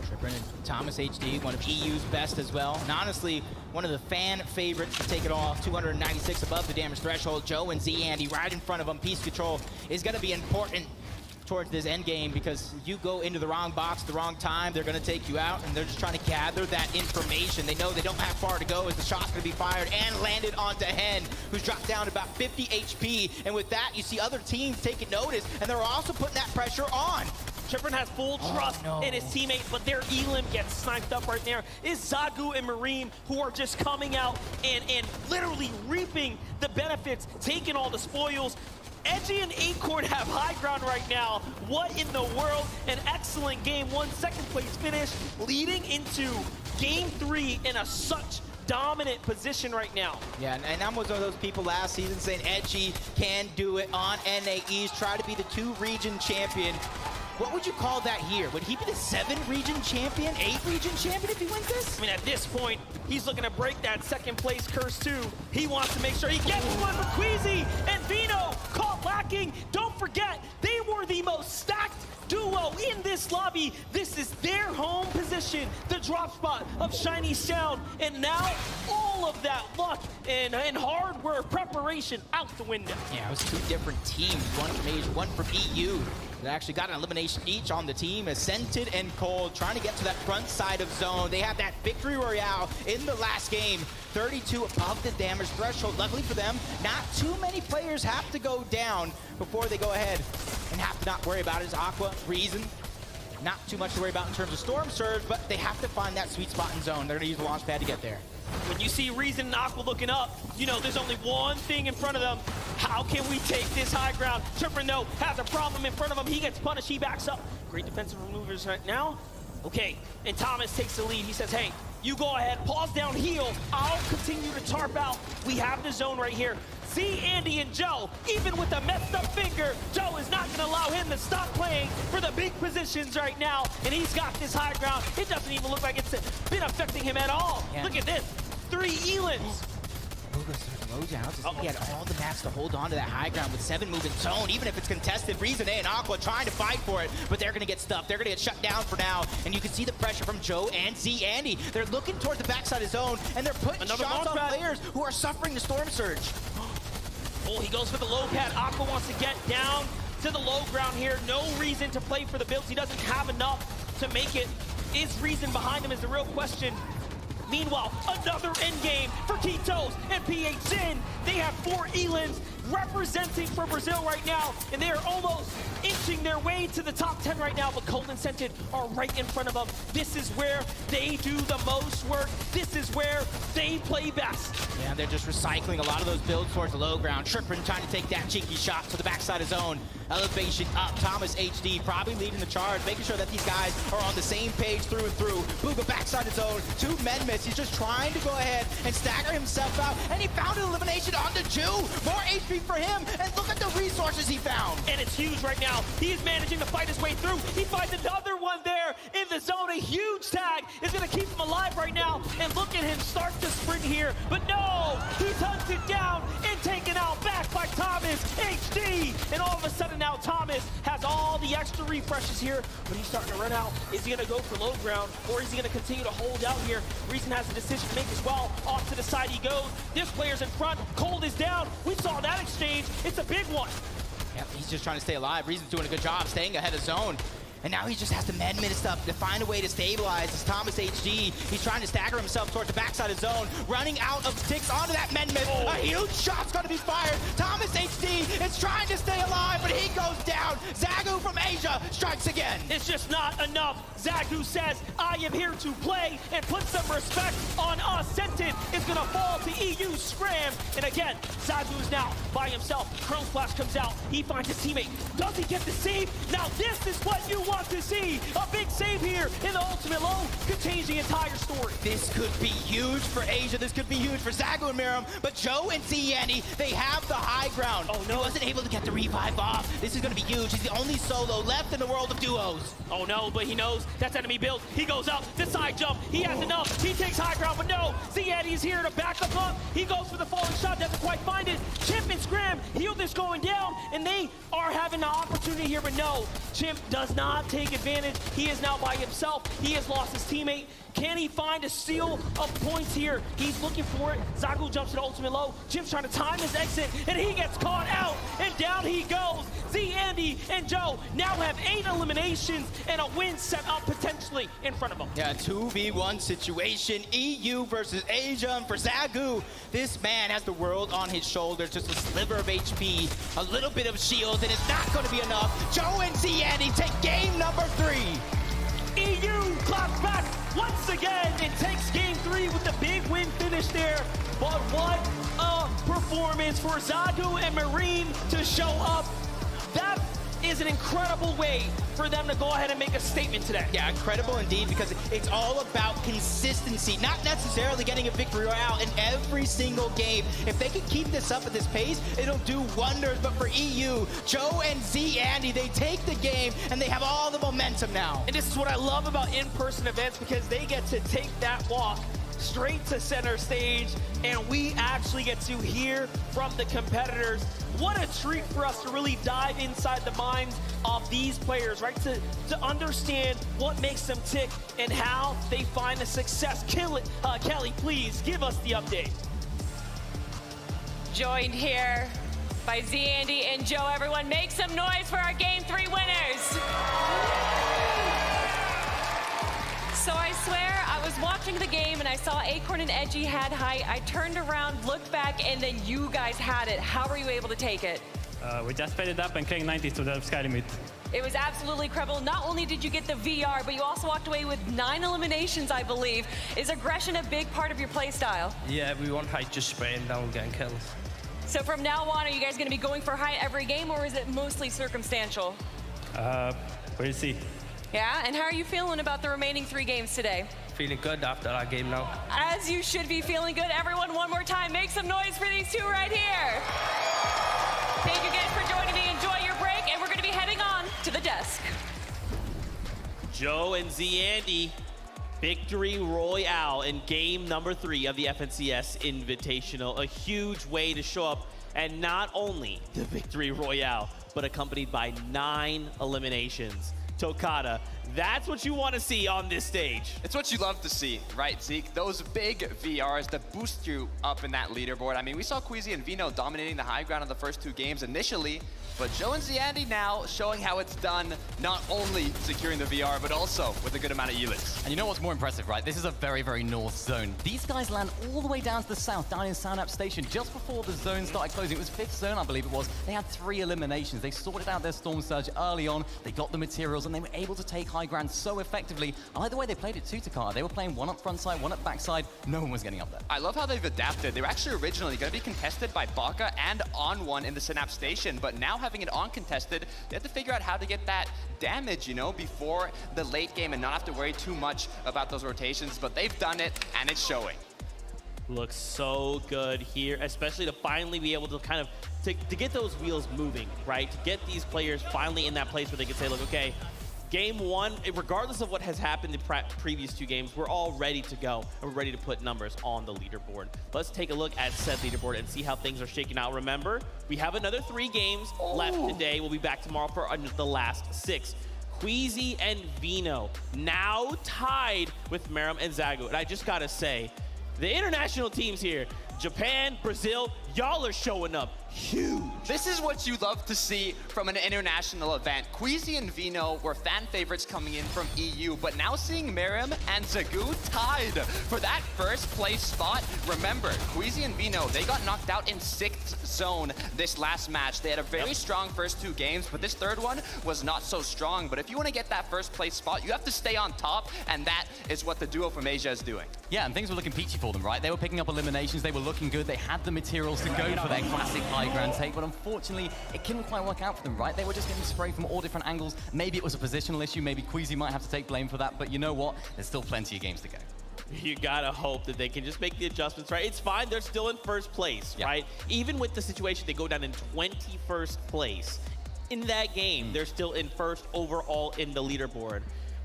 Tripper and Thomas HD, one of EU's best as well. And honestly, one of the fan favorites to take it off. 296 above the damage threshold. Joe and Z-Andy right in front of him. Piece control is going to be important towards this end game, because you go into the wrong box at the wrong time, they're going to take you out, and they're just trying to gather that information. They know they don't have far to go as the shot's going to be fired and landed onto Hen, who's dropped down to about 50 HP. And with that, you see other teams taking notice, and they're also putting that pressure on. Trippin has full trust in his teammates, but their elim gets sniped up right there. It's Zagu and Mareem who are just coming out and literally reaping the benefits, taking all the spoils. Edgy and Acorn have high ground right now. What in the world? An excellent game. 1 second place finish, leading into game 3 in a such dominant position right now. Yeah, and I'm one of those people last season saying Edgy can do it on NAEs, try to be the 2 region champion. What would you call that here? Would he be the 7 region champion, 8 region champion if he wins this? I mean, at this point, he's looking to break that 2nd place curse too. He wants to make sure he gets one for Queasy and Vino caught lacking. Don't forget, they were the most stacked duo in this lobby. This is their home position. preparation, the drop spot of Shiny Sound, and now all of that luck and hard work, preparation out the window. Yeah, it was two different teams, one from Asia, one from EU. They actually got an elimination each on the team as Scented and Cold trying to get to that front side of zone. They have that victory royale in the last game. 32 above the damage threshold. Luckily for them, not too many players have to go down before they go ahead and have to not worry about it. As Aqua, Reason, not too much to worry about in terms of Storm Surge, but they have to find that sweet spot in zone. They're gonna use the launch pad to get there. When you see Reason and Aqua looking up, you know there's only one thing in front of them. How can we take this high ground? Tripper, though, has a problem in front of him. He gets punished, he backs up. Great defensive maneuvers right now. Okay, and Thomas takes the lead. He says, hey, you go ahead, pause down, heal. I'll continue to tarp out. We have the zone right here. See Andy and Joe, even with a messed up finger, Joe is not gonna allow him to stop playing for the big positions right now, and he's got this high ground. It doesn't even look like it's been affecting him at all. Yeah. Look at this, 3 Elans. Booga's low down. He had all the mats to hold on to that high ground with 7 move in zone, even if it's contested. Reason A and Aqua trying to fight for it, but they're gonna get stuffed. They're gonna get shut down for now, and you can see the pressure from Joe and Z Andy. They're looking towards the backside of zone, and they're putting shots on players who are suffering the Storm Surge. Oh, he goes for the low pad. Aqua wants to get down to the low ground here. No reason to play for the builds. He doesn't have enough to make it. Is Reason behind him is the real question. Meanwhile, another endgame for Kitos and PHN. They have 4 Elans representing for Brazil right now, and they are almost inching their way to the top 10 right now, but Cold and Scented are right in front of them. This is where they do the most work. This is where they play best. Yeah, they're just recycling a lot of those builds towards the low ground. Trippin trying to take that cheeky shot to the backside of zone. Elevation up, Thomas HD probably leading the charge, making sure that these guys are on the same page through and through. Booga backside of zone, 2 men miss. He's just trying to go ahead and stagger himself out, and he found an elimination on the Jew. More HP for him, and look at the resources he found. And it's huge right now. He is managing to fight his way through. He finds another one there in the zone. A huge tag is going to keep him alive right now, and look at him start to sprint here. But no, he's hunted down and taken out back by Thomas HD. And all of a sudden now Thomas has all the extra refreshes here, but he's starting to run out. Is he going to go for low ground, or is he going to continue to hold out here? Reason has a decision to make as well. Off to the side he goes. This player's in front. Cold is down. We saw that exchange. It's a big one. Yep, he's just trying to stay alive. Reason's doing a good job staying ahead of zone. And now he just has to med stuff to find a way to stabilize. It's Thomas HD. He's trying to stagger himself towards the backside of zone, running out of ticks onto that med. Oh. A huge shot's going to be fired. Thomas HD is trying to stay alive, but he goes down. Zagu from Asia strikes again. It's just not enough. Zagu says, I am here to play, and put some respect on us. Scented is going to fall to EU Scram. And again, Zagu is now by himself. Chrome Splash comes out. He finds his teammate. Does he get the save? Now this is what you want to see. A big save here in the ultimate low could change the entire story. This could be huge for Asia. This could be huge for Zagu and Miram. But Joe and Ziani, they have the high ground. Oh no. He wasn't able to get the revive off. This is going to be huge. He's the only solo left in the world of duos. Oh no, but he knows that's enemy build. He goes up, the side jump. He has enough. He takes high ground, but no. Ziani's here to back him up. He goes for the falling shot, doesn't quite find it. Chimp and Scram, Healed is going down, and they are having an opportunity here, but no. Chimp does not take advantage. He is now by himself. He has lost his teammate. Can he find a steal of points here? He's looking for it. Zagu jumps to the ultimate low. Chimp's trying to time his exit, and he gets caught out, and down he goes. Z, Andy, and Joe now have 8 eliminations and a win set up potentially in front of them. Yeah, 2v1 situation. EU versus Asia. And for Zagu, this man has the world on his shoulders. Just a sliver of HP, a little bit of shield, and it's not going to be enough. Joe and Z, Andy take game number 3. EU claps back once again and takes game 3 with the big win finish there. But what a performance for Zagu and Marine to show up. That is an incredible way for them to go ahead and make a statement today. Yeah, incredible indeed, because it's all about consistency, not necessarily getting a victory royale in every single game. If they can keep this up at this pace, it'll do wonders. But for EU, Joe and Z, Andy, they take the game and they have all the momentum now. And this is what I love about in-person events, because they get to take that walk straight to center stage, and we actually get to hear from the competitors. What a treat for us to really dive inside the minds of these players, right? To understand what makes them tick and how they find the success. Kelly, please give us the update. Joined here by Zandy and Joe. Everyone make some noise for our Game 3 winners. So I swear, I was watching the game and I saw Acorn and Edgy had height. I turned around, looked back, and then you guys had it. How were you able to take it? We just fed it up and cleared 90 to the sky limit. It was absolutely incredible. Not only did you get the VR, but you also walked away with 9 eliminations, I believe. Is aggression a big part of your play style? Yeah, we want height, just spraying down, getting kills. So from now on, are you guys going to be going for height every game, or is it mostly circumstantial? We'll see. Yeah, and how are you feeling about the remaining 3 games today? Feeling good after that game now. As you should be feeling good. Everyone, one more time, make some noise for these 2 right here. Thank you guys for joining me. Enjoy your break, and we're going to be heading on to the desk. Joe and Zandy, victory royale in game number 3 of the FNCS Invitational. A huge way to show up, and not only the victory royale, but accompanied by 9 eliminations. Tokata, that's what you want to see on this stage. It's what you love to see, right, Zeke? Those big VRs that boost you up in that leaderboard. I mean, we saw Queasy and Vino dominating the high ground in the first 2 games initially, but Joe and Zandy now showing how it's done, not only securing the VR, but also with a good amount of Elix. And you know what's more impressive, right? This is a very, very north zone. These guys land all the way down to the south, down in Synapse Station, just before the zone started closing. It was 5th zone, I believe it was. They had 3 eliminations. They sorted out their Storm Surge early on. They got the materials, and they were able to take high ground so effectively. I like the way they played it too, Takata. They were playing one up front side, one up back side. No one was getting up there. I love how they've adapted. They were actually originally going to be contested by Baka and On1 in the Synapse Station, but now having it uncontested, they have to figure out how to get that damage, you know, before the late game and not have to worry too much about those rotations, but they've done it, and it's showing. Looks so good here, especially to finally be able to kind of, to get those wheels moving, right? To get these players finally in that place where they can say, look, okay, game 1, regardless of what has happened in previous 2 games, we're all ready to go, and we're ready to put numbers on the leaderboard. Let's take a look at said leaderboard and see how things are shaking out. Remember, we have another 3 games left today. We'll be back tomorrow for the last 6. Queasy and Vino now tied with Meram and Zagu. And I just gotta say, the international teams here, Japan, Brazil, y'all are showing up huge. This is what you love to see from an international event. Queasy and Vino were fan favorites coming in from EU, but now seeing Meram and Zagu tied for that first place spot. Remember, Queasy and Vino, they got knocked out in 6th zone this last match. They had a very strong first 2 games, but this 3rd one was not so strong. But if you want to get that first place spot, you have to stay on top, and that is what the duo from Asia is doing. Yeah, and things were looking peachy for them, right? They were picking up eliminations, they were looking good, they had the materials to go for their classic high ground take, but unfortunately, it couldn't quite work out for them, right? They were just getting sprayed from all different angles. Maybe it was a positional issue, maybe Queasy might have to take blame for that, but you know what? There's still plenty of games to go. You gotta hope that they can just make the adjustments, right? It's fine, they're still in first place, right? Even with the situation, they go down in 21st place. In that game, they're still in first overall in the leaderboard.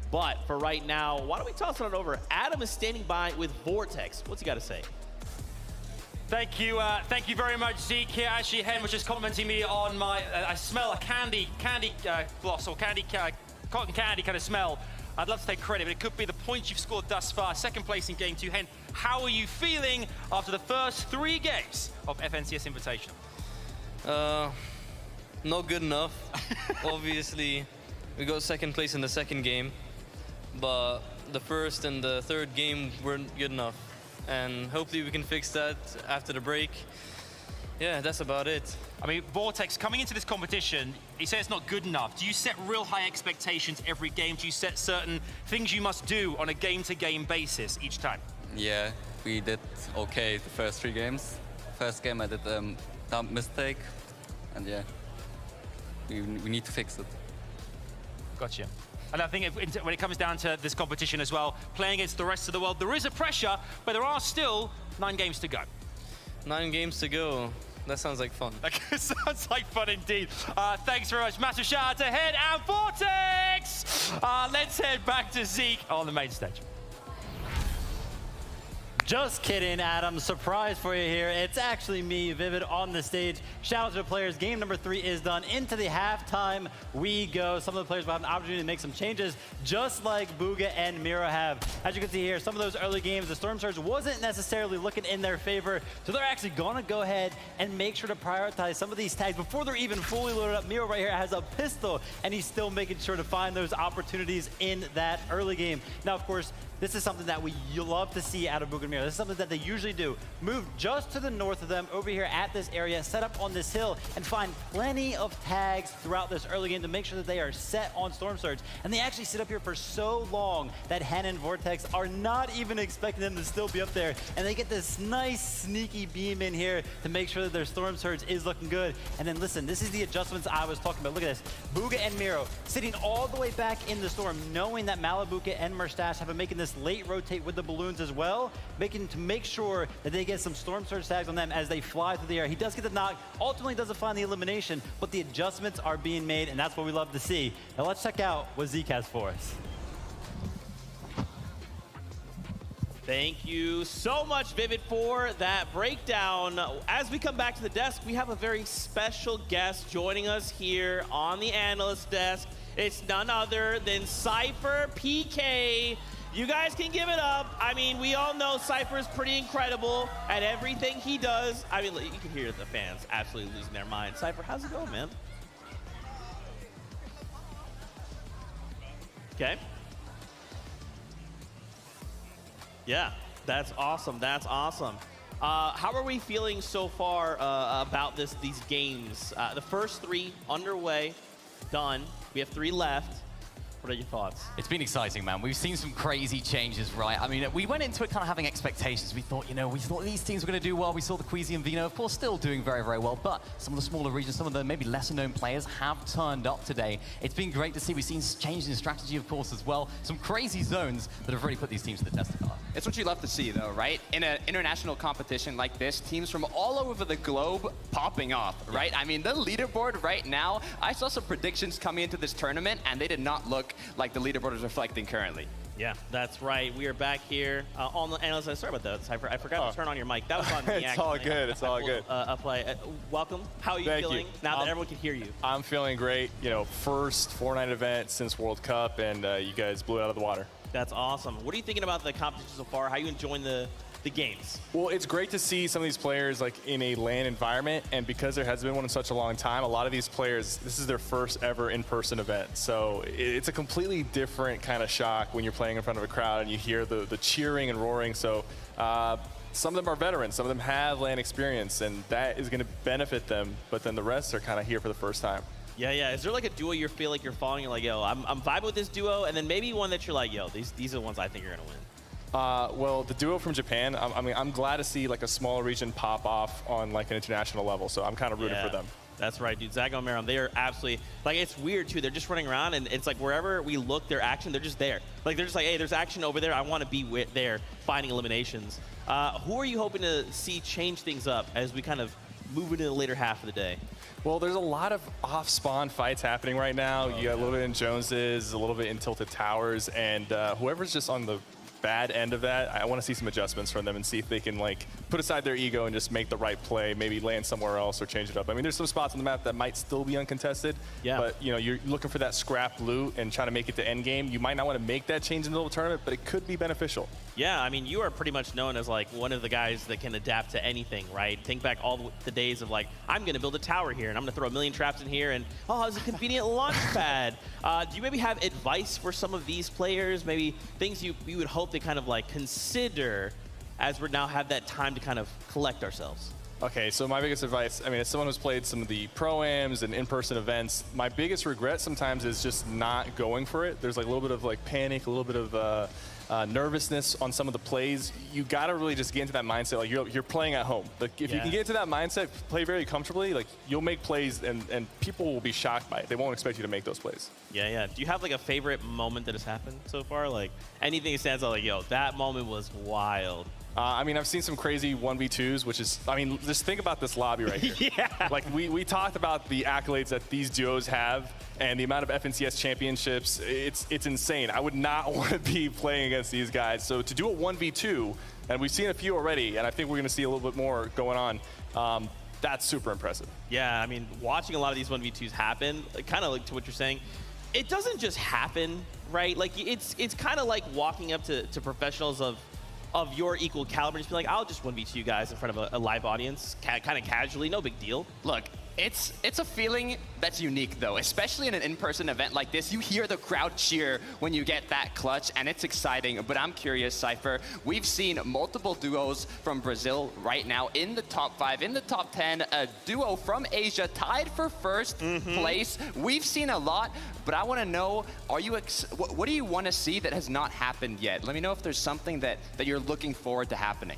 But for right now, why don't we toss it over? Adam is standing by with Vortex. What's he got to say? Thank you very much, Zeke. Here, actually, Hen was just complimenting me on my. I smell a candy floss or cotton candy kind of smell. I'd love to take credit, but it could be the points you've scored thus far. 2nd place in game 2. Hen, how are you feeling after the first 3 games of FNCS Invitational? Not good enough. Obviously, we got 2nd place in the 2nd game, but the 1st and the 3rd game weren't good enough. And hopefully we can fix that after the break. Yeah, that's about it. I mean, Vortex, coming into this competition, you say it's not good enough. Do you set real high expectations every game? Do you set certain things you must do on a game-to-game basis each time? Yeah, we did okay the first 3 games. First game I did a dumb mistake, and yeah, we need to fix it. Gotcha. And I think when it comes down to this competition as well, playing against the rest of the world, there is a pressure, but there are still 9 games to go. 9 games to go. That sounds like fun. That sounds like fun indeed. Thanks very much. Massive shout out to Hen and Vortex. Let's head back to Zeke on the main stage. Just kidding, Adam. Surprise for you here. It's actually me, Vivid, on the stage. Shout out to the players. Game number 3 is done. Into the halftime we go. Some of the players will have an opportunity to make some changes, just like Bugha and Miro have. As you can see here, some of those early games, the Storm Surge wasn't necessarily looking in their favor, so they're actually going to go ahead and make sure to prioritize some of these tags before they're even fully loaded up. Miro right here has a pistol, and he's still making sure to find those opportunities in that early game. Now, of course, this is something that we love to see out of Bugha and Miro. This is something that they usually do. Move just to the north of them over here at this area, set up on this hill, and find plenty of tags throughout this early game to make sure that they are set on Storm Surge. And they actually sit up here for so long that Hannah and Vortex are not even expecting them to still be up there. And they get this nice sneaky beam in here to make sure that their Storm Surge is looking good. And then listen, this is the adjustments I was talking about. Look at this. Bugha and Miro sitting all the way back in the storm, knowing that Malibuca and Merstache have been making this late rotate with the balloons as well, to make sure that they get some Storm Surge tags on them as they fly through the air. He does get the knock, ultimately doesn't find the elimination, but the adjustments are being made, and that's what we love to see. Now let's check out what Zeke has for us. Thank you so much, Vivid, for that breakdown. As we come back to the desk, we have a very special guest joining us here on the analyst desk. It's none other than Cypher PK. You guys can give it up. I mean, we all know Cypher is pretty incredible at everything he does. I mean, you can hear the fans absolutely losing their minds. Cypher, how's it going, man? Okay. Yeah, that's awesome. That's awesome. How are we feeling so far about these games? The first 3 underway, done. We have 3 left. What are your thoughts? It's been exciting, man. We've seen some crazy changes, right? I mean, we went into it kind of having expectations. We thought, we thought these teams were going to do well. We saw the Queasy and Vino, of course, still doing very, very well. But some of the smaller regions, some of the maybe lesser-known players have turned up today. It's been great to see. We've seen changes in strategy, of course, as well. Some crazy zones that have really put these teams to the test of time. It's what you love to see, though, right? In an international competition like this, teams from all over the globe popping off, right? I mean, the leaderboard right now, I saw some predictions coming into this tournament, and they did not look like the leaderboard is reflecting currently. Yeah, that's right. We are back here on the analyst. Sorry about that, Cypher. I forgot to turn on your mic. That was on me. It's all good. It's all good. Welcome. How are you feeling now that everyone can hear you? I'm feeling great. First Fortnite event since World Cup, and you guys blew it out of the water. That's awesome. What are you thinking about the competition so far? How are you enjoying the games? Well, it's great to see some of these players in a LAN environment, and because there has been one in such a long time, a lot of these players, this is their first ever in-person event. So it's a completely different kind of shock when you're playing in front of a crowd and you hear the cheering and roaring. So some of them are veterans, some of them have LAN experience, and that is going to benefit them, but then the rest are kind of here for the first time. Yeah. Is there a duo you feel like you're following? You're like, yo, I'm vibing with this duo, and then maybe one that you're like, yo, these are the ones I think are going to win? Well, the duo from Japan, I'm glad to see a smaller region pop off on an international level, so I'm kind of rooting for them. That's right, dude. Zago and Maron, they are absolutely, it's weird too. They're just running around, and it's wherever we look, their action, they're just there. They're just hey, there's action over there. I want to be there finding eliminations. Who are you hoping to see change things up as we kind of move into the later half of the day? Well, there's a lot of off-spawn fights happening right now. You got a little bit in Joneses, a little bit in Tilted Towers, and whoever's just on the bad end of that, I want to see some adjustments from them and see if they can put aside their ego and just make the right play, maybe land somewhere else or change it up. I mean, there's some spots on the map that might still be uncontested, but you're looking for that scrap loot and trying to make it to end game. You might not want to make that change in the middle of the tournament, but it could be beneficial. Yeah, I mean, you are pretty much known as one of the guys that can adapt to anything, right? Think back all the days of I'm going to build a tower here and I'm going to throw a million traps in here and it's a convenient launch pad. Do you maybe have advice for some of these players? Maybe things you would hope they kind of consider as we now have that time to kind of collect ourselves? Okay, so my biggest advice, as someone who's played some of the pro-ams and in-person events, my biggest regret sometimes is just not going for it. There's a little bit of panic, a little bit of nervousness on some of the plays. You got to really just get into that mindset. You're playing at home. If you can get into that mindset, play very comfortably, you'll make plays and people will be shocked by it. They won't expect you to make those plays. Yeah. Do you have a favorite moment that has happened so far? Anything that stands out yo, that moment was wild? I've seen some crazy 1v2s, which is, just think about this lobby right here. Yeah. We talked about the accolades that these duos have and the amount of FNCS championships. It's insane. I would not want to be playing against these guys. So to do a 1v2, And we've seen a few already, and I think we're going to see a little bit more going on. That's super impressive. Yeah, I mean, watching a lot of these 1v2s happen, kind of like to what you're saying, it doesn't just happen, right? Like, it's kind of like walking up to professionals of your equal caliber and just be like, I'll just 1v2 you guys in front of a live audience, kind of casually, no big deal. Look, it's a feeling that's unique, though, especially in an in-person event like this. You hear the crowd cheer when you get that clutch, and it's exciting. But I'm curious, Cypher, we've seen multiple duos from Brazil right now in the top 5, in the top 10, a duo from Asia tied for first place. We've seen a lot, but I want to know, are you what do you want to see that has not happened yet? Let me know if there's something that you're looking forward to happening.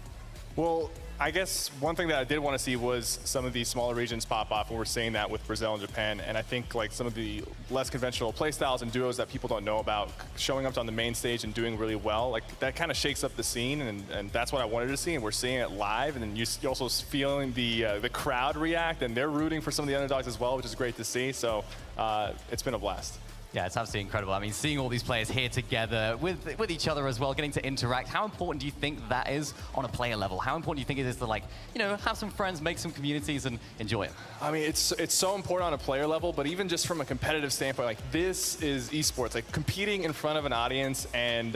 Well, I guess one thing that I did want to see was some of these smaller regions pop off, and we're seeing that with Brazil and Japan. And I think like some of the less conventional playstyles and duos that people don't know about showing up on the main stage and doing really well, like that kind of shakes up the scene, and that's what I wanted to see. And we're seeing it live, and then you're also feeling the crowd react, and they're rooting for some of the underdogs as well, which is great to see. So it's been a blast. Yeah, it's absolutely incredible. I mean, seeing all these players here together with each other as well, getting to interact, how important do you think that is on a player level? How important do you think it is to, like, you know, have some friends, make some communities, and enjoy it? I mean, it's so important on a player level, but even just from a competitive standpoint, like, this is esports. Like, competing in front of an audience and,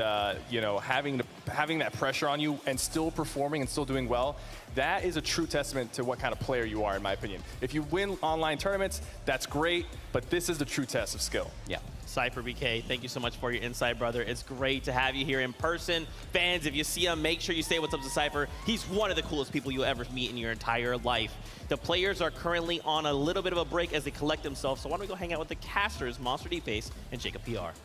you know, having that pressure on you and still performing and still doing well, that is a true testament to what kind of player you are, in my opinion. If you win online tournaments, that's great, but this is the true test of skill. Yeah. Cypher BK, thank you so much for your insight, brother. It's great to have you here in person. Fans, if you see him, make sure you say what's up to Cypher. He's one of the coolest people you'll ever meet in your entire life. The players are currently on a little bit of a break as they collect themselves, so why don't we go hang out with the casters, Monster D-Face and Jacob PR.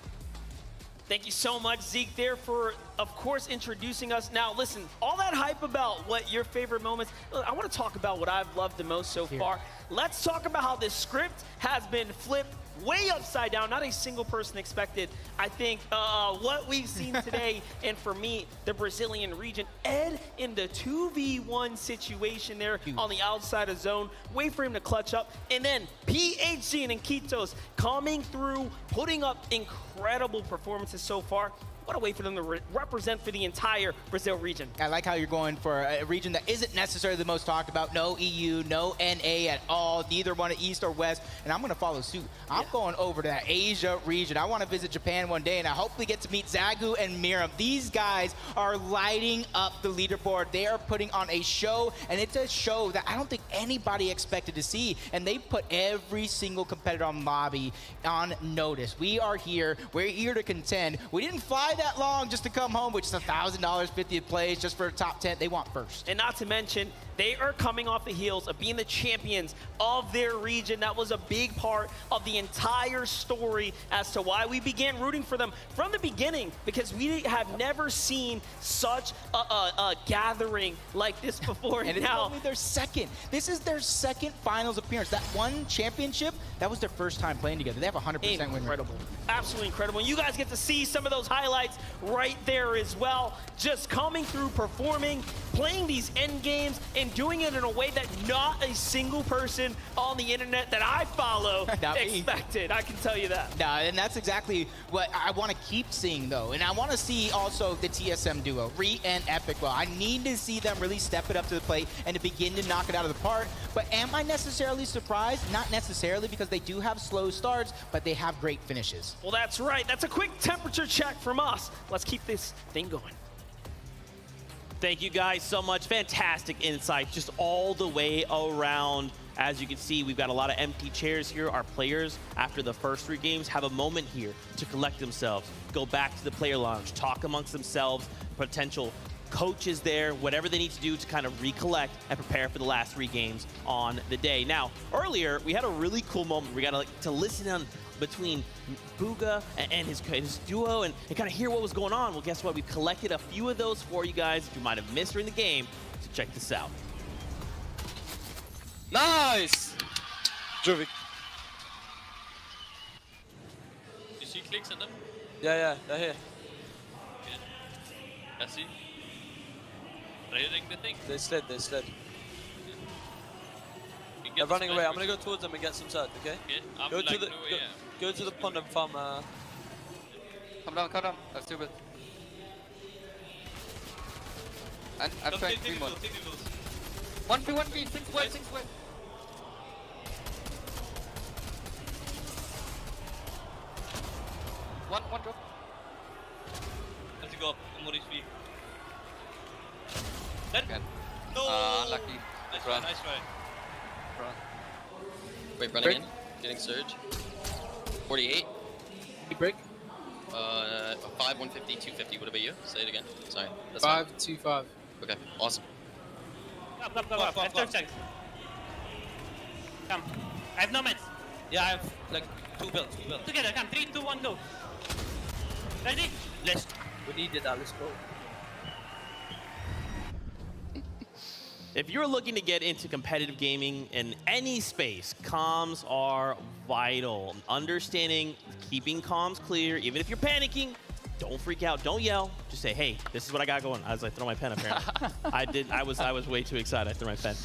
Thank you so much, Zeke, there for, of course, introducing us. Now, listen, all that hype about what your favorite moments, look, I want to talk about what I've loved the most so far. Let's talk about how this script has been flipped way upside down. Not a single person expected, I think, what we've seen today. And for me, the Brazilian region, Ed in the 2v1 situation there on the outside of zone, wait for him to clutch up. And then PHC and Iquitos coming through, putting up incredible performances so far. What a way for them to represent for the entire Brazil region. I like how you're going for a region that isn't necessarily the most talked about. No EU, no NA at all, neither one at East or West, and I'm going to follow suit. I'm going over to that Asia region. I want to visit Japan one day, and I hopefully get to meet Zagu and Miram. These guys are lighting up the leaderboard. They are putting on a show, and it's a show that I don't think anybody expected to see, and they put every single competitor on lobby on notice. We are here. We're here to contend. We didn't fly that long just to come home, which is $1,000, 50th place just for a top 10. They want first. And not to mention, they are coming off the heels of being the champions of their region. That was a big part of the entire story as to why we began rooting for them from the beginning, because we have never seen such a gathering like this before. And it's only their second. This is their second finals appearance. That one championship, that was their first time playing together. They have a 100% win rate. Incredible. Absolutely incredible. And you guys get to see some of those highlights right there as well. Just coming through, performing, playing these end games, and doing it in a way that not a single person on the internet that I follow expected. I can tell you that. No, and that's exactly what I want to keep seeing, though. And I want to see also the TSM duo, Re and Epic. Well, I need to see them really step it up to the plate and to begin to knock it out of the park. But am I necessarily surprised? Not necessarily, because they do have slow starts, but they have great finishes. Well, that's right. That's a quick temperature check from us. Let's keep this thing going. Thank you guys so much. Fantastic insight just all the way around. As you can see, we've got a lot of empty chairs here. Our players, after the first 3 games, have a moment here to collect themselves, go back to the player lounge, talk amongst themselves, potential coaches there, whatever they need to do to kind of recollect and prepare for the last 3 games on the day. Now, earlier, we had a really cool moment. We got to listen on between Bugha and his duo and kind of hear what was going on. Well, guess what? We've collected a few of those for you guys if you might have missed during the game. So check this out. Nice! Juvik. You see clicks on them? Yeah, they're here. Yeah. I see. Raiding the thing. They slid. They're running away. I'm gonna go towards them and get some search, okay? Okay. Go to the pond and farm. Come down. That's stupid. I'm trying 3 more. 1v1v, 6 way, 6 way. One drop. Let's go. More HP. Dead? No! Lucky. Nice try, Run. nice try. Run. Wait, running in. Getting surge. 48. Break. 5, 150, 250. What about you? Say it again. Sorry. That's 5, fine. 2, 5. Okay, awesome. Come. I have 30 seconds. Come. I have no meds. Yeah, I have like 2 builds. Together, come. 3, 2, 1, go. Ready? Let's. We needed that, let's go. If you're looking to get into competitive gaming in any space, comms are vital. Understanding, keeping comms clear, even if you're panicking, don't freak out, don't yell. Just say, hey, this is what I got going. As I throw my pen, apparently. I was way too excited. I threw my pen.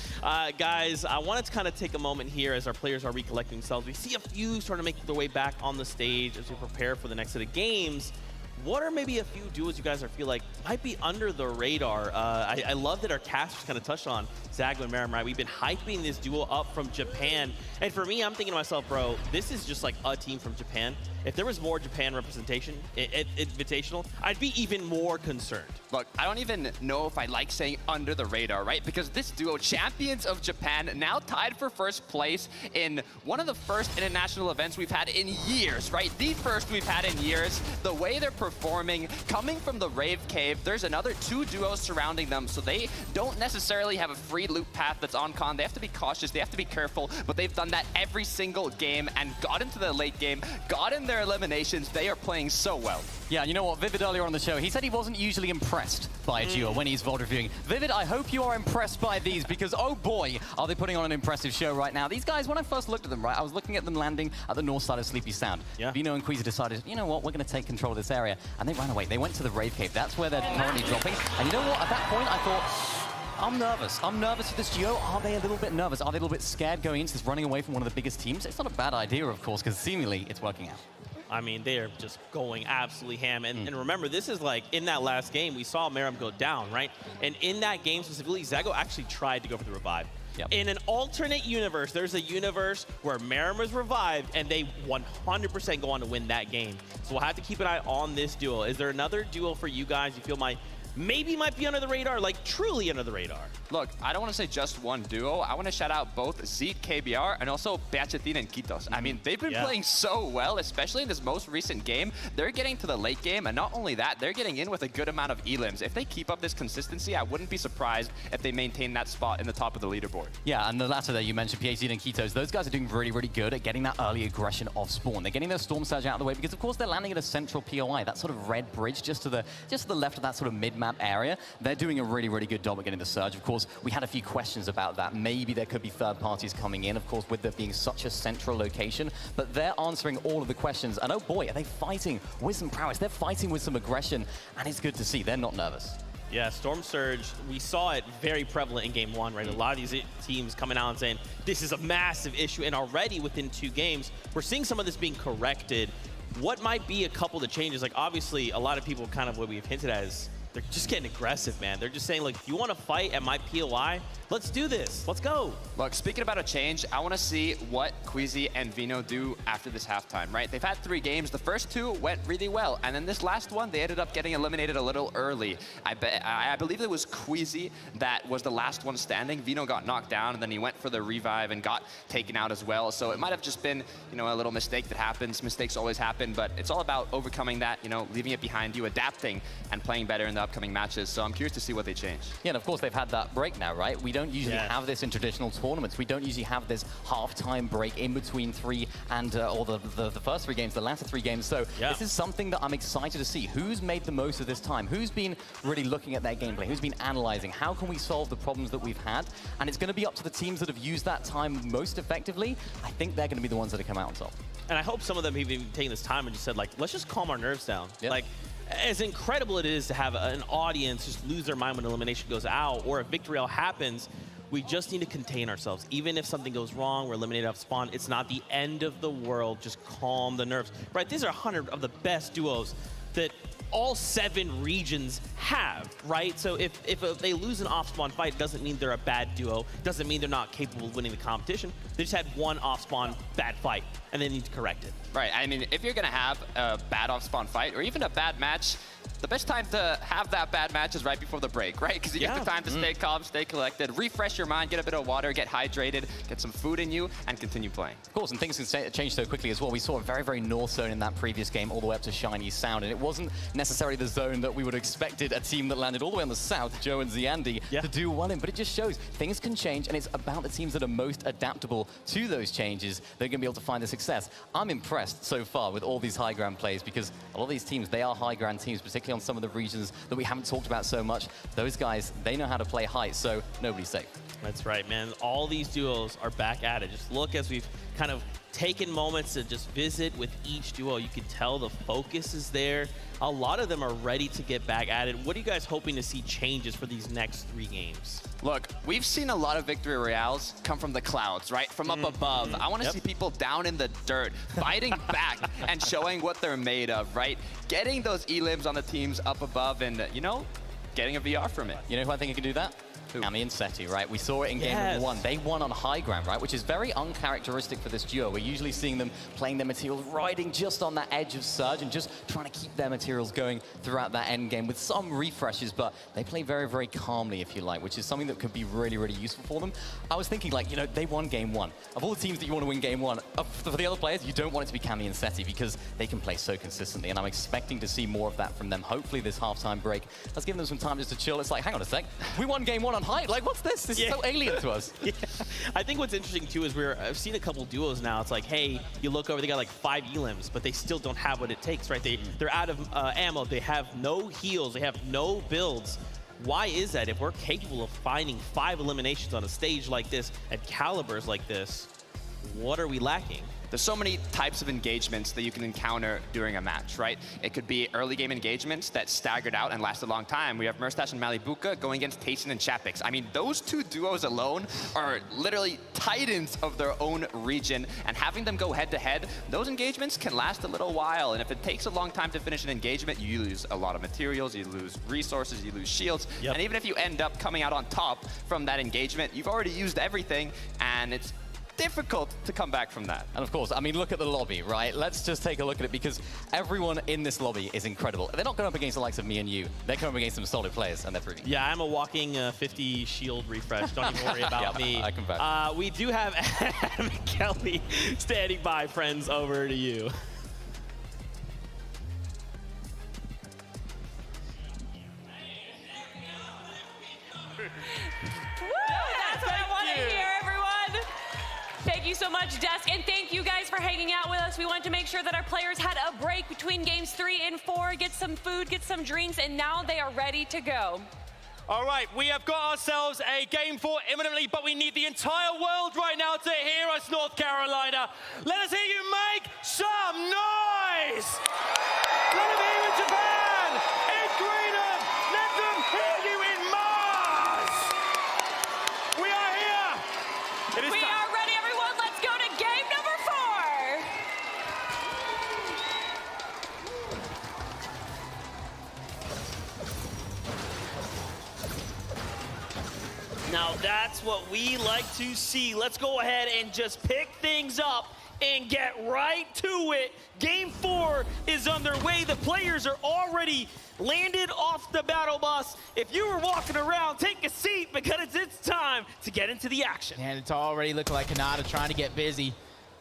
Guys, I wanted to kind of take a moment here as our players are recollecting themselves. We see a few starting to make their way back on the stage as we prepare for the next set of games. What are maybe a few duos you guys feel like might be under the radar? I love that our cast just kind of touched on Zago and Meram, right? We've been hyping this duo up from Japan. And for me, I'm thinking to myself, bro, this is just like a team from Japan. If there was more Japan representation at Invitational, I'd be even more concerned. Look, I don't even know if I like saying under the radar, right? Because this duo, champions of Japan, now tied for first place in one of the first international events we've had in years, right? The first we've had in years. The way they're performing, coming from the Rave Cave, there's another 2 duos surrounding them, so they don't necessarily have a free loop path that's on con. They have to be cautious, they have to be careful, but they've done that every single game and got into the late game, got in their eliminations. They are playing so well. Yeah, you know what, Vivid earlier on the show, he said he wasn't usually impressed by a duo when he's VOD reviewing. Vivid, I hope you are impressed by these because, oh boy, are they putting on an impressive show right now. These guys, when I first looked at them, right, I was looking at them landing at the north side of Sleepy Sound. Yeah. Vino and Queasy decided, you know what, we're going to take control of this area. And they ran away. They went to the Rave Cave. That's where they're currently dropping. And you know what, at that point, I thought, I'm nervous. I'm nervous for this duo. Are they a little bit nervous? Are they a little bit scared going into this, running away from one of the biggest teams? It's not a bad idea, of course, because seemingly it's working out. I mean, they are just going absolutely ham. And remember, this is like, in that last game, we saw Meram go down, right? And in that game specifically, Zago actually tried to go for the revive. Yep. In an alternate universe, there's a universe where Meram was revived, and they 100% go on to win that game. So we'll have to keep an eye on this duo. Is there another duo for you guys you feel maybe might be under the radar, like truly under the radar? Look, I don't want to say just one duo. I want to shout out both Zeke KBR and also Beachetin and Kitos. I mean, they've been playing so well, especially in this most recent game. They're getting to the late game, and not only that, they're getting in with a good amount of elims. If they keep up this consistency, I wouldn't be surprised if they maintain that spot in the top of the leaderboard. Yeah, and the latter there you mentioned, Beachetin and Kitos, those guys are doing really, really good at getting that early aggression off spawn. They're getting their Storm Surge out of the way because, of course, they're landing at a central POI, that sort of red bridge just to the left of that sort of mid-map area. They're doing a really, really good job at getting the surge. Of course, we had a few questions about that. Maybe there could be third parties coming in, of course, with there being such a central location, but they're answering all of the questions. And oh boy, are they fighting with some prowess. They're fighting with some aggression, and it's good to see. They're not nervous. Yeah, Storm Surge, we saw it very prevalent in game 1, right? A lot of these teams coming out and saying, this is a massive issue, and already within 2 games, we're seeing some of this being corrected. What might be a couple of the changes? Like, obviously, a lot of people kind of what we've hinted at is they're just getting aggressive, man. They're just saying, like, you want to fight at my POI? Let's do this. Let's go. Look, speaking about a change, I want to see what Queasy and Vino do after this halftime, right? They've had 3 games. The first 2 went really well. And then this last one, they ended up getting eliminated a little early. I believe it was Queasy that was the last one standing. Vino got knocked down, and then he went for the revive and got taken out as well. So it might have just been, you know, a little mistake that happens. Mistakes always happen, but it's all about overcoming that, you know, leaving it behind you, adapting, and playing better in the upcoming matches. So I'm curious to see what they change. Yeah, and of course they've had that break now, right? We don't usually have this in traditional tournaments. We don't usually have this half-time break in between 3 and or the first 3 games, the latter 3 games. So this is something that I'm excited to see. Who's made the most of this time? Who's been really looking at their gameplay? Who's been analyzing? How can we solve the problems that we've had? And it's going to be up to the teams that have used that time most effectively. I think they're going to be the ones that have come out on top. And I hope some of them have even taken this time and just said, like, let's just calm our nerves down. Like, as incredible it is to have an audience just lose their mind when elimination goes out, or if victory all happens, we just need to contain ourselves. Even if something goes wrong, we're eliminated off spawn, it's not the end of the world. Just calm the nerves. Right, these are 100 of the best duos that all 7 regions have, right? So if they lose an off-spawn fight, it doesn't mean they're a bad duo, doesn't mean they're not capable of winning the competition. They just had one off-spawn bad fight, and they need to correct it. Right, I mean, if you're gonna have a bad off-spawn fight, or even a bad match, the best time to have that bad match is right before the break, right? Because you get the time to stay calm, stay collected, refresh your mind, get a bit of water, get hydrated, get some food in you, and continue playing. Of course, and things can change so quickly as well. We saw a very, very north zone in that previous game, all the way up to Shiny Sound, and it wasn't necessarily the zone that we would have expected a team that landed all the way on the south, Joe and Ziandi, to do well in. But it just shows things can change, and it's about the teams that are most adaptable to those changes that are going to be able to find the success. I'm impressed so far with all these high ground plays, because a lot of these teams, they are high ground teams, particularly on some of the regions that we haven't talked about so much. Those guys, they know how to play height, so nobody's safe. That's right, man. All these duos are back at it. Just look as we've kind of taken moments to just visit with each duo. You can tell the focus is there. A lot of them are ready to get back at it. What are you guys hoping to see changes for these next 3 games? Look, we've seen a lot of victory royales come from the clouds, right? From up above. I want to see people down in the dirt, fighting back and showing what they're made of, right? Getting those elims on the teams up above and, you know, getting a VR from it. You know who I think can do that? Cammy and Seti, right? We saw it in game 1. They won on high ground, right? Which is very uncharacteristic for this duo. We're usually seeing them playing their materials, riding just on that edge of Surge and just trying to keep their materials going throughout that end game with some refreshes, but they play very, very calmly, if you like, which is something that could be really, really useful for them. I was thinking, like, you know, they won game 1. Of all the teams that you want to win game 1, for the other players, you don't want it to be Cammy and Seti because they can play so consistently, and I'm expecting to see more of that from them. Hopefully this halftime break, let's give them some time just to chill. It's like, hang on a sec, we won game 1 on height. Like, what's this? This is so alien to us. I think what's interesting too is I've seen a couple duos now. It's like, hey, you look over, they got like 5 elims, but they still don't have what it takes, right? They're out of ammo. They have no heals. They have no builds. Why is that? If we're capable of finding 5 eliminations on a stage like this at calibers like this, what are we lacking? There's so many types of engagements that you can encounter during a match, right? It could be early game engagements that staggered out and lasted a long time. We have Merstash and Malibuca going against Tayson and Chapix. I mean, those 2 duos alone are literally titans of their own region, and having them go head-to-head, those engagements can last a little while, and if it takes a long time to finish an engagement, you lose a lot of materials, you lose resources, you lose shields, and even if you end up coming out on top from that engagement, you've already used everything, and it's difficult to come back from that. And of course, I mean, look at the lobby, right? Let's just take a look at it, because everyone in this lobby is incredible. They're not going up against the likes of me and you. They're going up against some solid players, and they're proving. Yeah, I'm a walking 50 shield refresh. Don't even worry about me. I can vouch. We do have Adam and Kelly standing by. Friends, over to you. That's what I want to hear, everyone. Thank you so much, Desk, and thank you guys for hanging out with us. We wanted to make sure that our players had a break between games 3 and 4, get some food, get some drinks, and now they are ready to go. All right, we have got ourselves a game 4 imminently, but we need the entire world right now to hear us, North Carolina. Let us hear you make some noise! Let them hear you in Japan, in Greenland, let them hear you in Mars! We are here! We are ready, everyone. Let's go to game number 4. Now that's what we like to see. Let's go ahead and just pick things up and get right to it. Game 4 is underway. The players are already landed off the battle bus. If you were walking around, take a seat, because it's time to get into the action. And it's already looking like Kanata trying to get busy.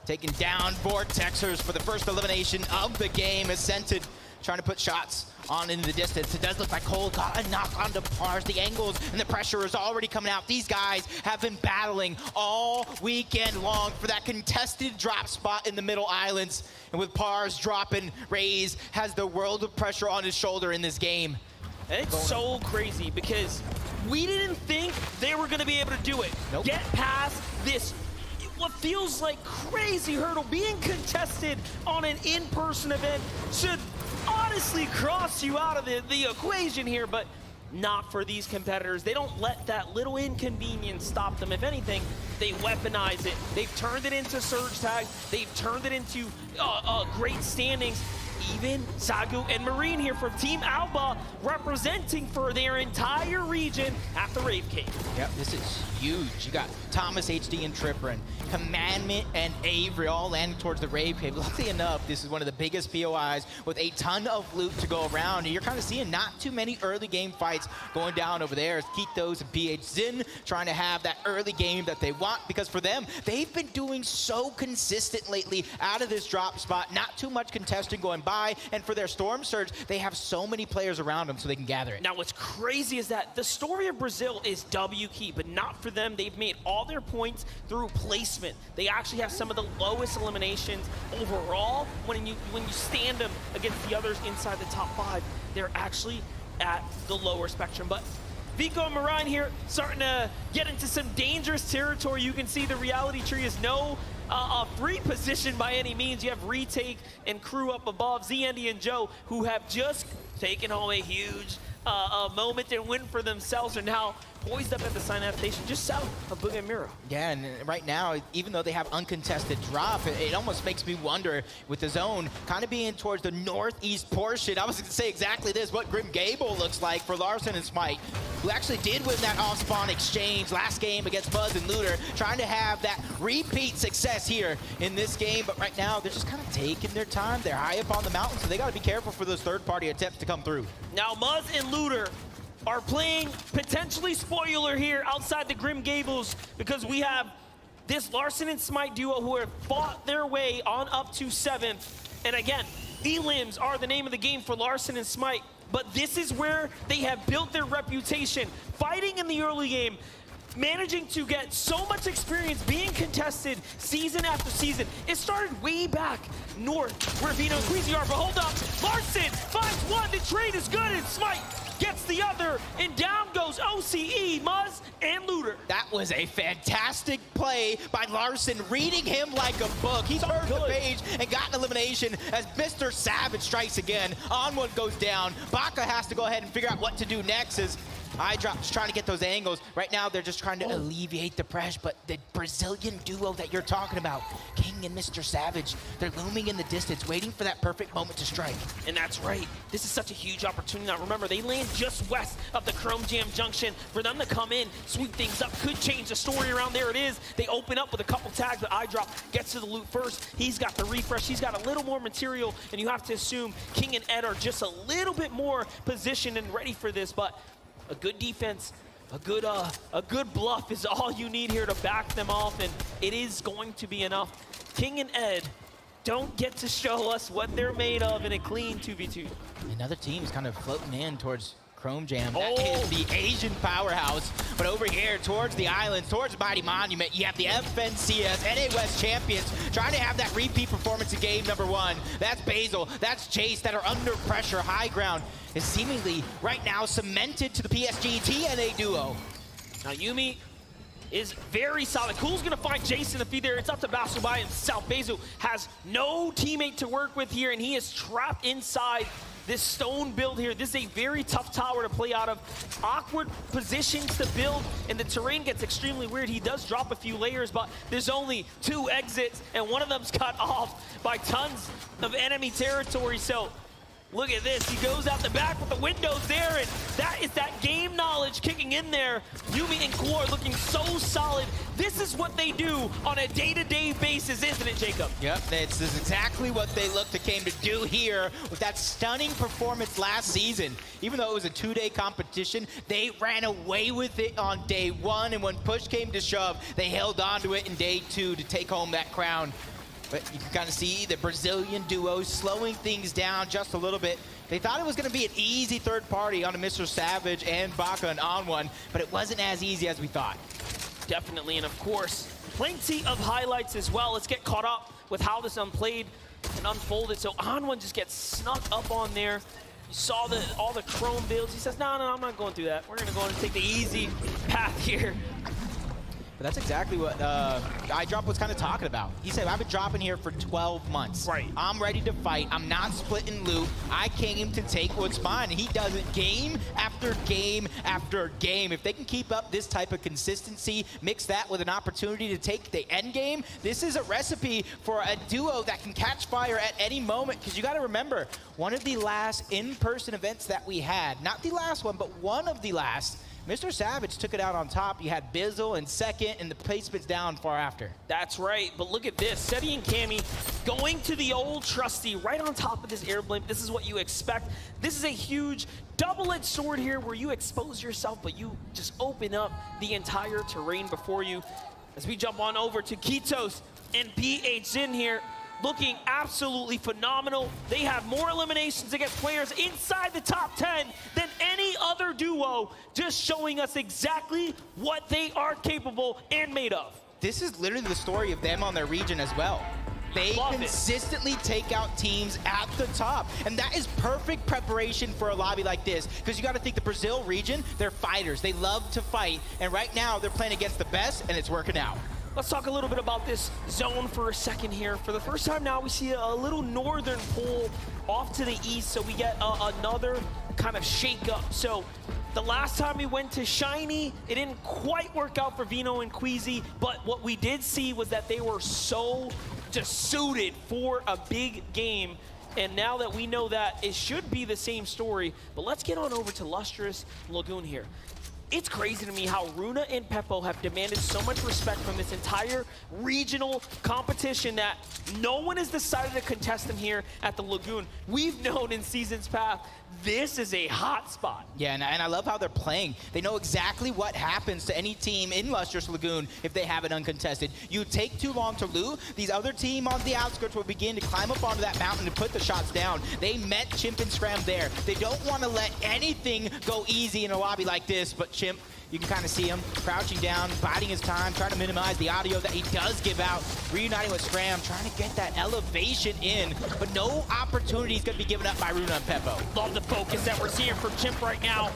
Taking down Vortexers for the first elimination of the game. Ascented trying to put shots on into the distance. It does look like Cole got a knock onto Pars. The angles and the pressure is already coming out. These guys have been battling all weekend long for that contested drop spot in the middle islands. And with Pars dropping, Raze has the world of pressure on his shoulder in this game. And it's so crazy because we didn't think they were going to be able to do it. Get past this, what feels like crazy hurdle. Being contested on an in-person event should honestly cross you out of the equation here, but not for these competitors. They don't let that little inconvenience stop them. If anything, they weaponize it. They've turned it into surge tags. They've turned it into great standings. even Sagu and Marine here from Team Alba representing for their entire region at the Rave Cave. Yep, this is huge. You got Thomas, HD, and Tripper, and Commandment and Avery all landing towards the Rave Cave. Luckily enough, this is one of the biggest POIs with a ton of loot to go around. And you're kind of seeing not too many early game fights going down over there as Kitos and PH Zin trying to have that early game that they want, because for them, they've been doing so consistent lately out of this drop spot. Not too much contesting going by, and for their Storm Surge, they have so many players around them so they can gather it. Now what's crazy is that the story of Brazil is W key, but not for them. They've made all their points through placement. They actually have some of the lowest eliminations overall. When you stand them against the others inside the top 5, they're actually at the lower spectrum. But Vico and Marine here starting to get into some dangerous territory. You can see the reality tree is no free position by any means. You have Retake and crew up above, Z-Andy and Joe, who have just taken home a huge moment and win for themselves, are now poised up at the Synapse Station just south of Booga and Miro. Yeah, and right now, even though they have uncontested drop, it almost makes me wonder with the zone kind of being towards the northeast portion. I was going to say exactly this, what Grim Gable looks like for Larssen and Smite, who actually did win that off-spawn exchange last game against Buzz and Looter, trying to have that repeat success here in this game. But right now, they're just kind of taking their time. They're high up on the mountain, so they got to be careful for those third-party attempts to come through. Now, Muzz and Looter are playing potentially spoiler here outside the Grim Gables, because we have this Larssen and Smite duo who have fought their way on up to 7th. And again, Elims are the name of the game for Larssen and Smite, but this is where they have built their reputation, fighting in the early game, managing to get so much experience being contested season after season. It started way back north where Vino and Queasy are, but hold up, Larssen finds one, the trade is good, and Smite gets the other, and down goes OCE, Muzz, and Looter. That was a fantastic play by Larssen, reading him like a book. He turned the page and got an elimination as Mr. Savage strikes again. On1 goes down. Baka has to go ahead and figure out what to do next as iDrop's trying to get those angles. Right now, they're just trying to alleviate the pressure, but the Brazilian duo that you're talking about, King and Mr. Savage, they're looming in the distance, waiting for that perfect moment to strike. And that's right. This is such a huge opportunity. Now remember, they land just west of the Chrome Jam Junction. For them to come in, sweep things up, could change the story around. There it is. They open up with a couple tags, but iDrop gets to the loot first. He's got the refresh. He's got a little more material, and you have to assume King and Ed are just a little bit more positioned and ready for this, but a good defense, a good bluff is all you need here to back them off, and it is going to be enough. King and Ed don't get to show us what they're made of in a clean 2v2. Another team's kind of floating in towards Chrome Jam. That is the Asian powerhouse. But over here, towards the islands, towards Mighty Monument, you have the FNCS NA West champions trying to have that repeat performance in game number 1. That's Basil, that's Chase that are under pressure. High ground is seemingly right now cemented to the PSG TNA duo. Now Yuumi is very solid. Cool's gonna find Jason to feed there. It's up to Basubai himself. Basil has no teammate to work with here, and he is trapped inside this stone build here. This is a very tough tower to play out of. Awkward positions to build, and the terrain gets extremely weird. He does drop a few layers, but there's only 2 exits, and one of them's cut off by tons of enemy territory. So look at this. He goes out the back with the windows there, and that is that game knowledge kicking in there. Yuumi and Core looking so solid. This is what they do on a day-to-day basis, isn't it, Jacob? Yep, this is exactly what they came to do here with that stunning performance last season. Even though it was a 2-day competition, they ran away with it on day 1, and when push came to shove, they held on to it in day 2 to take home that crown. But you can kind of see the Brazilian duo slowing things down just a little bit. They thought it was going to be an easy third party on a Mr. Savage and Baka and On1, but it wasn't as easy as we thought. Definitely, and of course, plenty of highlights as well. Let's get caught up with how this unplayed and unfolded. So On1 just gets snuck up on there. You saw all the Chrome builds. He says, no, I'm not going through that. We're going to go and take the easy path here. But that's exactly what iDrop was kind of talking about. He said, I've been dropping here for 12 months. Right. I'm ready to fight. I'm not splitting loot. I came to take what's mine. And he does it game after game after game. If they can keep up this type of consistency, mix that with an opportunity to take the end game, this is a recipe for a duo that can catch fire at any moment. Because you got to remember, one of the last in-person events that we had, not the last one, but one of the last, Mr. Savage took it out on top. You had Bizzle in second, and the placement's down far after. That's right, but look at this. Seti and Cammy going to the old trusty right on top of this air blimp. This is what you expect. This is a huge double-edged sword here where you expose yourself, but you just open up the entire terrain before you. As we jump on over to Kitos and PH in here, looking absolutely phenomenal. They have more eliminations against players inside the top 10 than any other duo, just showing us exactly what they are capable and made of. This is literally the story of them on their region as well. They consistently take out teams at the top, and that is perfect preparation for a lobby like this, because you got to think the Brazil region, they're fighters. They love to fight, and right now they're playing against the best, and it's working out. Let's talk a little bit about this zone for a second here. For the first time now, we see a little northern pull off to the east, so we get another kind of shake-up. So the last time we went to Shiny, it didn't quite work out for Vino and Queasy, but what we did see was that they were so just suited for a big game. And now that we know that, it should be the same story. But let's get on over to Lustrous Lagoon here. It's crazy to me how Runa and Pepo have demanded so much respect from this entire regional competition that no one has decided to contest them here at the Lagoon. We've known in seasons past, this is a hot spot. Yeah, and I love how they're playing. They know exactly what happens to any team in Lustrous Lagoon if they have it uncontested. You take too long to loot, these other team on the outskirts will begin to climb up onto that mountain and put the shots down. They met Chimp and Scram there. They don't want to let anything go easy in a lobby like this, but Chimp, you can kind of see him crouching down, biding his time, trying to minimize the audio that he does give out, reuniting with Scram, trying to get that elevation in, but no opportunity is going to be given up by Runa and Pepo. Love the focus that we're seeing from Chimp right now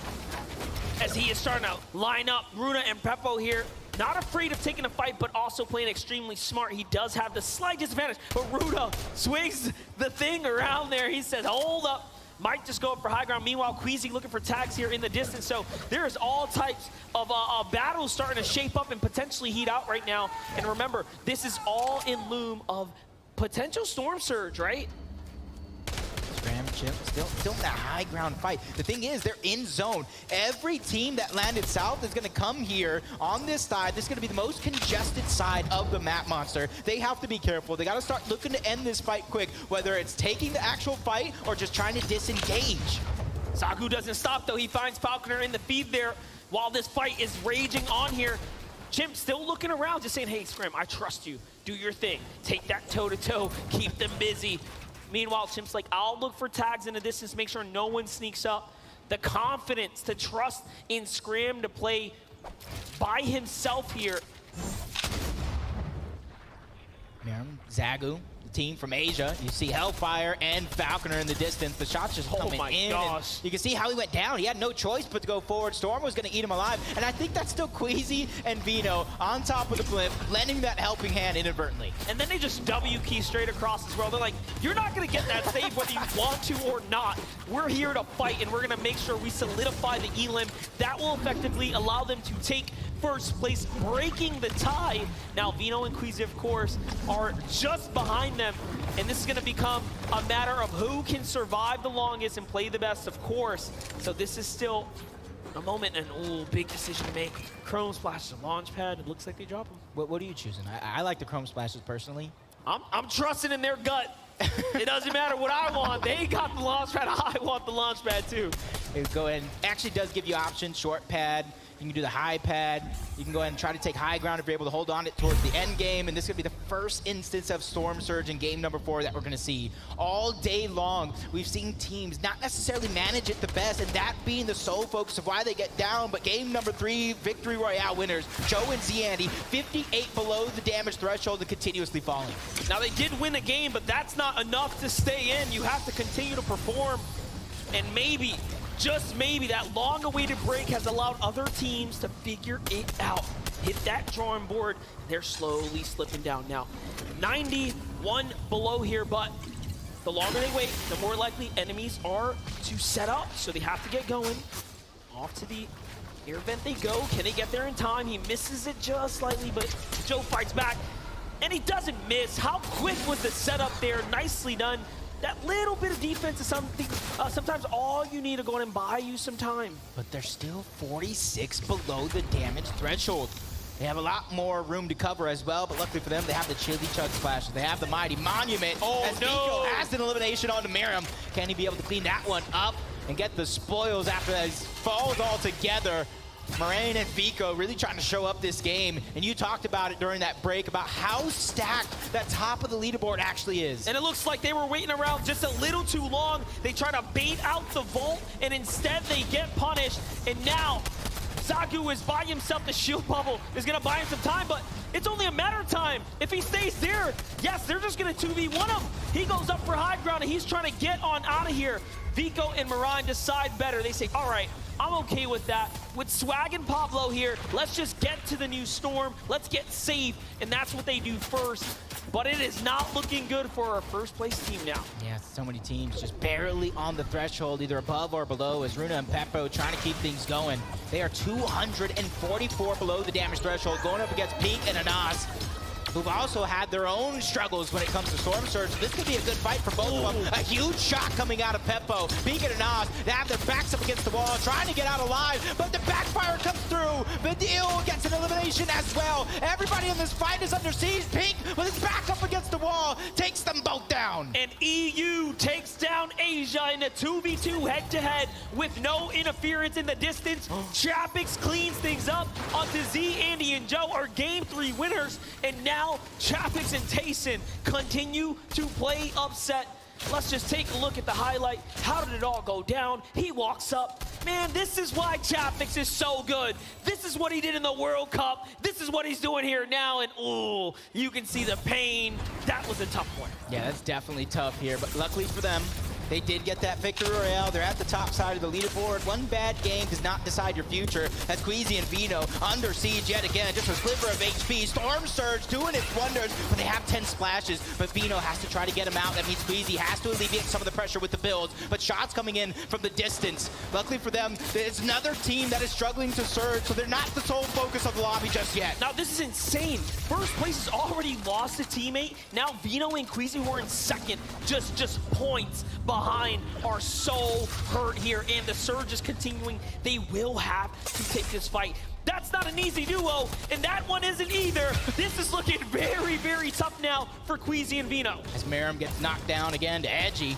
as he is starting to line up Runa and Pepo here. Not afraid of taking a fight, but also playing extremely smart. He does have the slight disadvantage, but Runa swings the thing around there. He says, hold up. Might just go up for high ground. Meanwhile, Queasy looking for tags here in the distance. So there is all types of battles starting to shape up and potentially heat out right now. And remember, this is all in loom of potential Storm Surge, right? Scram, Chimp, still in that high ground fight. The thing is, they're in zone. Every team that landed south is going to come here on this side. This is going to be the most congested side of the map, Monster. They have to be careful. They got to start looking to end this fight quick, whether it's taking the actual fight or just trying to disengage. Zagu doesn't stop, though. He finds Falconer in the feed there while this fight is raging on here. Chimp still looking around, just saying, hey, Scram, I trust you. Do your thing. Take that toe-to-toe. Keep them busy. Meanwhile, Chimp's like, I'll look for tags in the distance, make sure no one sneaks up. The confidence to trust in Scram to play by himself here. Zagu, the team from Asia. You see Hellfire and Falconer in the distance. The shots just coming in. Gosh. You can see how he went down. He had no choice but to go forward. Storm was going to eat him alive. And I think that's still Queasy and Vino on top of the blimp, lending that helping hand inadvertently. And then they just W key straight across as well. They're like, you're not going to get that save whether you want to or not. We're here to fight, and we're going to make sure we solidify the elim. That will effectively allow them to take first place, breaking the tie. Now, Vino and Queasy, of course, are just behind them, and this is going to become a matter of who can survive the longest and play the best, of course. So this is still a moment, and ooh, big decision to make. Chrome Splash, the launch pad. It looks like they drop them. What are you choosing? I like the Chrome Splashes personally. I'm trusting in their gut. It doesn't matter what I want. They got the launch pad. I want the launch pad too. Go ahead. Actually does give you options, short pad. You can do the high pad. You can go ahead and try to take high ground if you're able to hold on it towards the end game. And this is going to be the first instance of Storm Surge in game number 4 that we're going to see. All day long, we've seen teams not necessarily manage it the best, and that being the sole focus of why they get down. But game number 3, Victory Royale winners, Joe and Ziandi, 58 below the damage threshold and continuously falling. Now, they did win a game, but that's not enough to stay in. You have to continue to perform, and maybe, just maybe, that long-awaited break has allowed other teams to figure it out. hit that drawing board. They're slowly slipping down now. 91 below here, but the longer they wait, the more likely enemies are to set up. So they have to get going. Off to the air vent they go. Can they get there in time? He misses it just slightly, but Joe fights back. And he doesn't miss. How quick was the setup there? Nicely done. That little bit of defense is something, sometimes all you need to go in and buy you some time. But they're still 46 below the damage threshold. They have a lot more room to cover as well, but luckily for them, they have the Chili Chug Splash. They have the Mighty Monument. Oh, as no! Vico has an elimination on Miriam. Can he be able to clean that one up and get the spoils after that falls all together? Moraine and Vico really trying to show up this game, and you talked about it during that break about how stacked that top of the leaderboard actually is. And it looks like they were waiting around just a little too long. They try to bait out the vault, and instead they get punished. And now Zagu is by himself. The shield bubble is going to buy him some time, but it's only a matter of time. If he stays there, yes, they're just going to 2v1 him. He goes up for high ground, and he's trying to get on out of here. Vico and Moraine decide better. They say, all right, I'm okay with that. With Swag and Pablo here, let's just get to the new storm. Let's get safe, and that's what they do first. But it is not looking good for our first place team now. Yeah, so many teams just barely on the threshold, either above or below, as Runa and Peppo trying to keep things going. They are 244 below the damage threshold, going up against Pink and Anas, who've also had their own struggles when it comes to Storm Surge. So this could be a good fight for both of them. A huge shot coming out of Peppo. Pink and Anas, they have their backs up against the wall, trying to get out alive, but the backfire comes through. Vidil gets an elimination as well. Everybody in this fight is under siege. Pink, with his back up against the wall, takes them both down. And EU takes down Asia in a 2v2 head-to-head with no interference in the distance. Chapix cleans things up onto Z, Andy, and Joe are game 3 winners. And now Chapix and Tayson continue to play upset. Let's just take a look at the highlight. How did it all go down? He walks up. Man, this is why Chapix is so good. This is what he did in the World Cup. This is what he's doing here now. And ooh, you can see the pain. That was a tough one. Yeah, that's definitely tough here, but luckily for them, they did get that victory royale. They're at the top side of the leaderboard. One bad game does not decide your future, as Queasy and Vino under siege yet again. Just a sliver of HP. Storm Surge doing its wonders, but they have 10 splashes. But Vino has to try to get him out. That means Queasy has to alleviate some of the pressure with the builds. But shots coming in from the distance. Luckily for them, it's another team that is struggling to surge, so they're not the sole focus of the lobby just yet. Now this is insane. First place has already lost a teammate. Now Vino and Queasy, who are in second, just points behind, are so hurt here, and the surge is continuing. They will have to take this fight. That's not an easy duo, and that one isn't either. This is looking very, very tough now for Queasy and Vino. As Miriam gets knocked down again to Edgy.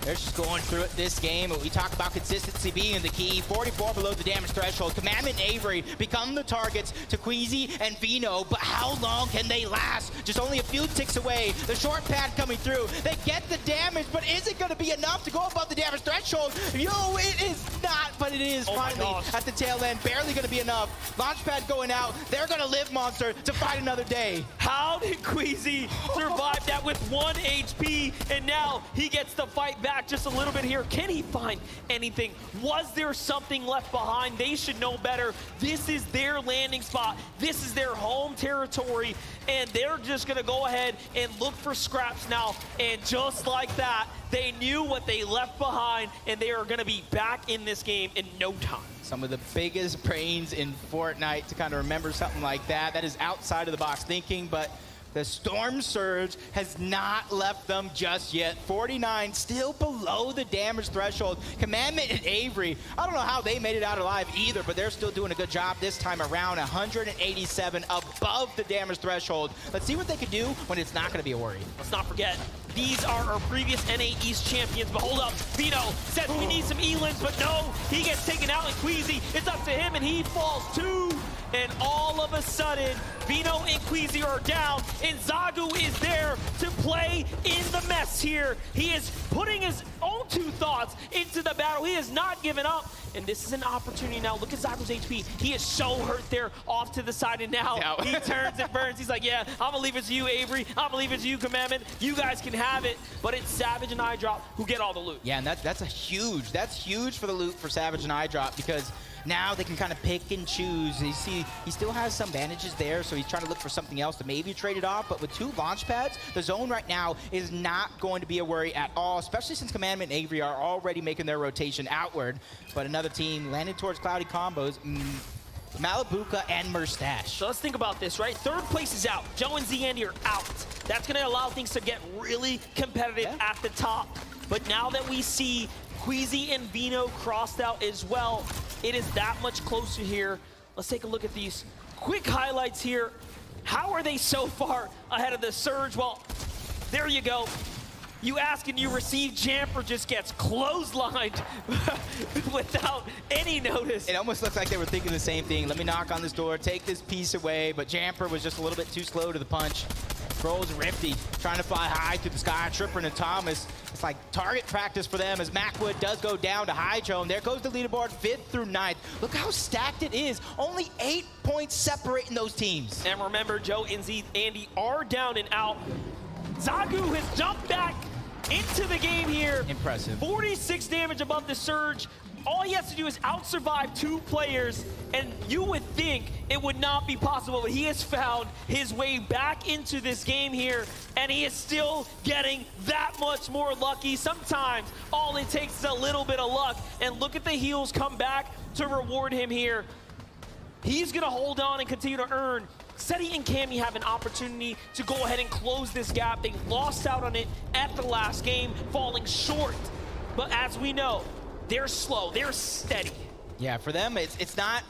They're just going through it this game. We talk about consistency being the key. 44 below the damage threshold. Commandment and Avery become the targets to Queasy and Vino, but how long can they last? Just only a few ticks away. The short pad coming through. They get the damage, but is it going to be enough to go above the damage threshold? Yo, it is not, but it is finally at the tail end. Barely going to be enough. Launch pad going out. They're going to live, Monster, to fight another day. How did Queasy survive that with 1 HP, and now he gets to fight back just a little bit here? Can he find anything? Was there something left behind? They should know better. This is their landing spot. This is their home territory, and they're just gonna go ahead and look for scraps now. And just like that, they knew what they left behind, and they are gonna be back in this game in no time. Some of the biggest brains in Fortnite to kind of remember something like that. That is outside of the box thinking, but the Storm Surge has not left them just yet. 49 still below the damage threshold. Commandment and Avery, I don't know how they made it out alive either, but they're still doing a good job this time around. 187 above the damage threshold. Let's see what they can do when it's not going to be a worry. Let's not forget, these are our previous NA East champions, but hold up, Vino says we need some Elins, but no, he gets taken out, and Queasy, it's up to him, and he falls too. And all of a sudden, Vino and Queasy are down, and Zagu is there to play in the mess here. He is putting his own 2 thoughts into the battle. He has not given up, and this is an opportunity now. Look at Zagu's HP. He is so hurt there off to the side, and now he turns and burns. He's like, yeah, I'm gonna leave it to you, Avery. I'm gonna leave it to you, Commandment. You guys can have it, but it's Savage and iDrop who get all the loot. Yeah, and that's huge for the loot for Savage and iDrop, because now they can kind of pick and choose. You see, he still has some bandages there, so he's trying to look for something else to maybe trade it off. But with 2 launch pads, the zone right now is not going to be a worry at all, especially since Commandment and Avery are already making their rotation outward. But another team landed towards Cloudy Combos. Malibuca and Merstache. So let's think about this, right? Third place is out. Joe and Z-Andy are out. That's going to allow things to get really competitive at the top. But now that we see Queasy and Vino crossed out as well, it is that much closer here. Let's take a look at these quick highlights here. How are they so far ahead of the Surge? Well, there you go. You ask and you receive. Jamper just gets clotheslined without any notice. It almost looks like they were thinking the same thing. Let me knock on this door, take this piece away, but Jamper was just a little bit too slow to the punch. Throws Rifty, trying to fly high through the sky. Tripper and Thomas, it's like target practice for them as Macwood does go down to Hydro. And there goes the leaderboard, 5th through 9th. Look how stacked it is. Only 8 points separating those teams. And remember, Joe and Z-Andy are down and out. Zagu has jumped back into the game here. Impressive. 46 damage above the Surge. All he has to do is out-survive 2 players, and you would think it would not be possible, but he has found his way back into this game here, and he is still getting that much more lucky. Sometimes all it takes is a little bit of luck, and look at the heals come back to reward him here. He's gonna hold on and continue to earn. Seti and Cammy have an opportunity to go ahead and close this gap. They lost out on it at the last game, falling short. But as we know, they're slow, they're steady. Yeah, for them, it's not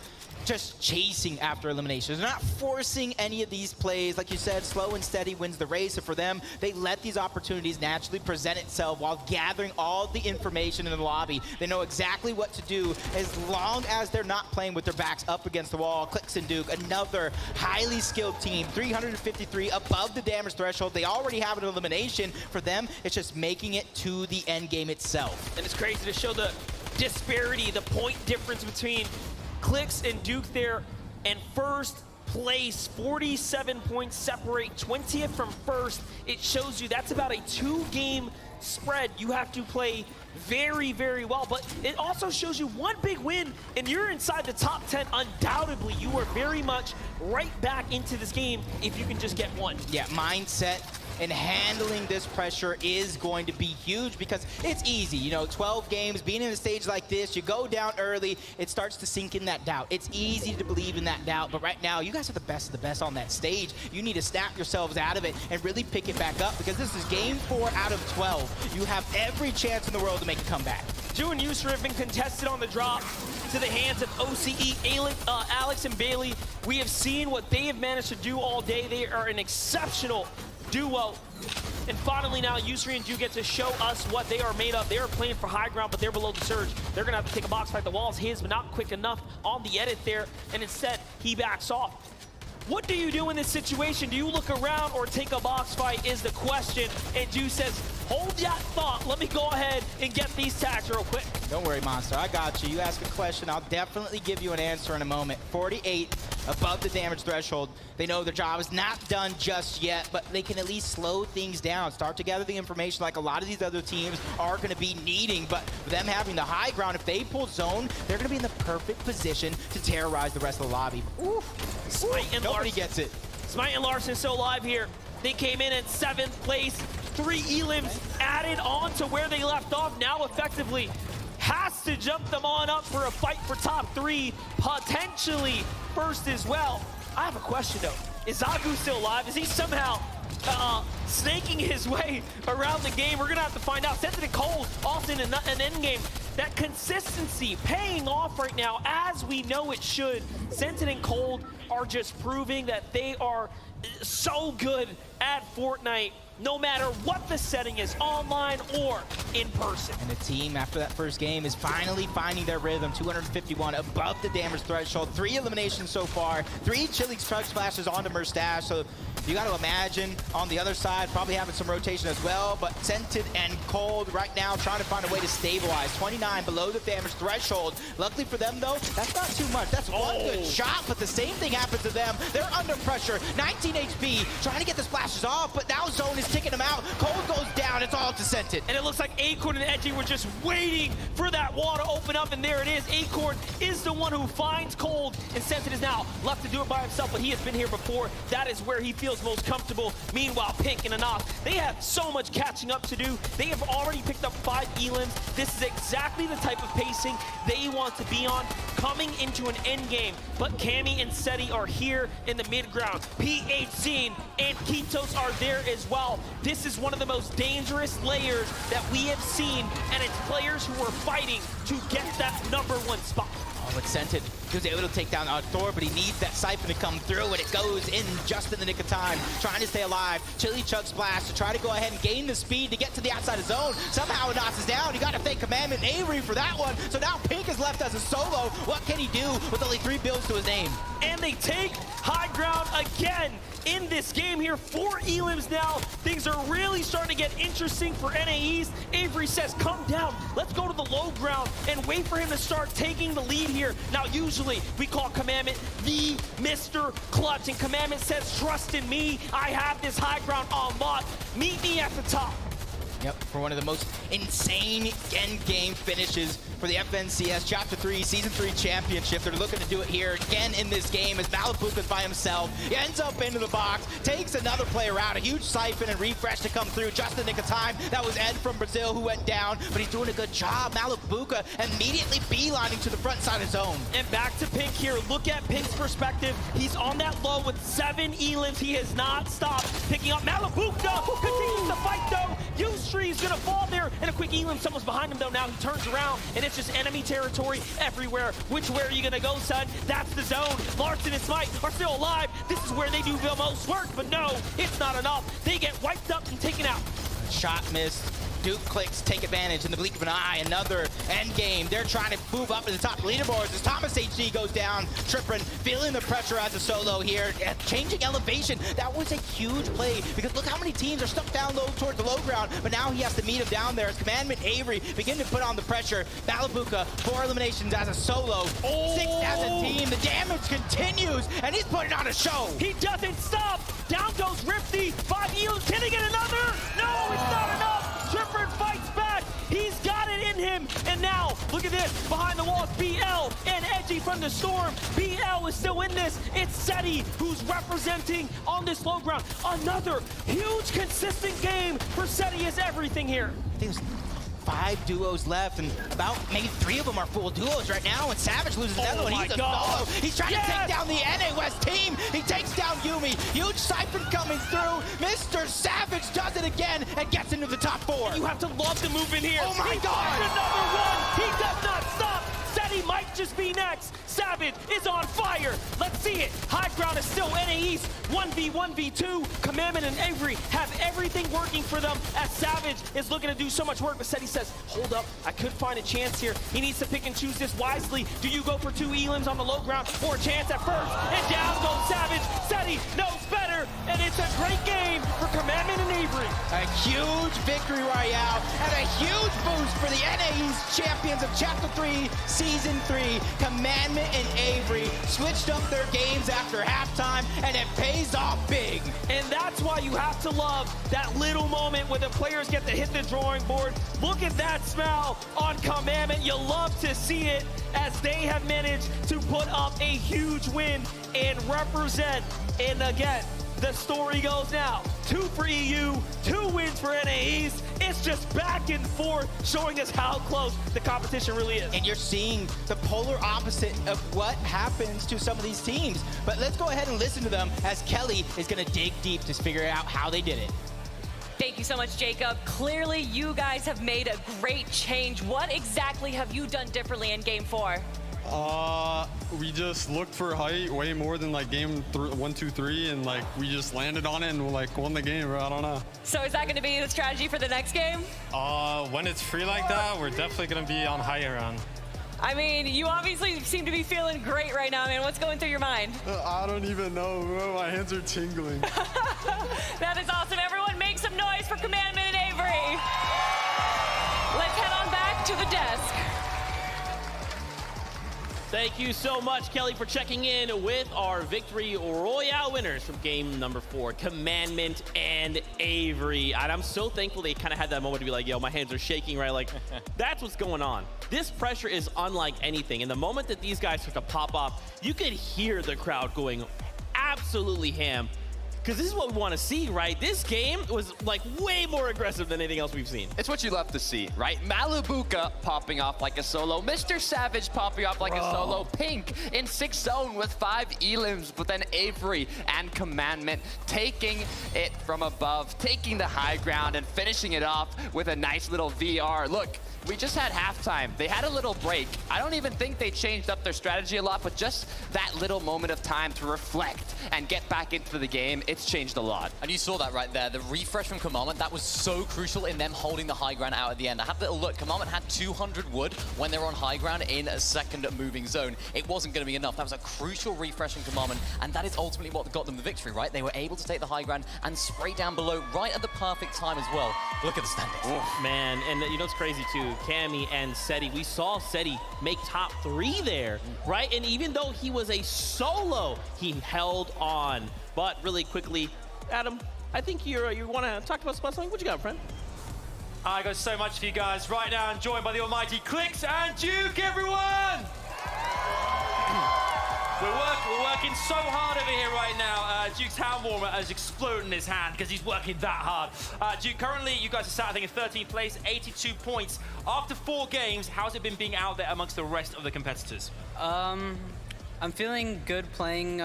just chasing after eliminations. They're not forcing any of these plays. Like you said, slow and steady wins the race. And for them, they let these opportunities naturally present itself while gathering all the information in the lobby. They know exactly what to do as long as they're not playing with their backs up against the wall. Clix and Duke, another highly skilled team, 353 above the damage threshold. They already have an elimination. For them, it's just making it to the end game itself. And it's crazy to show the disparity, the point difference between Clix and Duke there, and first place, 47 points separate, 20th from first. It shows you that's about a 2-game spread. You have to play very, very well, but it also shows you 1 big win, and you're inside the top 10. Undoubtedly, you are very much right back into this game if you can just get 1. Yeah, mindset and handling this pressure is going to be huge because it's easy. You know, 12 games, being in a stage like this, you go down early, it starts to sink in that doubt. It's easy to believe in that doubt, but right now, you guys are the best of the best on that stage. You need to snap yourselves out of it and really pick it back up because this is game 4 out of 12. You have every chance in the world to make a comeback. Ju and Yusra have been contested on the drop to the hands of OCE, Alex and Bailey. We have seen what they have managed to do all day. They are an exceptional duo. And finally now, Yusri and Ju get to show us what they are made of. They are playing for high ground, but they're below the Surge. They're gonna have to take a box fight. The wall's his, but not quick enough on the edit there, and instead, he backs off. What do you do in this situation? Do you look around or take a box fight is the question. And Ju says, hold that thought. Let me go ahead and get these tags real quick. Don't worry, Monster. I got you. You ask a question, I'll definitely give you an answer in a moment. 48 above the damage threshold. They know their job is not done just yet, but they can at least slow things down, start to gather the information like a lot of these other teams are going to be needing. But them having the high ground, if they pull zone, they're going to be in the perfect position to terrorize the rest of the lobby. Ooh. Smite and Nobody gets it. Smite and Larson still alive here. They came in at 7th place. 3 elims added on to where they left off. Now effectively has to jump them on up for a fight for top 3, potentially first as well. I have a question though. Is Zagu still alive? Is he somehow snaking his way around the game? We're gonna have to find out. Sentinel and Cold often in an end game. That consistency paying off right now as we know it should. Sentinel and Cold are just proving that they are so good at Fortnite, no matter what the setting is, online or in person. And the team, after that first game, is finally finding their rhythm. 251 above the damage threshold. 3 eliminations so far. 3 Chili's Chug Splashes onto Merstache. So you got to imagine on the other side, probably having some rotation as well. But Scented and Cold right now trying to find a way to stabilize. 29 below the damage threshold. Luckily for them, though, that's not too much. That's one good shot, but the same thing happens to them. They're under pressure. 19 HP, trying to get the splashes off, but now Zone is taking them out. Cold goes down. down. It's all to Scented. And it looks like Acorn and Edgy were just waiting for that wall to open up, and there it is. Acorn is the one who finds Cold, and Scented is now left to do it by himself, but he has been here before. That is where he feels most comfortable. Meanwhile, Pink and Anath, they have so much catching up to do. They have already picked up 5 elims. This is exactly the type of pacing they want to be on coming into an end game. But Cammy and Seti are here in the mid ground. PHC and Kitos are there as well. This is one of the most dangerous layers that we have seen, and it's players who are fighting to get that #1 spot. Oh, but Scented, he was able to take down Thor, but he needs that Siphon to come through, and it goes in just in the nick of time, trying to stay alive. Chili Chug Splash to try to go ahead and gain the speed to get to the outside of zone. Somehow Anath is down. You got to thank Commandment and Avery for that one. So now Pink is left as a solo. What can he do with only 3 builds to his name? And they take high ground again in this game here. 4 elims now. Things are really starting to get interesting for NAEs. Avery says, come down. Let's go to the low ground and wait for him to start taking the lead here. Now, usually we call Commandment the Mr. Clutch, and Commandment says, trust in me. I have this high ground on lock. Meet me at the top. Yep, for one of the most insane end game finishes for the FNCS Chapter 3 Season 3 Championship. They're looking to do it here again in this game as Malabuka's by himself. He ends up into the box, takes another player out, a huge Siphon and refresh to come through just in the nick of time. That was Ed from Brazil who went down, but he's doing a good job. Malabuka immediately beelining to the front side of zone. And back to Pink here. Look at Pink's perspective. He's on that low with 7 elims. He has not stopped picking up. Malabuka continues to fight though. Ustree's gonna fall there, and a quick elim. Someone's behind him though. Now he turns around, and it's just enemy territory everywhere. Which way are you gonna go, son? That's the zone. Larson and Smite are still alive. This is where they do the most work, but no, it's not enough. They get wiped up and taken out. Shot missed. Duke Clicks take advantage in the blink of an eye. Another end game. They're trying to move up to the top leaderboards as Thomas HD goes down. Trippin feeling the pressure as a solo here. Changing elevation. That was a huge play because look how many teams are stuck down low towards the low ground, but now he has to meet him down there as Commandment Avery begin to put on the pressure. Malabuka, 4 eliminations as a solo, 6 as a team. The damage continues, and he's putting on a show. He doesn't stop. Down goes Rifty. 5 elims. Can he get another? No, it's not enough. Trippin fights back. He's got it in him. And now, look at this. Behind the walls, BL and Edgy from the Storm. BL is still in this. It's Seti who's representing on this low ground. Another huge, consistent game for Seti is everything here. I think there's 5 duos left, and about maybe 3 of them are full duos right now, and Savage loses another one. He's a solo. He's trying to take down the NA West team. He takes down Yuumi. Huge Siphon coming through. Mr. Savage does it again and gets into the top 4. You have to love the move in here. Oh my God! Another one. He does not stop. Seti might just be next. Savage is on fire. Let's see it. High ground is still NAEs. 1v1v2. Commandment and Avery have everything working for them as Savage is looking to do so much work. But Seti says, hold up, I could find a chance here. He needs to pick and choose this wisely. Do you go for 2 elims on the low ground or a chance at first? And down goes Savage. Seti knows better. And it's a great game for Commandment and Avery. A huge victory royale and a huge boost for the NAEs champions of Chapter 3 Season 3. Commandment and Avery switched up their games after halftime, and it pays off big. And that's why you have to love that little moment where the players get to hit the drawing board. Look at that smile on Commandment. You love to see it as they have managed to put up a huge win and represent. And again, the story goes now. 2 for EU, 2 wins for NAEs. It's just back and forth, showing us how close the competition really is. And you're seeing the polar opposite of what happens to some of these teams. But let's go ahead and listen to them as Kelly is going to dig deep to figure out how they did it. Thank you so much, Jacob. Clearly, you guys have made a great change. What exactly have you done differently in Game 4? We just looked for height way more than like game 1, 2, 3, and like we just landed on it and like won the game. I don't know. So is that going to be the strategy for the next game? When it's free like that, we're definitely going to be on high ground. I mean, you obviously seem to be feeling great right now, man. What's going through your mind? I don't even know, bro. My hands are tingling. That is awesome. Everyone make some noise for Commandment and Avery. Let's head on back to the desk. Thank you so much, Kelly, for checking in with our Victory Royale winners from game number 4, Commandment and Avery. And I'm so thankful they kind of had that moment to be like, yo, my hands are shaking, right? Like, that's what's going on. This pressure is unlike anything. And the moment that these guys start to pop off, you could hear the crowd going absolutely ham. Because this is what we want to see, right? This game was like way more aggressive than anything else we've seen. It's what you love to see, right? Malibuca popping off like a solo. Mr. Savage popping off like a solo. Pink in 6th zone with 5 elims, but then Avery and Commandment taking it from above, taking the high ground and finishing it off with a nice little VR. Look, we just had halftime. They had a little break. I don't even think they changed up their strategy a lot, but just that little moment of time to reflect and get back into the game, it's changed a lot. And you saw that right there, the refresh from Commandment, that was so crucial in them holding the high ground out at the end. I had a little look, Commandment had 200 wood when they were on high ground in a second moving zone. It wasn't going to be enough. That was a crucial refresh from Commandment, and that is ultimately what got them the victory, right? They were able to take the high ground and spray down below right at the perfect time as well. Look at the standings. Oh, man, and you know what's crazy too? Cammy and Seti, we saw Seti make top 3 there, right? And even though he was a solo, he held on. But really quickly, Adam, I think you want to talk about something. What you got, friend? I got so much for you guys right now. I'm joined by the almighty Clix and Duke, everyone! We're working so hard over here right now. Duke's hand warmer has exploded in his hand because he's working that hard. Duke, currently you guys are sat, I think, in 13th place, 82 points. After 4 games, how's it been being out there amongst the rest of the competitors? I'm feeling good playing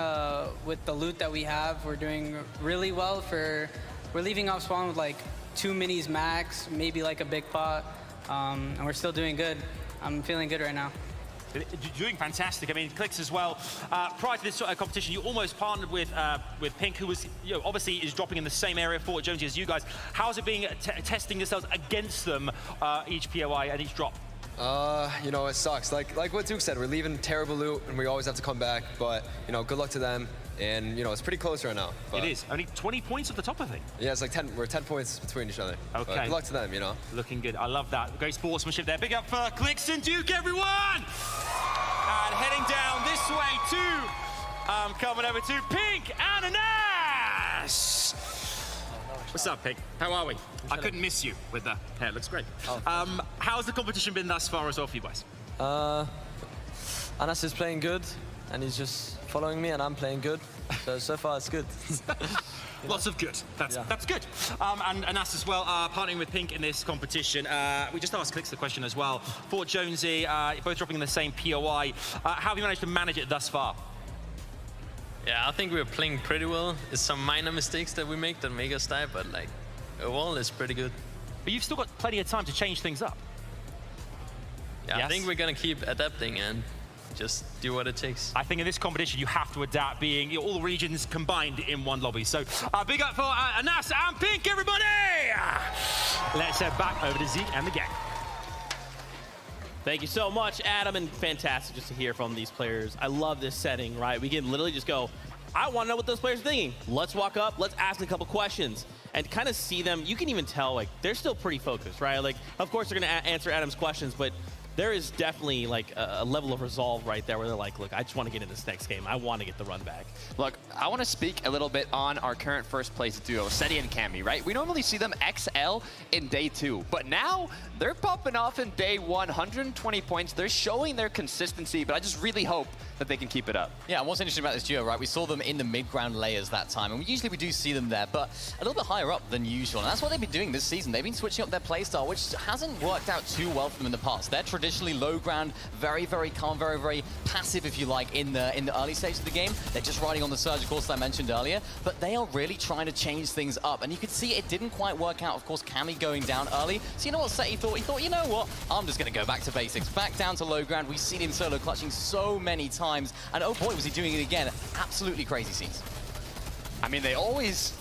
with the loot that we have. We're doing really well. We're leaving off spawn with like 2 minis max, maybe like a big pot, and we're still doing good. I'm feeling good right now. You're doing fantastic. I mean, Clix as well. Prior to this sort of competition, you almost partnered with Pink, who was, obviously is dropping in the same area for Jonesy as you guys. How's it being testing yourselves against them each POI and each drop? It sucks. Like what Duke said, we're leaving terrible loot, and we always have to come back. But good luck to them. And it's pretty close right now. It is only 20 points at the top, I think. Yeah, it's like 10. We're 10 points between each other. Okay. But good luck to them. Looking good. I love that. Great sportsmanship there. Big up for Clix and Duke, everyone. And heading down this way too. Coming over to Pink and Ananas. What's up, Pink? How are we? I couldn't miss you with the hair. It looks great. How's the competition been thus far as well for you guys? Anas is playing good, and he's just following me, and I'm playing good. So far, it's good. Lots of good. That's good. And Anas as well, partnering with Pink in this competition. We just asked Clix the question as well. Fort Jonesy, both dropping in the same POI. How have you managed to manage it thus far? Yeah, I think we're playing pretty well. It's some minor mistakes that we make that make us die, but like overall, it's pretty good. But you've still got plenty of time to change things up. Yeah, yes. I think we're gonna keep adapting and just do what it takes. I think in this competition you have to adapt, being all the regions combined in one lobby. So big up for Anas and Pink, everybody! Let's head back over to Zeke and the gang. Thank you so much, Adam, and fantastic just to hear from these players. I love this setting, right? We can literally just go, I want to know what those players are thinking. Let's walk up, let's ask a couple questions and kind of see them. You can even tell, like, they're still pretty focused, right? Like, of course, they're going to answer Adam's questions, but there is definitely like a level of resolve right there where they're like, look, I just want to get in this next game. I want to get the run back. Look, I want to speak a little bit on our current first place duo, Seti and Cammy, right? We normally see them XL in day 2, but now they're popping off in day 1, 120 points. They're showing their consistency, but I just really hope that they can keep it up. Yeah, and what's interesting about this duo, right? We saw them in the mid-ground layers that time, and usually we do see them there, but a little bit higher up than usual. And that's what they've been doing this season. They've been switching up their playstyle, which hasn't worked out too well for them in the past. They're traditionally low ground, very, very calm, very, very passive, if you like, in the early stages of the game. They're just riding on the surge, of course, that I mentioned earlier, but they are really trying to change things up. And you could see it didn't quite work out, of course, Cammy going down early. So you know what Seti thought? He thought, you know what? I'm just going to go back to basics. Back down to low ground. We've seen him solo clutching so many times. And oh boy, was he doing it again. Absolutely crazy scenes. I mean, they always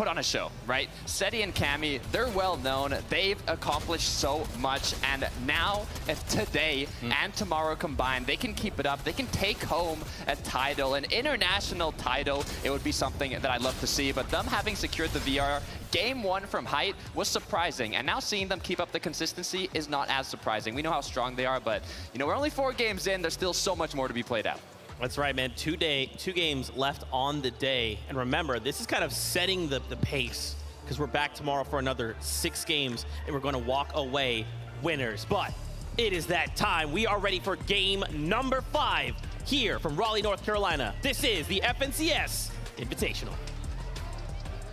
put on a show, right? Seti and Cammy, they're well known. They've accomplished so much, and now, if today and tomorrow combined, they can keep it up. They can take home a title, an international title. It would be something that I'd love to see, but them having secured the VR Game 1 from height was surprising, and now seeing them keep up the consistency is not as surprising. We know how strong they are, but you know, we're only 4 games in. There's still so much more to be played out. That's right, man. 2 games left on the day. And remember, this is kind of setting the pace, because we're back tomorrow for another 6 games, and we're going to walk away winners. But it is that time. We are ready for game number 5 here from Raleigh, North Carolina. This is the FNCS Invitational.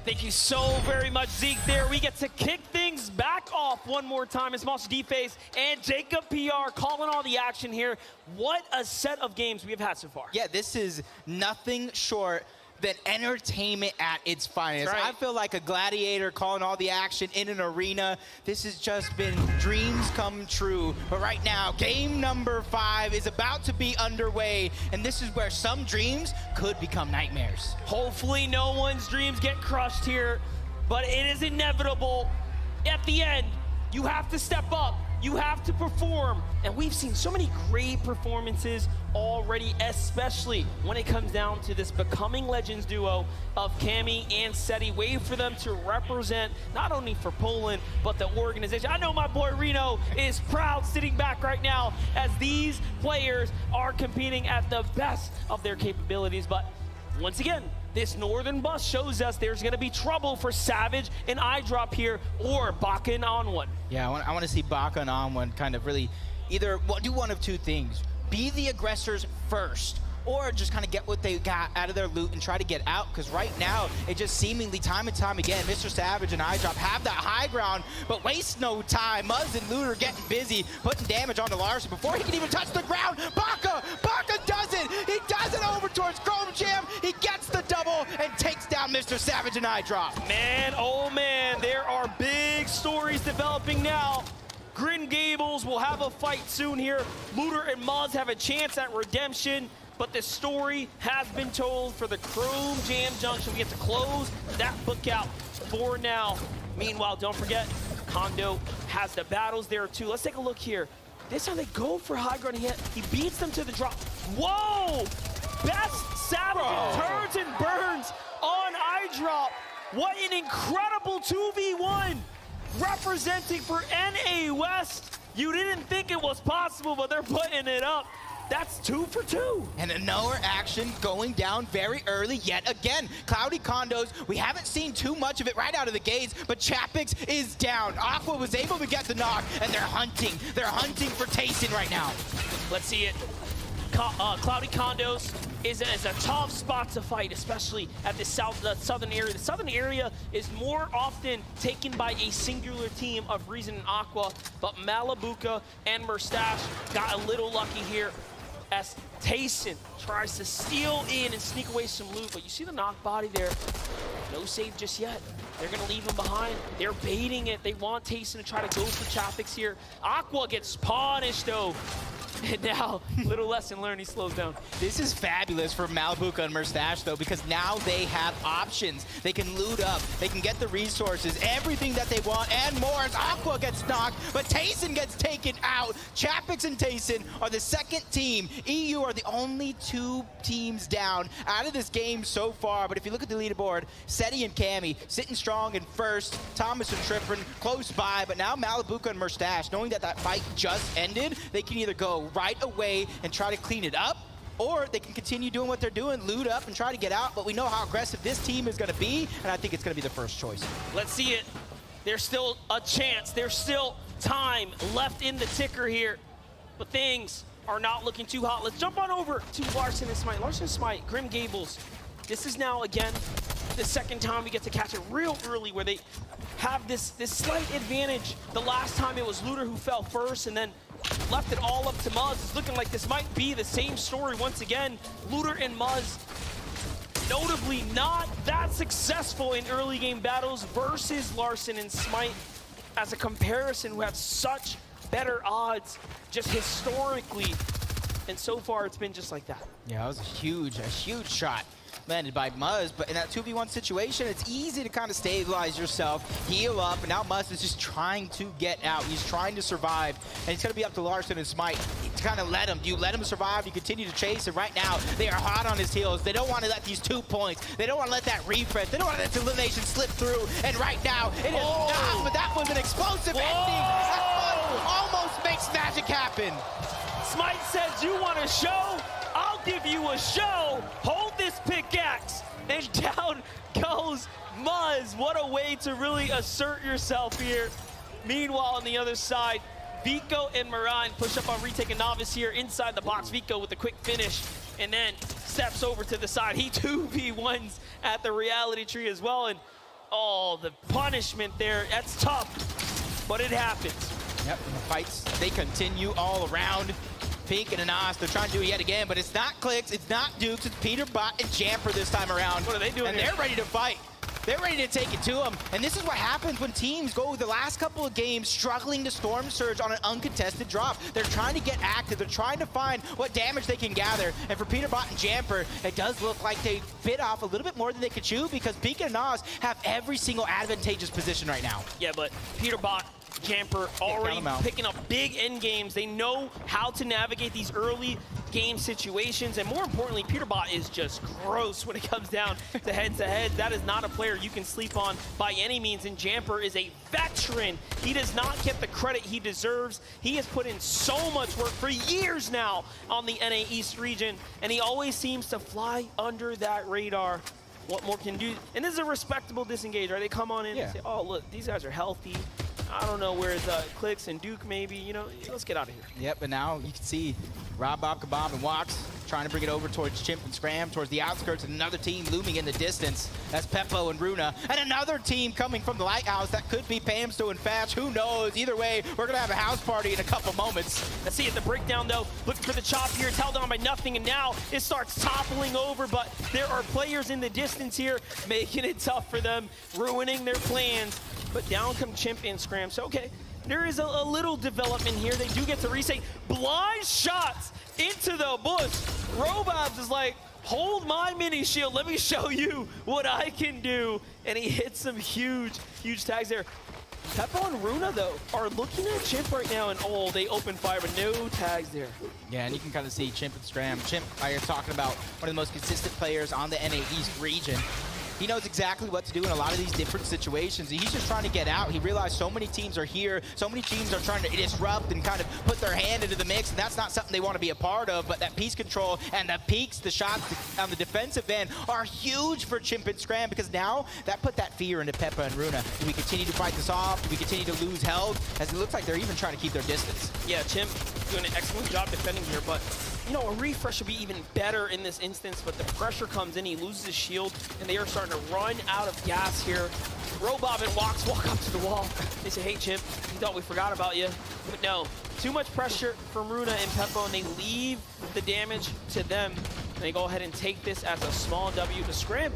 Thank you so very much, Zeke. There we get to kick things back off one more time. It's Monster D-Face and Jacob PR calling all the action here. What a set of games we have had so far. Yeah, this is nothing short than entertainment at its finest. Right. I feel like a gladiator calling all the action in an arena. This has just been dreams come true. But right now, game number 5 is about to be underway, and this is where some dreams could become nightmares. Hopefully no one's dreams get crushed here, but it is inevitable. At the end, you have to step up. You have to perform. And we've seen so many great performances already, especially when it comes down to this Becoming Legends duo of Cammy and Seti. Wait for them to represent not only for Poland, but the organization. I know my boy Reno is proud sitting back right now as these players are competing at the best of their capabilities. But once again, this Northern bus shows us there's going to be trouble for Savage and iDrop here, or Baka and On1. Yeah, I want to see Baka and On1 kind of really either do one of 2 things. Be the aggressors first, or just kind of get what they got out of their loot and try to get out, because right now, it just seemingly time and time again, Mr. Savage and iDrop have that high ground, but waste no time. Muzz and Looter getting busy, putting damage onto Larssen before he can even touch the ground. Baka does it! He does it over towards Chrome Jam. He gets the double and takes down Mr. Savage and iDrop. Man, oh man, there are big stories developing now. Green Gables will have a fight soon here. Looter and Muzz have a chance at redemption, but the story has been told for the Chrome Jam Junction. We get to close that book out for now. Meanwhile, don't forget, Kondo has the battles there too. Let's take a look here. This is how they go for high ground. He beats them to the drop. Whoa! Best Savage turns and burns on iDrop. What an incredible 2v1 representing for NA West. You didn't think it was possible, but they're putting it up. That's 2 for 2. And another action going down very early yet again. Cloudy Condos, we haven't seen too much of it right out of the gates, but Chapix is down. Aqua was able to get the knock, and they're hunting. They're hunting for Tayson right now. Let's see it. Cloudy Condos is a tough spot to fight, especially at the southern area. The southern area is more often taken by a singular team of Reason and Aqua, but Malibuca and Merstache got a little lucky here as Tayson tries to steal in and sneak away some loot. But you see the knock body there. No save just yet. They're going to leave him behind. They're baiting it. They want Tayson to try to go for Chapix here. Aqua gets punished, though. And now, little lesson learned, he slows down. This is fabulous for Malibuca and Merstache, though, because now they have options. They can loot up, they can get the resources, everything that they want, and more as Aqua gets knocked, but Tayson gets taken out. Chapix and Tayson are the second team. EU are the only 2 teams down out of this game so far, but if you look at the leaderboard, Seti and Cammy sitting strong in first, Thomas and Trippin close by, but now Malibuca and Merstache, knowing that that fight just ended, they can either go right away and try to clean it up, or they can continue doing what they're doing, loot up and try to get out, but we know how aggressive this team is going to be, and I think it's going to be the first choice. Let's see it. There's still a chance. There's still time left in the ticker here, but things are not looking too hot. Let's jump on over to Larssen and Smite. Larssen and Smite, Grim Gables. This is now, again, the second time we get to catch it real early where they have this slight advantage. The last time it was Looter who fell first and then left it all up to Muzz. It's looking like this might be the same story once again. Looter and Muzz, notably not that successful in early game battles versus Larssen and Smite as a comparison who have such better odds just historically. And so far, it's been just like that. Yeah, that was a huge shot landed by Muzz, but in that 2v1 situation, it's easy to kind of stabilize yourself, heal up, and now Muzz is just trying to get out. He's trying to survive, and it's going to be up to Larssen and Smite to kind of let him. Do you let him survive? Do you continue to chase? And right now, they are hot on his heels. They don't want to let these 2 points. They don't want to let that refresh. They don't want to let the elimination slip through. And right now, it is not, but that was an explosive ending. That Muzz almost makes magic happen. Smite says, you want a show? I'll give you a show. Hold this pickaxe. And down goes Muzz. What a way to really assert yourself here. Meanwhile, on the other side, Vico and Marine push up on Retake and Novice here inside the box. Vico with a quick finish and then steps over to the side. He 2v1s at the reality tree as well. And oh, the punishment there, that's tough, but it happens. Yep, and the fights, they continue all around. Pink and Anas, they're trying to do it yet again, but it's not Clix, it's not Dukes, it's Peterbot and Jamper this time around. What are they doing And here? they're ready to fight. They're ready to take it to them. And this is what happens when teams go the last couple of games struggling to Storm Surge on an uncontested drop. They're trying to get active. They're trying to find what damage they can gather. And for Peterbot and Jamper, it does look like they bit off a little bit more than they could chew because Pink and Anas have every single advantageous position right now. Yeah, but Peterbot, Jamper already picking up big end games. They know how to navigate these early game situations, and more importantly, Peterbot is just gross when it comes down to head-to-head. That is not a player you can sleep on by any means, and Jamper is a veteran. He does not get the credit he deserves. He has put in so much work for years now on the NA East region, and he always seems to fly under that radar. What more can do? And this is a respectable disengage, right? They come on in and say, oh, look, these guys are healthy. I don't know where's Clix and Duke maybe, you know, let's get out of here. Yep, and now you can see Rob, Bob, Kabab, and Wax trying to bring it over towards Chimp and Scram, towards the outskirts, and another team looming in the distance. That's Peppo and Runa. And another team coming from the Lighthouse. That could be Pamsto and Fatch. Who knows? Either way, we're going to have a house party in a couple moments. Let's see it, the breakdown, though. Looking for the chop here. It's held on by nothing, and now it starts toppling over, but there are players in the distance here making it tough for them, ruining their plans. But down come Chimp and Scram. So, okay, there is a little development here. They do get to reset. Blind shots into the bush. Robobs is like, hold my mini shield. Let me show you what I can do. And he hits some huge, huge tags there. Peppo and Runa, though, are looking at Chimp right now, and oh, they open fire, but no tags there. Yeah, and you can kind of see Chimp and Scram. Chimp, like you're talking about, one of the most consistent players on the NA East region. He knows exactly what to do in a lot of these different situations. He's just trying to get out. He realized so many teams are here. So many teams are trying to disrupt and kind of put their hand into the mix, and that's not something they want to be a part of. But that piece control and the peaks, the shots on the defensive end are huge for Chimp and Scram because now that put that fear into Peppa and Runa. Do we continue to fight this off? Do we continue to lose health? As it looks like they're even trying to keep their distance. Yeah, Chimp doing an excellent job defending here, but you know, a refresh would be even better in this instance, but the pressure comes in, he loses his shield, and they are starting to run out of gas here. Robob and Wax walk up to the wall. They say, hey, Chimp, we thought we forgot about you. But no, too much pressure from Runa and Peppo, and they leave the damage to them. And they go ahead and take this as a small W to Scram.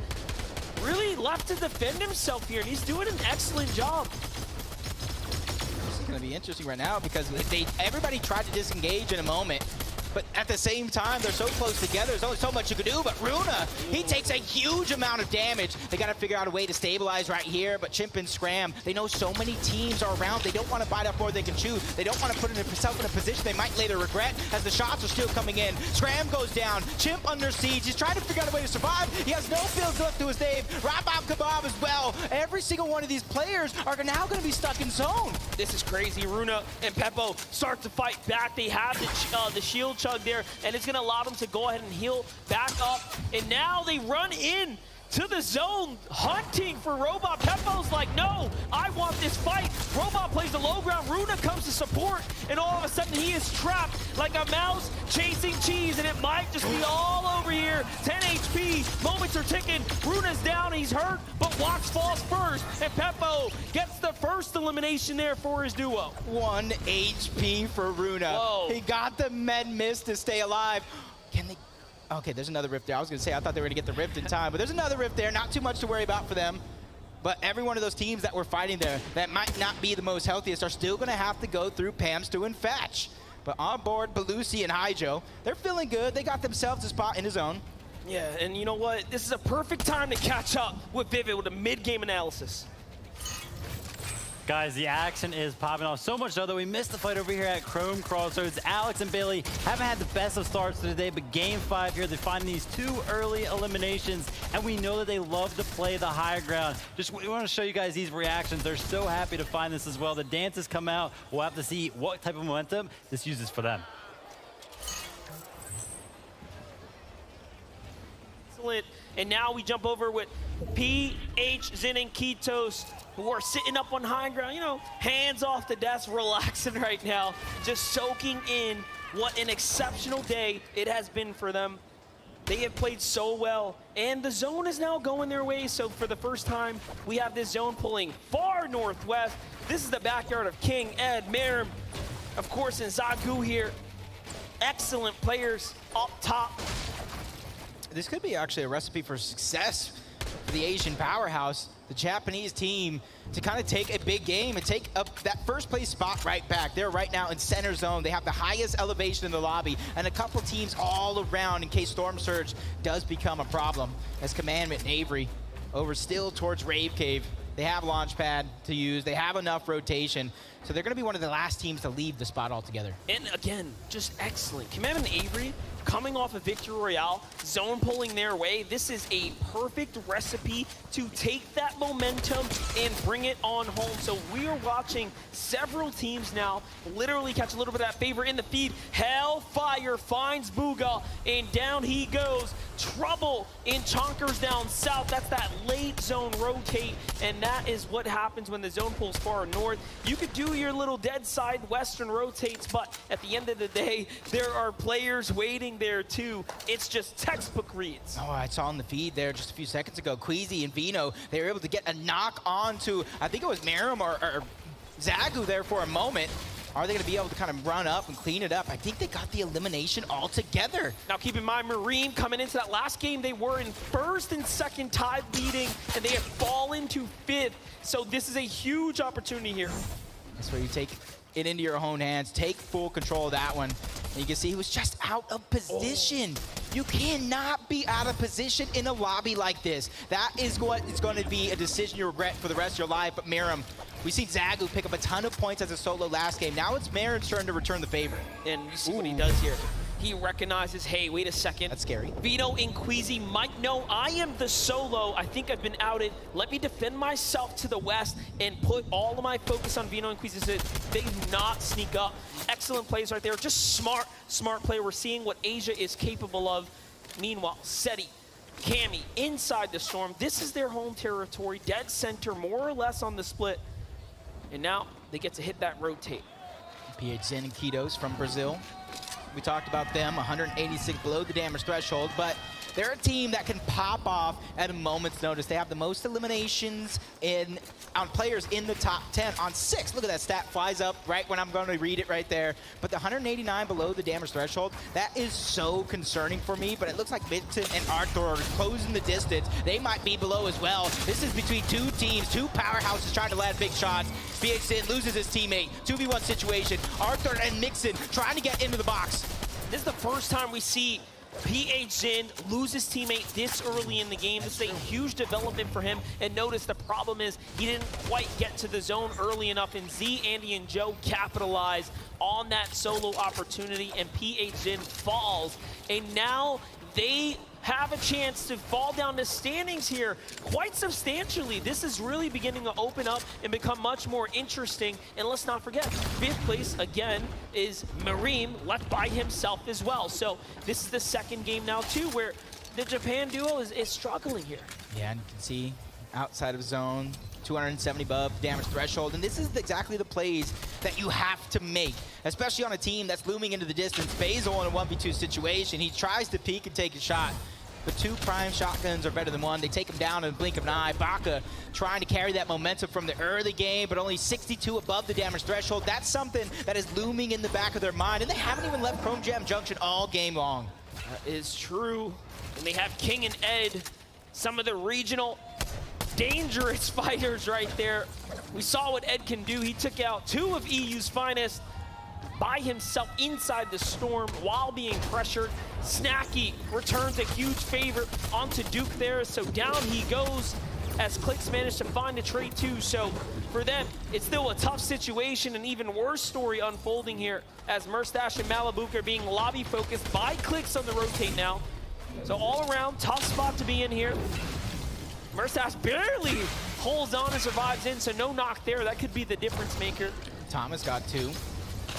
Really left to defend himself here, and he's doing an excellent job. This is going to be interesting right now because everybody tried to disengage in a moment. But at the same time, they're so close together, there's only so much you can do. But Runa, he takes a huge amount of damage. They got to figure out a way to stabilize right here. But Chimp and Scram, they know so many teams are around. They don't want to bite off more than they can chew. They don't want to put themselves in a position they might later regret as the shots are still coming in. Scram goes down. Chimp under siege. He's trying to figure out a way to survive. He has no fields left to his name. Rabab Kabab as well. Every single one of these players are now going to be stuck in zone. This is crazy. Runa and Peppo start to fight back. They have the shield chug there, and it's going to allow them to go ahead and heal back up. And now they run in to the zone, hunting for Robot. Peppo's like, no, I want this fight. Robot plays the low ground. Runa comes to support, and all of a sudden he is trapped like a mouse chasing cheese, and it might just be all over here. 10 HP, moments are ticking. Runa's down, he's hurt, but Wax falls first, and Peppo gets the first elimination there for his duo. 1 HP for Runa. Whoa. He got the med miss to stay alive. Can they? Okay, there's another rift there. I was going to say, I thought they were going to get the rift in time, but there's another rift there. Not too much to worry about for them. But every one of those teams that were fighting there that might not be the most healthiest are still going to have to go through Pamsto and Fatch. But on board, Belusi and Hyjo, they're feeling good. They got themselves a spot in his zone. Yeah, and you know what? This is a perfect time to catch up with Vivid with a mid-game analysis. Guys, the action is popping off so much so that we missed the fight over here at Chrome Crossroads. Alex and Billy haven't had the best of starts to the day, but game 5 here, they find these 2 early eliminations, and we know that they love to play the higher ground. Just we want to show you guys these reactions. They're so happy to find this as well. The dances come out. We'll have to see what type of momentum this uses for them. Excellent. And now we jump over with PH, Zen, and Kitos, who are sitting up on high ground, you know, hands off the desk, relaxing right now, just soaking in what an exceptional day it has been for them. They have played so well, and the zone is now going their way, so for the first time, we have this zone pulling far northwest. This is the backyard of King, Ed, Merim, of course, and Zagu here. Excellent players up top. This could be actually a recipe for success for the Asian powerhouse, the Japanese team, to kind of take a big game and take up that first place spot right back. They're right now in center zone. They have the highest elevation in the lobby, and a couple teams all around in case Storm Surge does become a problem. As Commandment and Avery over still towards Rave Cave. They have Launchpad to use. They have enough rotation. So they're going to be one of the last teams to leave the spot altogether. And again, just excellent. Commandment and Avery coming off of Victory Royale, zone pulling their way. This is a perfect recipe to take that momentum and bring it on home. So we are watching several teams now literally catch a little bit of that favor in the feed. Hellfire finds Bugha, and down he goes. Trouble in Chonkers down south. That's that late zone rotate, and that is what happens when the zone pulls far north. You could do your little dead side western rotates, but at the end of the day, there are players waiting there too. It's just textbook reads. Oh, I saw on the feed there just a few seconds ago, Queasy and Vino, they were able to get a knock onto, I think it was Merim or Zagu there for a moment. Are they going to be able to kind of run up and clean it up? I think they got the elimination altogether. Now keep in mind, Marine coming into that last game, they were in first and second tied leading, and they have fallen to 5th. So this is a huge opportunity here. That's where you take it into your own hands, take full control of that one. And you can see he was just out of position. You cannot be out of position in a lobby like this. That is what is going to be a decision you regret for the rest of your life. But Merim, we see Zagu pick up a ton of points as a solo last game. Now it's Merim's turn to return the favor. And you see what he does here. He recognizes, hey, wait a second. That's scary. Vino and Queasy might know I am the solo. I think I've been outed. Let me defend myself to the west and put all of my focus on Vino and Queasy so they do not sneak up. Excellent plays right there. Just smart play. We're seeing what Asia is capable of. Meanwhile, Seti, Cammy, inside the Storm. This is their home territory. Dead center, more or less on the split. And now they get to hit that rotate. PH Zen and Kitos from Brazil. We talked about them, 186 below the damage threshold, but they're a team that can pop off at a moment's notice. They have the most eliminations on players in the top 10 on 6. Look at that stat, flies up right when I'm going to read it right there. But the 189 below the damage threshold, that is so concerning for me, but it looks like Vincent and Arthur are closing the distance. They might be below as well. This is between 2 teams, 2 powerhouses trying to land big shots. PH Zen loses his teammate, 2v1 situation. Arthur and Mixon trying to get into the box. This is the first time we see PH Zen lose his teammate this early in the game. This is a huge development for him. And notice the problem is he didn't quite get to the zone early enough, and Z, Andy, and Joe capitalize on that solo opportunity, and PH Zen falls. And now they have a chance to fall down the standings here quite substantially. This is really beginning to open up and become much more interesting. And let's not forget, 5th place again is Merim, left by himself as well. So this is the second game now too where the Japan duo is struggling here. Yeah, and you can see outside of zone, 270 above damage threshold, and this is exactly the plays that you have to make, especially on a team that's looming into the distance. Basil in a 1v2 situation, he tries to peek and take a shot, but 2 prime shotguns are better than 1. They take him down in a blink of an eye. Baka trying to carry that momentum from the early game, but only 62 above the damage threshold. That's something that is looming in the back of their mind, and they haven't even left Chrome Jam Junction all game long. That is true. And they have King and Ed, some of the regional dangerous fighters right there. We saw what Ed can do. He took out 2 of EU's finest. by himself inside the storm while being pressured. Snacky returns a huge favor onto Duke there, so down he goes as Clix managed to find a trade too. So for them, it's still a tough situation, an even worse story unfolding here as Merstash and Malibuca are being lobby focused by Clix on the rotate now. So all around, tough spot to be in here. Merstash barely holds on and survives in, so no knock there. That could be the difference maker. Thomas got 2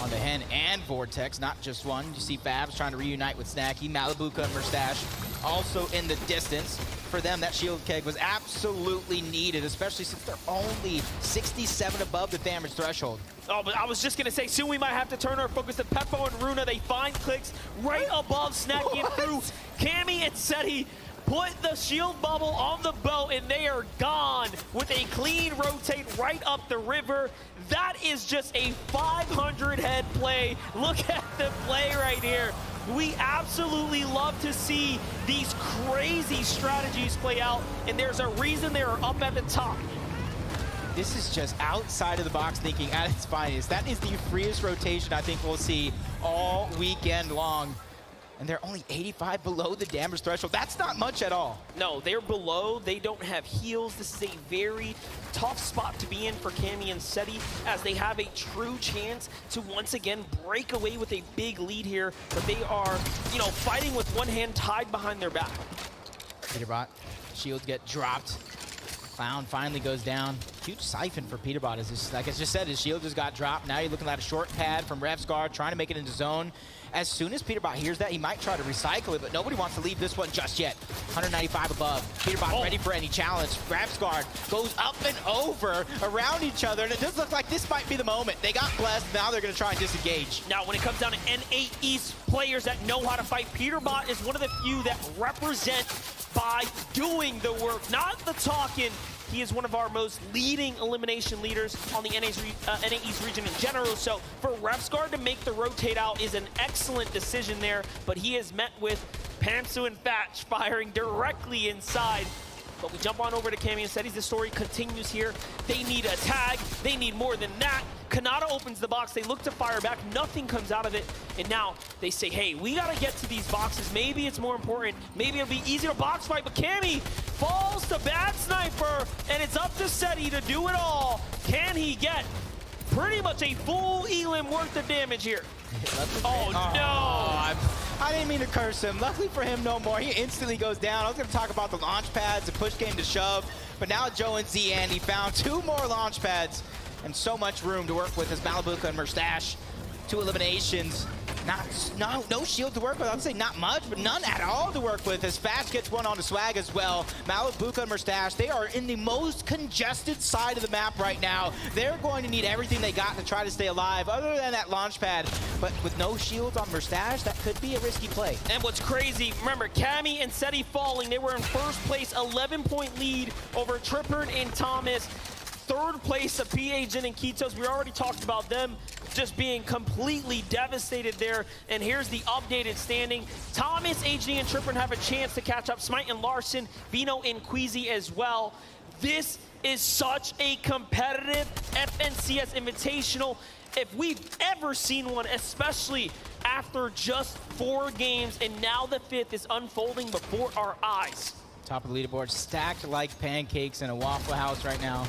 on the Hen and Vortex, not just one. You see Fabs trying to reunite with Snacky. Malibuca and Merstash also in the distance. For them, that shield keg was absolutely needed, especially since they're only 67 above the damage threshold. Oh, but I was just going to say, soon we might have to turn our focus to Peppo and Runa. They find Clix right above Snacky and through. Cammy and Seti put the shield bubble on the boat, and they are gone with a clean rotate right up the river. That is just a 500 head play. Look at the play right here. We absolutely love to see these crazy strategies play out, and there's a reason they are up at the top. This is just outside of the box thinking at its finest. That is the freest rotation I think we'll see all weekend long. And they're only 85 below the damage threshold. That's not much at all. No, they're below. They don't have heals. This is a very tough spot to be in for Cammy and Seti, as they have a true chance to once again break away with a big lead here. But they are, you know, fighting with one hand tied behind their back. Peterbot, shields get dropped. Clown finally goes down. Huge siphon for Peterbot. As just, like I just said, his shield just got dropped. Now you're looking at a short pad from Revsguard, trying to make it into zone. As soon as Peterbot hears that, he might try to recycle it, but nobody wants to leave this one just yet. 195 above. Peterbot ready for any challenge. Revsguard goes up and over around each other, and it does look like this might be the moment. They got blessed. Now they're going to try and disengage. Now, when it comes down to N8 East players that know how to fight, Peterbot is one of the few that represent by doing the work, not the talking. He is one of our most leading elimination leaders on the NA East region in general. So for Revsguard to make the rotate out is an excellent decision there, but he is met with Pamsu and Thatch firing directly inside. But we jump on over to Cammy and Seti. The story continues here. They need a tag. They need more than that. Kanata opens the box. They look to fire back. Nothing comes out of it. And now they say, hey, we got to get to these boxes. Maybe it's more important. Maybe it'll be easier to box fight. But Cammy falls to Bad Sniper. And it's up to Seti to do it all. Can he get pretty much a full Elim worth of damage here? Oh, no. I didn't mean to curse him. Luckily for him, no more. He instantly goes down. I was going to talk about the launch pads, the push game to shove. But now Joe and Z Andy found 2 more launch pads and so much room to work with as Malibuca and Merstash. 2 eliminations. No shield to work with. I'd say not much, but none at all to work with as Fast gets one on the swag as well. Malibuca and Merstash, they are in the most congested side of the map right now. They're going to need everything they got to try to stay alive, other than that launch pad. But with no shields on Merstash, that could be a risky play. And what's crazy, remember, Cammy and Seti falling. They were in first place, 11-point lead over Trippard and Thomas. Third place of PA, Jin, and Kitos. We already talked about them just being completely devastated there. And here's the updated standing. Thomas, HD, and Trippard have a chance to catch up. Smite and Larson, Vino and Queasy as well. This is such a competitive FNCS Invitational. If we've ever seen one, especially after just 4 games, and now the 5th is unfolding before our eyes. Top of the leaderboard, stacked like pancakes in a Waffle House right now.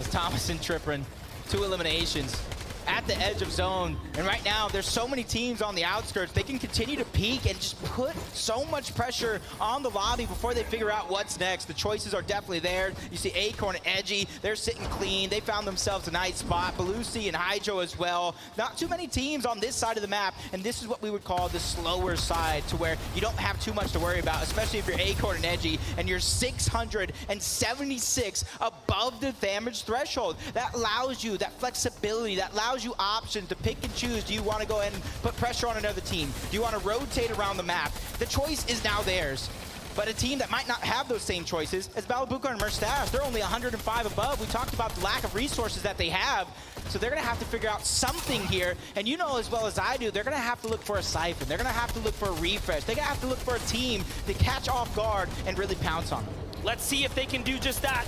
It's Thomas and Trippard, 2 eliminations at the edge of zone. And right now, there's so many teams on the outskirts. They can continue to peek and just put so much pressure on the lobby before they figure out what's next. The choices are definitely there. You see Acorn and Edgy, they're sitting clean. They found themselves a nice spot. Belusi and Hydro as well. Not too many teams on this side of the map, and this is what we would call the slower side, to where you don't have too much to worry about, especially if you're Acorn and Edgy and you're 676 above the damage threshold. That allows you that flexibility, that allows you options to pick and choose. Do you want to go ahead and put pressure on another team? Do you want to rotate around the map? The choice is now theirs. But a team that might not have those same choices is Malibuca and Merstash. They're only 105 above. We talked about the lack of resources that they have. So they're going to have to figure out something here. And you know as well as I do, they're going to have to look for a siphon. They're going to have to look for a refresh. They're going to have to look for a team to catch off guard and really pounce on them. Let's see if they can do just that.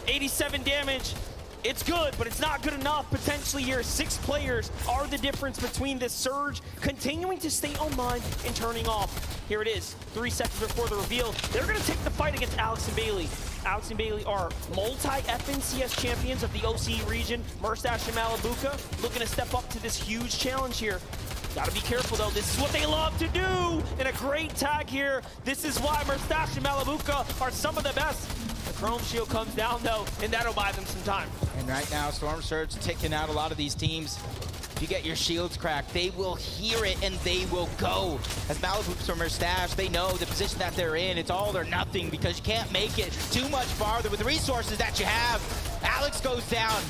87 damage. It's good, but it's not good enough potentially here. 6 players are the difference between this surge continuing to stay online and turning off. Here it is, 3 seconds before the reveal. They're gonna take the fight against Alex and Bailey. Alex and Bailey are multi-FNCS champions of the OCE region. Merstash and Malabuka looking to step up to this huge challenge here. Gotta be careful though, this is what they love to do! And a great tag here. This is why Merstash and Malabuka are some of the best. The Chrome Shield comes down though, and that'll buy them some time. And right now, Storm Surge taking out a lot of these teams. If you get your shields cracked, they will hear it and they will go. As Malabuka or Merstash, they know the position that they're in. It's all or nothing because you can't make it too much farther with the resources that you have. Alex goes down,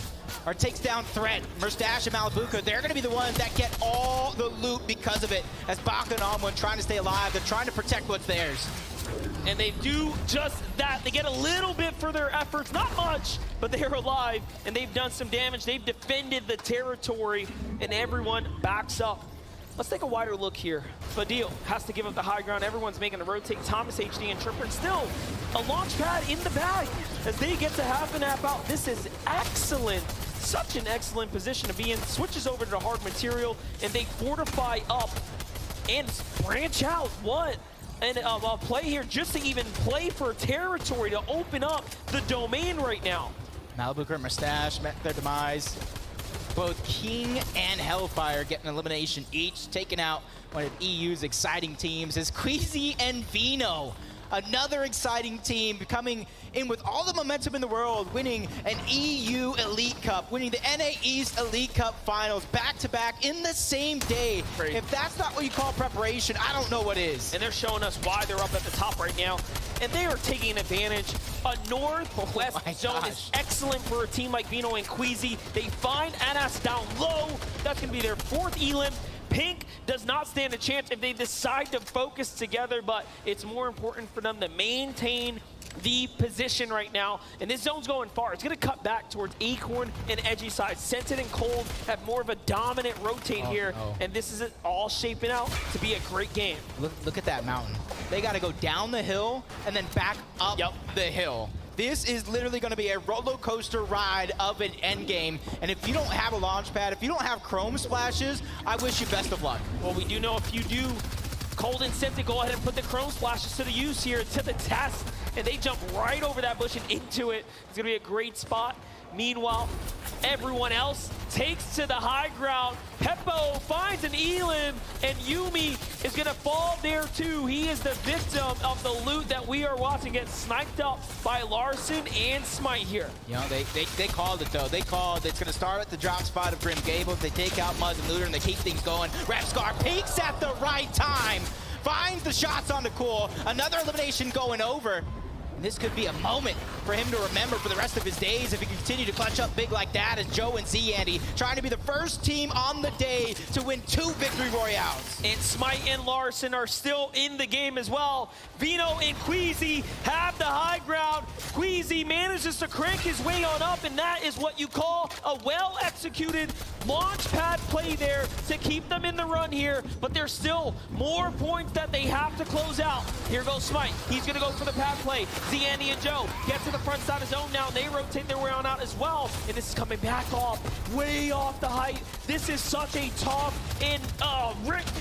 or takes down Threat. Merstash and Malabuka, they're gonna be the ones that get all the loot because of it. As Baka and Onwin trying to stay alive, they're trying to protect what's theirs. And they do just that. They get a little bit for their efforts, not much, but they're alive, and they've done some damage. They've defended the territory, and everyone backs up. Let's take a wider look here. Fadil has to give up the high ground. Everyone's making a rotate. Thomas HD and Tripper still a launch pad in the bag as they get to half and half out. This is excellent. Such an excellent position to be in. Switches over to the hard material, and they fortify up and branch out. What? And a play here just to even play for territory to open up the domain right now. Malabuka and Merstash met their demise. Both King and Hellfire get an elimination each, taking out one of EU's exciting teams is Queasy and Vino. Another exciting team coming in with all the momentum in the world, winning an EU Elite Cup, winning the NA East Elite Cup finals back-to-back in the same day. Great. If that's not what you call preparation, I don't know what is. And they're showing us why they're up at the top right now. And they are taking advantage. A northwest zone is excellent for a team like Vino and Queasy. They find Anas down low. That's going to be their 4th elim. Pink does not stand a chance if they decide to focus together, but it's more important for them to maintain the position right now. And this zone's going far. It's going to cut back towards Acorn and Edgy side. Scented and Cold have more of a dominant rotate here, and this is all shaping out to be a great game. Look at that mountain. They got to go down the hill and then back up the hill. This is literally going to be a roller coaster ride of an end game. And if you don't have a launch pad, if you don't have chrome splashes, I wish you best of luck. Well, we do know if you do, Cold and Scented go ahead and put the chrome splashes to the use here, to the test, and they jump right over that bush and into it. It's going to be a great spot. Meanwhile, everyone else takes to the high ground. Peppo finds an elim, and Yuumi is going to fall there too. He is the victim of the loot that we are watching get sniped up by Larson and Smite here. You know, they called it though. They called it's going to start at the drop spot of Grim Gables. They take out Muzz and Looter, and they keep things going. Repscar peaks at the right time, finds the shots on the Cool. Another elimination going over. This could be a moment for him to remember for the rest of his days if he can continue to clutch up big like that as Joe and ZYandy trying to be the first team on the day to win 2 victory royales. And Smite and Larson are still in the game as well. Vino and Queasy have the high ground. Queasy manages to crank his way on up, and that is what you call a well-executed launch pad play there to keep them in the run here, but there's still more points that they have to close out. Here goes Smite. He's going to go for the pad play. ZYandy and Joe get to the front side of zone now, and they rotate their way on out as well. And this is coming back off, way off the height. This is such a tough and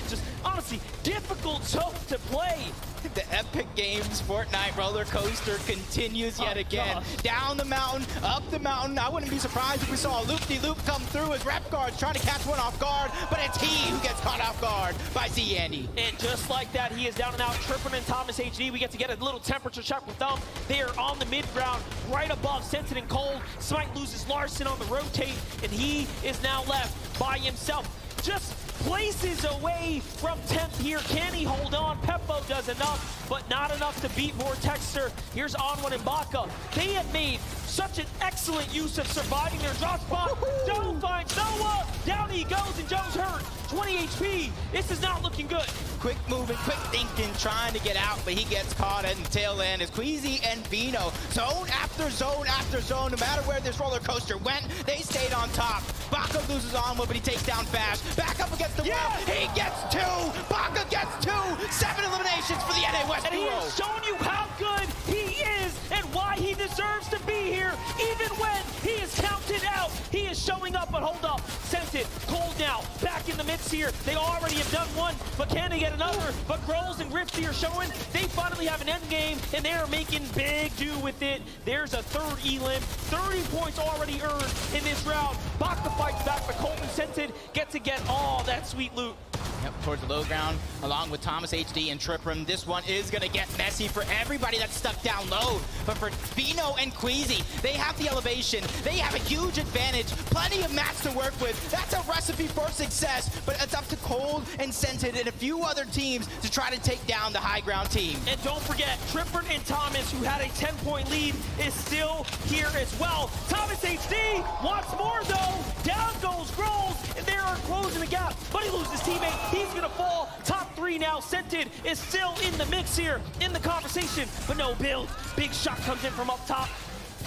just honestly difficult zone to play. The Epic Games Fortnite roller coaster continues yet again. Down the mountain, up the mountain. I wouldn't be surprised if we saw a loop-de-loop come through as Repguard's trying to catch one off guard, but it's he who gets caught off guard by ZYandy. And just like that, he is down and out. Tripper and Thomas HD, we get to get a little temperature check with them. They are on the mid-ground, right above Scented and Cold. Smite loses Larson on the rotate, and he is now left by himself. Just places away from 10th here. Can he hold on? Peppo does enough, but not enough to beat Vortexter. Here's Onwin and Baka. They have made such an excellent use of surviving their drop spot. Joe finds Noah. Down he goes, and Joe's hurt. 20 HP. This is not looking good. Quick moving, quick thinking, trying to get out, but he gets caught at the tail end as Queasy and Vino. Zone after zone after zone, no matter where this roller coaster went, they stayed on top. Baka loses Onwin, but he takes down Bash. Back up against the wall. He gets 2. Baka gets 2. 7 eliminations for the NA West and duo. he has shown you how good he is and why he deserves to be here, even when he is counted out. He is showing up, but hold up. Scented, Cold now, back in the mix here. They already have done one, but can they get another? But Grolls and Rifty are showing they finally have an end game, and they are making big do with it. There's a third Elim, 30 points already earned in this round. Baka fights back, but Colt and Scented get to get all that sweet loot. Yep, towards the low ground, along with Thomas HD and Trippram. This one is going to get messy for everybody that's stuck down low. But for Vino and Queasy, they have the elevation. They have a huge advantage. Plenty of mats to work with. That's a recipe for success. But it's up to Cold and Scented and a few other teams to try to take down the high ground team. And don't forget, Trippert and Thomas, who had a 10-point lead, is still here as well. Thomas HD wants more, though. Down goes Grolls, and they are closing the gap. But he loses his teammate. He's going to fall. Top 3 now. Scented is still in the mix here, in the conversation, but no build. Big shot comes in from up top.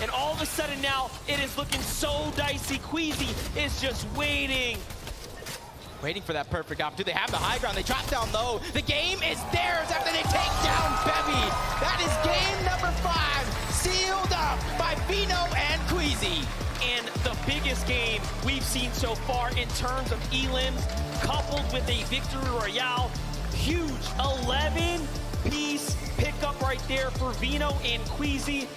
And all of a sudden now, it is looking so dicey. Queasy is just waiting. Waiting for that perfect opportunity. They have the high ground. They drop down low. The game is theirs after they take down Bevy. That is game number 5, sealed up by Vino and Queasy. And the biggest game we've seen so far in terms of elims, coupled with a victory royale. Huge 11-piece pickup right there for Vino and Queasy.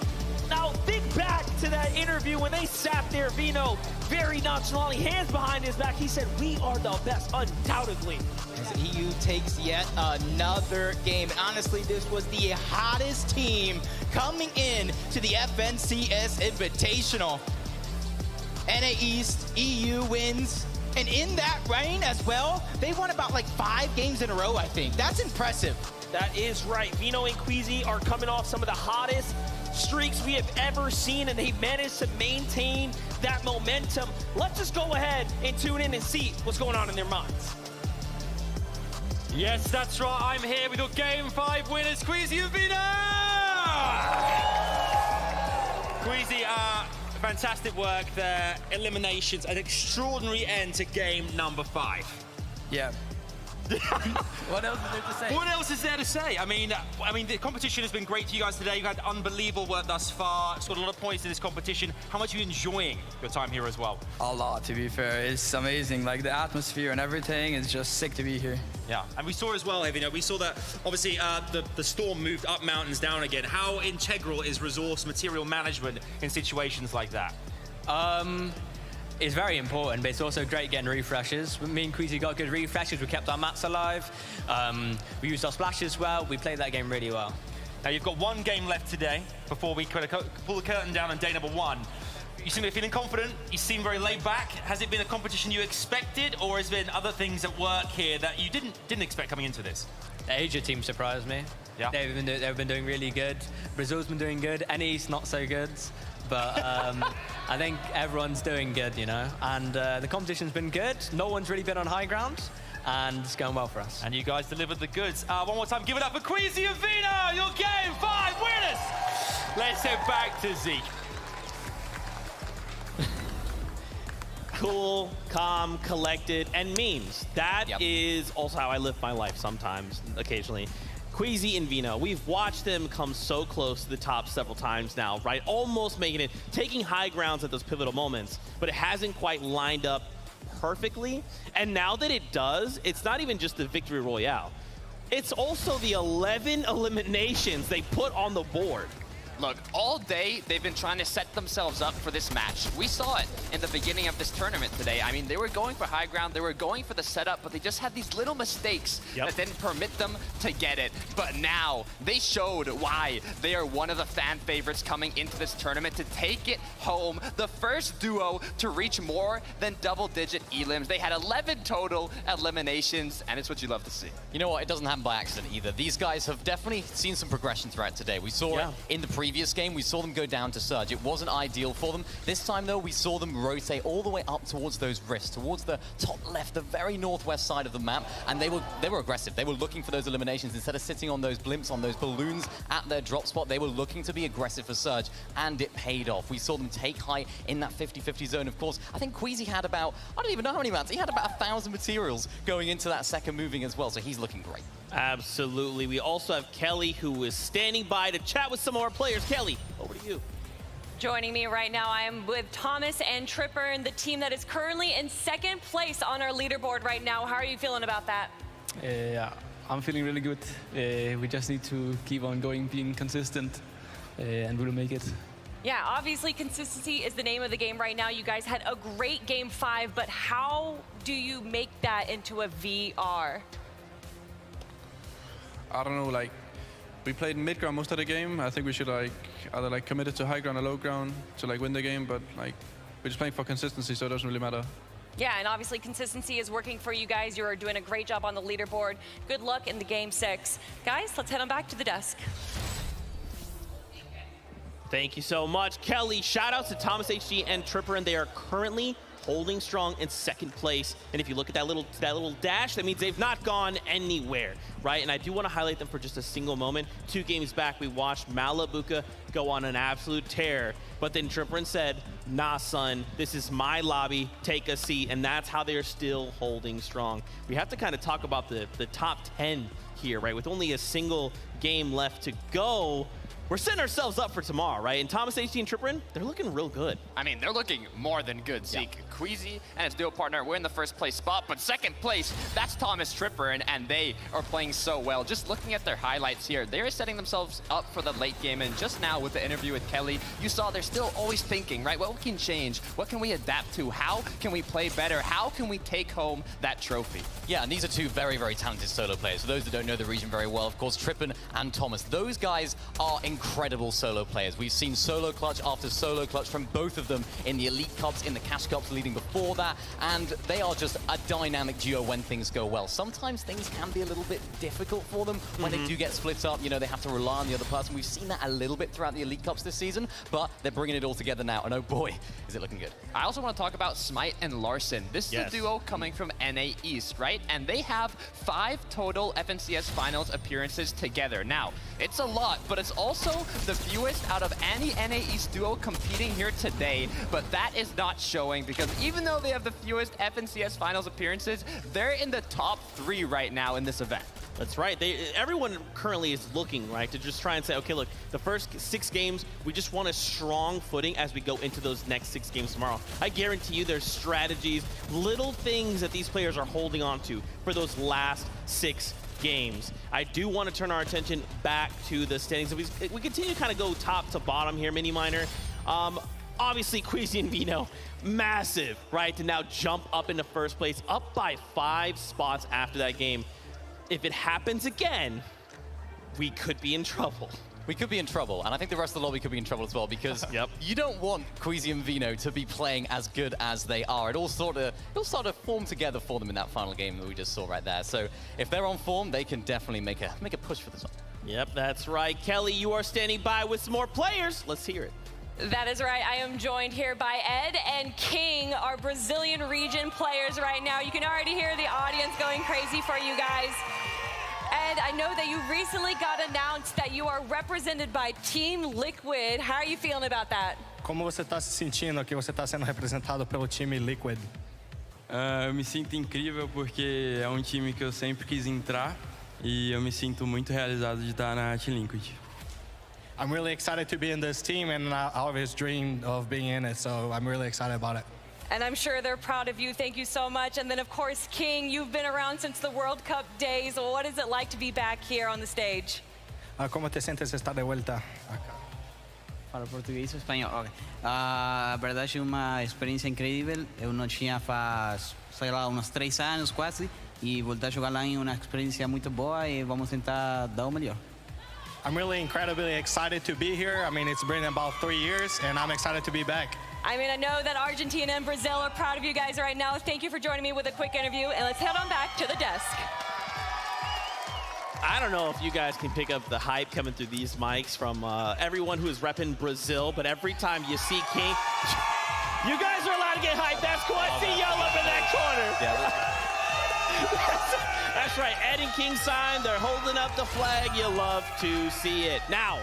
Now think back to that interview when they sat there, Vino very nonchalantly, hands behind his back. He said, "We are the best, undoubtedly." As EU takes yet another game. Honestly, this was the hottest team coming in to the FNCS Invitational. NA East, EU wins. And in that reign as well, they won about like 5 games in a row, I think. That's impressive. That is right. Vino and Queasy are coming off some of the hottest streaks we have ever seen, and they managed to maintain that momentum. Let's just go ahead and tune in and see what's going on in their minds. Yes, that's right. I'm here with your Game 5 winners, Queasy and Vino! Queasy, fantastic work there. Eliminations, an extraordinary end to game number 5. Yeah. What else is there to say? What else is there to say? I mean, the competition has been great to you guys today. You've had unbelievable work thus far. Scored a lot of points in this competition. How much are you enjoying your time here as well? A lot, to be fair. It's amazing. Like, the atmosphere and everything is just sick to be here. Yeah, and we saw as well, Evino, we saw that obviously the storm moved up mountains, down again. How integral is resource material management in situations like that? It's very important, but it's also great getting refreshes. Me and Queasy got good refreshes. We kept our mats alive. We used our splashes well. We played that game really well. Now you've got 1 game left today before we kind of pull the curtain down on day number 1. You seem to be feeling confident. You seem very laid back. Has it been a competition you expected, or has there been other things at work here that you didn't expect coming into this? The Asia team surprised me. Yeah. They've been doing really good. Brazil's been doing good. NE's not so good. But I think everyone's doing good, you know. And the competition's been good. No one's really been on high ground. And it's going well for us. And you guys delivered the goods. One more time, give it up for Queasy and Vino, your Game 5 winners! Let's head back to Zeke. Cool, calm, collected, and memes. That is also how I live my life sometimes, occasionally. Queasy and Vino, we've watched them come so close to the top several times now, right? Almost making it, taking high grounds at those pivotal moments, but it hasn't quite lined up perfectly. And now that it does, it's not even just the victory royale. It's also the 11 eliminations they put on the board. Look, all day they've been trying to set themselves up for this match. We saw it in the beginning of this tournament today. I mean, they were going for high ground, they were going for the setup, but they just had these little mistakes that didn't permit them to get it. But now, they showed why they are one of the fan favorites coming into this tournament to take it home. The first duo to reach more than double-digit elims. They had 11 total eliminations, and it's what you love to see. You know what? It doesn't happen by accident either. These guys have definitely seen some progression throughout today. We saw it in the previous game. We saw them go down to Surge. It wasn't ideal for them. This time, though, we saw them rotate all the way up towards those rifts, towards the top left, the very northwest side of the map, and they were aggressive. They were looking for those eliminations. Instead of sitting on those blimps, on those balloons at their drop spot, they were looking to be aggressive for Surge, and it paid off. We saw them take high in that 50-50 zone, of course. I think Queasy had about, I don't even know how many mats, he had about 1,000 materials going into that second moving as well, so he's looking great. Absolutely. We also have Kelly, who is standing by to chat with some of our players. Kelly, you. Joining me right now, I am with Thomas and Tripper, and the team that is currently in second place on our leaderboard right now. How are you feeling about that? I'm feeling really good. We just need to keep on going, being consistent, and we'll make it. Yeah, obviously consistency is the name of the game right now. You guys had a great Game 5, but how do you make that into a VR? I don't know, like, we played mid ground most of the game. I think we should either commit it to high ground or low ground to win the game, but we're just playing for consistency, so it doesn't really matter. Yeah, and obviously consistency is working for you guys. You're doing a great job on the leaderboard. Good luck in the Game 6. Guys, let's head on back to the desk. Thank you so much, Kelly. Shout out to Thomas HG and Tripper, and they are currently holding strong in second place. And if you look at that little dash, that means they've not gone anywhere, right? And I do want to highlight them for just a single moment. 2 games back, we watched Malabuka go on an absolute tear, but then Tripper said, nah, son, this is my lobby, take a seat, and that's how they're still holding strong. We have to kind of talk about the top 10 here, right? With only a single game left to go, we're setting ourselves up for tomorrow, right? And Thomas HG and Tripperin, they're looking real good. I mean, they're looking more than good, Zeke. Queasy and his duo partner, we're in the first place spot, but second place, that's Thomas Tripperin, and they are playing so well. Just looking at their highlights here, they're setting themselves up for the late game, and just now with the interview with Kelly, you saw they're still always thinking, right? What can change? What can we adapt to? How can we play better? How can we take home that trophy? Yeah, and these are 2 very, very talented solo players. For those that don't know the region very well, of course, Trippin and Thomas, those guys are incredible solo players. We've seen solo clutch after solo clutch from both of them in the Elite Cups, in the Cash Cups leading before that, and they are just a dynamic duo when things go well. Sometimes things can be a little bit difficult for them when they do get split up. You know, they have to rely on the other person. We've seen that a little bit throughout the Elite Cups this season, but they're bringing it all together now, and oh boy, is it looking good. I also want to talk about Smite and Larson. This is a duo coming from NA East, right? And they have 5 total FNCS Finals appearances together. Now, it's a lot, but it's also the fewest out of any NA East duo competing here today, but that is not showing because even though they have the fewest FNCS Finals appearances, they're in the top 3 right now in this event. That's right. Everyone currently is looking, right, to just try and say, okay, look, the first 6 games, we just want a strong footing as we go into those next 6 games tomorrow. I guarantee you there's strategies, little things that these players are holding on to for those last 6 games. I do want to turn our attention back to the standings. We continue to kind of go top to bottom here, Mini Miner. Obviously, Queasy and Vino, massive, right, to now jump up into first place, up by 5 spots after that game. If it happens again, we could be in trouble. We could be in trouble, and I think the rest of the lobby could be in trouble as well, because you don't want Queasy and Vino to be playing as good as they are. It all sort of formed together for them in that final game that we just saw right there. So if they're on form, they can definitely make a push for this one. Yep, that's right. Kelly, you are standing by with some more players. Let's hear it. That is right. I am joined here by Ed and King, our Brazilian region players right now. You can already hear the audience going crazy for you guys. Ed, I know that you recently got announced that you are represented by Team Liquid. How are you feeling about that? Como você está se sentindo que você está sendo representado pelo time Liquid? Eu me sinto incrível porque é time que eu sempre quis entrar e eu me sinto muito realizado de estar na Team Liquid. I'm really excited to be in this team, and I always dreamed of being in it, so I'm really excited about it. And I'm sure they're proud of you. Thank you so much. And then, of course, King, you've been around since the World Cup days. What is it like to be back here on the stage? ¿Cómo te sientes estar de vuelta acá? Para português ou espanhol? Okay. A verdade é uma experiência incrível. Eu não tinha faz, sei lá, uns 3 anos quase. E voltar a jogar lá é uma experiência muito boa e vamos tentar dar o melhor. I'm really incredibly excited to be here. I mean, it's been about 3 years, and I'm excited to be back. I mean, I know that Argentina and Brazil are proud of you guys right now. Thank you for joining me with a quick interview, and let's head on back to the desk. I don't know if you guys can pick up the hype coming through these mics from everyone who is repping Brazil, but every time you see King, you guys are allowed to get hyped. That's cool. I see y'all up in that corner. Yeah, that's right. Ed and King sign. They're holding up the flag. You love to see it. Now,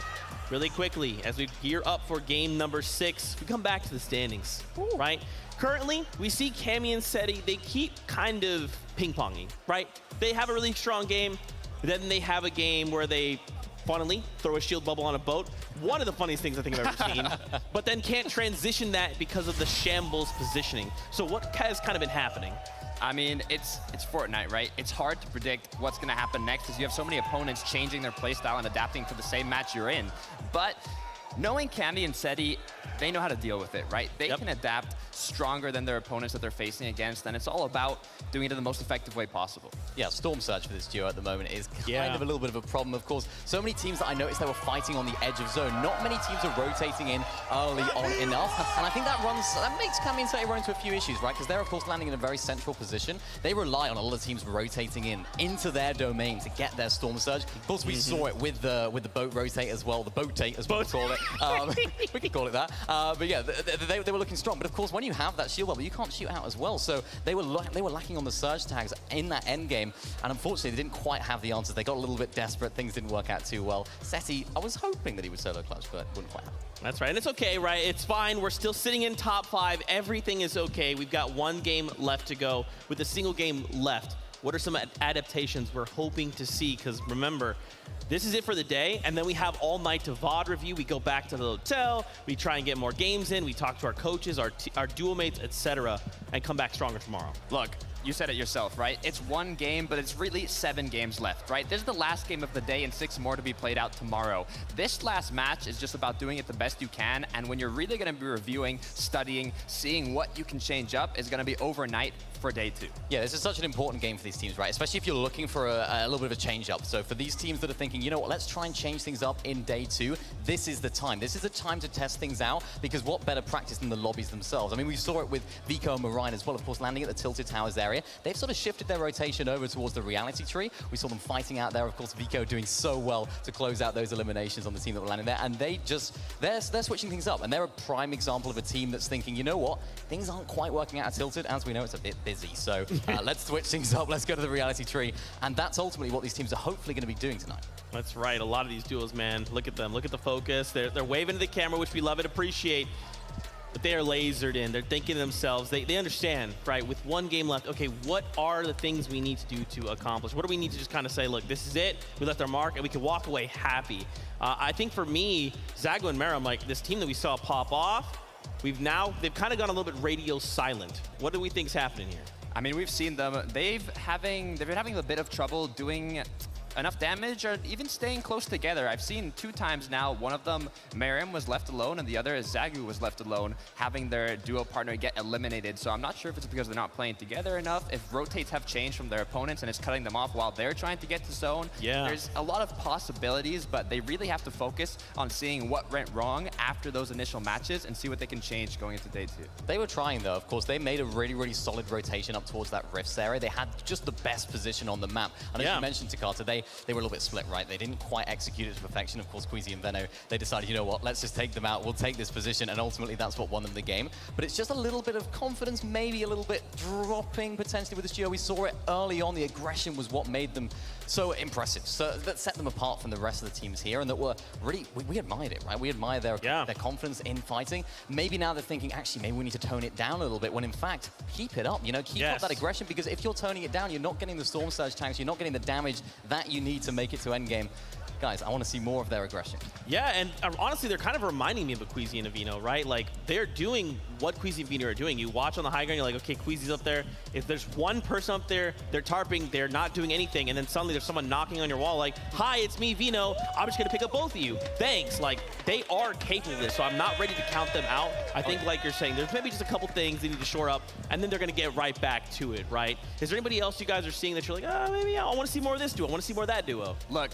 really quickly, as we gear up for game number 6, we come back to the standings, right? Currently, we see Cammy and Seti, they keep kind of ping-ponging, right? They have a really strong game, then they have a game where they funnily throw a shield bubble on a boat. One of the funniest things I think I've ever seen. But then can't transition that because of the shambles positioning. So what has kind of been happening? I mean, it's Fortnite, right? It's hard to predict what's going to happen next because you have so many opponents changing their playstyle and adapting to the same match you're in. But knowing Cammy and Seti, they know how to deal with it, right? They can adapt stronger than their opponents that they're facing against, and it's all about doing it in the most effective way possible. Yeah, Storm Surge for this duo at the moment is kind of a little bit of a problem, of course. So many teams that I noticed they were fighting on the edge of zone. Not many teams are rotating in early on enough, and I think that makes Cammy and Seti run into a few issues, right? Because they're, of course, landing in a very central position. They rely on a lot of teams rotating in into their domain to get their Storm Surge. Of course, we saw it with the boat rotate as well, the boat-tate, as we call it. We can call it that. But yeah, they were looking strong. But of course, when you have that shield bubble, you can't shoot out as well. So they were lacking on the surge tags in that end game. And unfortunately, they didn't quite have the answers. They got a little bit desperate. Things didn't work out too well. Seti, I was hoping that he would solo clutch, but wouldn't quite happen. That's right, and it's okay, right? It's fine. We're still sitting in top 5. Everything is okay. We've got one game left to go. With a single game left, what are some adaptations we're hoping to see? Because remember, this is it for the day, and then we have all night to VOD review. We go back to the hotel, we try and get more games in, we talk to our coaches, our duo mates, etc., and come back stronger tomorrow. Look, you said it yourself, right? It's one game, but it's really 7 games left, right? This is the last game of the day and 6 more to be played out tomorrow. This last match is just about doing it the best you can, and when you're really going to be reviewing, studying, seeing what you can change up is going to be overnight for day 2. Yeah, this is such an important game for these teams, right? Especially if you're looking for a little bit of a change up. So for these teams that are thinking, you know what, let's try and change things up in day 2, this is the time. This is the time to test things out, because what better practice than the lobbies themselves? I mean, we saw it with Vico and Marine as well, of course, landing at the Tilted Towers area. They've sort of shifted their rotation over towards the reality tree. We saw them fighting out there, of course, Vico doing so well to close out those eliminations on the team that were landing there, and they're switching things up, and they're a prime example of a team that's thinking, you know what, things aren't quite working out at Tilted. As we know, it's a bit busy, so let's switch things up, let's go to the reality tree, and that's ultimately what these teams are hopefully going to be doing tonight. That's right, a lot of these duos, man, look at them, look at the focus. They're waving to the camera, which we love and appreciate, but they are lasered in. They're thinking to themselves, they understand, right, with one game left, okay, what are the things we need to do to accomplish? What do we need to just kind of say, look, this is it, we left our mark, and we can walk away happy. I think for me, Zagu and Mero, like this team that we saw pop off, they've kind of gone a little bit radio silent. What do we think's happening here? I mean, we've seen them. They've been having a bit of trouble doing enough damage or even staying close together. I've seen 2 times now. One of them, Miriam was left alone, and the other is Zagu was left alone, having their duo partner get eliminated. So I'm not sure if it's because they're not playing together enough, if rotates have changed from their opponents and it's cutting them off while they're trying to get to zone. Yeah. There's a lot of possibilities, but they really have to focus on seeing what went wrong after those initial matches and see what they can change going into day 2. They were trying, though. Of course, they made a really, really solid rotation up towards that Rifts area. They had just the best position on the map. And as you mentioned, Takata, they were a little bit split, right? They didn't quite execute it to perfection. Of course, Queasy and Veno, they decided, you know what, let's just take them out. We'll take this position, and ultimately that's what won them the game. But it's just a little bit of confidence, maybe a little bit dropping potentially with this duo. We saw it early on. The aggression was what made them so impressive. So that set them apart from the rest of the teams here, and that were really, we admired it, right? We admire their confidence in fighting. Maybe now they're thinking, actually, maybe we need to tone it down a little bit, when in fact, keep it up, you know, keep up that aggression, because if you're toning it down, you're not getting the Storm Surge tanks, you're not getting the damage that you need to make it to endgame. Guys, I want to see more of their aggression. Yeah, and honestly, they're kind of reminding me of a Queasy and a Vino, right? Like, they're doing what Queasy and Vino are doing. You watch on the high ground, you're like, okay, Queasy's up there. If there's one person up there, they're tarping, they're not doing anything, and then suddenly there's someone knocking on your wall like, hi, it's me, Vino. I'm just going to pick up both of you. Thanks. Like, they are capable of this, so I'm not ready to count them out. I think, like you're saying, there's maybe just a couple things they need to shore up, and then they're going to get right back to it, right? Is there anybody else you guys are seeing that you're like, oh, maybe I want to see more of this duo. I want to see more of that duo? Look,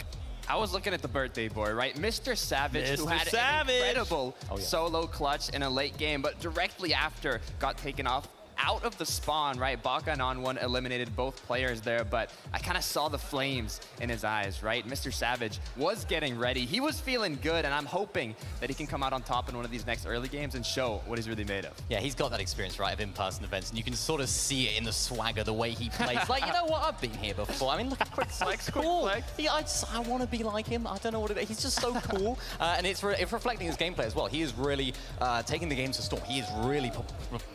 I was looking at the birthday boy, right? Mr. Savage, who had an incredible solo clutch in a late game, but directly after got taken off out of the spawn, right? Baka and On1 eliminated both players there, but I kind of saw the flames in his eyes, right? Mr. Savage was getting ready. He was feeling good, and I'm hoping that he can come out on top in one of these next early games and show what he's really made of. Yeah, he's got that experience, right, of in-person events, and you can sort of see it in the swagger, the way he plays. Like, you know what? I've been here before. I mean, look at Quick Flex, cool. I want to be like him. I don't know what it is. He's just so cool. And it's reflecting his gameplay as well. He is really taking the game to Storm. He is really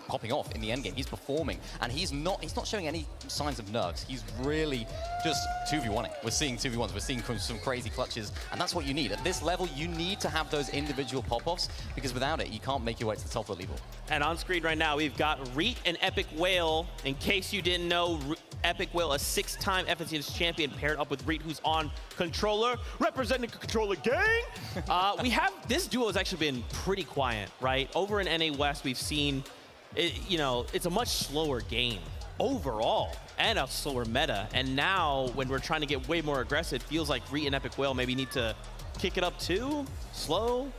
popping off in the end game. He's performing, and he's not showing any signs of nerves. He's really just 2v1ing. We're seeing 2v1s. We're seeing some crazy clutches, and that's what you need. At this level, you need to have those individual pop-offs, because without it, you can't make your way to the top of the leaderboard. And on screen right now, we've got Reet and Epic Whale. In case you didn't know, Epic Whale, a 6-time FNCS champion, paired up with Reet, who's on controller, representing controller gang. This duo has actually been pretty quiet, right? Over in NA West, we've seen, it's a much slower game overall and a slower meta. And now, when we're trying to get way more aggressive, it feels like Reet and Epic Whale maybe need to kick it up too, slow.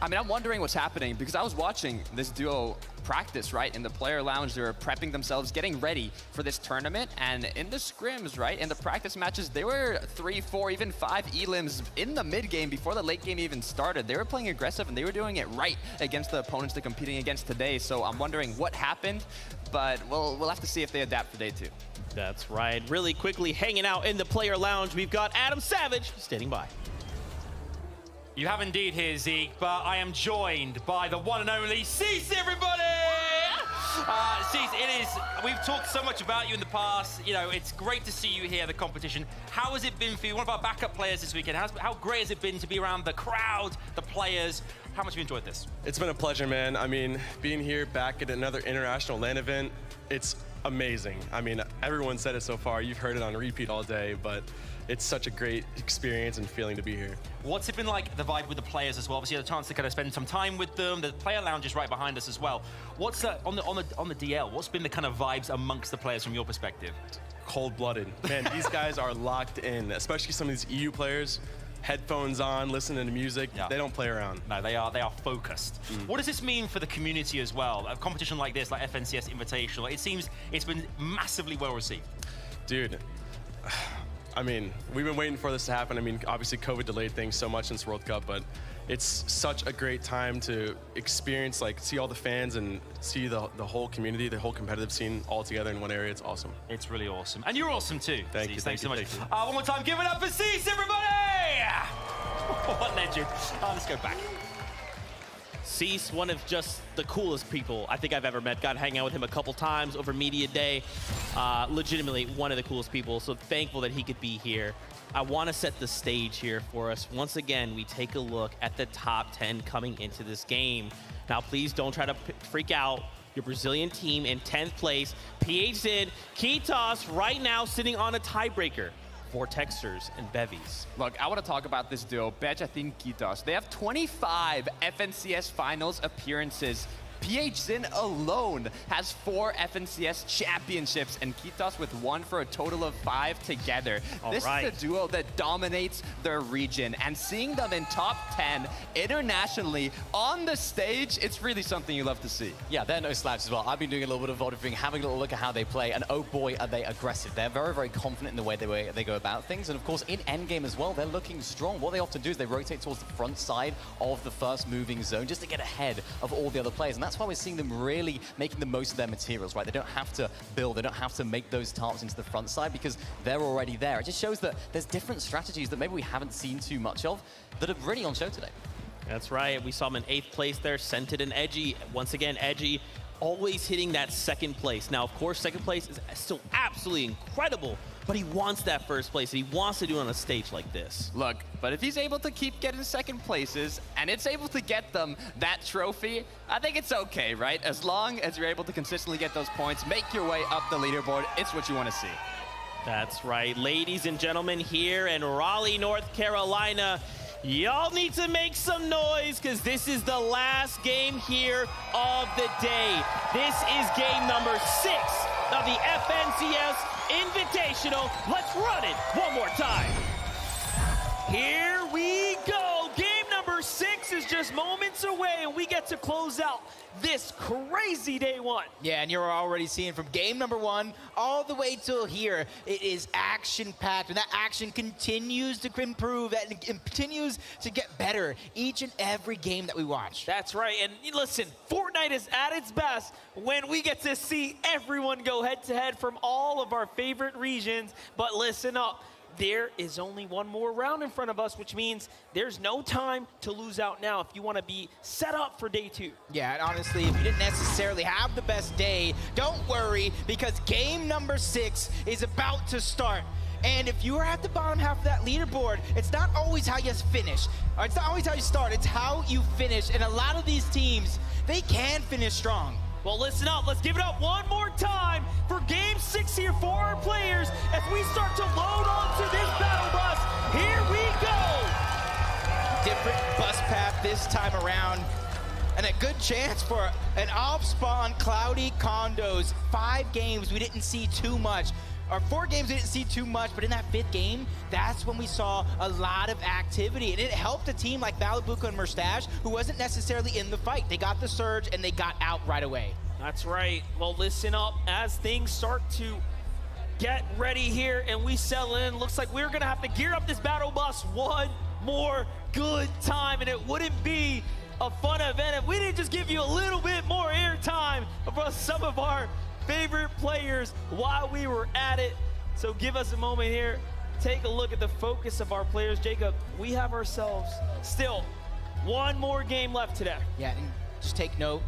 I mean, I'm wondering what's happening because I was watching this duo practice, right? In the player lounge, they were prepping themselves, getting ready for this tournament. And in the scrims, right, in the practice matches, they were 3, 4, even 5 elims in the mid game before the late game even started. They were playing aggressive and they were doing it right against the opponents they're competing against today. So I'm wondering what happened, but we'll have to see if they adapt for day 2. That's right. Really quickly, hanging out in the player lounge, we've got Adam Savage standing by. You have indeed here, Zeke, but I am joined by the one and only Cease, everybody! Cease, we've talked so much about you in the past. It's great to see you here at the competition. How has it been for you? One of our backup players this weekend. How great has it been to be around the crowd, the players? How much have you enjoyed this? It's been a pleasure, man. I mean, being here back at another international LAN event, it's amazing. I mean, everyone said it so far. You've heard it on repeat all day, but it's such a great experience and feeling to be here. What's it been like, the vibe with the players as well? Obviously, you had a chance to kind of spend some time with them. The player lounge is right behind us as well. What's on the DL? What's been the kind of vibes amongst the players from your perspective? Cold-blooded. Man, these guys are locked in, especially some of these EU players. Headphones on, listening to music. Yeah. They don't play around. No, they are focused. What does this mean for the community as well? A competition like this, like FNCS Invitational, it seems it's been massively well received. Dude, I mean, we've been waiting for this to happen. I mean, obviously COVID delayed things so much since World Cup, but it's such a great time to experience, see all the fans and see the whole community, the whole competitive scene all together in one area. It's awesome. It's really awesome. And you're awesome too. Thank you. Thanks so much. One more time, give it up for Cease, everybody! What legend. Let's go back. Cease, one of just the coolest people I think I've ever met. Got to hang out with him a couple times over Media Day. Legitimately one of the coolest people, so thankful that he could be here. I want to set the stage here for us. Once again, we take a look at the top 10 coming into this game. Now, please don't try to freak out. Your Brazilian team in 10th place. PhZin, Kitos right now sitting on a tiebreaker. Vortexers and Bevies. Look, I want to talk about this duo, Bejatin Kitos. They have 25 FNCS finals appearances. PhZin alone has 4 FNCS championships, and Kitos with 1 for a total of 5 together. This is a duo that dominates their region, and seeing them in top 10 internationally on the stage, it's really something you love to see. Yeah, they're no slouches as well. I've been doing a little bit of voting, having a little look at how they play, and oh boy, are they aggressive. They're very, very confident in the way they go about things, and of course, in endgame as well, they're looking strong. What they often do is they rotate towards the front side of the first moving zone just to get ahead of all the other players, and that's why we're seeing them really making the most of their materials, right? They don't have to build, they don't have to make those tarps into the front side because they're already there. It just shows that there's different strategies that maybe we haven't seen too much of that are really on show today. That's right. We saw him in 8th place there, Scented and Edgy. Once again, Edgy always hitting that 2nd place. Now, of course, 2nd place is still absolutely incredible, but he wants that 1st place, and he wants to do it on a stage like this. Look, but if he's able to keep getting 2nd places, and it's able to get them that trophy, I think it's okay, right? As long as you're able to consistently get those points, make your way up the leaderboard, it's what you want to see. That's right. Ladies and gentlemen, here in Raleigh, North Carolina, y'all need to make some noise because this is the last game here of the day. This is game number 6 of the FNCS Invitational. Let's run it one more time. Here we go. Game number 6 is just moments away, and we get to close out this crazy day 1. Yeah, and you're already seeing from game number 1 all the way till here, it is action-packed, and that action continues to improve and continues to get better each and every game that we watch. That's right, and listen, Fortnite is at its best when we get to see everyone go head-to-head from all of our favorite regions, but listen up. there is only one more round in front of us, which means there's no time to lose out now if you want to be set up for day 2. Yeah, and honestly, if you didn't necessarily have the best day, don't worry, because game number 6 is about to start. And if you are at the bottom half of that leaderboard, it's not always how you finish. Or it's not always how you start, it's how you finish. And a lot of these teams, they can finish strong. Well, listen up. Let's give it up one more time for Game 6 here for our players as we start to load onto this battle bus. Here we go. Different bus path this time around. And a good chance for an off-spawn Cloudy Condos. 5 games we didn't see too much. Or 4 games we didn't see too much, but in that 5th game, that's when we saw a lot of activity. And it helped a team like Malibuca and Mustache, who wasn't necessarily in the fight. They got the surge and they got out right away. That's right. Well, listen up as things start to get ready here and we settle in. Looks like we're gonna have to gear up this battle bus one more good time, and it wouldn't be a fun event if we didn't just give you a little bit more airtime for some of our favorite players while we were at it. So give us a moment here. Take a look at the focus of our players. Jacob, we have ourselves still one more game left today. Yeah, and just take note,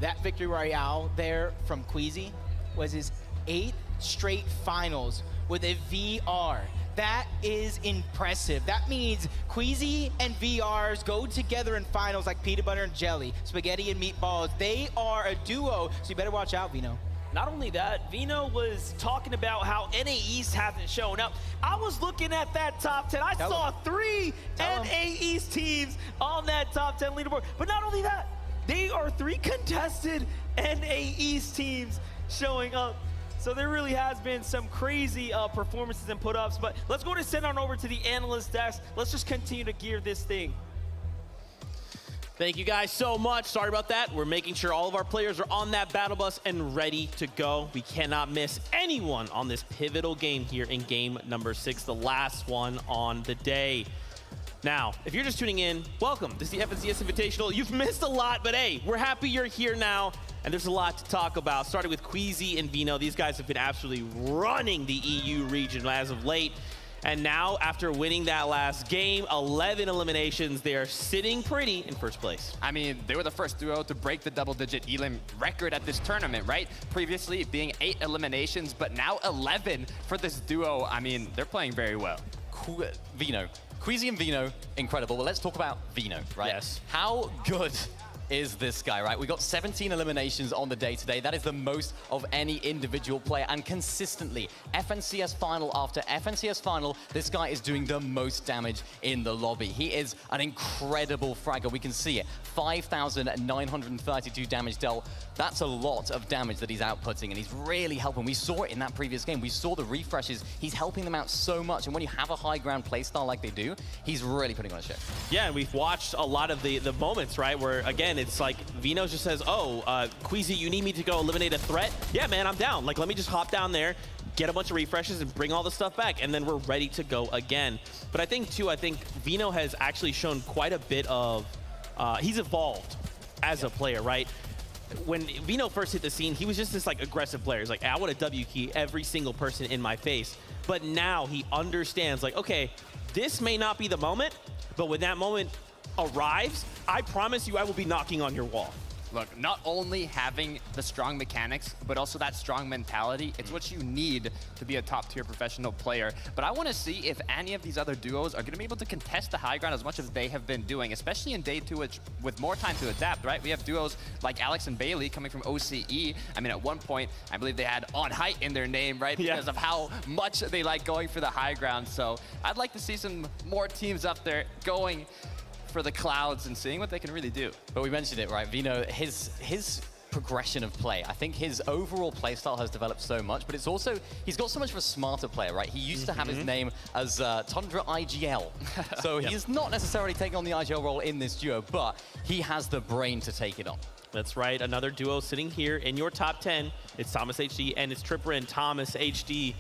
that victory royale there from Queasy was his 8th straight finals with a VR. That is impressive. That means Queasy and VRs go together in finals like peanut butter and jelly, spaghetti and meatballs. They are a duo, so you better watch out, Vino. Not only that, Vino was talking about how NA East hasn't shown up. I was looking at that top 10. I saw 3 NA East teams on that top 10 leaderboard. But not only that, they are 3 contested NA East teams showing up. So there really has been some crazy performances and put-ups. But let's go to send on over to the analyst desk. Let's just continue to gear this thing. Thank you guys so much. Sorry about that. We're making sure all of our players are on that battle bus and ready to go. We cannot miss anyone on this pivotal game here in game number 6, the last one on the day. Now, if you're just tuning in, welcome. This is the FNCS Invitational. You've missed a lot, but hey, we're happy you're here now, and there's a lot to talk about. Starting with Queasy and Vino. These guys have been absolutely running the EU region as of late. And now, after winning that last game, 11 eliminations, they are sitting pretty in first place. I mean, they were the first duo to break the double-digit elim record at this tournament, right? Previously being 8 eliminations, but now 11 for this duo. I mean, they're playing very well. Vino. Queasy and Vino, incredible. Well, let's talk about Vino, right? Yes. How good is this guy, right? We got 17 eliminations on the day today. That is the most of any individual player, and consistently, FNCS final after FNCS final, this guy is doing the most damage in the lobby. He is an incredible fragger. We can see it, 5,932 damage dealt. That's a lot of damage that he's outputting, and he's really helping. We saw it in that previous game. We saw the refreshes. He's helping them out so much, and when you have a high ground playstyle like they do, he's really putting on a show. Yeah, and we've watched a lot of the moments, right, where, again, it's like Vino just says, oh, Queasy, you need me to go eliminate a threat? Yeah, man, I'm down. Like, let me just hop down there, get a bunch of refreshes, and bring all the stuff back, and then we're ready to go again. But I think, too, Vino has actually shown quite a bit of, he's evolved as a player, right? When Vino first hit the scene, he was just this, like, aggressive player. He's like, I want to W key every single person in my face. But now he understands, like, okay, this may not be the moment, but when that moment arrives, I promise you I will be knocking on your wall. Look, not only having the strong mechanics, but also that strong mentality, it's what you need to be a top-tier professional player. But I want to see if any of these other duos are going to be able to contest the high ground as much as they have been doing, especially in day 2 with more time to adapt, right? We have duos like Alex and Bailey coming from OCE. I mean, at one point, I believe they had On Height in their name, right? Because of how much they like going for the high ground. So I'd like to see some more teams up there going for the clouds and seeing what they can really do. But we mentioned it, right? Vino, his progression of play, I think his overall play style has developed so much, but it's also, he's got so much of a smarter player, right? He used to have his name as Tundra IGL. So he's not necessarily taking on the IGL role in this duo, but he has the brain to take it on. That's right, another duo sitting here in your top 10. It's Thomas HD and it's Tripper and Thomas HD.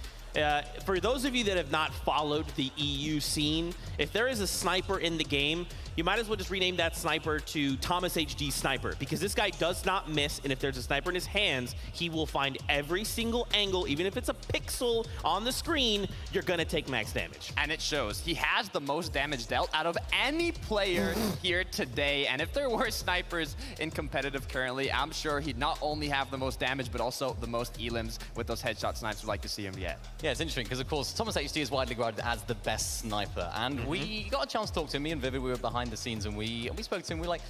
For those of you that have not followed the EU scene, if there is a sniper in the game, you might as well just rename that sniper to Thomas HD Sniper, because this guy does not miss, and if there's a sniper in his hands, he will find every single angle, even if it's a pixel on the screen, you're gonna take max damage. And it shows. He has the most damage dealt out of any player here today, and if there were snipers in competitive currently, I'm sure he'd not only have the most damage, but also the most elims with those headshot snipes we'd like to see him get. Yeah, it's interesting, because of course, Thomas HD is widely regarded as the best sniper, and we got a chance to talk to him. Me and Vivid, we were behind the scenes, and we spoke to him. We were like,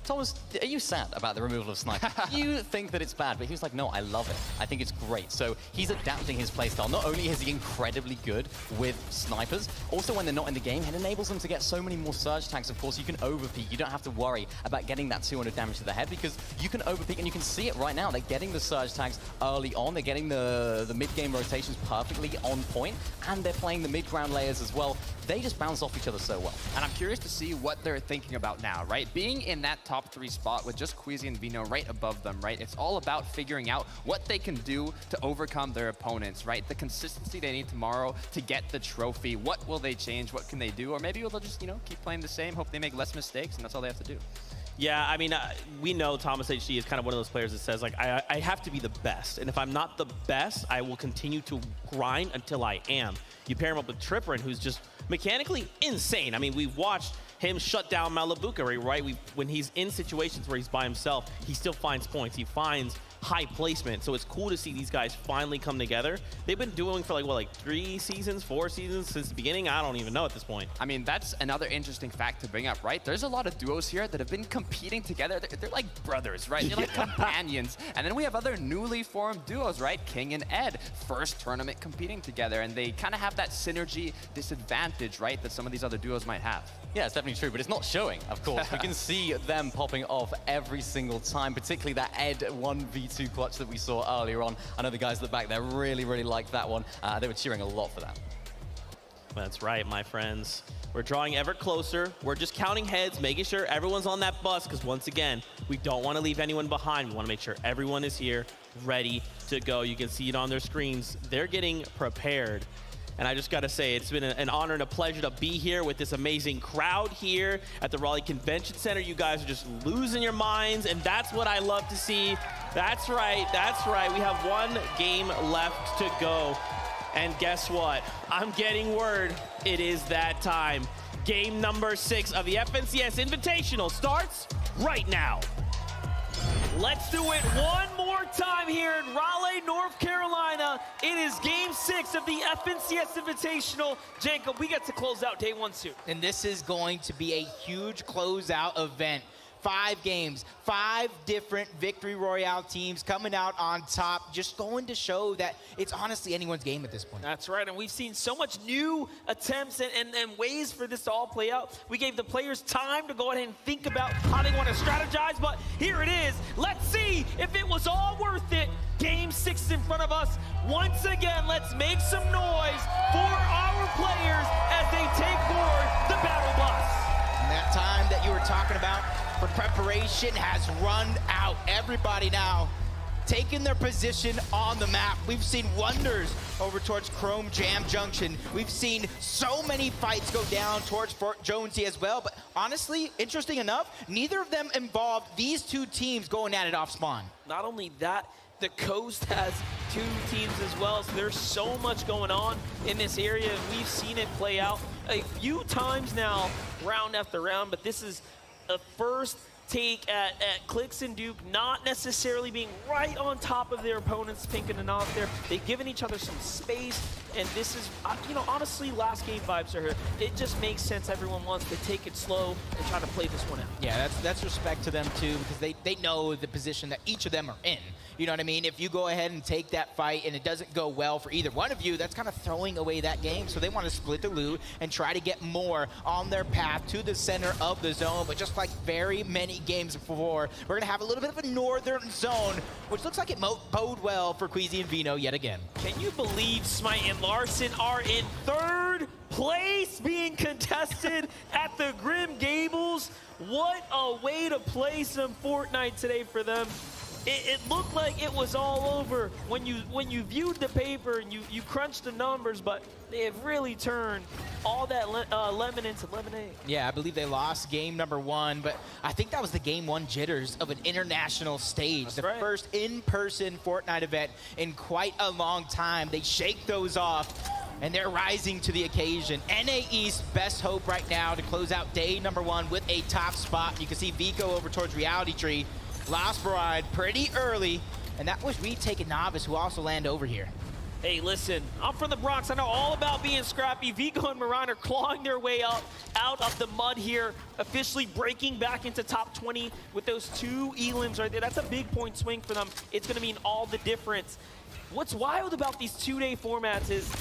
Thomas, are you sad about the removal of sniper? You think that it's bad, but he was like, no, I love it. I think it's great. So he's adapting his playstyle. Not only is he incredibly good with snipers, also when they're not in the game, it enables them to get so many more surge tags. Of course, you can overpeak. You don't have to worry about getting that 200 damage to the head, because you can overpeak, and you can see it right now. They're getting the surge tags early on. They're getting the mid-game rotations perfectly on point, and they're playing the mid-ground layers as well. They just bounce off each other so well. And I'm curious to see what they're thinking about now, right? Being in that top 3 spot with just Queasy and Vino right above them, right? It's all about figuring out what they can do to overcome their opponents, right? The consistency they need tomorrow to get the trophy. What will they change? What can they do? Or maybe they'll just, keep playing the same, hope they make less mistakes, and that's all they have to do. Yeah, I mean, we know Thomas HD is kind of one of those players that says, like, I have to be the best. And if I'm not the best, I will continue to grind until I am. You pair him up with Trippin, who's just mechanically insane. I mean, we've watched him shut down Malabuka, right? When he's in situations where he's by himself, he still finds points. He finds high placement. So it's cool to see these guys finally come together. They've been doing for like 3 seasons, 4 seasons since the beginning. I don't even know at this point. I mean, that's another interesting fact to bring up, right? There's a lot of duos here that have been competing together. They're like brothers, right? They're like companions. And then we have other newly formed duos, right? King and Ed, first tournament competing together. And they kind of have that synergy disadvantage, right? That some of these other duos might have. Yeah, it's definitely true, but it's not showing, of course. We can see them popping off every single time, particularly that Ed 1v2 clutch that we saw earlier on. I know the guys at the back there really, really liked that one. They were cheering a lot for that. That's right, my friends. We're drawing ever closer. We're just counting heads, making sure everyone's on that bus, because once again, we don't want to leave anyone behind. We want to make sure everyone is here, ready to go. You can see it on their screens. They're getting prepared. And I just got to say, it's been an honor and a pleasure to be here with this amazing crowd here at the Raleigh Convention Center. You guys are just losing your minds, and that's what I love to see. That's right, that's right. We have 1 game left to go. And guess what? I'm getting word. It is that time. Game number 6 of the FNCS Invitational starts right now. Let's do it one more time here in Raleigh, North Carolina. It is game 6 of the FNCS Invitational. Jacob, we get to close out day 1 soon. And this is going to be a huge closeout event. 5 games, 5 different Victory Royale teams coming out on top, just going to show that it's honestly anyone's game at this point. That's right, and we've seen so much new attempts and ways for this to all play out. We gave the players time to go ahead and think about how they want to strategize, but here it is. Let's see if it was all worth it. Game 6 is in front of us. Once again, let's make some noise for our players as they take board the battle bus. And that time that you were talking about for preparation has run out. Everybody now taking their position on the map. We've seen wonders over towards Chrome Jam Junction. We've seen so many fights go down towards Fort Jonesy as well, but honestly, interesting enough, neither of them involved these 2 teams going at it off spawn. Not only that, the coast has 2 teams as well, so there's so much going on in this area. We've seen it play out a few times now, round after round, but this is a first take at Clix and Duke not necessarily being right on top of their opponents, Pink and Enough there. They've given each other some space, and this is, honestly, last game vibes are here. It just makes sense. Everyone wants to take it slow and try to play this one out. Yeah, that's respect to them too, because they know the position that each of them are in. You know what I mean? If you go ahead and take that fight and it doesn't go well for either one of you, that's kind of throwing away that game. So they want to split the loot and try to get more on their path to the center of the zone. But just like very many games before, we're going to have a little bit of a northern zone, which looks like it bode well for Queasy and Vino yet again. Can you believe Smite and Larson are in 3rd place being contested at the Grim Gables? What a way to play some Fortnite today for them. It looked like it was all over when you viewed the paper and you crunched the numbers, but they have really turned all that lemon into lemonade. Yeah, I believe they lost game number 1, but I think that was the game 1 jitters of an international stage. That's the right. first in-person Fortnite event in quite a long time. They shake those off, and they're rising to the occasion. NA East, best hope right now to close out day number 1 with a top spot. You can see Vico over towards Reality Tree. Lost Bride pretty early, and that was Retake and Novice who also land over here. Hey, listen, I'm from the Bronx. I know all about being scrappy. Vico and Miran are clawing their way up out of the mud here, officially breaking back into top 20 with those 2 elims right there. That's a big point swing for them. It's going to mean all the difference. What's wild about these 2-day formats is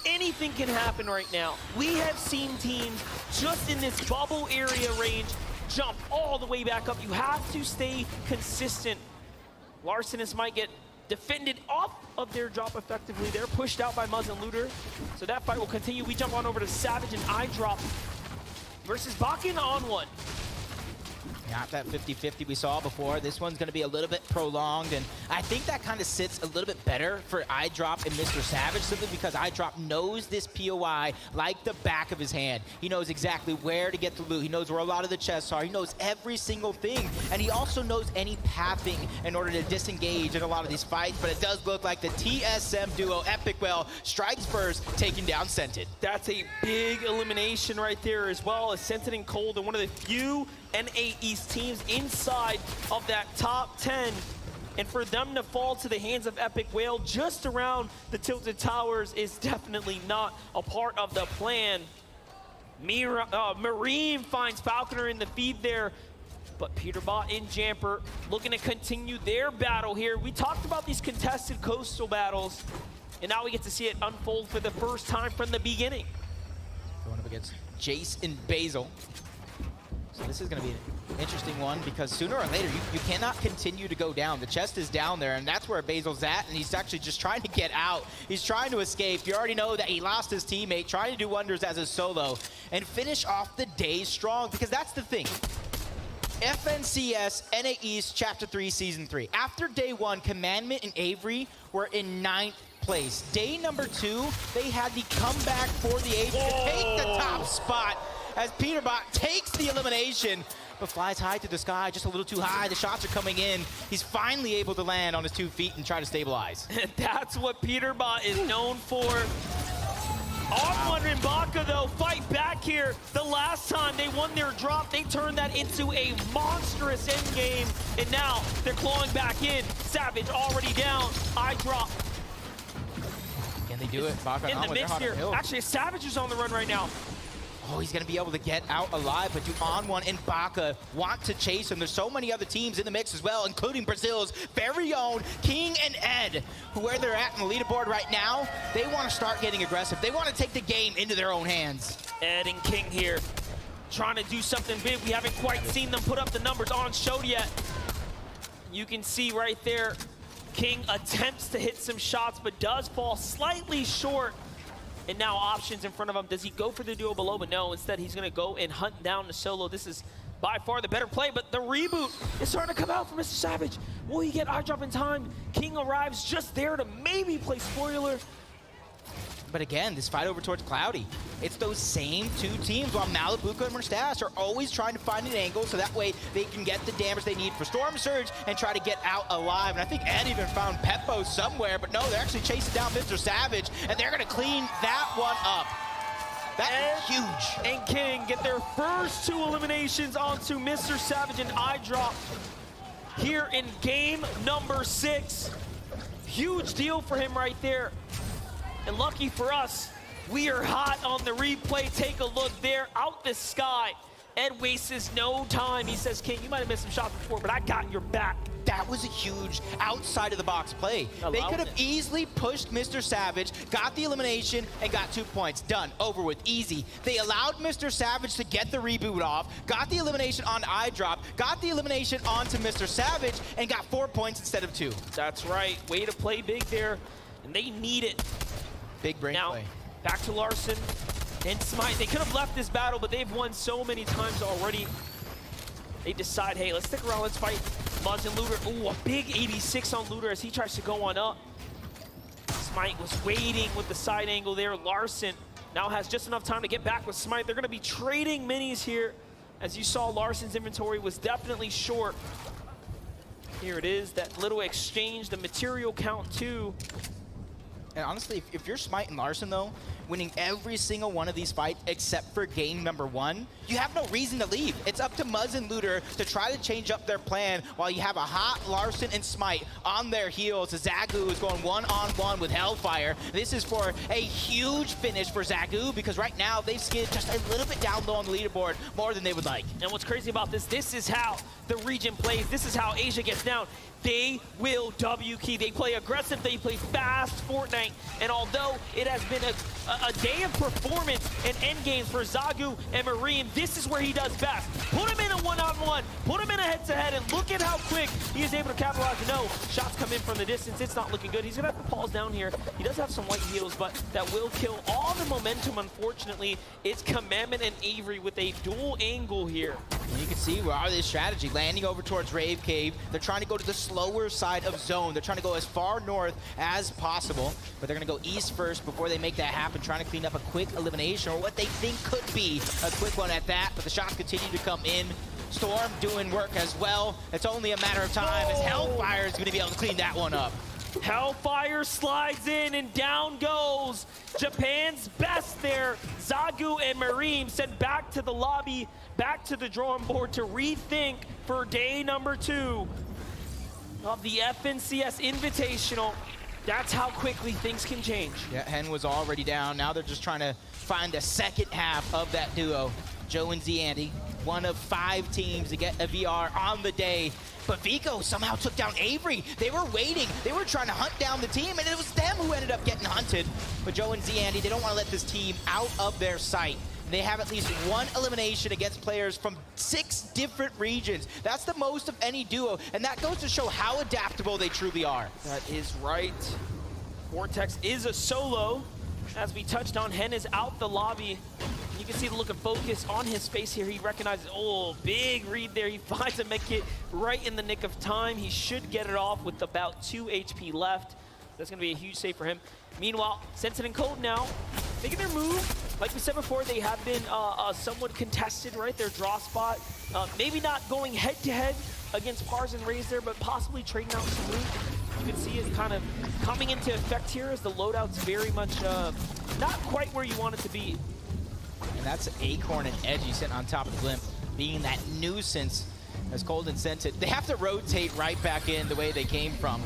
anything can happen right now. We have seen teams just in this bubble area range jump all the way back up. You have to stay consistent. Larcenist might get defended off of their drop effectively. They're pushed out by Muzz and Looter. So that fight will continue. We jump on over to Savage and iDrop versus Bakken on one. Not that 50-50 we saw before. This one's going to be a little bit prolonged, and I think that kind of sits a little bit better for iDrop and Mr. Savage, simply because iDrop knows this POI like the back of his hand. He knows exactly where to get the loot. He knows where a lot of the chests are. He knows every single thing, and he also knows any pathing in order to disengage in a lot of these fights, but it does look like the TSM duo, Epic Whale, strikes first, taking down Scented. That's a big elimination right there, as well as Scented and Cold, and one of the few NA East teams inside of that top 10. And for them to fall to the hands of Epic Whale just around the Tilted Towers is definitely not a part of the plan. Marine finds Falconer in the feed there, but Peterbot and Jamper looking to continue their battle here. We talked about these contested coastal battles, and now we get to see it unfold for the first time from the beginning. Going up against Jace and Basil. So this is going to be an interesting one, because sooner or later, you cannot continue to go down. The chest is down there, and that's where Basil's at, and he's actually just trying to get out. He's trying to escape. You already know that he lost his teammate, trying to do wonders as a solo, and finish off the day strong, because that's the thing. FNCS NA East Chapter 3 Season 3. After day 1, Commandment and Avery were in 9th place. Day number 2, they had the comeback for the Ages to take the top spot, as Peterbot takes the elimination, but flies high to the sky, just a little too high. The shots are coming in. He's finally able to land on his 2 feet and try to stabilize. That's what Peterbot is known for. On1 and Baka, though, fight back here. The last time they won their drop, they turned that into a monstrous endgame, and now they're clawing back in. Savage already down. iDrop. Can they do it? Baka in the mix here. Actually, Savage is on the run right now. Oh, he's going to be able to get out alive, but do On1 and Baka want to chase him. There's so many other teams in the mix as well, including Brazil's very own King and Ed, where they're at in the leaderboard right now. They want to start getting aggressive. They want to take the game into their own hands. Ed and King here, trying to do something big. We haven't quite seen them put up the numbers on show yet. You can see right there, King attempts to hit some shots, but does fall slightly short. And now options in front of him. Does he go for the duo below? But no, instead he's going to go and hunt down the solo. This is by far the better play, but the reboot is starting to come out for Mr. Savage. Will he get iDrop in time? King arrives just there to maybe play spoiler. But again, this fight over towards Cloudy, it's those same 2 teams, while Malibuca and Mustache are always trying to find an angle so that way they can get the damage they need for Storm Surge and try to get out alive. And I think Ed even found Peppo somewhere, but no, they're actually chasing down Mr. Savage, and they're going to clean that one up. That is huge. And King get their first 2 eliminations onto Mr. Savage and iDrop here in game number 6. Huge deal for him right there. And lucky for us, we are hot on the replay. Take a look there, out the sky. Ed wastes no time. He says, King, you might have missed some shots before, but I got your back. That was a huge outside-of-the-box play. They could have easily pushed Mr. Savage, got the elimination, and got 2 points. Done. Over with. Easy. They allowed Mr. Savage to get the reboot off, got the elimination on iDrop, got the elimination onto Mr. Savage, and got 4 points instead of 2. That's right. Way to play big there, and they need it. Big brain now, play. Back to Larson and Smite. They could have left this battle, but they've won so many times already. They decide, hey, let's stick around, let's fight Muzz and Looter, ooh, a big 86 on Looter as he tries to go on up. Smite was waiting with the side angle there. Larssen now has just enough time to get back with Smite. They're gonna be trading minis here. As you saw, Larssen's inventory was definitely short. Here it is, that little exchange, the material count too. And honestly, if you're Smite and Larssen though, winning every single one of these fights except for game number 1, you have no reason to leave. It's up to Muzz and Looter to try to change up their plan while you have a hot Larssen and Smite on their heels. Zagu is going one-on-one with Hellfire. This is for a huge finish for Zagu because right now they've skidded just a little bit down low on the leaderboard, more than they would like. And what's crazy about this is how the region plays. This is how Asia gets down. They will W key. They play aggressive, they play fast Fortnite. And although it has been a day of performance and end games for Zagu and Marine, this is where he does best. Put him in a one-on-one, put him in a head-to-head, and look at how quick he is able to capitalize. No, shots come in from the distance. It's not looking good. He's gonna have to pause down here. He does have some white heals, but that will kill all the momentum, unfortunately. It's Commandment and Avery with a dual angle here. And you can see where are this strategy, landing over towards Rave Cave. They're trying to go to the slower side of zone. They're trying to go as far north as possible, but they're gonna go east first before they make that happen, trying to clean up a quick elimination, or what they think could be a quick one at that, but the shots continue to come in. Storm doing work as well. It's only a matter of time as Hellfire is gonna be able to clean that one up. Hellfire slides in and down goes Japan's best there. Zagu and Marine sent back to the lobby, back to the drawing board to rethink for day number 2 of the FNCS Invitational. That's how quickly things can change. Yeah, Hen was already down. Now they're just trying to find a second half of that duo. Joe and ZAndy, one of 5 teams to get a VR on the day. But Vico somehow took down Avery. They were waiting. They were trying to hunt down the team, and it was them who ended up getting hunted. But Joe and ZAndy, they don't want to let this team out of their sight. They have at least 1 elimination against players from 6 different regions. That's the most of any duo, and that goes to show how adaptable they truly are. That is right. Vortex is a solo. As we touched on, Hen is out the lobby. You can see the look of focus on his face here. He recognizes, oh, big read there. He finds a medkit right in the nick of time. He should get it off with about 2 HP left. That's going to be a huge save for him. Meanwhile, Sensen and Cold now making their move. Like we said before, they have been somewhat contested, right? Their draw spot. Maybe not going head-to-head against Pars and Raze there, but possibly trading out some loot. You can see it kind of coming into effect here as the loadout's very much not quite where you want it to be. And that's Acorn and Edgy sitting on top of the Blimp, being that nuisance as Cold and Sensen. They have to rotate right back in the way they came from.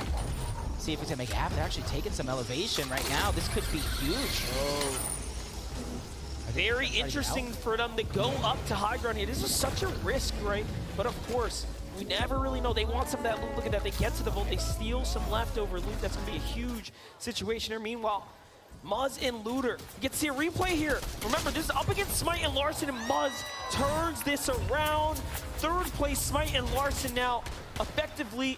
See if it's gonna make it happen. They're actually taking some elevation right now. This could be huge. Oh. Very interesting for them to go up to high ground here. This is such a risk, right? But of course, we never really know. They want some of that loot. Look at that. They get to the vault. They steal some leftover loot. That's going to be a huge situation here. Meanwhile, Muzz and Looter. You get to see a replay here. Remember, this is up against Smite and Larssen, and Muzz turns this around. 3rd place, Smite and Larssen now effectively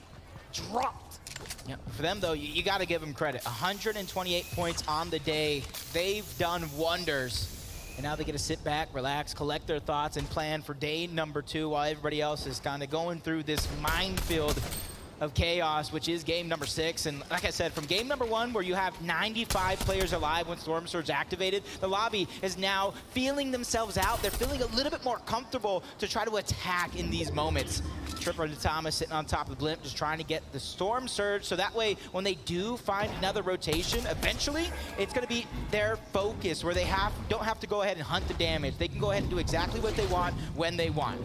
dropped. Yeah, for them, though, you got to give them credit. 128 points on the day. They've done wonders. And now they get to sit back, relax, collect their thoughts, and plan for day number 2 while everybody else is kind of going through this minefield of chaos, which is game number 6. And like I said, from game number 1, where you have 95 players alive when Storm Surge activated, the lobby is now feeling themselves out. They're feeling a little bit more comfortable to try to attack in these moments. Tripper and Thomas sitting on top of the Blimp, just trying to get the Storm Surge, so that way, when they do find another rotation, eventually, it's going to be their focus, where they don't have to go ahead and hunt the damage. They can go ahead and do exactly what they want, when they want.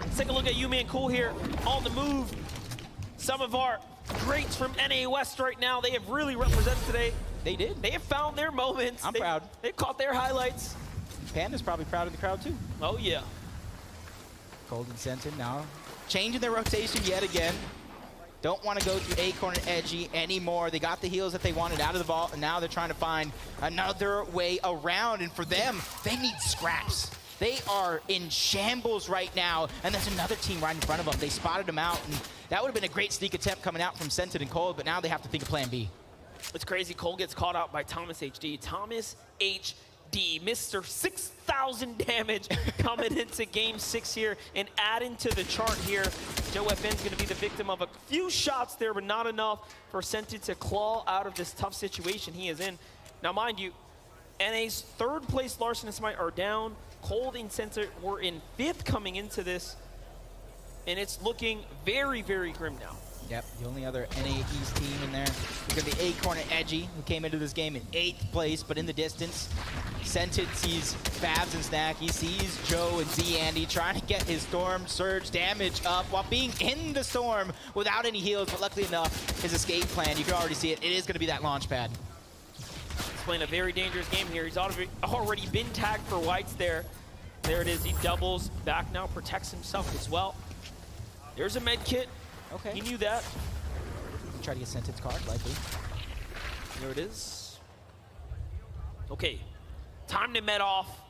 Let's take a look at Yuumi and Cool here, on the move. Some of our greats from NA West right now, they have really represented today. They did. They have found their moments. I'm proud. They caught their highlights. Panda's probably proud of the crowd, too. Oh, yeah. Cold and Sensen now changing their rotation yet again. Don't want to go to Acorn and Edgy anymore. They got the heals that they wanted out of the vault, and now they're trying to find another way around. And for them, they need scraps. They are in shambles right now, and there's another team right in front of them. They spotted them out, and that would have been a great sneak attempt coming out from Sensen and Cold, but now they have to think of plan B. It's crazy. Cole gets caught out by Thomas HD. Thomas HD, Mr. 6,000 damage coming into game 6 here and adding to the chart here. Joe FN's going to be unfortunately the victim of a few shots there, but not enough for Scented to claw out of this tough situation he is in. Now, mind you, NA's third place Larson and Smite are down. Cold and Scented were in 5th coming into this, and it's looking very, very grim now. Yep, the only other NA East team in there. We've got the Acorn and Edgy, who came into this game in 8th place, but in the distance. Scented sees Fabs and Snack. He sees Joe and Z Andy trying to get his Storm Surge damage up while being in the storm without any heals, but luckily enough, his escape plan, you can already see it. It is going to be that launch pad. He's playing a very dangerous game here. He's already been tagged for whites there. There it is. He doubles back now, protects himself as well. There's a med kit. Okay. He knew that. Try to get Scented's card, likely. There it is. Okay, time to med off.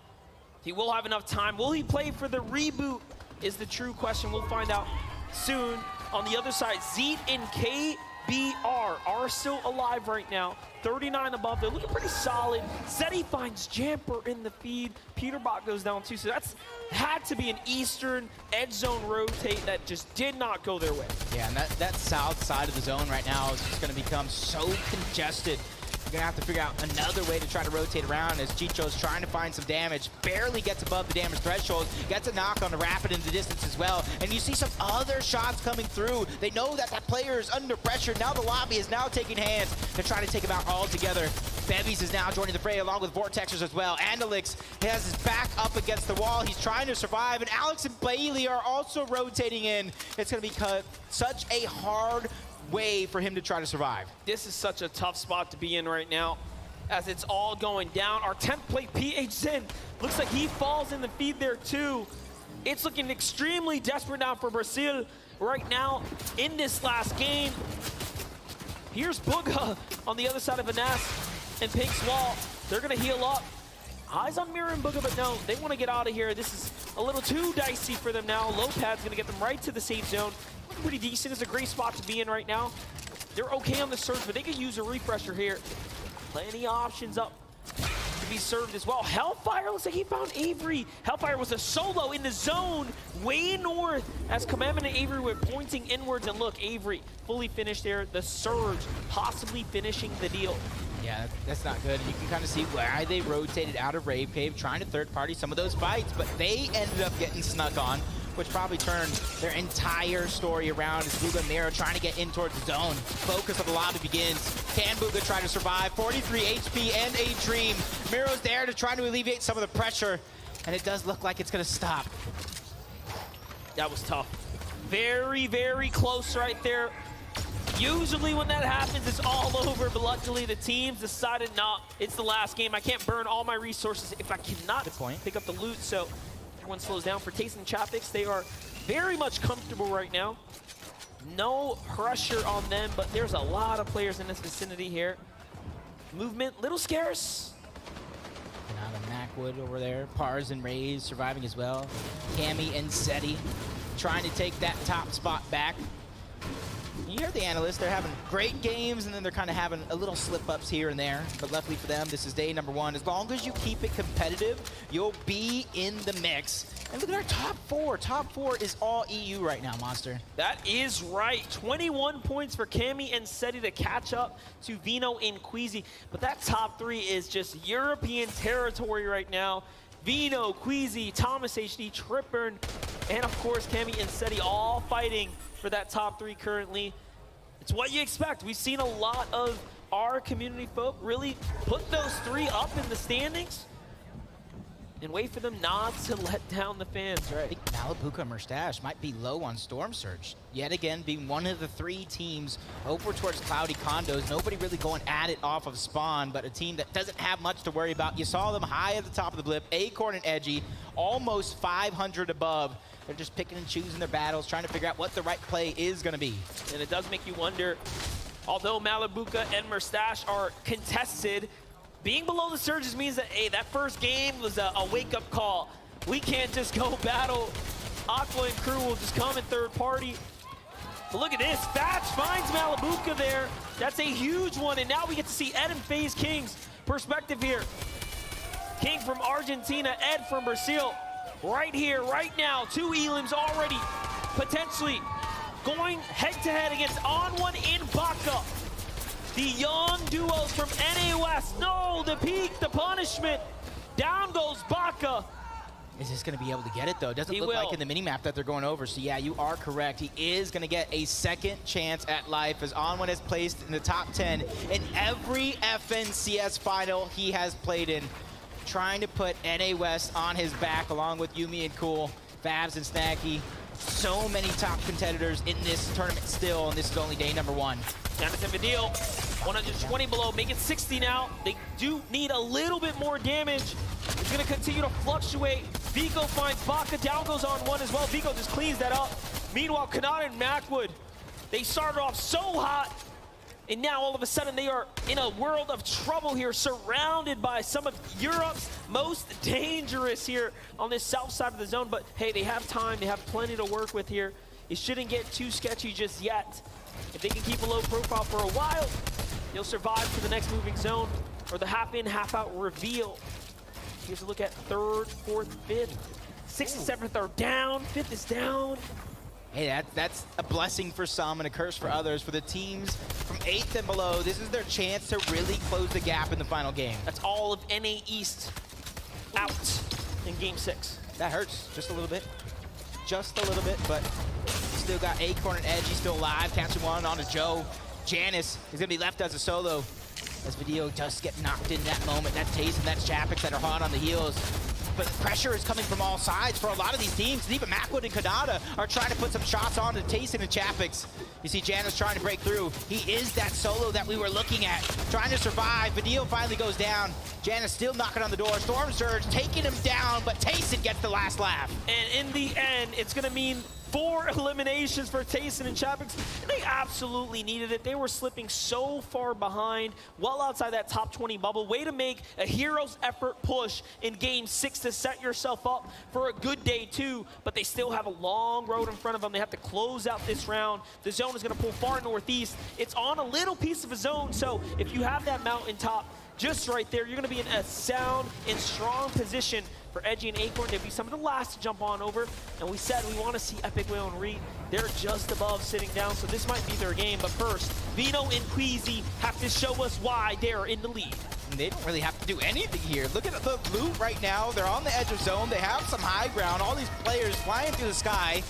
He will have enough time. Will he play for the reboot is the true question. We'll find out soon. On the other side, Zeet and KBR are still alive right now. 39 above. They're looking pretty solid. Seti finds Jamper in the feed. Peterbot goes down too. So that's had to be an Eastern edge zone rotate that just did not go their way. Yeah, and that south side of the zone right now is just going to become so congested. You're going to have to figure out another way to try to rotate around as Chicho's trying to find some damage. Barely gets above the damage threshold. Gets a knock on the Rapid in the distance as well. And you see some other shots coming through. They know that that player is under pressure. Now the lobby is now taking hands to try to take him out all together. Bevies is now joining the fray along with Vortexers as well. Andalix has his back up against the wall. He's trying to survive. And Alex and Bailey are also rotating in. It's going to be such a hard way for him to try to survive. This is such a tough spot to be in right now as it's all going down. Our 10th plate PH Zen looks like he falls in the feed there too. It's looking extremely desperate now for Brazil right now in this last game. Here's Booga on the other side of Vanas and Pink's wall. They're gonna heal up. Eyes on Mira and Booga, but no, they want to get out of here. This is a little too dicey for them now. Lopad's gonna get them right to the safe zone. Pretty decent. It's a great spot to be in right now. They're okay on the surge, but they could use a refresher here. Plenty of options up to be served as well. Hellfire looks like he found Avery. Hellfire was a solo in the zone way north as Kamam and Avery were pointing inwards. And look, Avery fully finished there. The surge possibly finishing the deal. Yeah, that's not good. And you can kind of see why they rotated out of Rave Cave, trying to third party some of those fights, but they ended up getting snuck on, which probably turned their entire story around as Booga and Miro trying to get in towards the zone. Focus of the lobby begins. Can Booga try to survive? 43 HP and a dream. Miro's there to try to alleviate some of the pressure, and it does look like it's gonna stop. That was tough. Very, very close right there. Usually when that happens, it's all over, but luckily the teams decided, nah, it's the last game. I can't burn all my resources if I cannot pick up the loot, so everyone slows down. For Taste and Chapix, they are very much comfortable right now. No pressure on them, but there's a lot of players in this vicinity here. Movement, little scarce. Now the Macwood over there, Pars and Raze surviving as well. Cammy and Seti trying to take that top spot back. You hear the analysts, they're having great games, and then they're kind of having a little slip-ups here and there. But luckily for them, this is day number 1. As long as you keep it competitive, you'll be in the mix. And look at our top 4. Top 4 is all EU right now, Monster. That is right. 21 points for Cammy and Seti to catch up to Vino and Queasy. But that top 3 is just European territory right now. Vino, Queasy, Thomas HD, Tripburn, and of course Cammy and Seti all fighting for that top 3 currently. It's what you expect. We've seen a lot of our community folk really put those 3 up in the standings and wait for them not to let down the fans, right? I think Malabuka and Murstache might be low on Storm Surge. Yet again, being one of the 3 teams over towards Cloudy Condos. Nobody really going at it off of spawn, but a team that doesn't have much to worry about. You saw them high at the top of the blip. Acorn and Edgy, almost 500 above. They're just picking and choosing their battles, trying to figure out what the right play is going to be. And it does make you wonder, although Malabuka and Murstache are contested, being below the surges means that, hey, that first game was a wake-up call. We can't just go battle. Aqua and crew will just come in third party. But look at this, Thatch finds Malabuka there. That's a huge one, and now we get to see Ed and FaZe King's perspective here. King from Argentina, Ed from Brazil. Right here, right now, 2 elims already potentially going head-to-head against On1 in Baka. The young duos from NA West. No, the peak, the punishment. Down goes Baka. Is this going to be able to get it, though? It doesn't look like in the minimap that they're going over. So, yeah, you are correct. He is going to get a second chance at life as On1 is placed in the top 10 in every FNCS final he has played in, trying to put NA West on his back along with Yumi and Cool, Fabs and Snacky. So many top competitors in this tournament still, and this is only day number 1. Jonathan Vidal, 120 below, make it 60 now. They do need a little bit more damage. It's gonna continue to fluctuate. Vico finds Baka, down goes On1 as well. Vico just cleans that up. Meanwhile, Kanata and Macwood, they started off so hot, and now all of a sudden they are in a world of trouble here, surrounded by some of Europe's most dangerous here on this south side of the zone. But hey, they have time, they have plenty to work with here. It shouldn't get too sketchy just yet. If they can keep a low profile for a while, they'll survive to the next moving zone or the half-in, half-out reveal. Here's a look at 3rd, 4th, 5th. 6th and 7th are down, 5th is down. Hey, that's a blessing for some and a curse for others. For the teams from 8th and below, this is their chance to really close the gap in the final game. That's all of NA East out in Game 6. That hurts just a little bit. Just a little bit, but still got Acorn and Edgy still alive. Catching one onto Joe. Janice is going to be left as a solo as Video just get knocked in that moment. That's Taze and that's Chapix that are hot on the heels. But pressure is coming from all sides for a lot of these teams. And even Macwood and Kanata are trying to put some shots on to Tayson and Chapix. You see Janice trying to break through. He is that solo that we were looking at, trying to survive. Video finally goes down. Janice still knocking on the door. Storm Surge taking him down, but Tayson gets the last laugh. And in the end, it's gonna mean 4 eliminations for Tayson and Chapix. They absolutely needed it. They were slipping so far behind, well outside that top 20 bubble. Way to make a hero's effort push in Game 6 to set yourself up for a good day 2, but they still have a long road in front of them. They have to close out this round. The zone is gonna pull far northeast. It's on a little piece of a zone, so if you have that mountaintop just right there, you're gonna be in a sound and strong position for Edgy and Acorn. They'll be some of the last to jump on over. And we said we want to see Epic Whale and Reed. They're just above sitting down, so this might be their game. But first, Vino and Queasy have to show us why they're in the lead. And they don't really have to do anything here. Look at the loot right now. They're on the edge of zone. They have some high ground. All these players flying through the sky.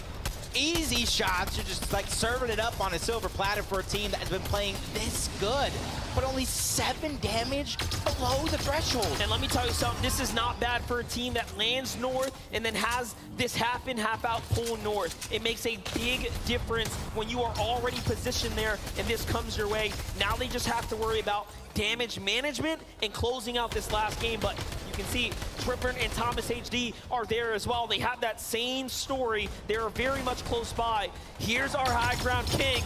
Easy shots. You're just like serving it up on a silver platter for a team that has been playing this good, but only 7 damage below the threshold. And let me tell you something, this is not bad for a team that lands north and then has this half-in, half-out pull north. It makes a big difference when you are already positioned there and this comes your way. Now they just have to worry about damage management and closing out this last game. But you can see Tripper and Thomas HD are there as well. They have that same story. They are very much close by. Here's our high ground kings,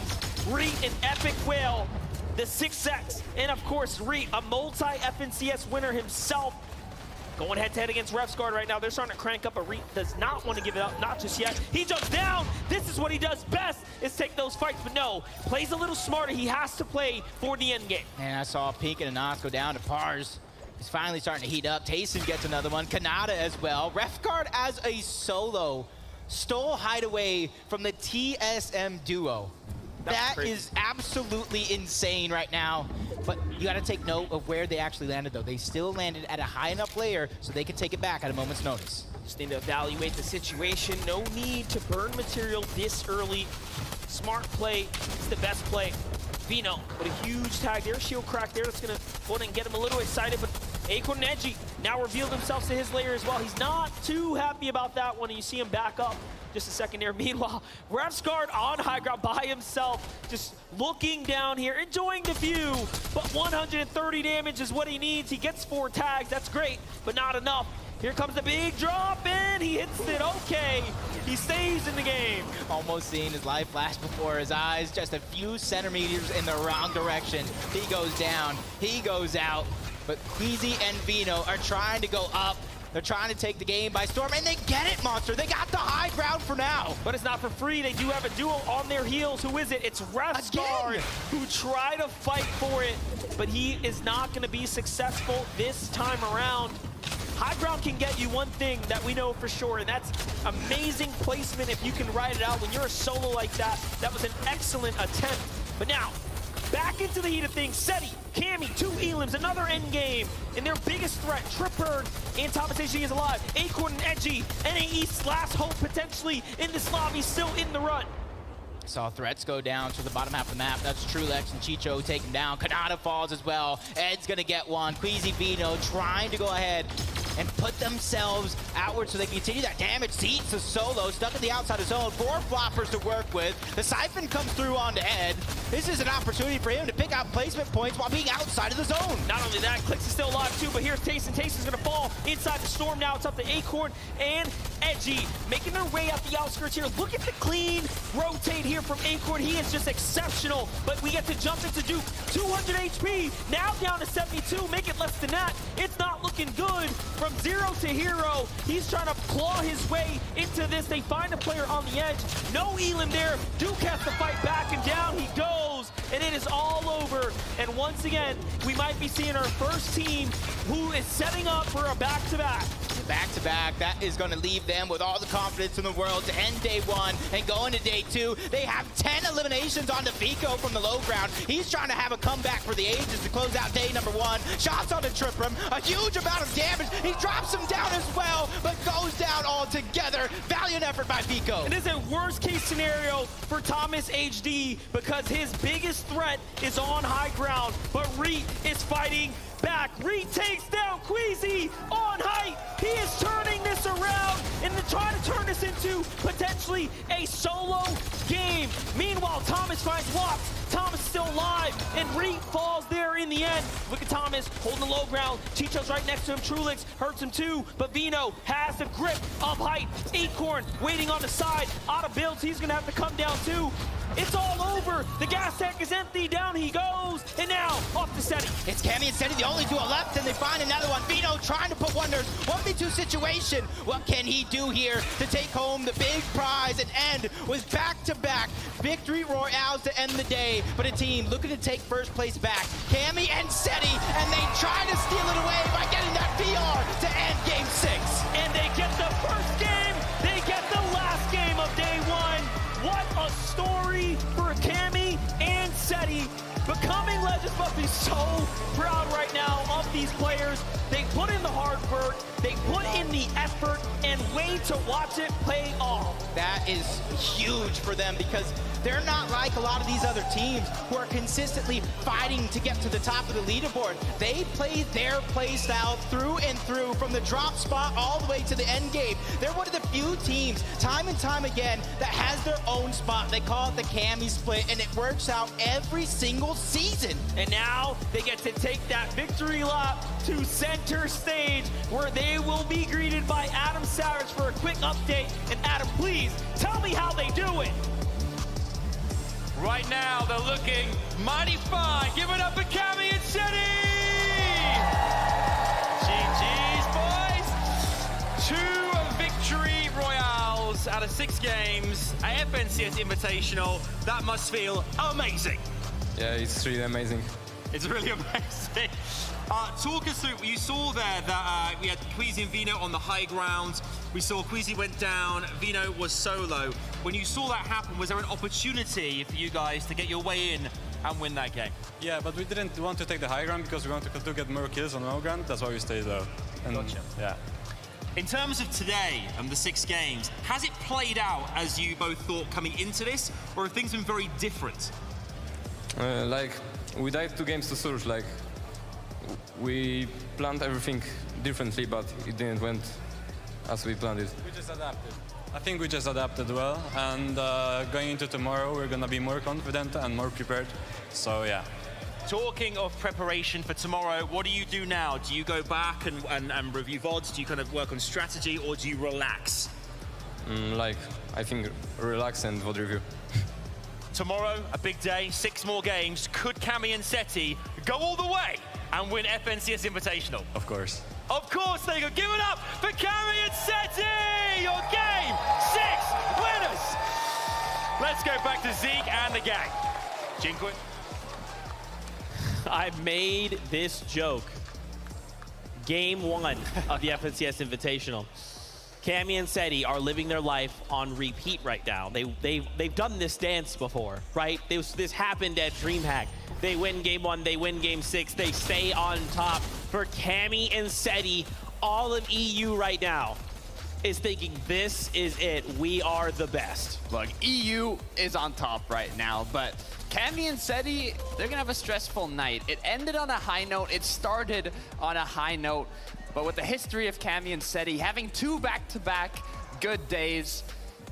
Reet and Epic Whale, the 6X, and of course Reet, a multi-FNCS winner himself, going head-to-head against Refsguard right now. They're starting to crank up, but Reet does not want to give it up, not just yet. He jumps down. This is what he does best, is take those fights, but no, plays a little smarter. He has to play for the end game. And I saw Pink and Anas go down to Pars. He's finally starting to heat up. Tayson gets another one. Kanata as well. Refguard as a solo stole Hideaway from the TSM duo. That is absolutely insane right now. But you got to take note of where they actually landed, though. They still landed at a high enough layer so they can take it back at a moment's notice. Just need to evaluate the situation. No need to burn material this early. Smart play. It's the best play. Vino with a huge tag there. Shield crack there. That's going to go ahead and get him a little excited. But Acorn and Edgy now revealed themselves to his layer as well. He's not too happy about that one. You see him back up just a second there. Meanwhile, Refsguard on high ground by himself, just looking down here, enjoying the view. But 130 damage is what he needs. He gets 4 tags. That's great, but not enough. Here comes the big drop, and he hits it. Okay, he stays in the game. Almost seeing his life flash before his eyes, just a few centimeters in the wrong direction. He goes down, he goes out, but Queasy and Vino are trying to go up. They're trying to take the game by storm, and they get it, Monster. They got the high ground for now. But it's not for free. They do have a duo on their heels. Who is it? It's Refsguard, who tried to fight for it, but he is not going to be successful this time around. High ground can get you one thing that we know for sure, and that's amazing placement if you can ride it out when you're a solo like that. That was an excellent attempt. But now, back into the heat of things. Seti, Cammy, 2 Elims, another end game. And their biggest threat, Tripburn and Thomas HG is alive. Acorn and Edgy, NA East's last hope potentially in this lobby, still in the run. Saw threats go down to the bottom half of the map. That's Trulex and Chicho taken down. Kanata falls as well. Ed's gonna get one. Queasy Vino trying to go ahead and put themselves outward so they can continue that damage. Zeets is solo, stuck in the outside of zone. 4 floppers to work with. The Siphon comes through onto Ed. This is an opportunity for him to pick out placement points while being outside of the zone. Not only that, Clix is still alive too, but here's Tayson. Tayson's gonna fall inside the storm now. It's up to Acorn and Edgy, making their way up the outskirts here. Look at the clean rotate here from Acorn. He is just exceptional, but we get to jump into Duke. 200 HP, now down to 72, make it less than that. It's not looking good. From 0 to hero, he's trying to claw his way into this. They find a player on the edge. No Elim there. Duke has to fight back, and down he goes, and it is all over. And once again, we might be seeing our first team who is setting up for a back-to-back. Back-to-back, that is going to leave them with all the confidence in the world to end day 1 and go into day 2. They have 10 eliminations onto Vico from the low ground. He's trying to have a comeback for the ages to close out day number 1. Shots onto Triprum, a huge amount of damage. He drops him down as well, but goes down altogether. Valiant effort by Vico. It is a worst-case scenario for Thomas HD because his biggest threat is on high ground, but Reet is fighting back. Reet takes down Queasy on height. He is turning this around and trying to turn this into potentially a solo game. Meanwhile, Thomas finds Wops. Thomas still alive, and Reet falls there in the end. Look at Thomas holding the low ground. Chicho's right next to him. Trulix hurts him too, but Vino has the grip of height. Acorn waiting on the side. Out of builds, he's gonna have to come down too. It's all over. The gas tank is empty. Down he goes, and now off to Seti. It's Cammy and Seti, the only 2 are left, and they find another one. Vino trying to put wonders. 1v2 situation. What can he do here to take home the big prize and end with back-to-back victory royales to end the day? But a team looking to take first place back. Cammy and Seti, and they try to steal it away by getting that VR to end game 6. And they get the first game. They get the last game of day 1. What a story for Cammy and Seti. Becoming legends must be so proud right now of these players. They put in the hard work, they put in the effort, and wait to watch it pay off. That is huge for them because they're not like a lot of these other teams who are consistently fighting to get to the top of the leaderboard. They play their play style through and through, from the drop spot all the way to the end game. They're one of the few teams, time and time again, that has their own spot. They call it the Cammy split, and it works out every single season. And now they get to take that victory lap to center stage, where they will be greeted by Adam Savage for a quick update. And Adam, please tell me how they do it. Right now, they're looking mighty fine. Give it up for Cammy and Seti! GG's, boys! 2 victory royales out of 6 games at FNCS Invitational. That must feel amazing. Yeah, it's really amazing. It's really amazing. Talk us through, you saw there that we had Queasy and Vino on the high ground. We saw Queasy went down, Vino was solo. When you saw that happen, was there an opportunity for you guys to get your way in and win that game? Yeah, but we didn't want to take the high ground because we wanted to get more kills on low ground. That's why we stayed low. And Gotcha. Yeah. In terms of today and the 6 games, has it played out as you both thought coming into this, or have things been very different? Like, we died 2 games to Surge, like, we planned everything differently, but it didn't went as we planned it. We just adapted. I think we just adapted well, and going into tomorrow, we're gonna be more confident and more prepared, so yeah. Talking of preparation for tomorrow, what do you do now? Do you go back and review VODs? Do you kind of work on strategy, or do you relax? Like, I think relax and VOD review. Tomorrow, a big day, 6 more games. Could Cammy and Seti go all the way and win FNCS Invitational? Of course. Of course they go. Give it up for Cammy and Seti! Your game 6 winners! Let's go back to Zeke and the gang. Jinquit. I made this joke Game 1 of the FNCS Invitational. Cammy and Seti are living their life on repeat right now. They've done this dance before, right? This happened at DreamHack. They win Game 1, they win Game 6, they stay on top. For Cammy and Seti, all of EU right now is thinking this is it. We are the best. Look, EU is on top right now, but Cammy and Seti, they're gonna have a stressful night. It ended on a high note, it started on a high note, but with the history of Cammy and Seti, having 2 back-to-back good days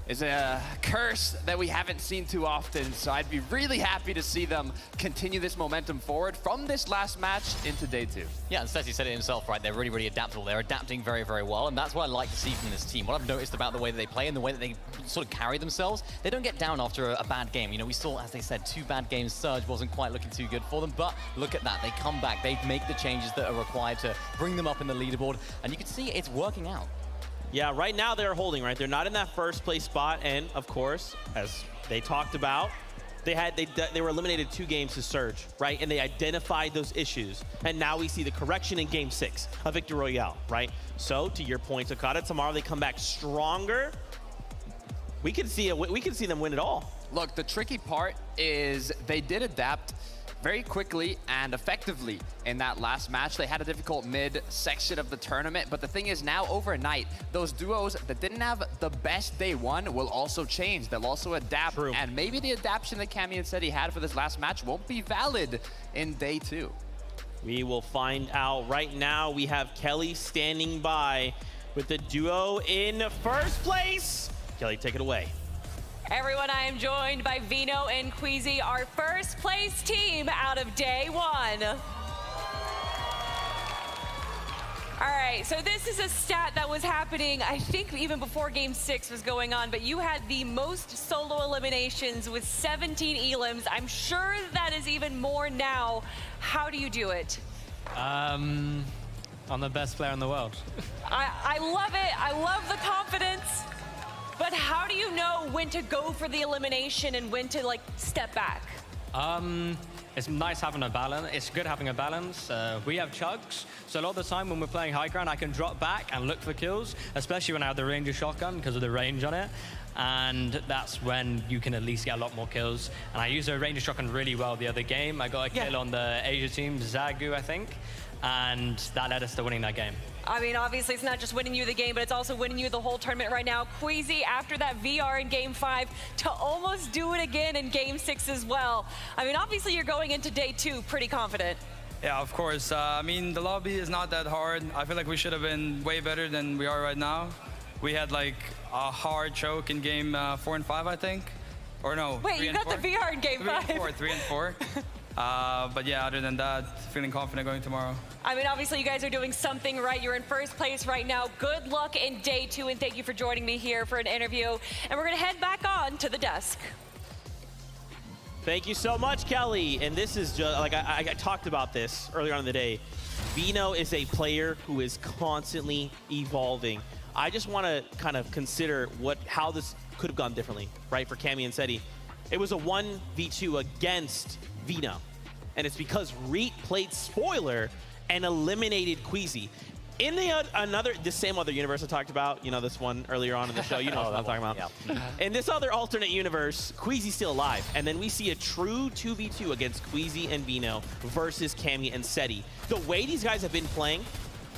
is a curse that we haven't seen too often. So I'd be really happy to see them continue this momentum forward from this last match into day 2. Yeah, and Seti said it himself, right? They're really, really adaptable. They're adapting very, very well, and that's what I like to see from this team. What I've noticed about the way that they play and the way that they sort of carry themselves, they don't get down after a bad game. You know, we saw, as they said, 2 bad games. Surge wasn't quite looking too good for them, but look at that. They come back. They make the changes that are required to bring them up in the leaderboard, and you can see it's working out. Yeah, right now they're holding, right? They're not in that first place spot, and of course, as they talked about, they were eliminated 2 games to Surge, right? And they identified those issues, and now we see the correction in Game 6 of Victory Royale, right? So to your point, Okada, tomorrow they come back stronger. We can see them win it all. Look, the tricky part is they did adapt very quickly and effectively in that last match. They had a difficult mid-section of the tournament, but the thing is now overnight, those duos that didn't have the best day 1 will also change. They'll also adapt, and maybe the adaptation that Cammy and Seti had for this last match won't be valid in day 2. We will find out. Right now, we have Kelly standing by with the duo in first place. Kelly, take it away. Everyone, I am joined by Vino and Queasy, our first place team out of day 1. All right, so this is a stat that was happening, I think, even before Game 6 was going on, but you had the most solo eliminations with 17 elims. I'm sure that is even more now. How do you do it? I'm the best player in the world. I love it. I love the confidence. But how do you know when to go for the elimination and when to, like, step back? It's nice having a balance. It's good having a balance. We have chugs, so a lot of the time when we're playing high ground, I can drop back and look for kills, especially when I have the Ranger shotgun because of the range on it. And that's when you can at least get a lot more kills. And I used the Ranger shotgun really well the other game. I got a kill on the Asia team, Zagu, I think, and that led us to winning that game. I mean, obviously, it's not just winning you the game, but it's also winning you the whole tournament right now. Queasy, after that VR in Game 5, to almost do it again in Game 6 as well. I mean, obviously, you're going into day 2 pretty confident. Yeah, of course. I mean, the lobby is not that hard. I feel like we should have been way better than we are right now. We had, like, a hard choke in Game 4 and 5, I think. Or no, Wait, you got the VR in Game 5. 3 and 4. But yeah, other than that, feeling confident going tomorrow. I mean, obviously, you guys are doing something right. You're in first place right now. Good luck in day 2, and thank you for joining me here for an interview. And we're going to head back on to the desk. Thank you so much, Kelly. And this is just, like I talked about this earlier on in the day. Vino is a player who is constantly evolving. I just want to kind of consider how this could have gone differently, right, for Cammy and Seti. It was a 1v2 against Vino, and it's because Reet played spoiler and eliminated Queasy. In the same other universe I talked about, you know, this one earlier on in the show, you know what I'm talking about. Yeah. In this other alternate universe, Queasy's still alive, and then we see a true 2v2 against Queasy and Vino versus Cammy and Seti. The way these guys have been playing,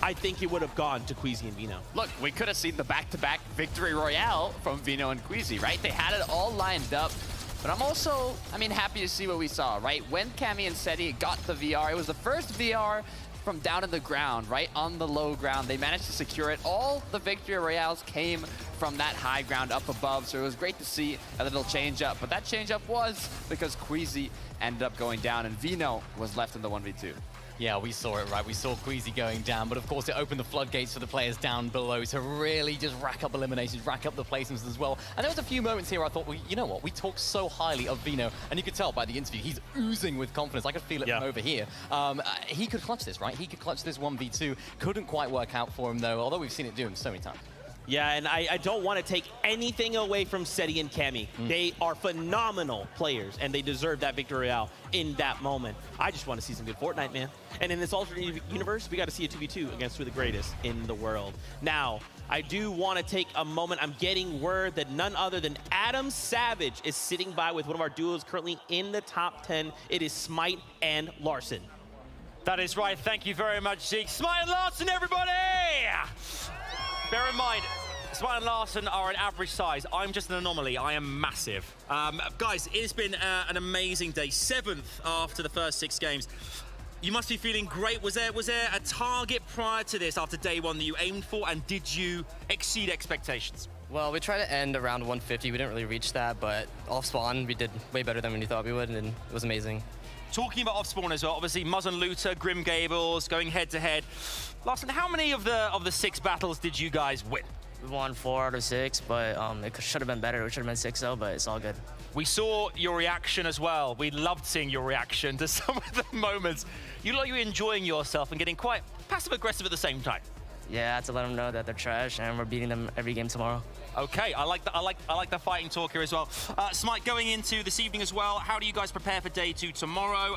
I think it would have gone to Queasy and Vino. Look, we could have seen the back-to-back Victory Royale from Vino and Queasy, right? They had it all lined up. But I'm also, happy to see what we saw, right? When Cammy and Seti got the VR, it was the first VR from down in the ground, right? On the low ground. They managed to secure it. All the Victory Royales came from that high ground up above, so it was great to see a little change up. But that change up was because Queasy ended up going down and Vino was left in the 1v2. Yeah, we saw it, right? We saw Queasy going down, but of course it opened the floodgates for the players down below to really just rack up eliminations, rack up the placements as well. And there was a few moments here I thought, well, you know what? We talked so highly of Vino, and you could tell by the interview, he's oozing with confidence. I could feel it from over here. He could clutch this, right? He could clutch this 1v2. Couldn't quite work out for him, though, although we've seen it do him so many times. Yeah, and I don't want to take anything away from Seti and Cammy. They are phenomenal players, and they deserve that victory royale in that moment. I just want to see some good Fortnite, man. And in this alternate universe, we got to see a 2v2 against two of the greatest in the world. Now, I do want to take a moment. I'm getting word that none other than Adam Savage is sitting by with one of our duos currently in the top 10. It is Smite and Larson. That is right. Thank you very much, Zeke. Smite and Larson, everybody! Bear in mind, Smite and Larson are an average size. I'm just an anomaly. I am massive. Guys, it's been an amazing day. 7th after the first 6 games. You must be feeling great. Was there a target prior to this after day 1 that you aimed for, and did you exceed expectations? Well, we tried to end around 150. We didn't really reach that, but off spawn, we did way better than we thought we would, and it was amazing. Talking about off spawn as well, obviously Muzz and Looter, Grim Gables going head to head. Larson, how many of the 6 battles did you guys win? We won 4 out of 6, but it should have been better. It should have been 6 though, but it's all good. We saw your reaction as well. We loved seeing your reaction to some of the moments. You look like you're enjoying yourself and getting quite passive aggressive at the same time. Yeah, I had to let them know that they're trash, and we're beating them every game tomorrow. Okay, I like the fighting talk here as well. Smite, going into this evening as well, how do you guys prepare for day 2 tomorrow?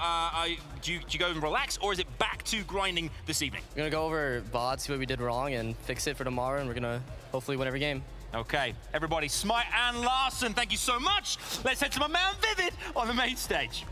Do you go and relax, or is it back to grinding this evening? We're gonna go over VOD, see what we did wrong, and fix it for tomorrow, and we're gonna hopefully win every game. Okay, everybody, Smite and Larson, thank you so much. Let's head to my man Vivid on the main stage.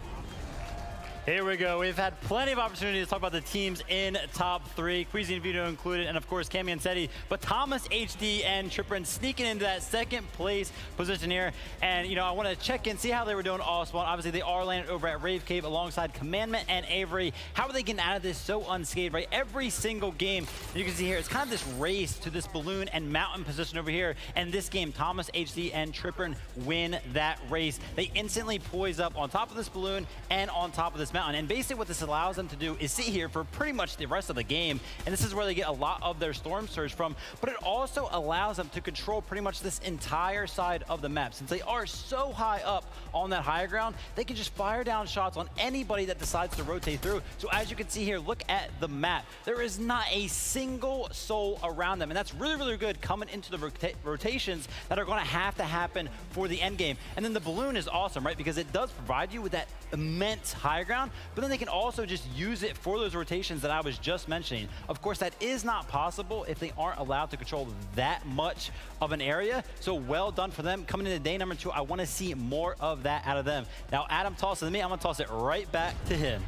Here we go. We've had plenty of opportunities to talk about the teams in top 3, Queasy and Vito included, and of course Cammy and Seti. But Thomas, HD, and Trippin sneaking into that 2nd place position here. And you know, I want to check in, see how they were doing all spawn. Obviously, they are landed over at Rave Cave alongside Commandment and Avery. How are they getting out of this so unscathed, right? Every single game, you can see here, it's kind of this race to this balloon and mountain position over here. And this game, Thomas, HD, and Trippin win that race. They instantly poise up on top of this balloon and on top of this mountain. And basically what this allows them to do is sit here for pretty much the rest of the game. And this is where they get a lot of their storm surge from. But it also allows them to control pretty much this entire side of the map. Since they are so high up on that higher ground, they can just fire down shots on anybody that decides to rotate through. So as you can see here, look at the map. There is not a single soul around them. And that's really, really good coming into the rotations that are going to happen for the end game. And then the balloon is awesome, right? Because it does provide you with that immense high ground, but then they can also just use it for those rotations that I was just mentioning. Of course, that is not possible if they aren't allowed to control that much of an area. So well done for them. Coming into day number 2, I want to see more of that out of them. Now, Adam tosses to me. I'm going to toss it right back to him.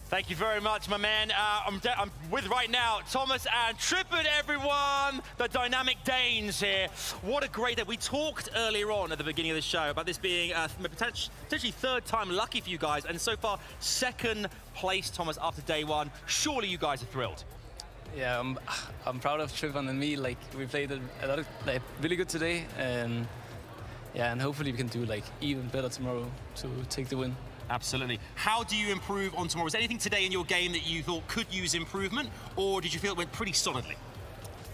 Thank you very much, my man. I'm with right now Thomas and Trippin, everyone. The dynamic Danes here. What a great day. We talked earlier on at the beginning of the show about this being potentially 3rd time lucky for you guys, and so far 2nd place, Thomas, after day 1. Surely you guys are thrilled. Yeah, I'm proud of Trippin and me. Like, we played a lot of, really good today, and yeah, and hopefully we can do even better tomorrow to take the win. Absolutely. How do you improve on tomorrow? Was there anything today in your game that you thought could use improvement, or did you feel it went pretty solidly?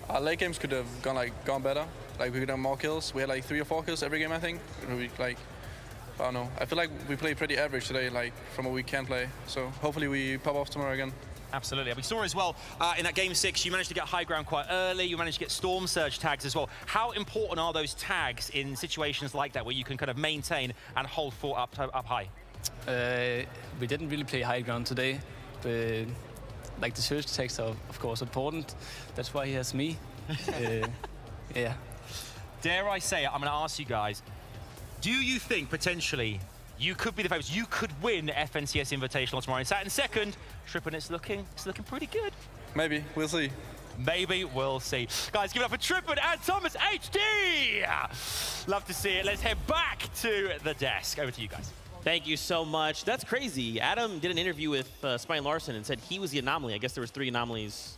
Our late games could have gone better. We could have more kills. We had 3 or 4 kills every game, I think. I don't know. I feel like we played pretty average today, from what we can play. So hopefully we pop off tomorrow again. Absolutely. We saw as well in that game 6, you managed to get high ground quite early. You managed to get storm surge tags as well. How important are those tags in situations like that, where you can kind of maintain and hold fort up high? We didn't really play high ground today, but the surge tags are of course important. That's why he has me. Yeah. Dare I say it, I'm going to ask you guys, do you think potentially you could be the favorites? You could win FNCS Invitational tomorrow. Sat in 2nd, Trippin, it's looking pretty good. Maybe, we'll see. Maybe we'll see. Guys, give it up for Trippin and Thomas HD! Love to see it. Let's head back to the desk. Over to you guys. Thank you so much. That's crazy. Adam did an interview with Smite and Larson and said he was the anomaly. I guess there was 3 anomalies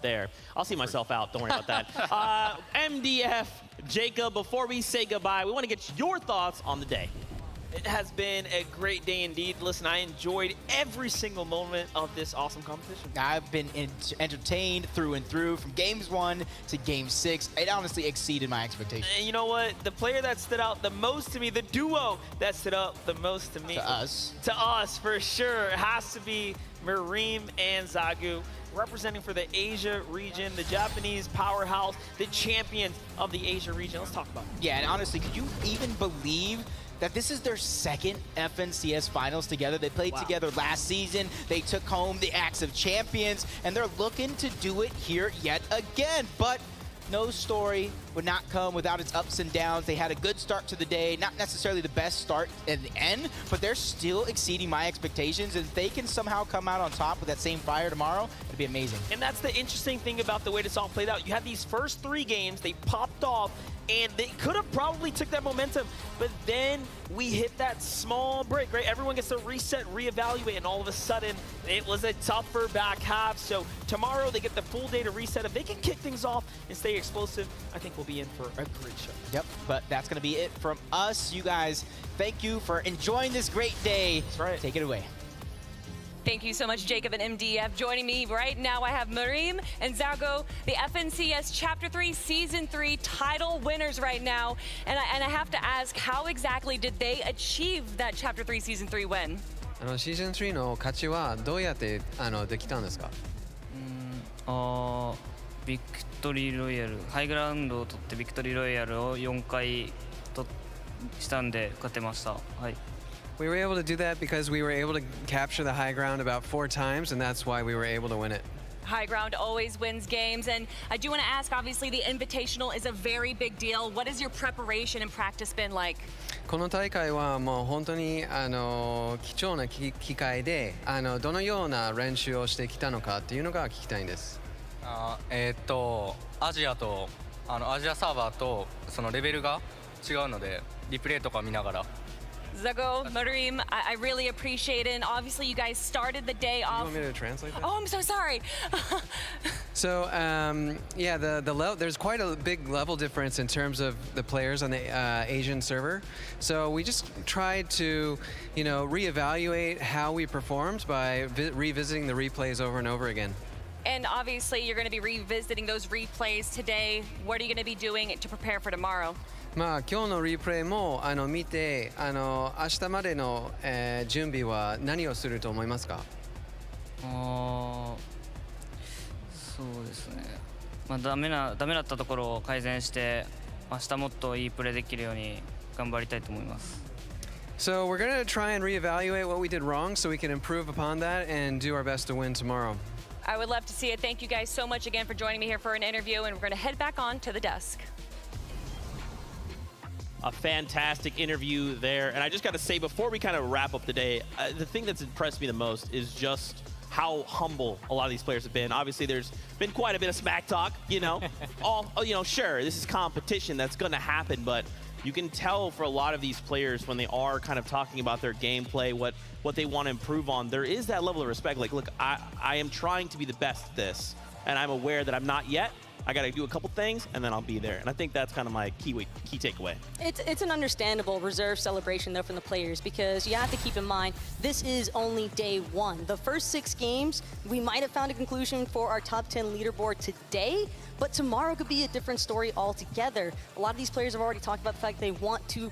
there. I'll see myself out. Don't worry about that. MDF, Jacob, before we say goodbye, we want to get your thoughts on the day. It has been a great day indeed. Listen, I enjoyed every single moment of this awesome competition. I've been entertained through and through from games 1 to game 6. It honestly exceeded my expectations. And you know what? The player that stood out the most to me, the duo that stood out the most to me. To us. To us, for sure. It has to be Mereem and Zagu. representing for the Asia region, the Japanese powerhouse, the champions of the Asia region. Let's talk about it. Yeah, and honestly, could you even believe that this is their second FNCS finals together? They played together last season. They took home the Axe of Champions, and they're looking to do it here yet again. But no story would not come without its ups and downs. They had a good start to the day, not necessarily the best start in the end, but they're still exceeding my expectations. And if they can somehow come out on top with that same fire tomorrow, it'd be amazing. And that's the interesting thing about the way this all played out. You had these first 3 games, they popped off, and they could have probably took that momentum, but then we hit that small break, right? Everyone gets to reset, reevaluate, and all of a sudden, it was a tougher back half. So tomorrow, they get the full day to reset. If they can kick things off and stay explosive, I think we'll be in for a great show. Yep, but that's going to be it from us. You guys, thank you for enjoying this great day. That's right. Take it away. Thank you so much, Jacob and MDF. Joining me right now, I have Marim and Zargo, the FNCS Chapter 3 Season 3 title winners right now. And I have to ask, how exactly did they achieve that Chapter 3 Season 3 win? シーズン3の勝ちはどうやってできたんですか？ビクトリーロイヤル、ハイグラウンドを取ってビクトリーロイヤルを4回したんで勝てました。はい。We were able to do that because we were able to capture the high ground about 4 times, and that's why we were able to win it. High ground always wins games, and I do want to ask, obviously the Invitational is a very big deal. What has your preparation and practice been like? この大会はもう本当に貴重な機会でどのような練習をしてきたのかっていうのが聞きたいんです。アジアとアジアサーバーとそのレベルが違うのでリプレイとか見ながら。Zago, Marim, I really appreciate it. And obviously, you guys started the day off. You want me to translate that? Oh, I'm so sorry. So, yeah, there's quite a big level difference in terms of the players on the Asian server. So we just tried to, reevaluate how we performed by revisiting the replays over and over again. And obviously, you're going to be revisiting those replays today. What are you going to be doing to prepare for tomorrow? まあ今日のリプレイも見て明日までの、準備は何をすると思いますか？そうですね。まあダメだったところを改善して明日もっといいプレーできるように頑張りたいと思います。So we're going to try and reevaluate what we did wrong so we can improve upon that and do our best to win tomorrow. I would love to see it. Thank you guys so much again for joining me here for an interview, and we're going to head back on to the desk. A fantastic interview there. And I just got to say, before we kind of wrap up the day, the thing that's impressed me the most is just how humble a lot of these players have been. Obviously, there's been quite a bit of smack talk, sure, this is competition, that's going to happen, but you can tell for a lot of these players when they are kind of talking about their gameplay, what they want to improve on, there is that level of respect. Like, look, I am trying to be the best at this, and I'm aware that I'm not yet. I got to do a couple things, and then I'll be there. And I think that's kind of my key takeaway. It's an understandable reserve celebration, though, from the players, because you have to keep in mind, this is only day 1. The first 6 games, we might have found a conclusion for our top 10 leaderboard today, but tomorrow could be a different story altogether. A lot of these players have already talked about the fact they want to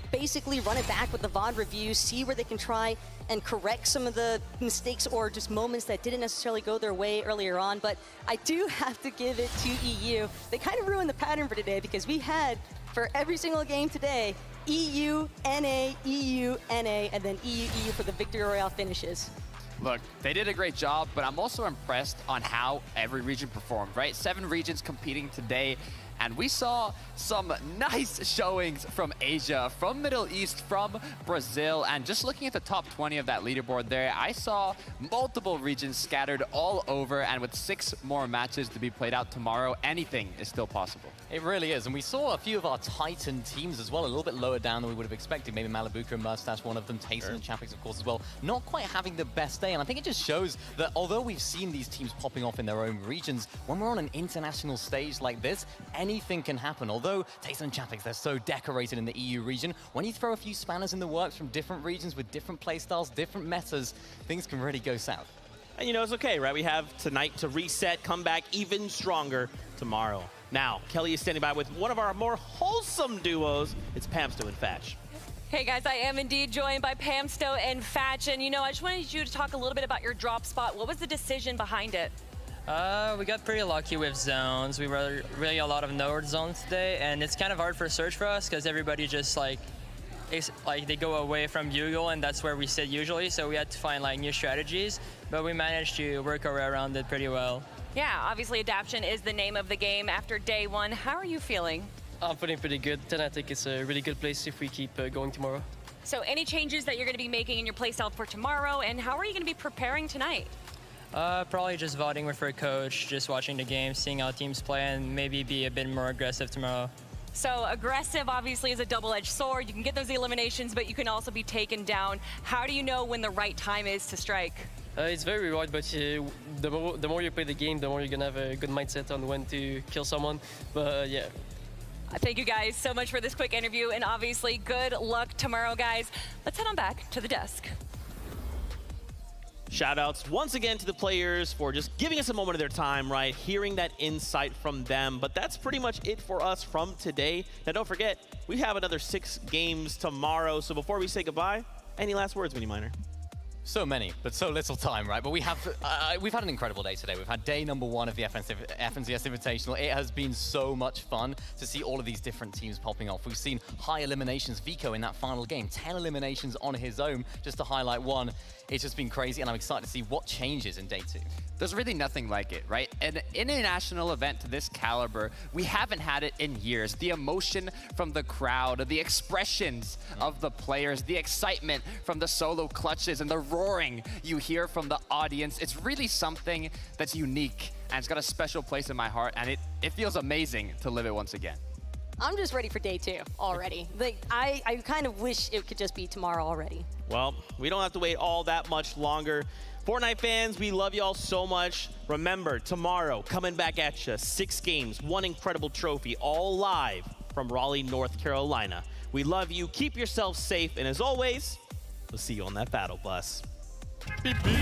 basically run it back with the VOD reviews, see where they can try and correct some of the mistakes or just moments that didn't necessarily go their way earlier on. But I do have to give it to EU. They kind of ruined the pattern for today because we had, for every single game today, EU, NA, EU, NA, and then EU, EU for the Victory Royale finishes. Look, they did a great job, but I'm also impressed on how every region performed, right? 7 regions competing today. And we saw some nice showings from Asia, from Middle East, from Brazil. And just looking at the top 20 of that leaderboard there, I saw multiple regions scattered all over. And with 6 more matches to be played out tomorrow, anything is still possible. It really is. And we saw a few of our Titan teams as well, a little bit lower down than we would have expected. Maybe Malibuca and Mustache, one of them, Tayson and Champix, of course, as well. Not quite having the best day. And I think it just shows that although we've seen these teams popping off in their own regions, when we're on an international stage like this, anything can happen. Although Tayson and Champix, they're so decorated in the EU region, when you throw a few spanners in the works from different regions with different playstyles, different metas, things can really go south. And it's okay, right? We have tonight to reset, come back even stronger tomorrow. Now, Kelly is standing by with one of our more wholesome duos. It's Pamsto and Fatch. Hey guys, I am indeed joined by Pamsto and Fatch. And I just wanted you to talk a little bit about your drop spot. What was the decision behind it? We got pretty lucky with zones. We were really a lot of node zones today, and it's kind of hard for search for us because everybody just like they go away from Yugo, and that's where we sit usually. So we had to find like new strategies, but we managed to work our way around it pretty well. Yeah, obviously adaption is the name of the game after day one. How are you feeling? I'm feeling pretty good. 10, I think it's a really good place if we keep going tomorrow. So any changes that you're going to be making in your playstyle for tomorrow, and how are you going to be preparing tonight? Probably just voting with our coach, just watching the game, seeing how teams play, and maybe be a bit more aggressive tomorrow. So aggressive obviously is a double-edged sword. You can get those eliminations, but you can also be taken down. How do you know when the right time is to strike? It's very rewarding, but the more you play the game, the more you're going to have a good mindset on when to kill someone. But yeah. Thank you guys so much for this quick interview, and obviously good luck tomorrow, guys. Let's head on back to the desk. Shoutouts once again to the players for just giving us a moment of their time, right? Hearing that insight from them. But that's pretty much it for us from today. Now, don't forget, we have another 6 games tomorrow. So before we say goodbye, any last words, Mini Miner? So many, but so little time, right? But we've had an incredible day today. We've had day number 1 of the FNCS Invitational. It has been so much fun to see all of these different teams popping off. We've seen high eliminations. Vico in that final game, 10 eliminations on his own, just to highlight one. It's just been crazy, and I'm excited to see what changes in day 2. There's really nothing like it, right? An international event to this caliber, we haven't had it in years. The emotion from the crowd, the expressions of the players, the excitement from the solo clutches, and the roaring you hear from the audience. It's really something that's unique, and it's got a special place in my heart, and it feels amazing to live it once again. I'm just ready for day 2 already. Like, I kind of wish it could just be tomorrow already. Well, we don't have to wait all that much longer. Fortnite fans, we love y'all so much. Remember, tomorrow, coming back at you, 6 games, 1 incredible trophy, all live from Raleigh, North Carolina. We love you. Keep yourselves safe. And as always, we'll see you on that battle bus. Beep, beep.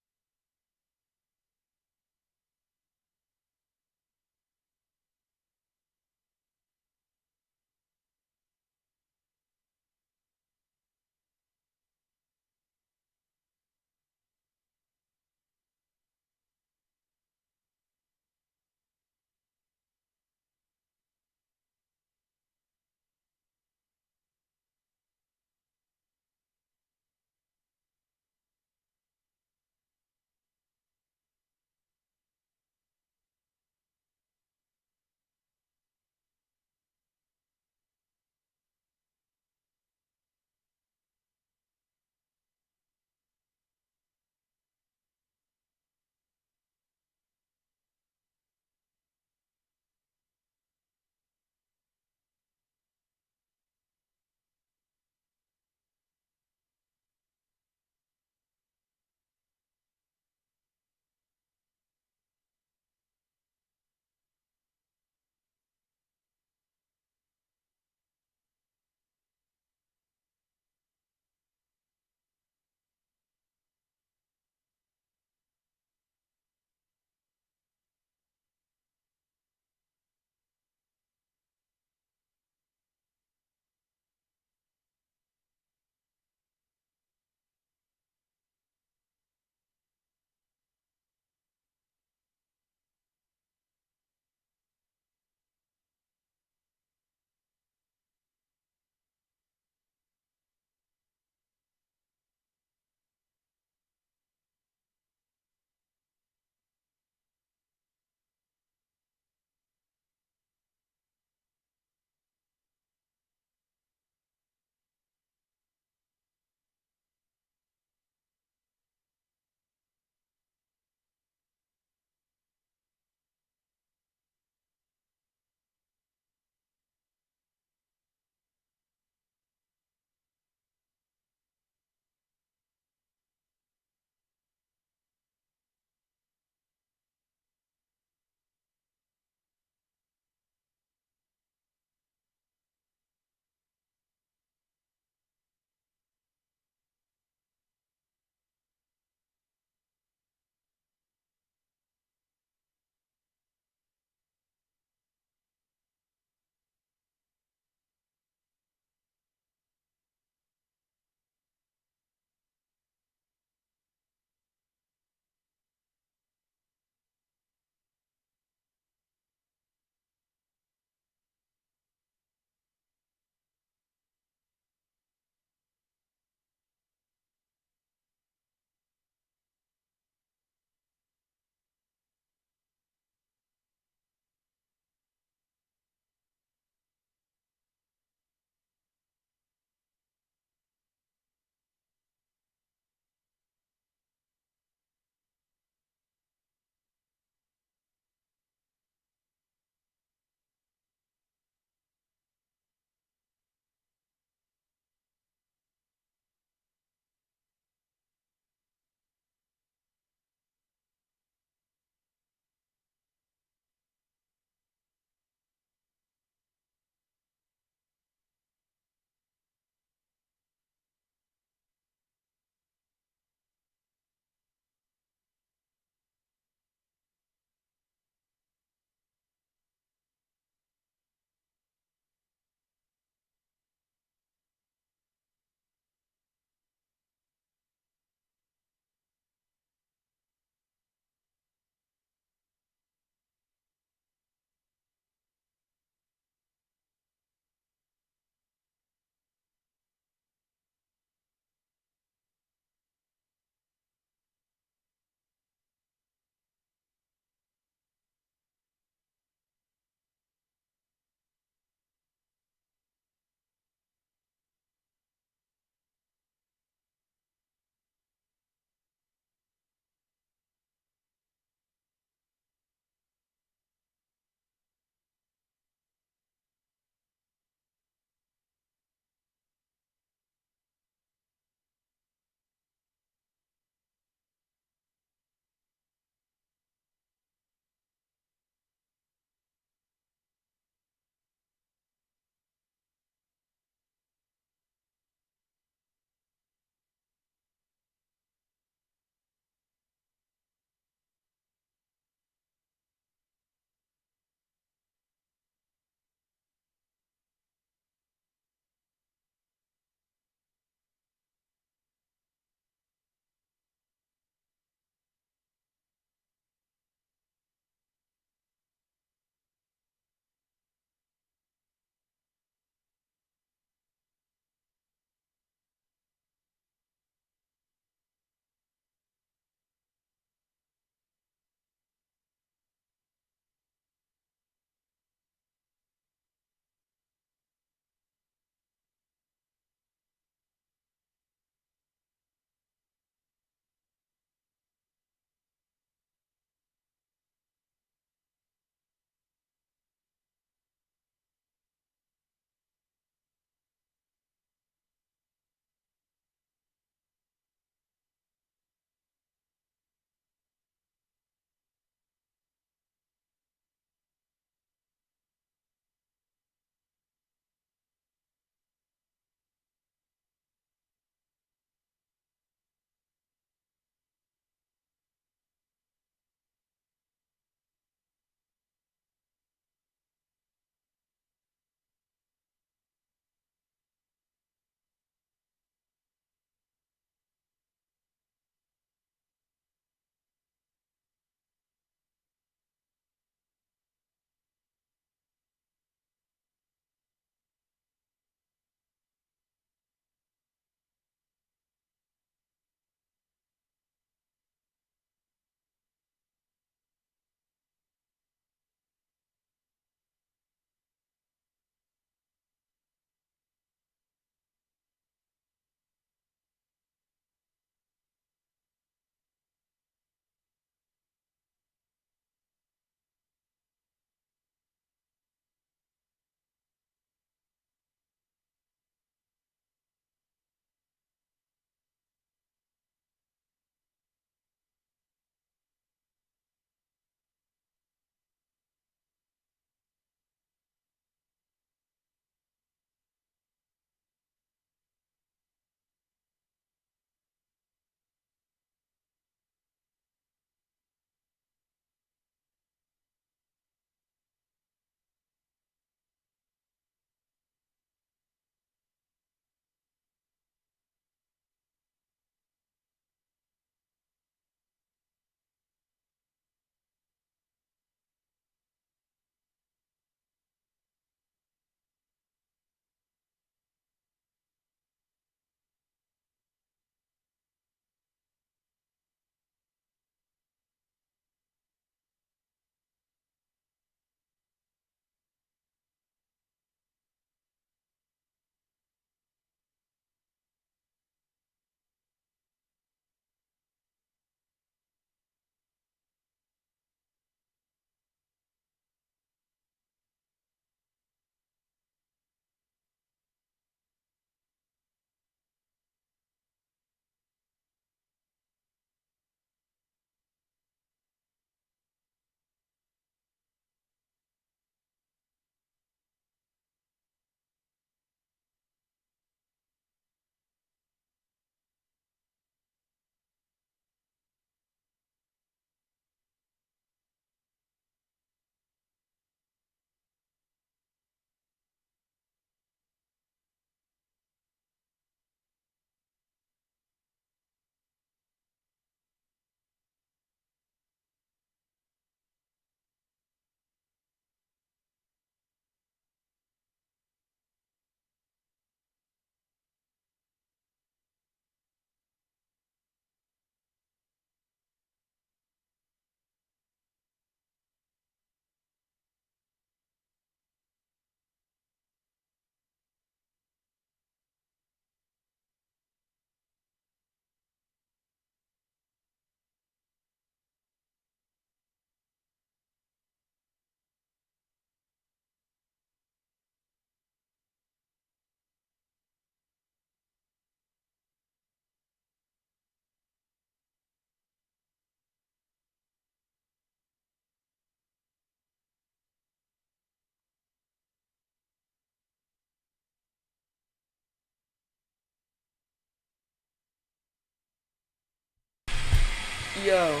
Yo.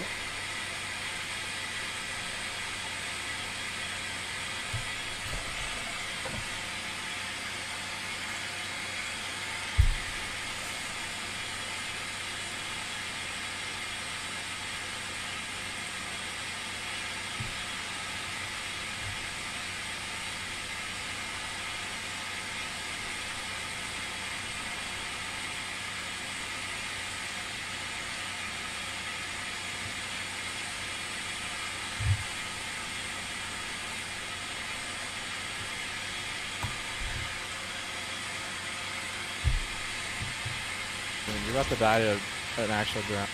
You're about to die to an actual ground.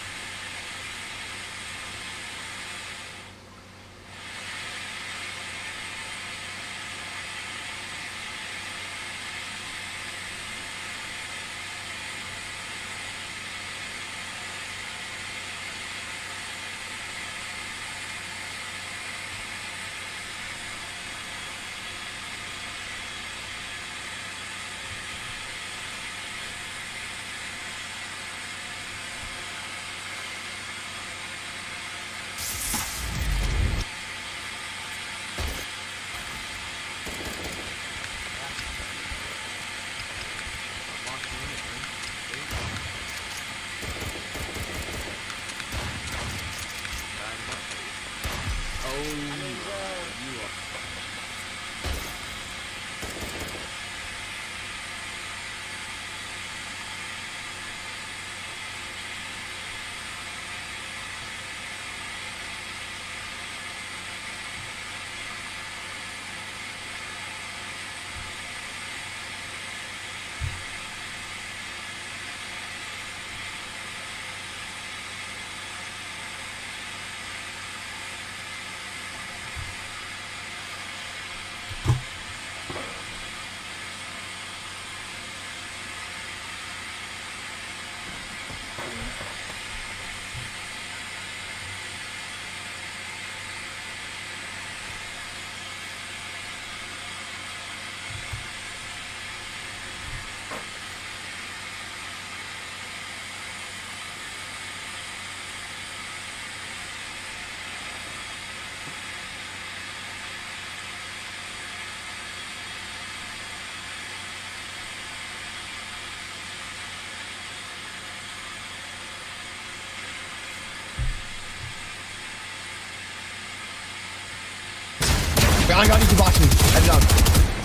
I got you to box me. Head down.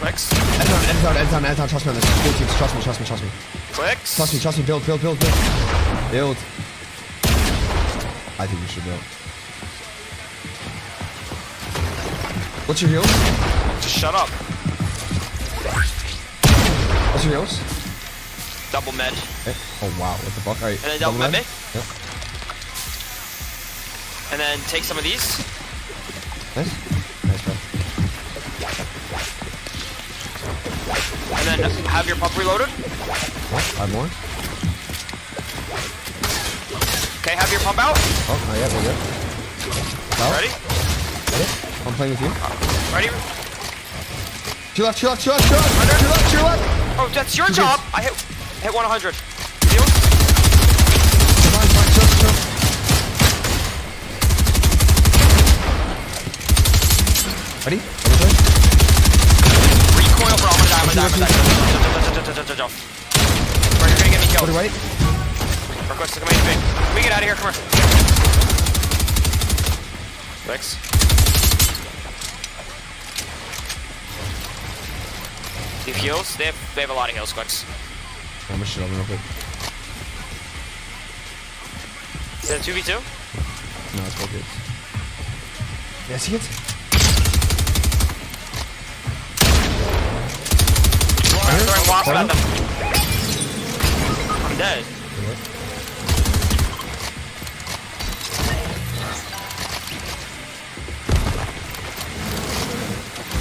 Clicks. Head down. Trust me on this. Build teams. Trust me. Clicks. Trust me. Build. Build. I think we should build. What's your heals? Just shut up. What's your heals? Double med. Okay. Oh wow, what the fuck? Alright. And then double med me. Yep. And then take some of these. Nice, bro. And then have your pump reloaded. Oh, 5 more. Okay, have your pump out. Oh, not yet, we're good. Out. Ready? I'm playing with you. Ready? Chill left. Oh, that's your job. I hit 100. Chill. Ready? Recoil, bro. I'm gonna die. Bro, you're gonna get me killed. Right. Request to come HP. Let me get out of here. Come here. Thanks. Deep heals. They have a lot of heals, Quicks. I'm gonna shit on real quick. Is that 2v2? No, it's all good. Yeah, see it? I'm throwing wasp at them. I'm dead.